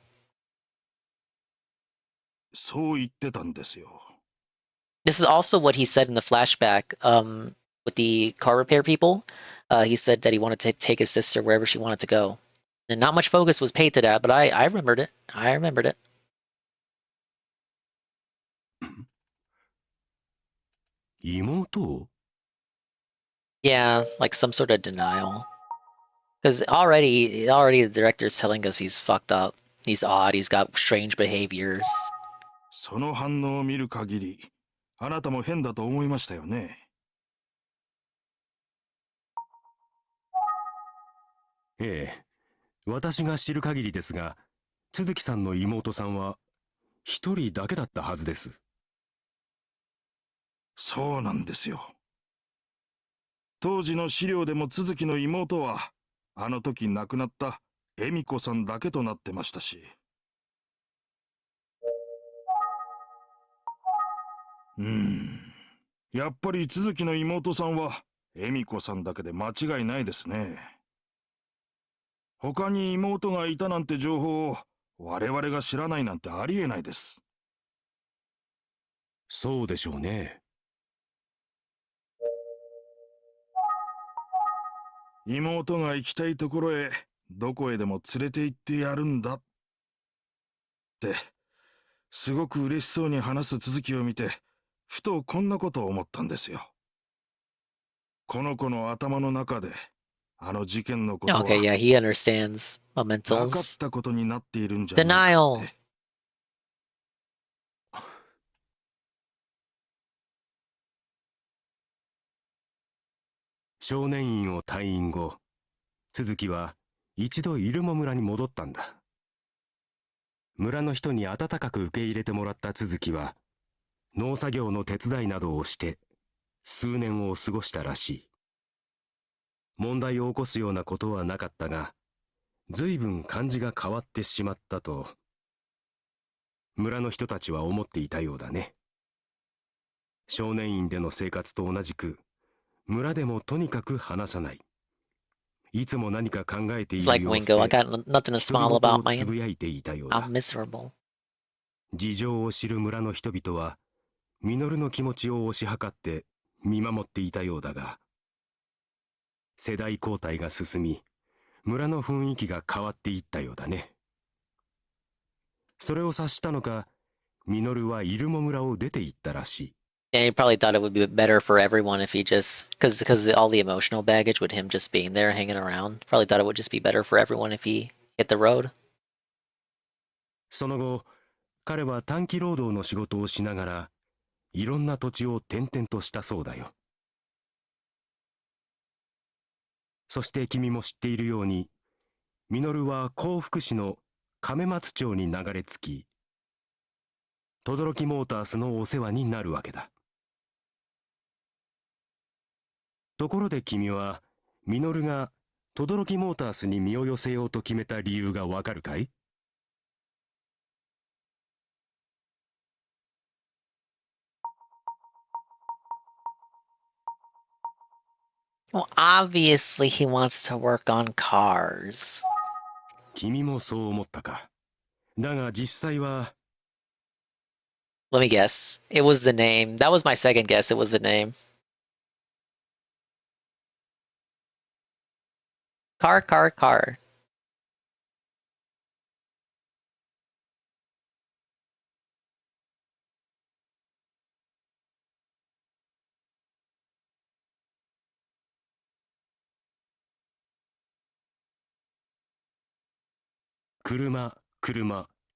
そう言ってたんですよ。This is also what he said in the flashback with the car repair people. He said that he wanted to take his sister wherever she wanted to go. And not much focus was paid to that, but I remembered it. I remembered it. 妹? Yeah, like some sort of denial. Because already the director's telling us he's fucked up. He's odd, he's got strange behaviors. その反応を見る限り、あなたも変だと思いましたよね。ええ、私が知る限りですが、都築さんの妹さんは一人だけだったはずです。そうなんですよ。当時の資料でも都築の妹は、あの時亡くなった恵美子さんだけとなってましたし。やっぱり都築の妹さんは恵美子さんだけで間違いないですね。他に妹がいたなんて情報を我々が知らないなんてありえないです。そうでしょうね。妹が行きたいところへどこへでも連れて行ってやるんだってすごく嬉しそうに話す続きを見てふとこんなことを思ったんですよ。この子の頭の中であの事件のことは Okay, yeah, he understands なかっ mementals. たことになっているんじゃないかって。 Denial. 少年院を退院後、都築は一度入間村に戻ったんだ。村の人に温かく受け入れてもらった都築は、農作業の手伝いなどをして数年を過ごしたらしい。問題を起こすようなことはなかったが、随分感じが変わってしまったと村の人たちは思っていたようだね。少年院での生活と同じく村でもとにかく話さない、いつも何か考えてい It's る like 様子で Wingo, I got nothing to 独り smile 言を about, つ man. ぶやいていたようだ。 I'm miserable. 事情を知る村の人々はミノルの気持ちを推し量って見守っていたようだが、世代交代が進み村の雰囲気が変わっていったようだね。それを察したのか、ミノルはイルモ村を出て行ったらしい。 Yeah, he probably thought it would be better for everyone if he just, because all the emotional baggage with him just being there hanging around. Probably thought it would just be better for everyone if he hit the road. その後、彼は短期労働の仕事をしながらいろんな土地を転々としたそうだよ。そして君も知っているように、ミノルは甲府市の亀松町に流れ着き、轟モータースのお世話になるわけだ。ところで君はミノルが轟モータースに身を寄せようと決めた理由がわかるかい？ Well, obviously he wants to work on cars. 君もそう思ったか。だが実際は Let me guess. It was the name. That was my second guess. It was the name. Car.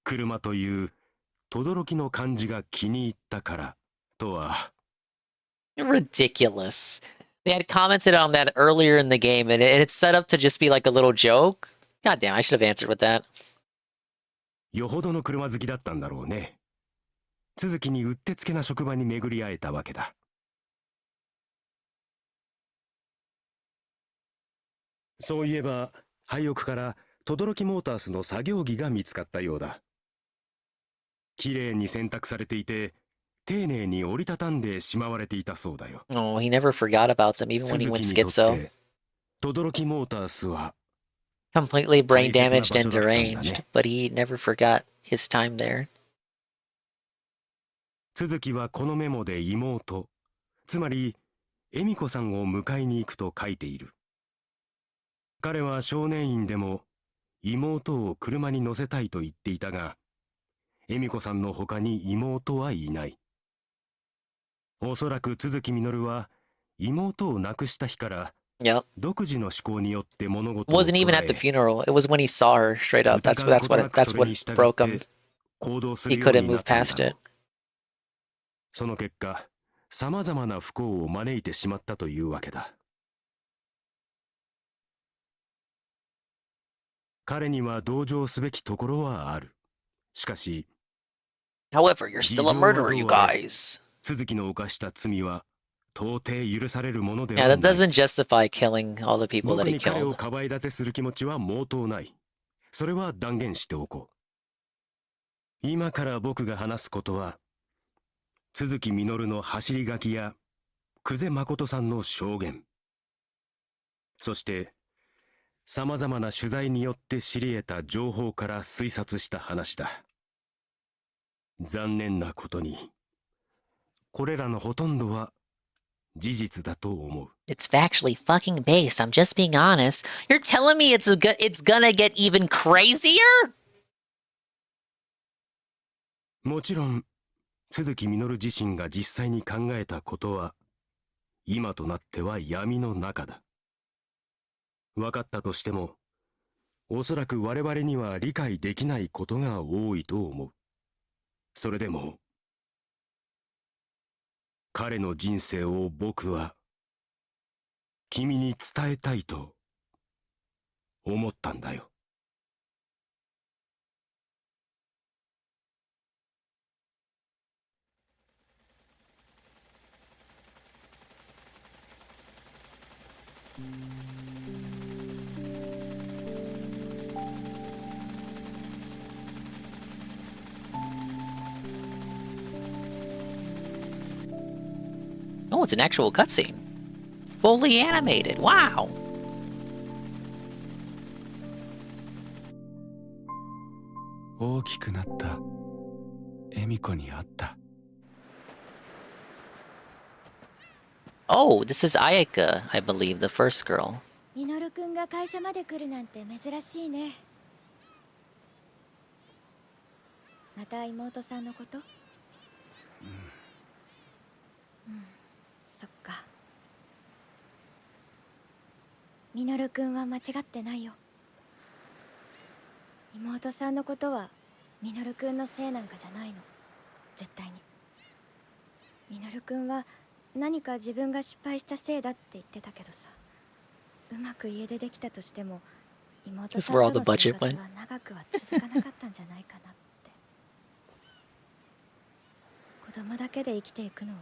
車という轟の漢字が気に入ったからとは。 Ridiculous. They had commented on that earlier in the game, and it's set up to just be like a little joke. God damn, I should have answered with that. よほどの車好きだったんだろうね。続きにうってつけな職場に巡り会えたわけだ。そういえば廃屋から轟モータースの作業着が見つかったようだ。きれいに洗濯されていて、丁寧に折りたたんでしまわれていたそうだよ。 Oh, he never forgot about them, even when he went schizo. 轟モータースは Completely brain damaged and deranged, but he never forgot his time there. 続きはこのメモで妹、つまり恵美子さんを迎えに行くと書いている。彼は少年院でも妹を車に乗せたいと言っていたが、恵美子さんの他に妹はいない。おそらく都築実は妹を亡くした日から、独自の思考によって物事を捉え、 Wasn't even at the funeral. It was when he saw her straight up. That's what broke him. He couldn't move past it. その結果、さまざまな不幸を招いてしまったというわけだ。彼には同情すべきところはある。しかし、 However, you're still a murderer, you guys. 都築の犯した罪は到底許されるものでは Yeah, ない。 that doesn't justify killing all the people that 僕 he に彼を killed. かばい立てする気持ちは毛頭ない。それは断言しておこう。今から僕が話すことは、都築実の走り書きや久世誠さんの証言、そしてさまざまな取材によって知り得た情報から推察した話だ。残念なことに、これらのほとんどは事実だと思う。 It's factually fucking based. I'm just being honest. You're telling me it's gonna get even crazier? もちろん都築実自身が実際に考えたことは今となっては闇の中だ。分かったとしても、おそらく我々には理解できないことが多いと思う。それでも彼の人生を僕は君に伝えたいと思ったんだよ。Oh, it's an actual cutscene. Fully animated. Wow. 大きくなった恵美子に会った。 Oh, this is Ayaka, I believe, the first girl. ミノルくんが会社まで来るなんて珍しいね。また妹さんのこと？そっか。ミノルくんは間違ってないよ。妹さんのことはミノルくんのせいなんかじゃないの。絶対に。ミノルくんは何か自分が失敗したせいだって言ってたけどさ、うまく家出できたとしても妹さんとの生活は長くは続かなかったんじゃないかなって。子供だけで生きていくのは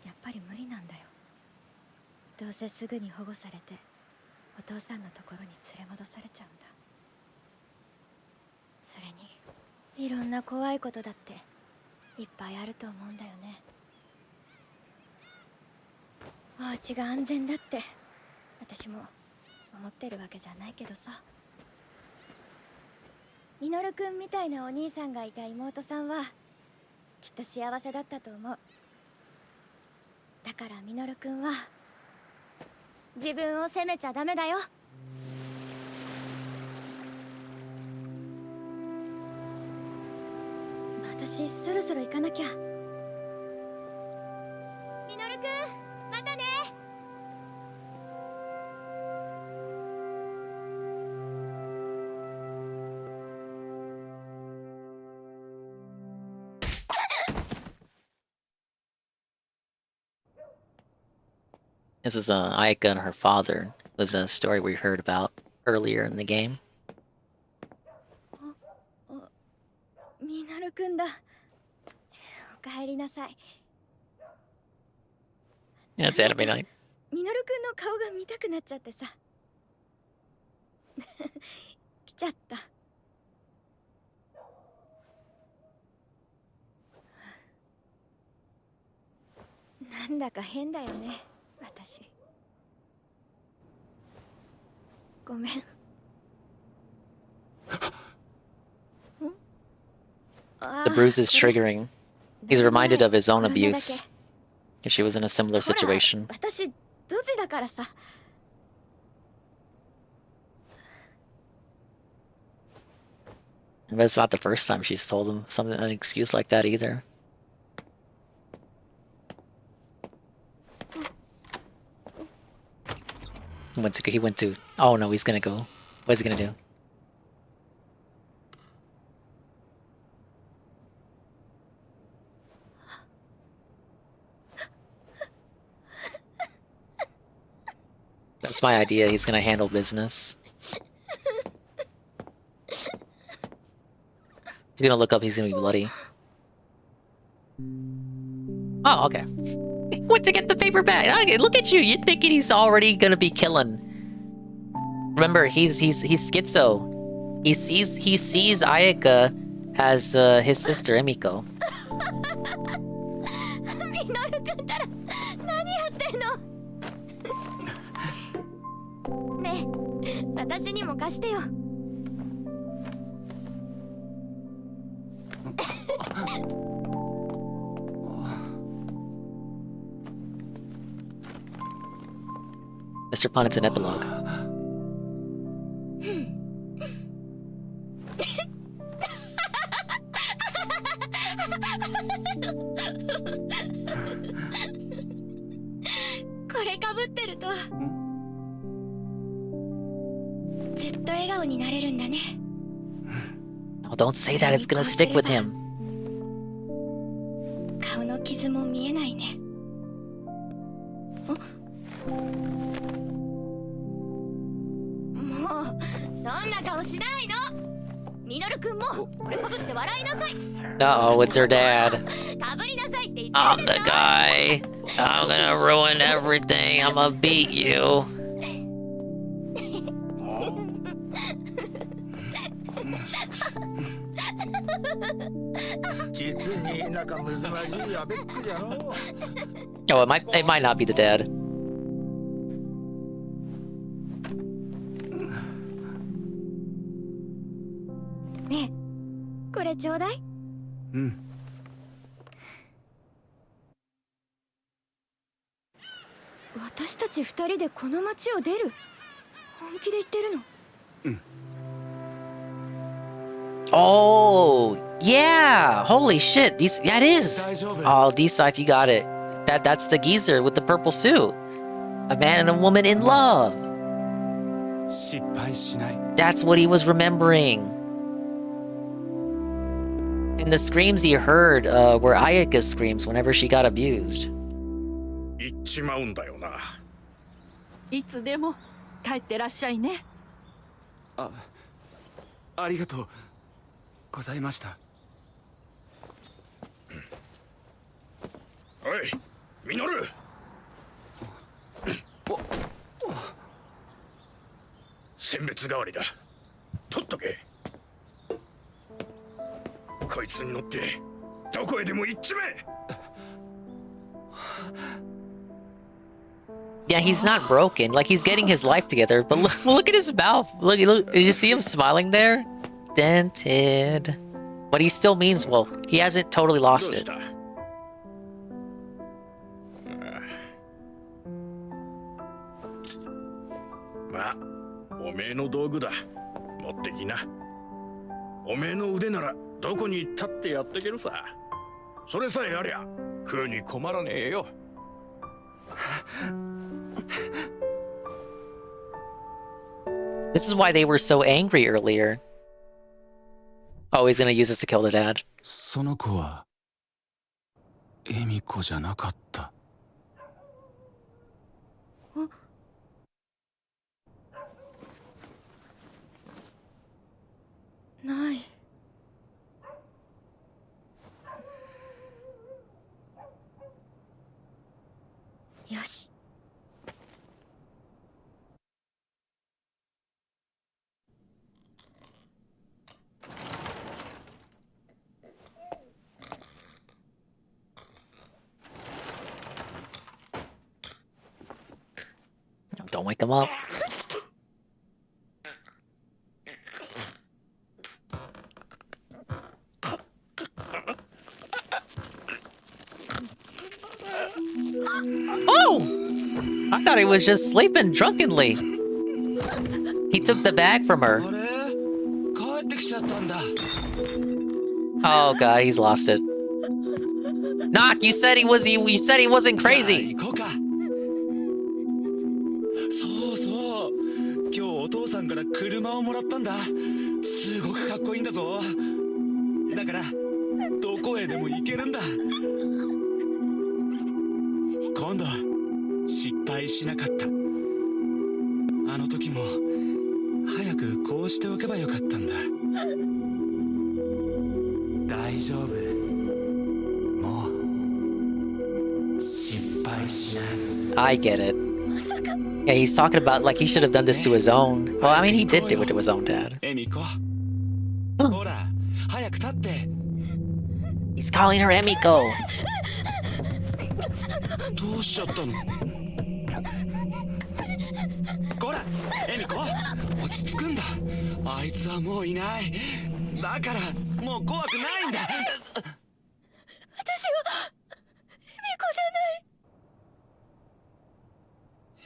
やっぱり無理なんだよ。どうせすぐに保護されてお父さんのところに連れ戻されちゃうんだ。それにいろんな怖いことだっていっぱいあると思うんだよね。お家が安全だって私も思ってるわけじゃないけどさ。ミノルくんみたいなお兄さんがいた妹さんはきっと幸せだったと思う。だからミノルくんは自分を責めちゃダメだよ。私そろそろ行かなきゃ。ミノルくんまたね。This is Ayaka and her father. It was a story we heard about earlier in the game. ミノルくんだ。おかえりなさい。Yeah, it's anime night. ミノルくんの顔が見たくなっちゃってさ。来ちゃった。なんだか変だよね、私。ごめん。The bruise is triggering. He's reminded of his own abuse. She was in a similar situation. 私ドジだからさ。But it's not the first time she's told him something, an excuse like that either. He went to, oh no, he's gonna go. What is he gonna do? That's my idea, he's gonna handle business. He's gonna look up, he's gonna be bloody. Oh, okay. He went to get the paper bag. Okay, look at you. You're thinking he's already gonna be killing. Remember, he's schizo. He sees Ayaka as his sister Emiko. ミノルくんたら何やってんの？ねえ、私にも貸してよ。Mr. Punnet's an epilogue. Oh, don't say that, it's gonna stick with him. 顔の傷も見えないね。もうそんな顔しないの。ミノルくんもこれかぶって笑いなさい。Uh-oh, it's her dad. かぶりなさいって言って。I'm the guy. I'm gonna ruin everything. I'm gonna beat you. Oh, it might not be the dad. れちょうだい。うん。私たち二人でこの町を出る。本気で言ってるの？ Oh, yeah. Holy shit. These, yeah, it is. Oh, D-Scythe, you got it. That's the geezer with the purple suit. A man and a woman in love. That's what he was remembering. And the screams he heard were Ayaka's screams whenever she got abused. 行っちまうんだよな。いつでも帰ってらっしゃいね。ありがとうございました。おい、ミノル。選別代わりだ。取っとけ。こいつに乗ってどこへでも行っちまえ。Yeah, he's not broken. Like, he's getting his life together. But look at his mouth. Look, did you see him smiling there? Dented. But he still means well. He hasn't totally lost it. まあ、おめえの道具だ。持ってきな。おめえの腕ならどこに行ったってやってけるさ。それさえありゃ食うに困らねえよ。This is why they were so angry earlier. Oh, he's gonna use this to kill the dad. その子はエミコじゃなかった。ない。よし。Don't wake him up. Oh! I thought he was just sleeping drunkenly. He took the bag from her. Oh god, he's lost it. Knock, you said he wasn't crazy. そうそう。今日お父さんから車をもらったんだ。すごくかっこいいんだぞ。だからどこへでも行けるんだ。今度失敗しなかった。あの時も早くこうしておけばよかったんだ。大丈夫。もう失敗しない。I get it. Yeah, he's talking about like he should have done this to his own. Well, I mean, he did do it to his own dad. He's calling her Emiko. どうしちゃったの？こら、エミコ、落ち着くんだ。あいつはもういない。だからもう怖くないんだ。私は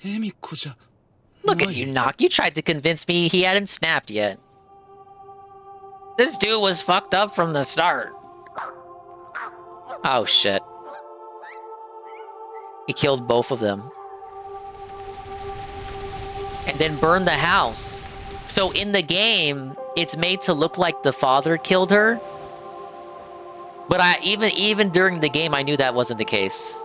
エミコじゃない。Look at you, Knock. You tried to convince me he hadn't snapped yet. This dude was fucked up from the start. Oh shit. He killed both of them. And then burned the house. So in the game, it's made to look like the father killed her. But even during the game, I knew that wasn't the case.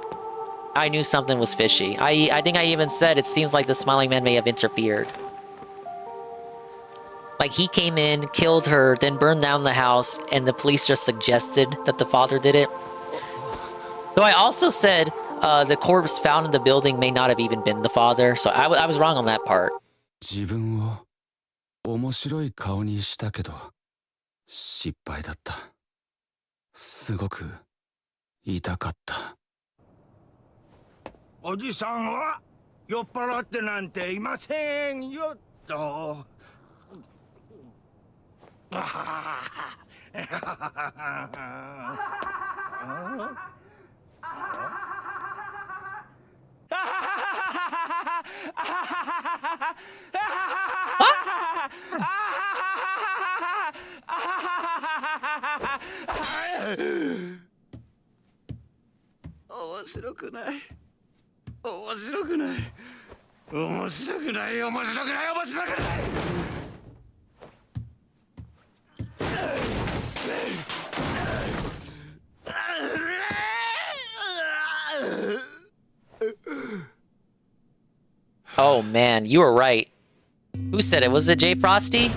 I knew something was fishy. I think I even said it seems like the Smiling Man may have interfered. Like he came in, killed her, then burned down the house, and the police just suggested that the father did it. Though I also said the corpse found in the building may not have even been the father, so I was wrong on that part. 自分を面白い顔にしたけど失敗だった。すごく痛かった。おじさんは酔っ払ってなんていませんよと。面白くない面白くない面白くない面白くない面白くないOh man, you were right. Who said it? Was it Jay Frosty?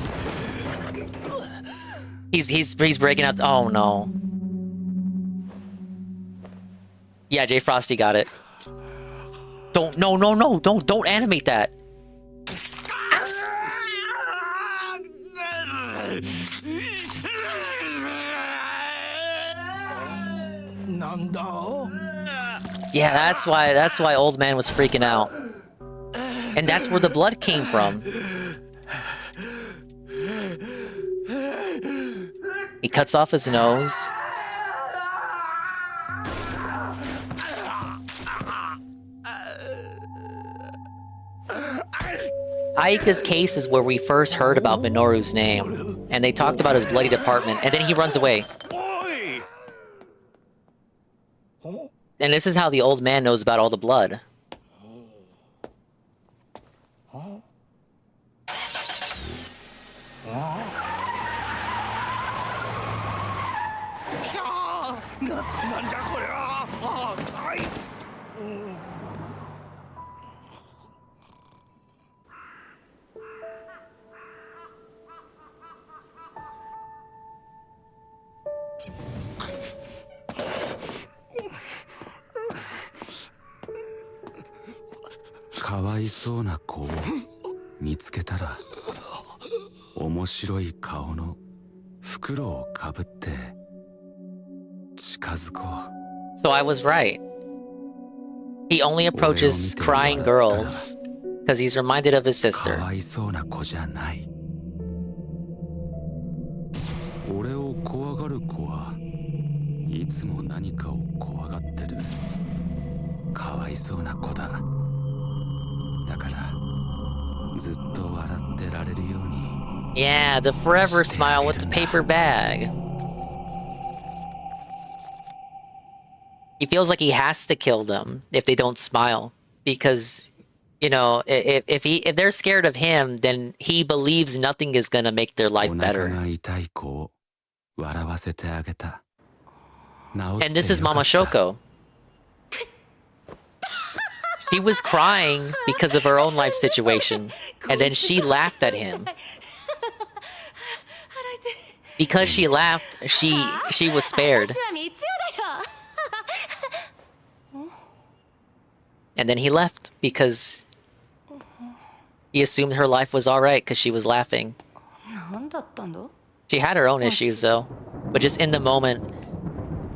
He's breaking out. Oh no. Yeah, Jay Frosty got it. Don't don't animate that. Yeah, that's why old man was freaking out. And that's where the blood came from. He cuts off his nose. Aika's case is where we first heard about Minoru's name, and they talked about his bloody department, and then he runs away. And this is how the old man knows about all the blood. So I was right. He only approaches crying girls because he's reminded of his sister. Yeah, the forever smile with the paper bag. He feels like he has to kill them if they don't smile, because, you know, if they're scared of him, then he believes nothing is gonna make their life better. And this is Mama Shoko. She was crying because of her own life situation, and then she laughed at him. Because she laughed, she was spared. And then he left because he assumed her life was alright because she was laughing. She had her own issues though, but just in the moment,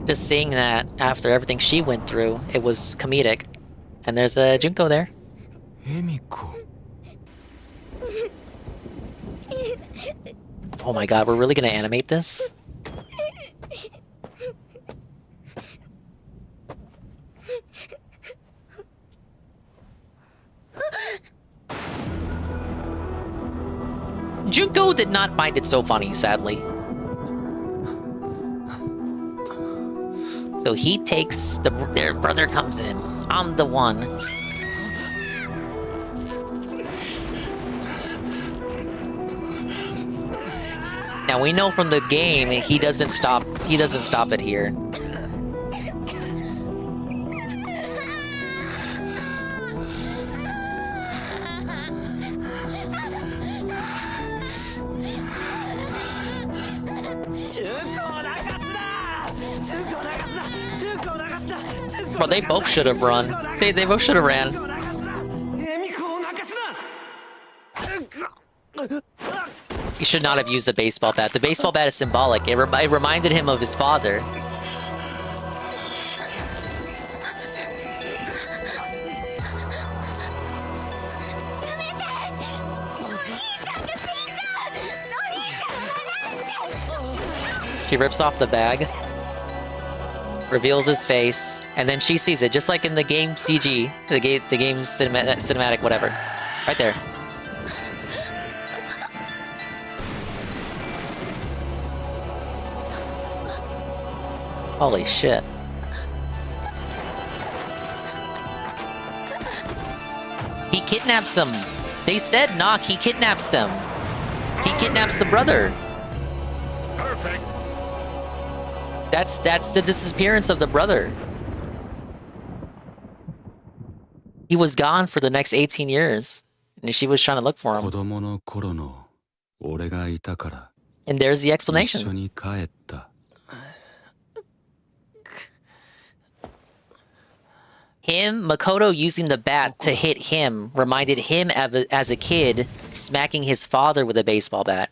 just seeing that after everything she went through, it was comedic. And there's a Junko there. Oh my god, we're really gonna animate this? Junko did not find it so funny, sadly. So he takes their brother comes in. I'm the one. Now we know from the game he doesn't stop it here. Well, they both should have run. They both should have ran. He should not have used the baseball bat. The baseball bat is symbolic. It reminded him of his father. She rips off the bag, reveals his face, and then she sees it, just like in the game CG, the game cinematic, whatever. Right there. Holy shit. He kidnaps them. They said knock, he kidnaps them. He kidnaps the brother. Perfect. That's the disappearance of the brother. He was gone for the next 18 years. And she was trying to look for him. And there's the explanation. Him, Makoto using the bat to hit him reminded him as a kid smacking his father with a baseball bat.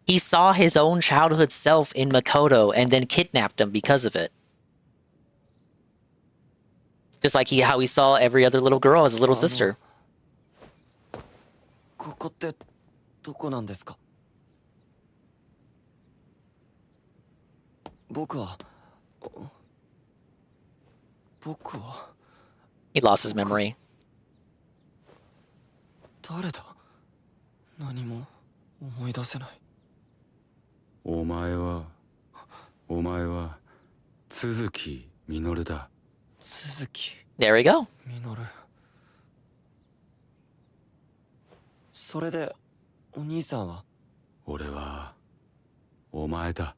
He saw his own childhood self in Makoto and then kidnapped him because of it. Just like how he saw every other little girl as a little sister. ここってどこなんですか？僕は He lost his memory. 誰だ？何も思い出せない。お前は都築実だ。都築。There we go. 実。それでお兄さんは？俺はお前だ。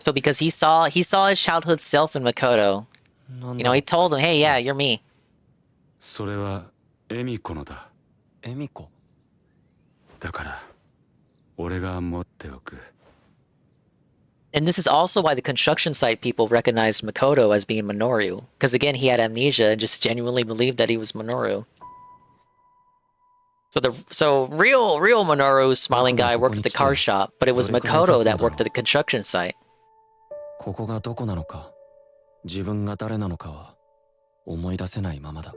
So because he saw his childhood self in Makoto, you know, he told him, "Hey, yeah, you're me." それはエミコのだ。エミコ。だから俺が持っておく。And this is also why the construction site people recognized Makoto as being Minoru, because again, he had amnesia and just genuinely believed that he was Minoru. So real Minoru, smiling guy, worked at the car shop, but it was Makoto that worked at the construction site. ここがどこなのか、自分が誰なのかは思い出せないままだ。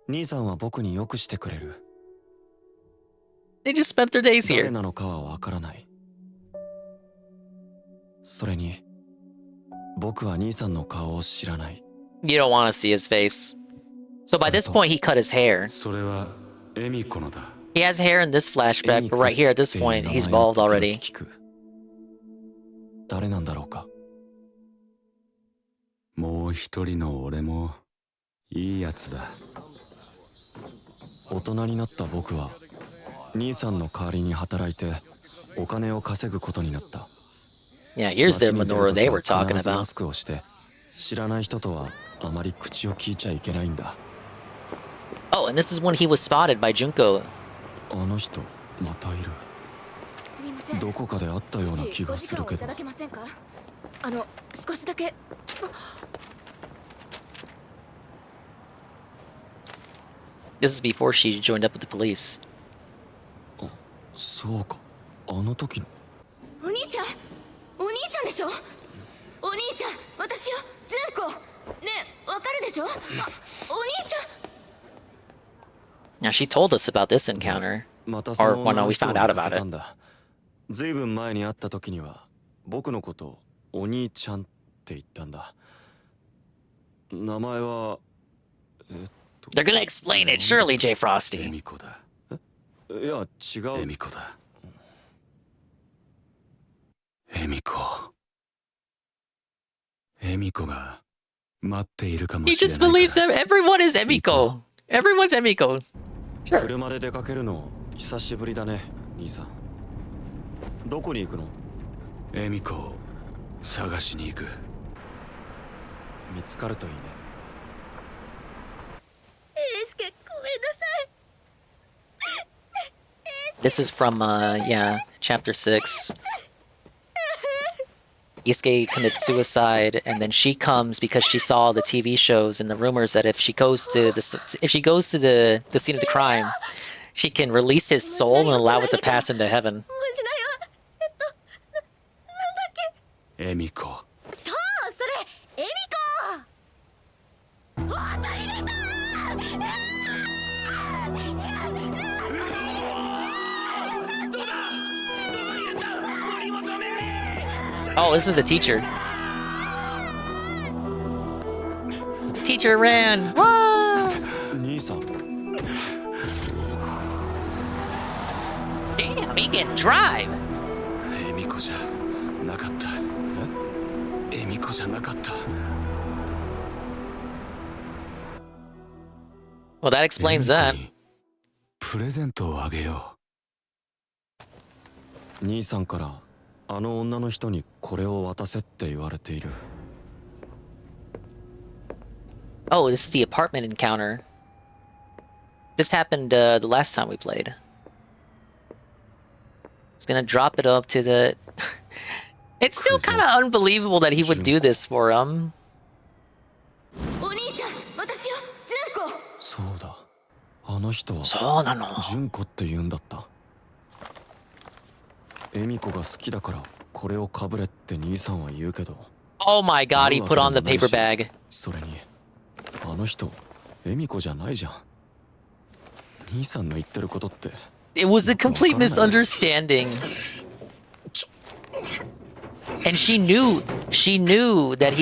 兄さんは僕によくしてくれる。They just spent their days here. 誰なのかはわからない。それに、僕は兄さんの顔を知らない。You don't want to see his face. So by this point, he cut his hair. それはエミコのだ。He has hair in this flashback, but right here at this point, he's bald already. 誰なんだろうか。もう一人の俺もいいやつだ。大人になった僕は兄さんの代わりに働いてお金を稼ぐことになった。Yeah, here's the Minoru they were talking about. マスクをして知らない人とはあまり口を聞いちゃいけないんだ。Oh, and this is when he was spotted by Junko. あの人またいる。どこかで会ったような気がするけど。少しだけ。This is before she joined up with the police. そうか、あの時の。お兄ちゃんでしょ？お兄ちゃん、私よ、純子。ねえ、わかるでしょ？お兄ちゃん。Now she told us about this encounter, or well, no, we found out about it. ずいぶん前に会った時には僕のことをお兄ちゃんって言ったんだ。名前はThey're gonna explain it, surely, J. Frosty. エミコだ。いや、違う。エミコだ。エミコ。エミコが待っているかもしれない。He just believes that everyone is Emiko. Everyone's Emiko. Sure. 車で出かけるの久しぶりだね、兄さん。どこに行くの？エミコを探しに行く。見つかるといいね。This is from, chapter 6. Isuke commits suicide, and then she comes because she saw the TV shows and the rumors that if she goes to the scene of the crime, she can release his soul and allow it to pass into heaven. エミコ。そう、それエミコ。当たり出た。Oh, this is the teacher. The teacher ran. What? Damn, he can drive. Well, that explains that. プレゼントをあげよう。兄さんからあの女の人にこれを渡せって言われている。Oh, this is the apartment encounter. This happened the last time we played. It's gonna drop it up to the... It's still kind of unbelievable that he would do this for him. そうだ。あの人はそうなの。純子って言うんだった。恵美子が好きだからこれをかぶれって兄さんは言うけど。Oh my god, he put on the paper bag. それにあの人恵美子じゃないじゃん。兄さんの言ってることって。It was a complete misunderstanding. And she knew that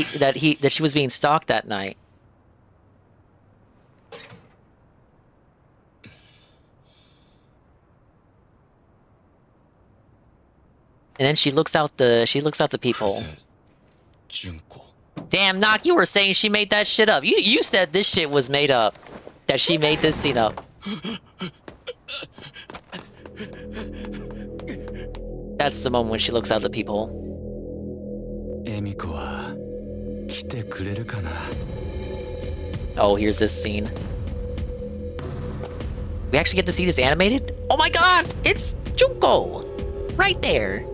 she was being stalked that night. And then she looks out the people. Damn, Knock, you were saying she made that shit up. You said this shit was made up. That she made this scene up. That's the moment when she looks out the people. Oh, here's this scene. We actually get to see this animated? Oh my god! It's Junko! Right there.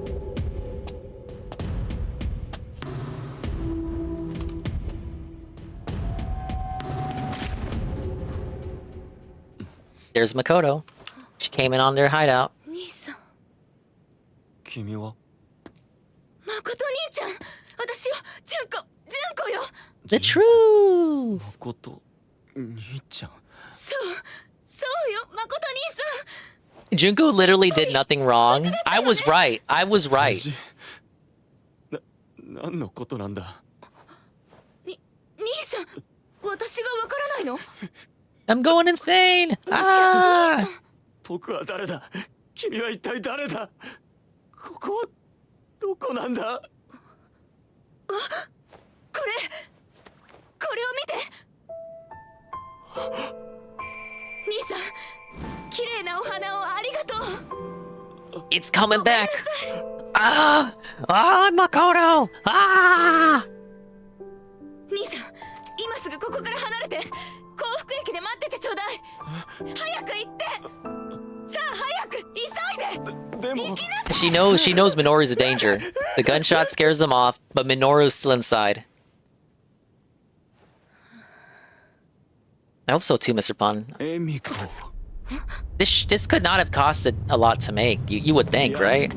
There's Makoto. She came in on their hideout. The true. Junko literally did nothing wrong. I was right. I was right. I'm going insane. Ah! 僕は誰だ？君は一体誰だ？ここはどこなんだ？これを見て。兄さん、綺麗なお花をありがとう。It's coming back. Ah! Ah, Makoto! Ah! 兄さん、今すぐここから離れて、幸福駅で待っててちょうだい。早く行って。さあ早く急いで。 She knows Minoru's a danger. The gunshot scares them off, but Minoru's still inside. I hope so too, Mr. Pun. This could not have costed a lot to make. You would think, right?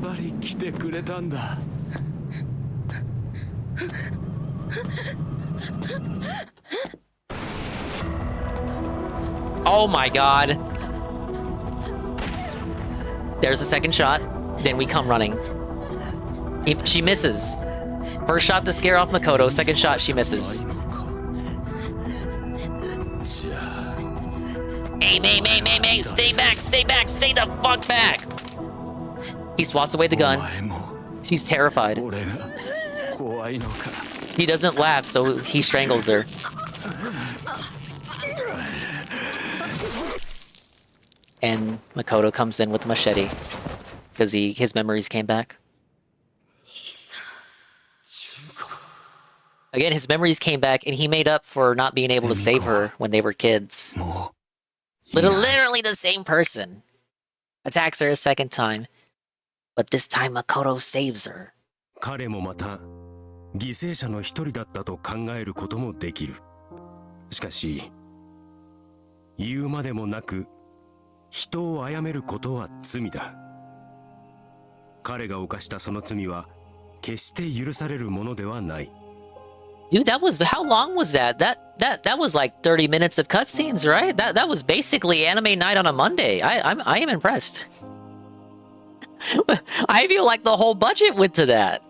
Oh my god. There's a second shot. Then we come running. She misses. First shot to scare off Makoto. Second shot, she misses. Aim, aim, aim, aim, aim. Stay back, stay back, stay the fuck back. He swats away the gun. He's terrified. He doesn't laugh, so he strangles her. And Makoto comes in with the machete because his memories came back. Again, his memories came back, and he made up for not being able to save her when they were kids. Literally the same person. Attacks her a second time, but this time Makoto saves her. 彼もまた犠牲者の一人だったと考えることもできる。しかし、言うまでもなく人を殺めることは罪だ。彼が犯したその罪は決して許されるものではない。Dude, how long was that? That was like 30 minutes of cutscenes, right? That was basically anime night on a Monday. I am impressed. I feel like the whole budget went to that.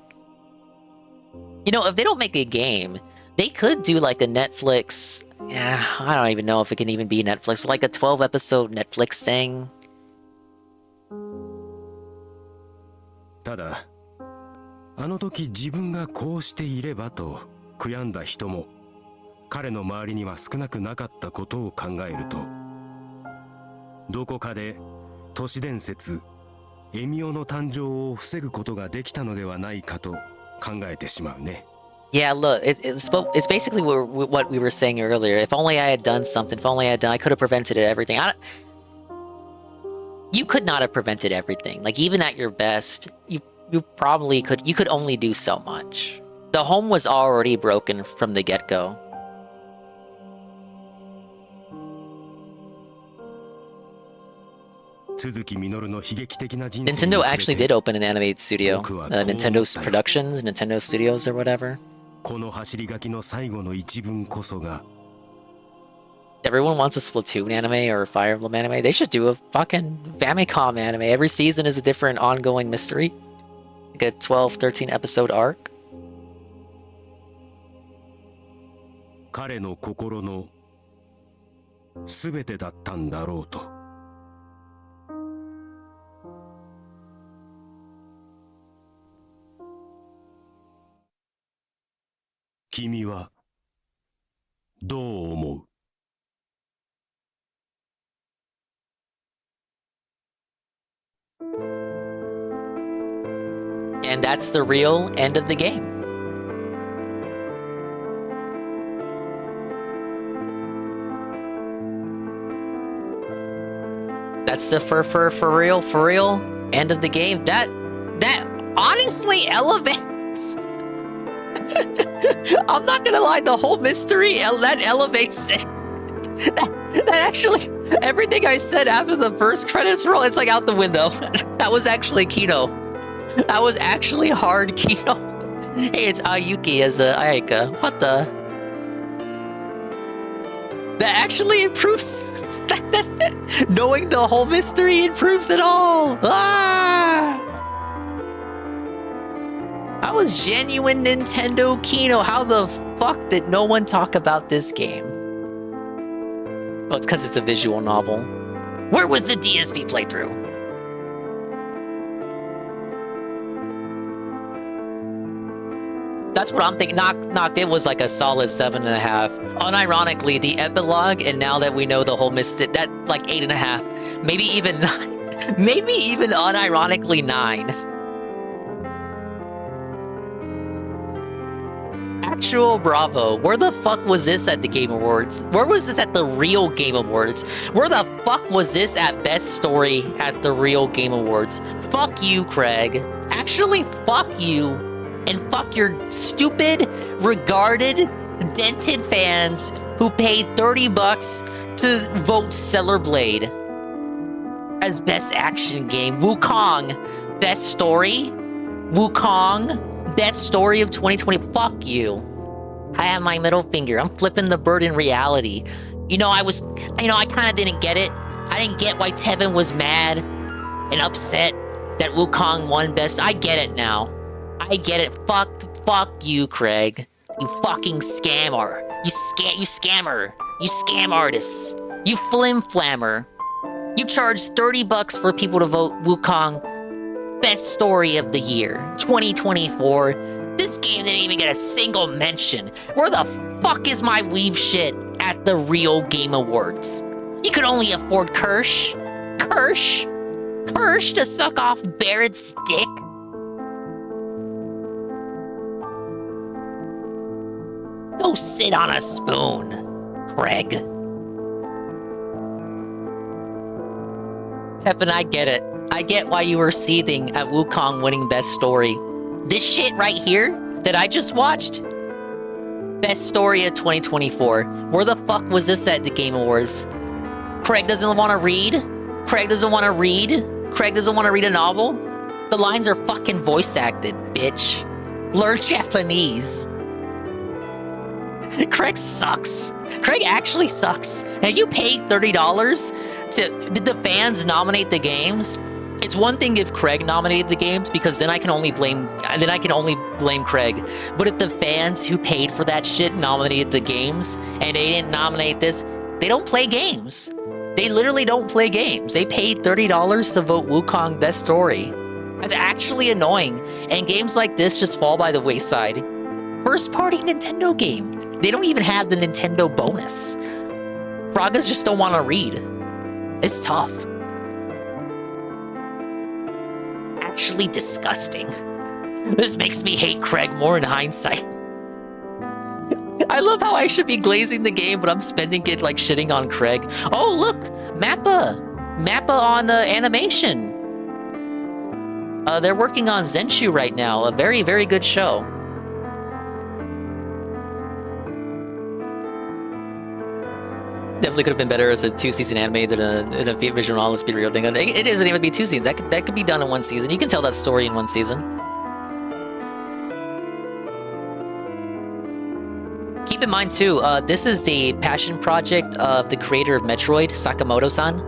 You know, if they don't make a game, they could do like a Netflix. Yeah, I don't even know if it can even be Netflix, but like a 12-episode Netflix thing. ただ、あの時自分がこうしていればと悔やんだ人も彼の周りには少なくなかったことを考えると、どこかで都市伝説エミオの誕生を防ぐことができたのではないかと考えてしまうね。Yeah, look, it's basically what we were saying earlier. If only I had done something, if only I had done, I could have prevented everything. You could not have prevented everything. Like, even at your best, you probably could, you could only do so much. The home was already broken from the get-go. Nintendo actually did open an animated studio. Nintendo Productions, Nintendo Studios or whatever. この走り書きの最後の一文こそが Everyone wants a Splatoon anime or a Fire Emblem anime. They should do a fucking Famicom anime. Every season is a different ongoing mystery. Like a 12, 13 episode arc. 彼の心の全てだったんだろうと。君はどう思う? And that's the real end of the game. That's the for real end of the game. That honestly elevates. I'm not gonna lie, the whole mystery that elevates it. That actually, everything I said after the first credits roll, it's like out the window. That was actually Kino. That was actually hard Kino. Hey, it's Ayuki as Ayaka. What the? That actually improves. Knowing the whole mystery improves it all. Ah! That was genuine Nintendo Kino. How the fuck did no one talk about this game? Oh, it's because it's a visual novel. Where was the DSP playthrough? That's what I'm thinking. Knocked it was like a solid 7.5. Unironically, the epilogue, and now that we know the whole mystic, that like 8.5. Maybe even 9. Maybe even unironically 9. Actual bravo. Where the fuck was this at the Game Awards? Where was this at the real Game Awards? Where the fuck was this at Best Story at the real Game Awards? Fuck you, Craig. Actually, fuck you. And fuck your stupid, regarded, dented fans who paid $30 to vote Stellar Blade as Best Action Game. Wukong, Best Story. Wukong, Best Story of 2020. Fuck you. I have my middle finger. I'm flipping the bird in reality. I kind of didn't get it. I didn't get why Tevin was mad and upset that Wukong won Best. I get it now. I get it. Fuck you, Craig. You fucking scammer. You scammer. You scam artists. You flim-flammer. You charge $30 for people to vote Wukong Best Story of the Year 2024. This game didn't even get a single mention. Where the fuck is my weave shit at the real Game Awards? You could only afford Kirsch to suck off Barrett's dick. Go sit on a spoon, Craig. Tevin, I get it. I get why you were seething at Wukong winning Best Story. This shit right here that I just watched, Best Story of 2024. Where the fuck was this at the Game Awards? Craig doesn't want to read? Craig doesn't want to read? Craig doesn't want to read a novel? The lines are fucking voice acted, bitch. Learn Japanese. Craig sucks. Craig actually sucks. And you paid $30 did the fans nominate the games? It's one thing if Craig nominated the games, because then I can only blame Craig. But if the fans who paid for that shit nominated the games and they didn't nominate this, they don't play games. They literally don't play games. They paid $30 to vote Wukong Best Story. That's actually annoying. And games like this just fall by the wayside. First party Nintendo game. They don't even have the Nintendo bonus. Fragas just don't want to read. It's tough. Actually disgusting. This makes me hate Craig more in hindsight. I love how I should be glazing the game, but I'm spending it like shitting on Craig. Oh, look! Mappa! Mappa on animation. They're working on Zenshu right now. A very, very good show. Definitely could have been better as a 2-season anime than a visual novel. Let's be real. It isn't even be 2 seasons. That could be done in 1 season. You can tell that story in 1 season. Keep in mind too, this is the passion project of the creator of Metroid, Sakamoto-san.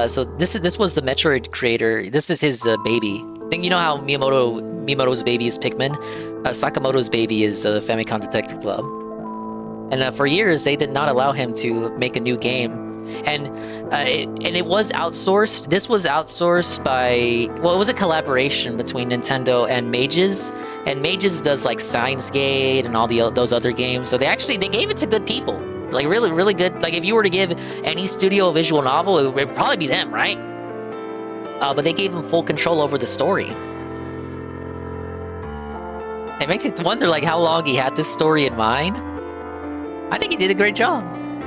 So this was the Metroid creator. This is his baby. I think you know how Miyamoto's baby is Pikmin. Sakamoto's baby is Famicom Detective Club. And for years, they did not allow him to make a new game. And it was outsourced. This was outsourced by... Well, it was a collaboration between Nintendo and Mages. And Mages does like Steins Gate and all those other games. So they gave it to good people. Like really, really good. Like if you were to give any studio a visual novel, it would probably be them, right? But they gave them full control over the story. It makes you wonder like how long he had this story in mind. I think he did a great job.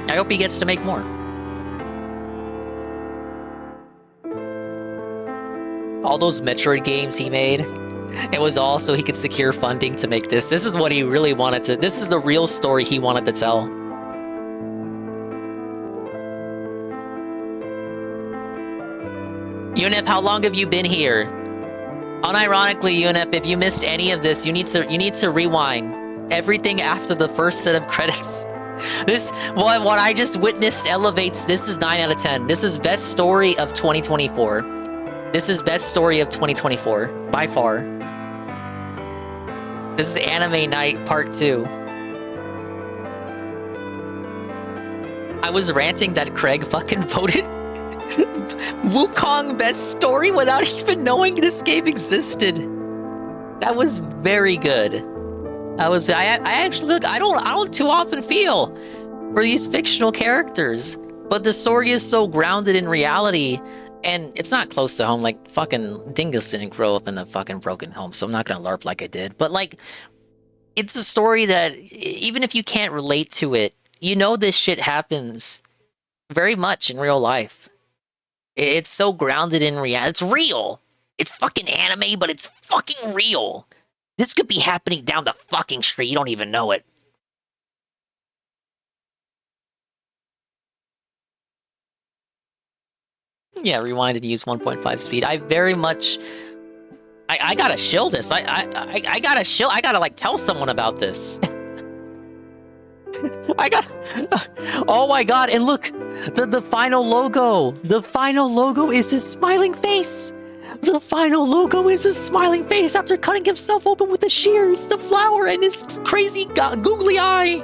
I hope he gets to make more. All those Metroid games he made, it was all so he could secure funding to make this. This is what he really wanted to... This is the real story he wanted to tell. UNF, how long have you been here? Unironically, UNF, if you missed any of this, you need to rewind. Everything after the first set of credits. What I just witnessed elevates. This is 9 out of 10. This is best story of 2024. This is best story of 2024 by far. This is Anime Night Part 2. I was ranting that Craig fucking voted Wukong best story without even knowing this game existed. That was very good. I actually look. I don't too often feel for these fictional characters, but the story is so grounded in reality, and it's not close to home. Like fucking Dingus didn't grow up in a fucking broken home, so I'm not gonna LARP like I did. But like, it's a story that even if you can't relate to it, you know this shit happens very much in real life. It's so grounded in reality. It's real. It's fucking anime, but it's fucking real. This could be happening down the fucking street. You don't even know it. Yeah, rewind and use 1.5 speed. I very much... I gotta shill this. I gotta shill... I gotta, like, tell someone about this. Oh my god, and look! The final logo! The final logo is his smiling face! The final logo is his smiling face after cutting himself open with the shears, the flower, and his crazy googly eye!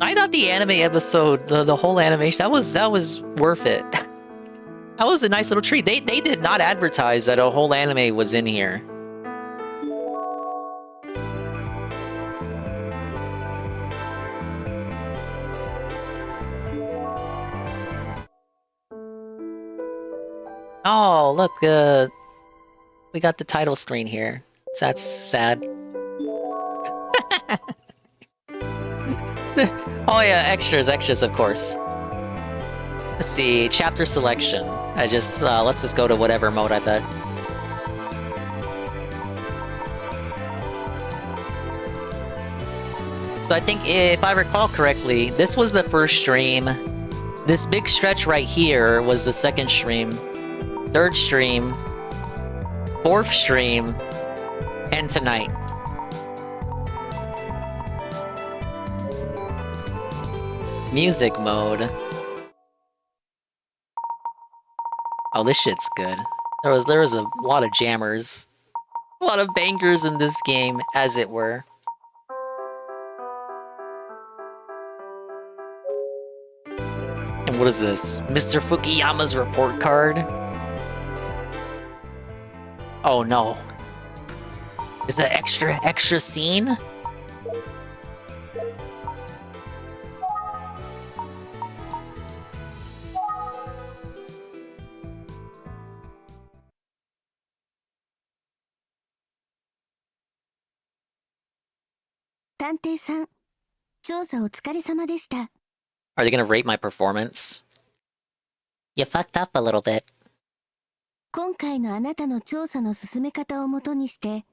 I thought the anime episode, the whole animation, that was worth it. That was a nice little treat. They did not advertise that a whole anime was in here. Oh, look, we got the title screen here. That's sad. Oh yeah, extras, of course. Let's see, chapter selection. Let's just go to whatever mode, I bet. So I think, if I recall correctly, this was the first stream. This big stretch right here was the second stream. Third stream, fourth stream, and tonight. Music mode. Oh, this shit's good. There was a lot of jammers. A lot of bangers in this game, as it were. And what is this? Mr. Fukuyama's report card? Oh no. Is that extra scene? Are they gonna rate my performance? You fucked up a little bit. 今回のあなたの調査の進め方をもとにして、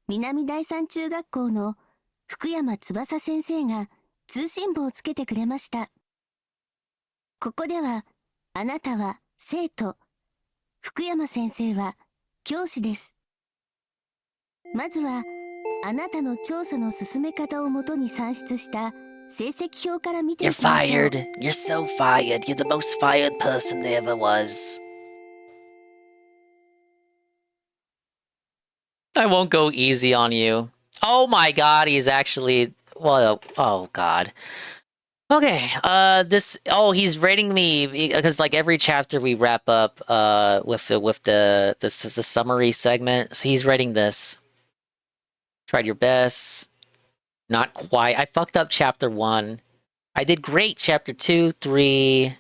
南第三中学校の福山翼先生が通信簿をつけてくれました。ここでは、あなたは生徒、福山先生は教師です。まずは、あなたの調査の進め方をもとに算出した成績表から見ていきましょう。You're fired. You're so fired. You're the most fired person there ever was. I won't go easy on you. Oh my god, he's actually... Well, oh god. Okay, he's rating me because like every chapter we wrap up with the summary segment. So he's rating this. Tried your best. Not quite. I fucked up chapter 1. I did great chapter 2, 3.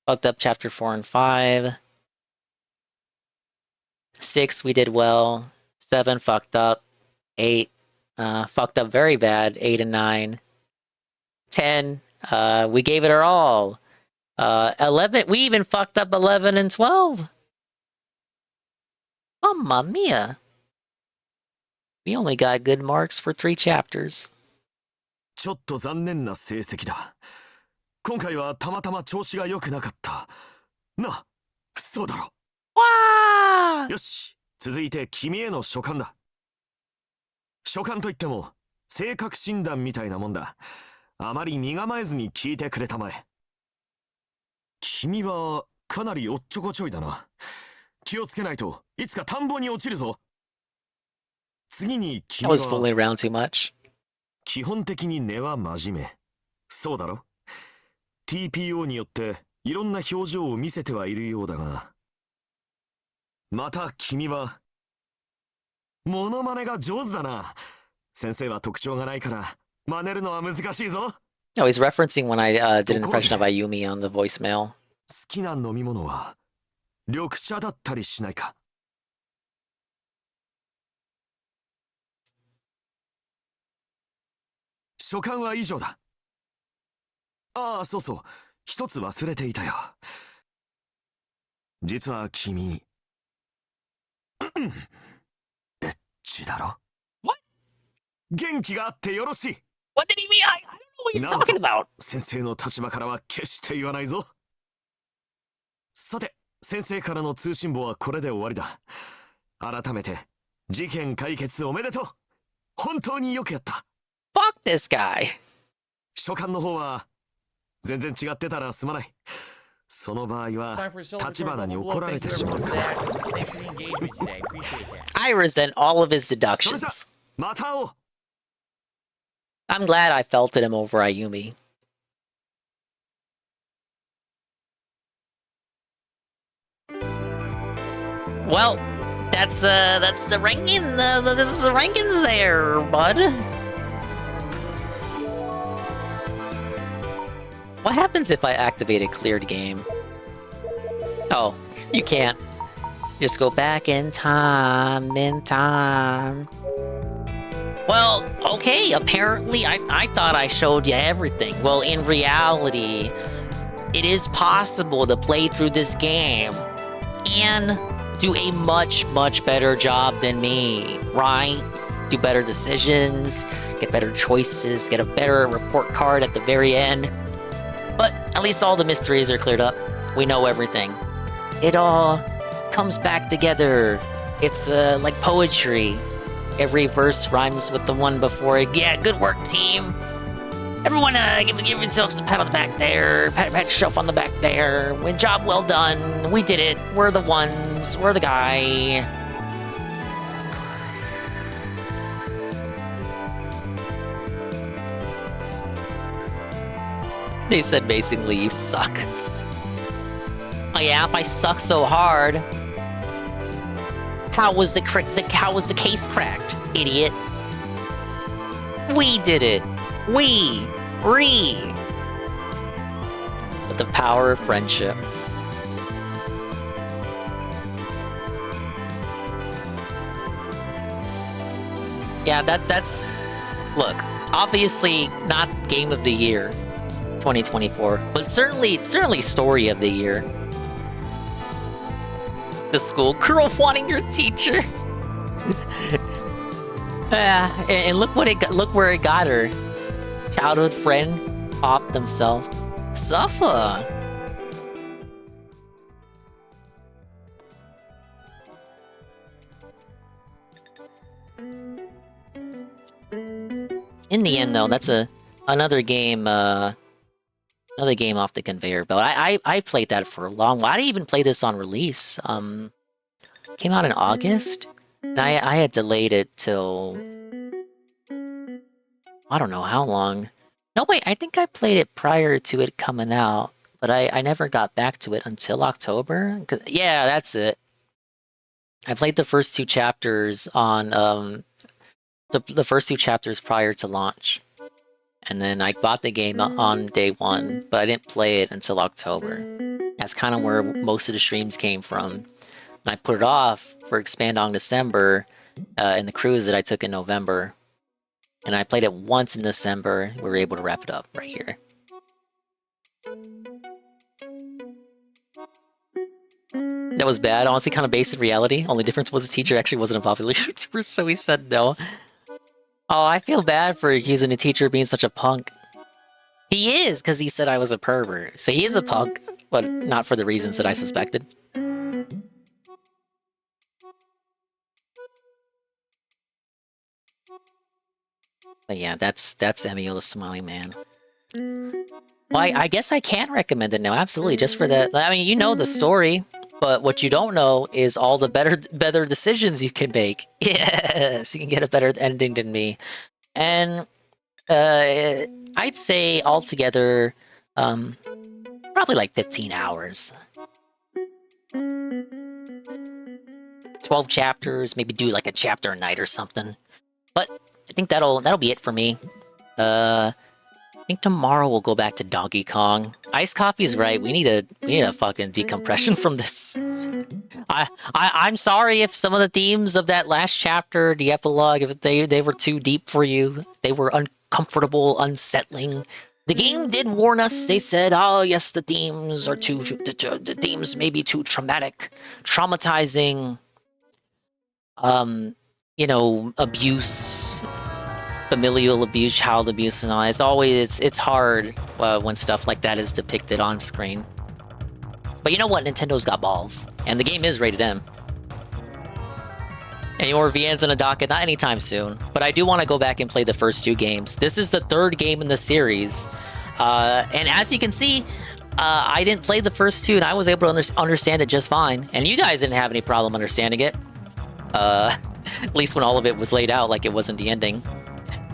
Fucked up chapter 4 and 5. 6 we did well. 7 fucked up. 8 fucked up very bad. 8 and 9. 10 we gave it our all. 11 we even fucked up 11 and 12. Mamma mia. We only got good marks for 3 chapters. ちょっと残念な成績だ。今回はたまたま調子が良くなかった。な、そうだろ。わー！よし、続いて君への書簡だ。書簡といっても性格診断みたいなもんだ。あまり身構えずに聞いてくれたまえ。君はかなりおっちょこちょいだな。気をつけないといつか田んぼに落ちるぞ。次に君は I was fooling around too much. 基本的に根は真面目。そうだろ？ TPO によっていろんな表情を見せてはいるようだが、また君はモノマネが上手だな。先生は特徴がないから真似るのは難しいぞ。No, he's referencing when I did an impression of Ayumi on the voicemail. 好きな飲み物は緑茶だったりしないか？書簡は以上だ。ああ、そうそう。一つ忘れていたよ。実は君、エッチだろ？ What? 元気があってよろしい。What did he mean? I don't know what you're talking about. 先生の立場からは決して言わないぞ。さて、先生からの通信簿はこれで終わりだ。改めて、事件解決おめでとう。本当によくやった。Fuck this guy. 書簡の方は全然違ってたらすまない。その場合は立花に怒られてしまうから。I resent all of his deductions. また会おう。I'm glad I felted him over Ayumi. Well, that's the ranking. This is the rankings there, bud. What happens if I activate a cleared game? Oh, you can't. Just go back in time, Well, okay, apparently I thought I showed you everything. Well, in reality, it is possible to play through this game and do a much, much better job than me, right? Do better decisions, get better choices, get a better report card at the very end. But at least all the mysteries are cleared up. We know everything. It all comes back together. It's like poetry. Every verse rhymes with the one before it. Yeah, good work, team. Everyone, give yourselves a pat on the back there. Pat yourself on the back there. Job well done. We did it. We're the ones. We're the guy. They said basically you suck. Oh yeah, if I suck so hard, how was the case cracked, idiot? We did it. We. With the power of friendship. Yeah, that's... Look, obviously not Game of the Year 2024, but certainly Story of the Year. The school girl wanting your teacher. And look where it got her. Childhood friend popped himself. Suffer. In the end, though, that's another game. Another game off the conveyor belt. I played that for a long while. I didn't even play this on release. Came out in August. And I had delayed it till... I don't know how long. No, wait, I think I played it prior to it coming out. But I never got back to it until October. Yeah, that's it. I played the first 2 chapters on... the first 2 chapters prior to launch. And then I bought the game on day 1, but I didn't play it until October. That's kind of where most of the streams came from. And I put it off for Expand on December in the cruise that I took in November. And I played it once in December. We were able to wrap it up right here. That was bad. Honestly, kind of based in reality. Only difference was the teacher actually wasn't a popular YouTuber, so he said no. Oh, I feel bad for accusing a teacher of being such a punk. He is, because he said I was a pervert. So he is a punk, but not for the reasons that I suspected. But yeah, that's Emio the Smiling Man. Well, I guess I can recommend it now, absolutely, just for that. I mean, you know the story, but what you don't know is all the better decisions you can make. Yes, you can get a better ending than me. And I'd say altogether, probably like 15 hours. 12 chapters, maybe do like a chapter a night or something. But I think that'll be it for me. I think tomorrow we'll go back to Donkey Kong. Ice Coffee's right. We need a fucking decompression from this. I'm sorry if some of the themes of that last chapter, the epilogue, if they were too deep for you. They were uncomfortable, unsettling. The game did warn us. They said, "Oh yes, the themes are the themes may be too traumatic, traumatizing. You know, abuse." Familial abuse, child abuse, and all. It's hard when stuff like that is depicted on screen. But you know what? Nintendo's got balls, and the game is rated M. Any more VNs on the docket? Not anytime soon. But I do want to go back and play the first 2 games. This is the 3rd game in the series, and as you can see, I didn't play the first 2, and I was able to understand it just fine. And you guys didn't have any problem understanding it. At least when all of it was laid out, like it wasn't the ending.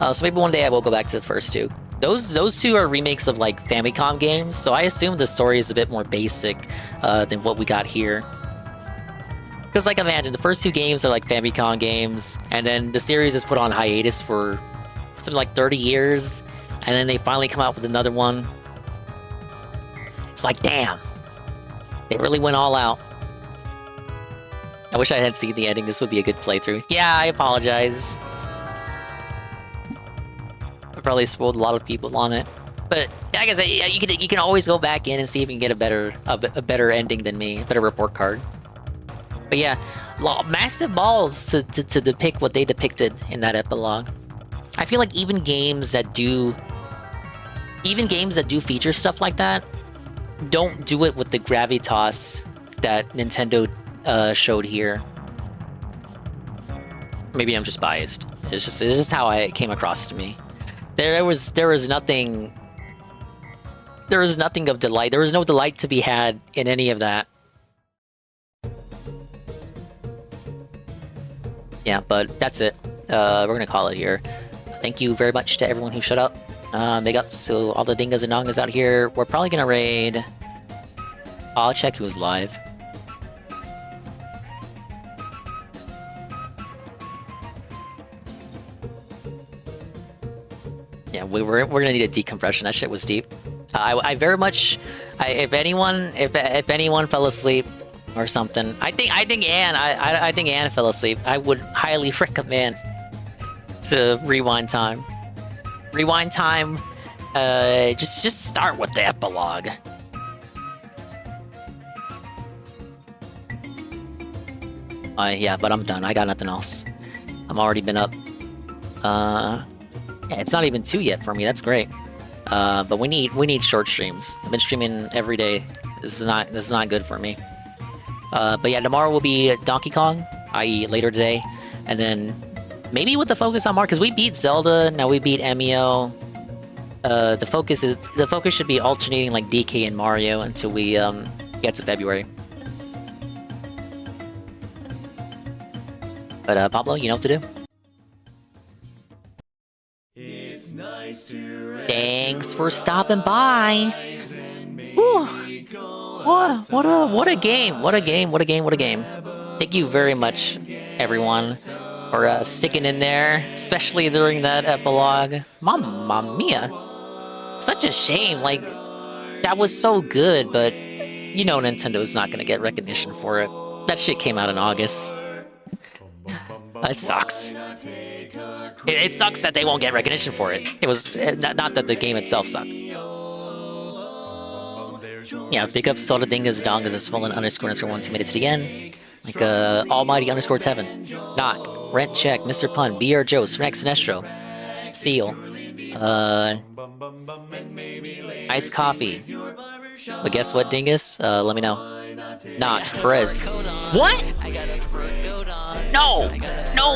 So maybe one day I will go back to the first 2. Those 2 are remakes of like Famicom games, so I assume the story is a bit more basic than what we got here. Because like imagine, the first 2 games are like Famicom games, and then the series is put on hiatus for something like 30 years, and then they finally come out with another one. It's like, damn. They really went all out. I wish I had seen the ending. This would be a good playthrough. Yeah, I apologize. I probably spoiled a lot of people on it, but like I said, yeah, you can always go back in and see if you can get a better ending than me, a better report card. But yeah, massive balls to depict what they depicted in that epilogue. I feel like even games that do feature stuff like that don't do it with the gravitas that Nintendo showed here. Maybe I'm just biased. It's just how it came across to me. There was nothing. There was nothing of delight. There was no delight to be had in any of that. Yeah, but that's it. We're gonna call it here. Thank you very much to everyone who shut up. Big ups to all the dingas and dongas out here. We're probably gonna raid. I'll check who's live. Yeah, we're gonna need a decompression. That shit was deep. I very much. If anyone fell asleep or something, I think Anne. I think Anne fell asleep. I would highly recommend to rewind time. Rewind time. Just start with the epilogue. Yeah, but I'm done. I got nothing else. I'm already been up. Yeah, it's not even 2 yet for me. That's great. But we need short streams. I've been streaming every day. This is not good for me. But yeah, tomorrow will be Donkey Kong, i.e. later today, and then maybe with the focus on Mario, because we beat Zelda, now we beat Emio. The focus should be alternating like DK and Mario until we get to February. But Pablo, you know what to do. Thanks for stopping by. Whew. What a game. What a game. Thank you very much, everyone, for sticking in there, especially during that epilogue. Mamma mia. Such a shame. Like, that was so good, but you know Nintendo's not going to get recognition for it. That shit came out in August. It sucks. It sucks that they won't get recognition for it. It was not that the game itself sucked. Yeah, big up Soda Dingas Dongas and Swollen __1 who made it to the end. Like Almighty _Tevin. Knock, Rent Check, Mr. Pun, BR Joe, Srex Sinestro, Seal, Iced Coffee. But guess what, Dingus? Let me know. Knock, Perez. What? No,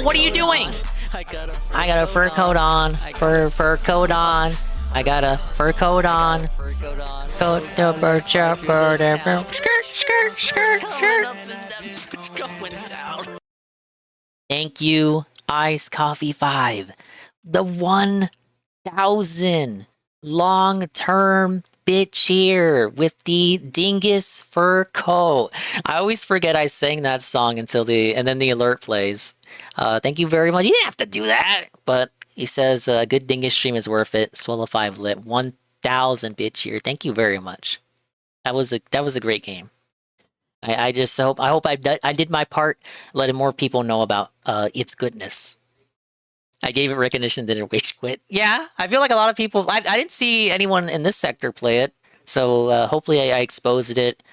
what are you doing? I got a fur coat on. Fur coat on. I got a fur coat on. Coat the bird, skirt. Thank you, Ice Coffee 5. The 1,000 long-term bit cheer with the Dingus fur coat. I always forget I sang that song and then the alert plays. Thank you very much. You didn't have to do that, but he says good Dingus stream is worth it. Swallow 5 lit 1,000 bit cheer. Thank you very much. That was a great game. I just hope I did my part, letting more people know about its goodness. I gave it recognition, didn't rage quit. Yeah, I feel like a lot of people. I didn't see anyone in this sector play it, so hopefully I exposed it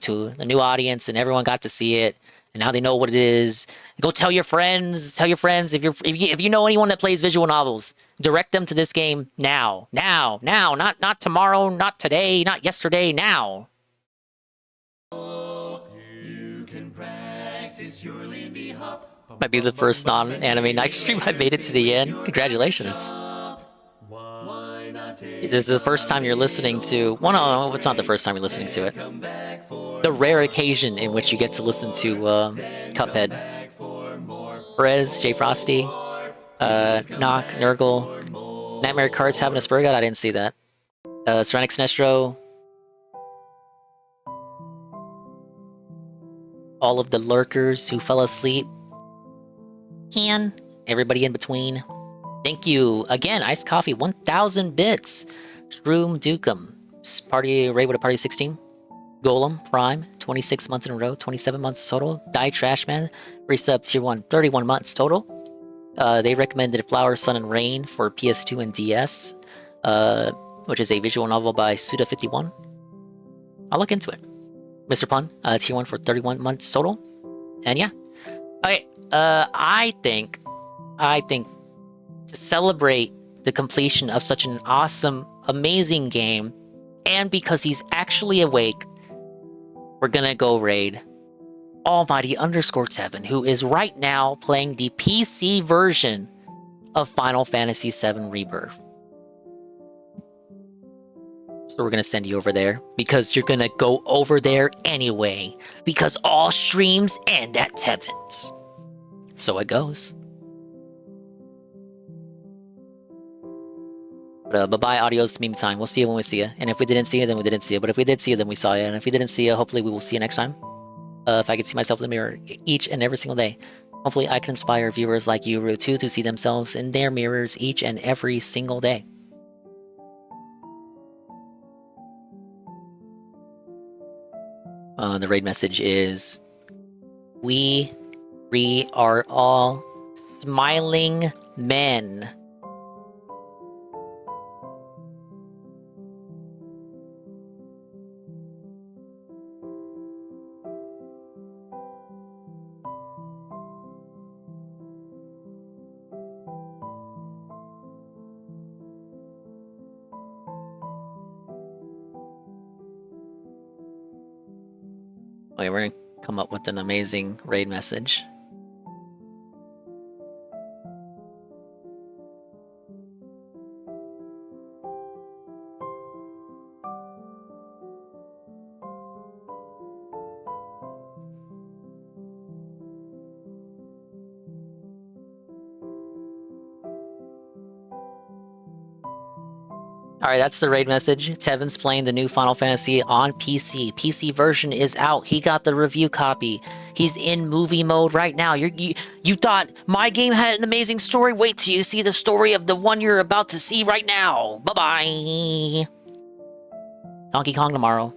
to a new audience, and everyone got to see it, and now they know what it is. Go tell your friends. Tell your friends if you know anyone that plays visual novels, direct them to this game now. Not tomorrow, not today, not yesterday. Now. You can practice your Lindy Hop. Might be the first non-anime night stream I made it to the end. Congratulations. This is the first time you're listening to... Well, no, it's not the first time you're listening to it. The rare occasion in which you get to listen to Cuphead. Perez, J Frosty, Knock, Nurgle, Nightmare Cards having a Spurgot? I didn't see that. Ceranic Sinestro. All of the lurkers who fell asleep. And everybody in between. Thank you again, Iced Coffee, 1,000 bits. Shroom Dukem, Party Ray with a Party 16. Golem Prime, 26 months in a row, 27 months total. Die Trashman, resub tier 1, 31 months total. They recommended Flower, Sun, and Rain for PS2 and DS, which is a visual novel by Suda51. I'll look into it. Mr. Pun, tier 1 for 31 months total. And yeah. Okay, I think to celebrate the completion of such an awesome, amazing game, and because he's actually awake, we're gonna go raid Almighty _Tevin, who is right now playing the PC version of Final Fantasy VII Rebirth. So we're gonna send you over there because you're gonna go over there anyway. Because all streams end at Tevin's. So it goes. But bye-bye, adios, meme time. We'll see you when we see you. And if we didn't see you, then we didn't see you. But if we did see you, then we saw you. And if we didn't see you, hopefully we will see you next time. If I could see myself in the mirror each and every single day. Hopefully I can inspire viewers like you, Ru, too, to see themselves in their mirrors each and every single day. The raid message is, we are all smiling men. Okay, we're gonna come up with an amazing raid message. Alright, that's the raid message. Tevin's playing the new Final Fantasy on PC. PC version is out. He got the review copy. He's in movie mode right now. You thought my game had an amazing story? Wait till you see the story of the one you're about to see right now. Bye-bye. Donkey Kong tomorrow.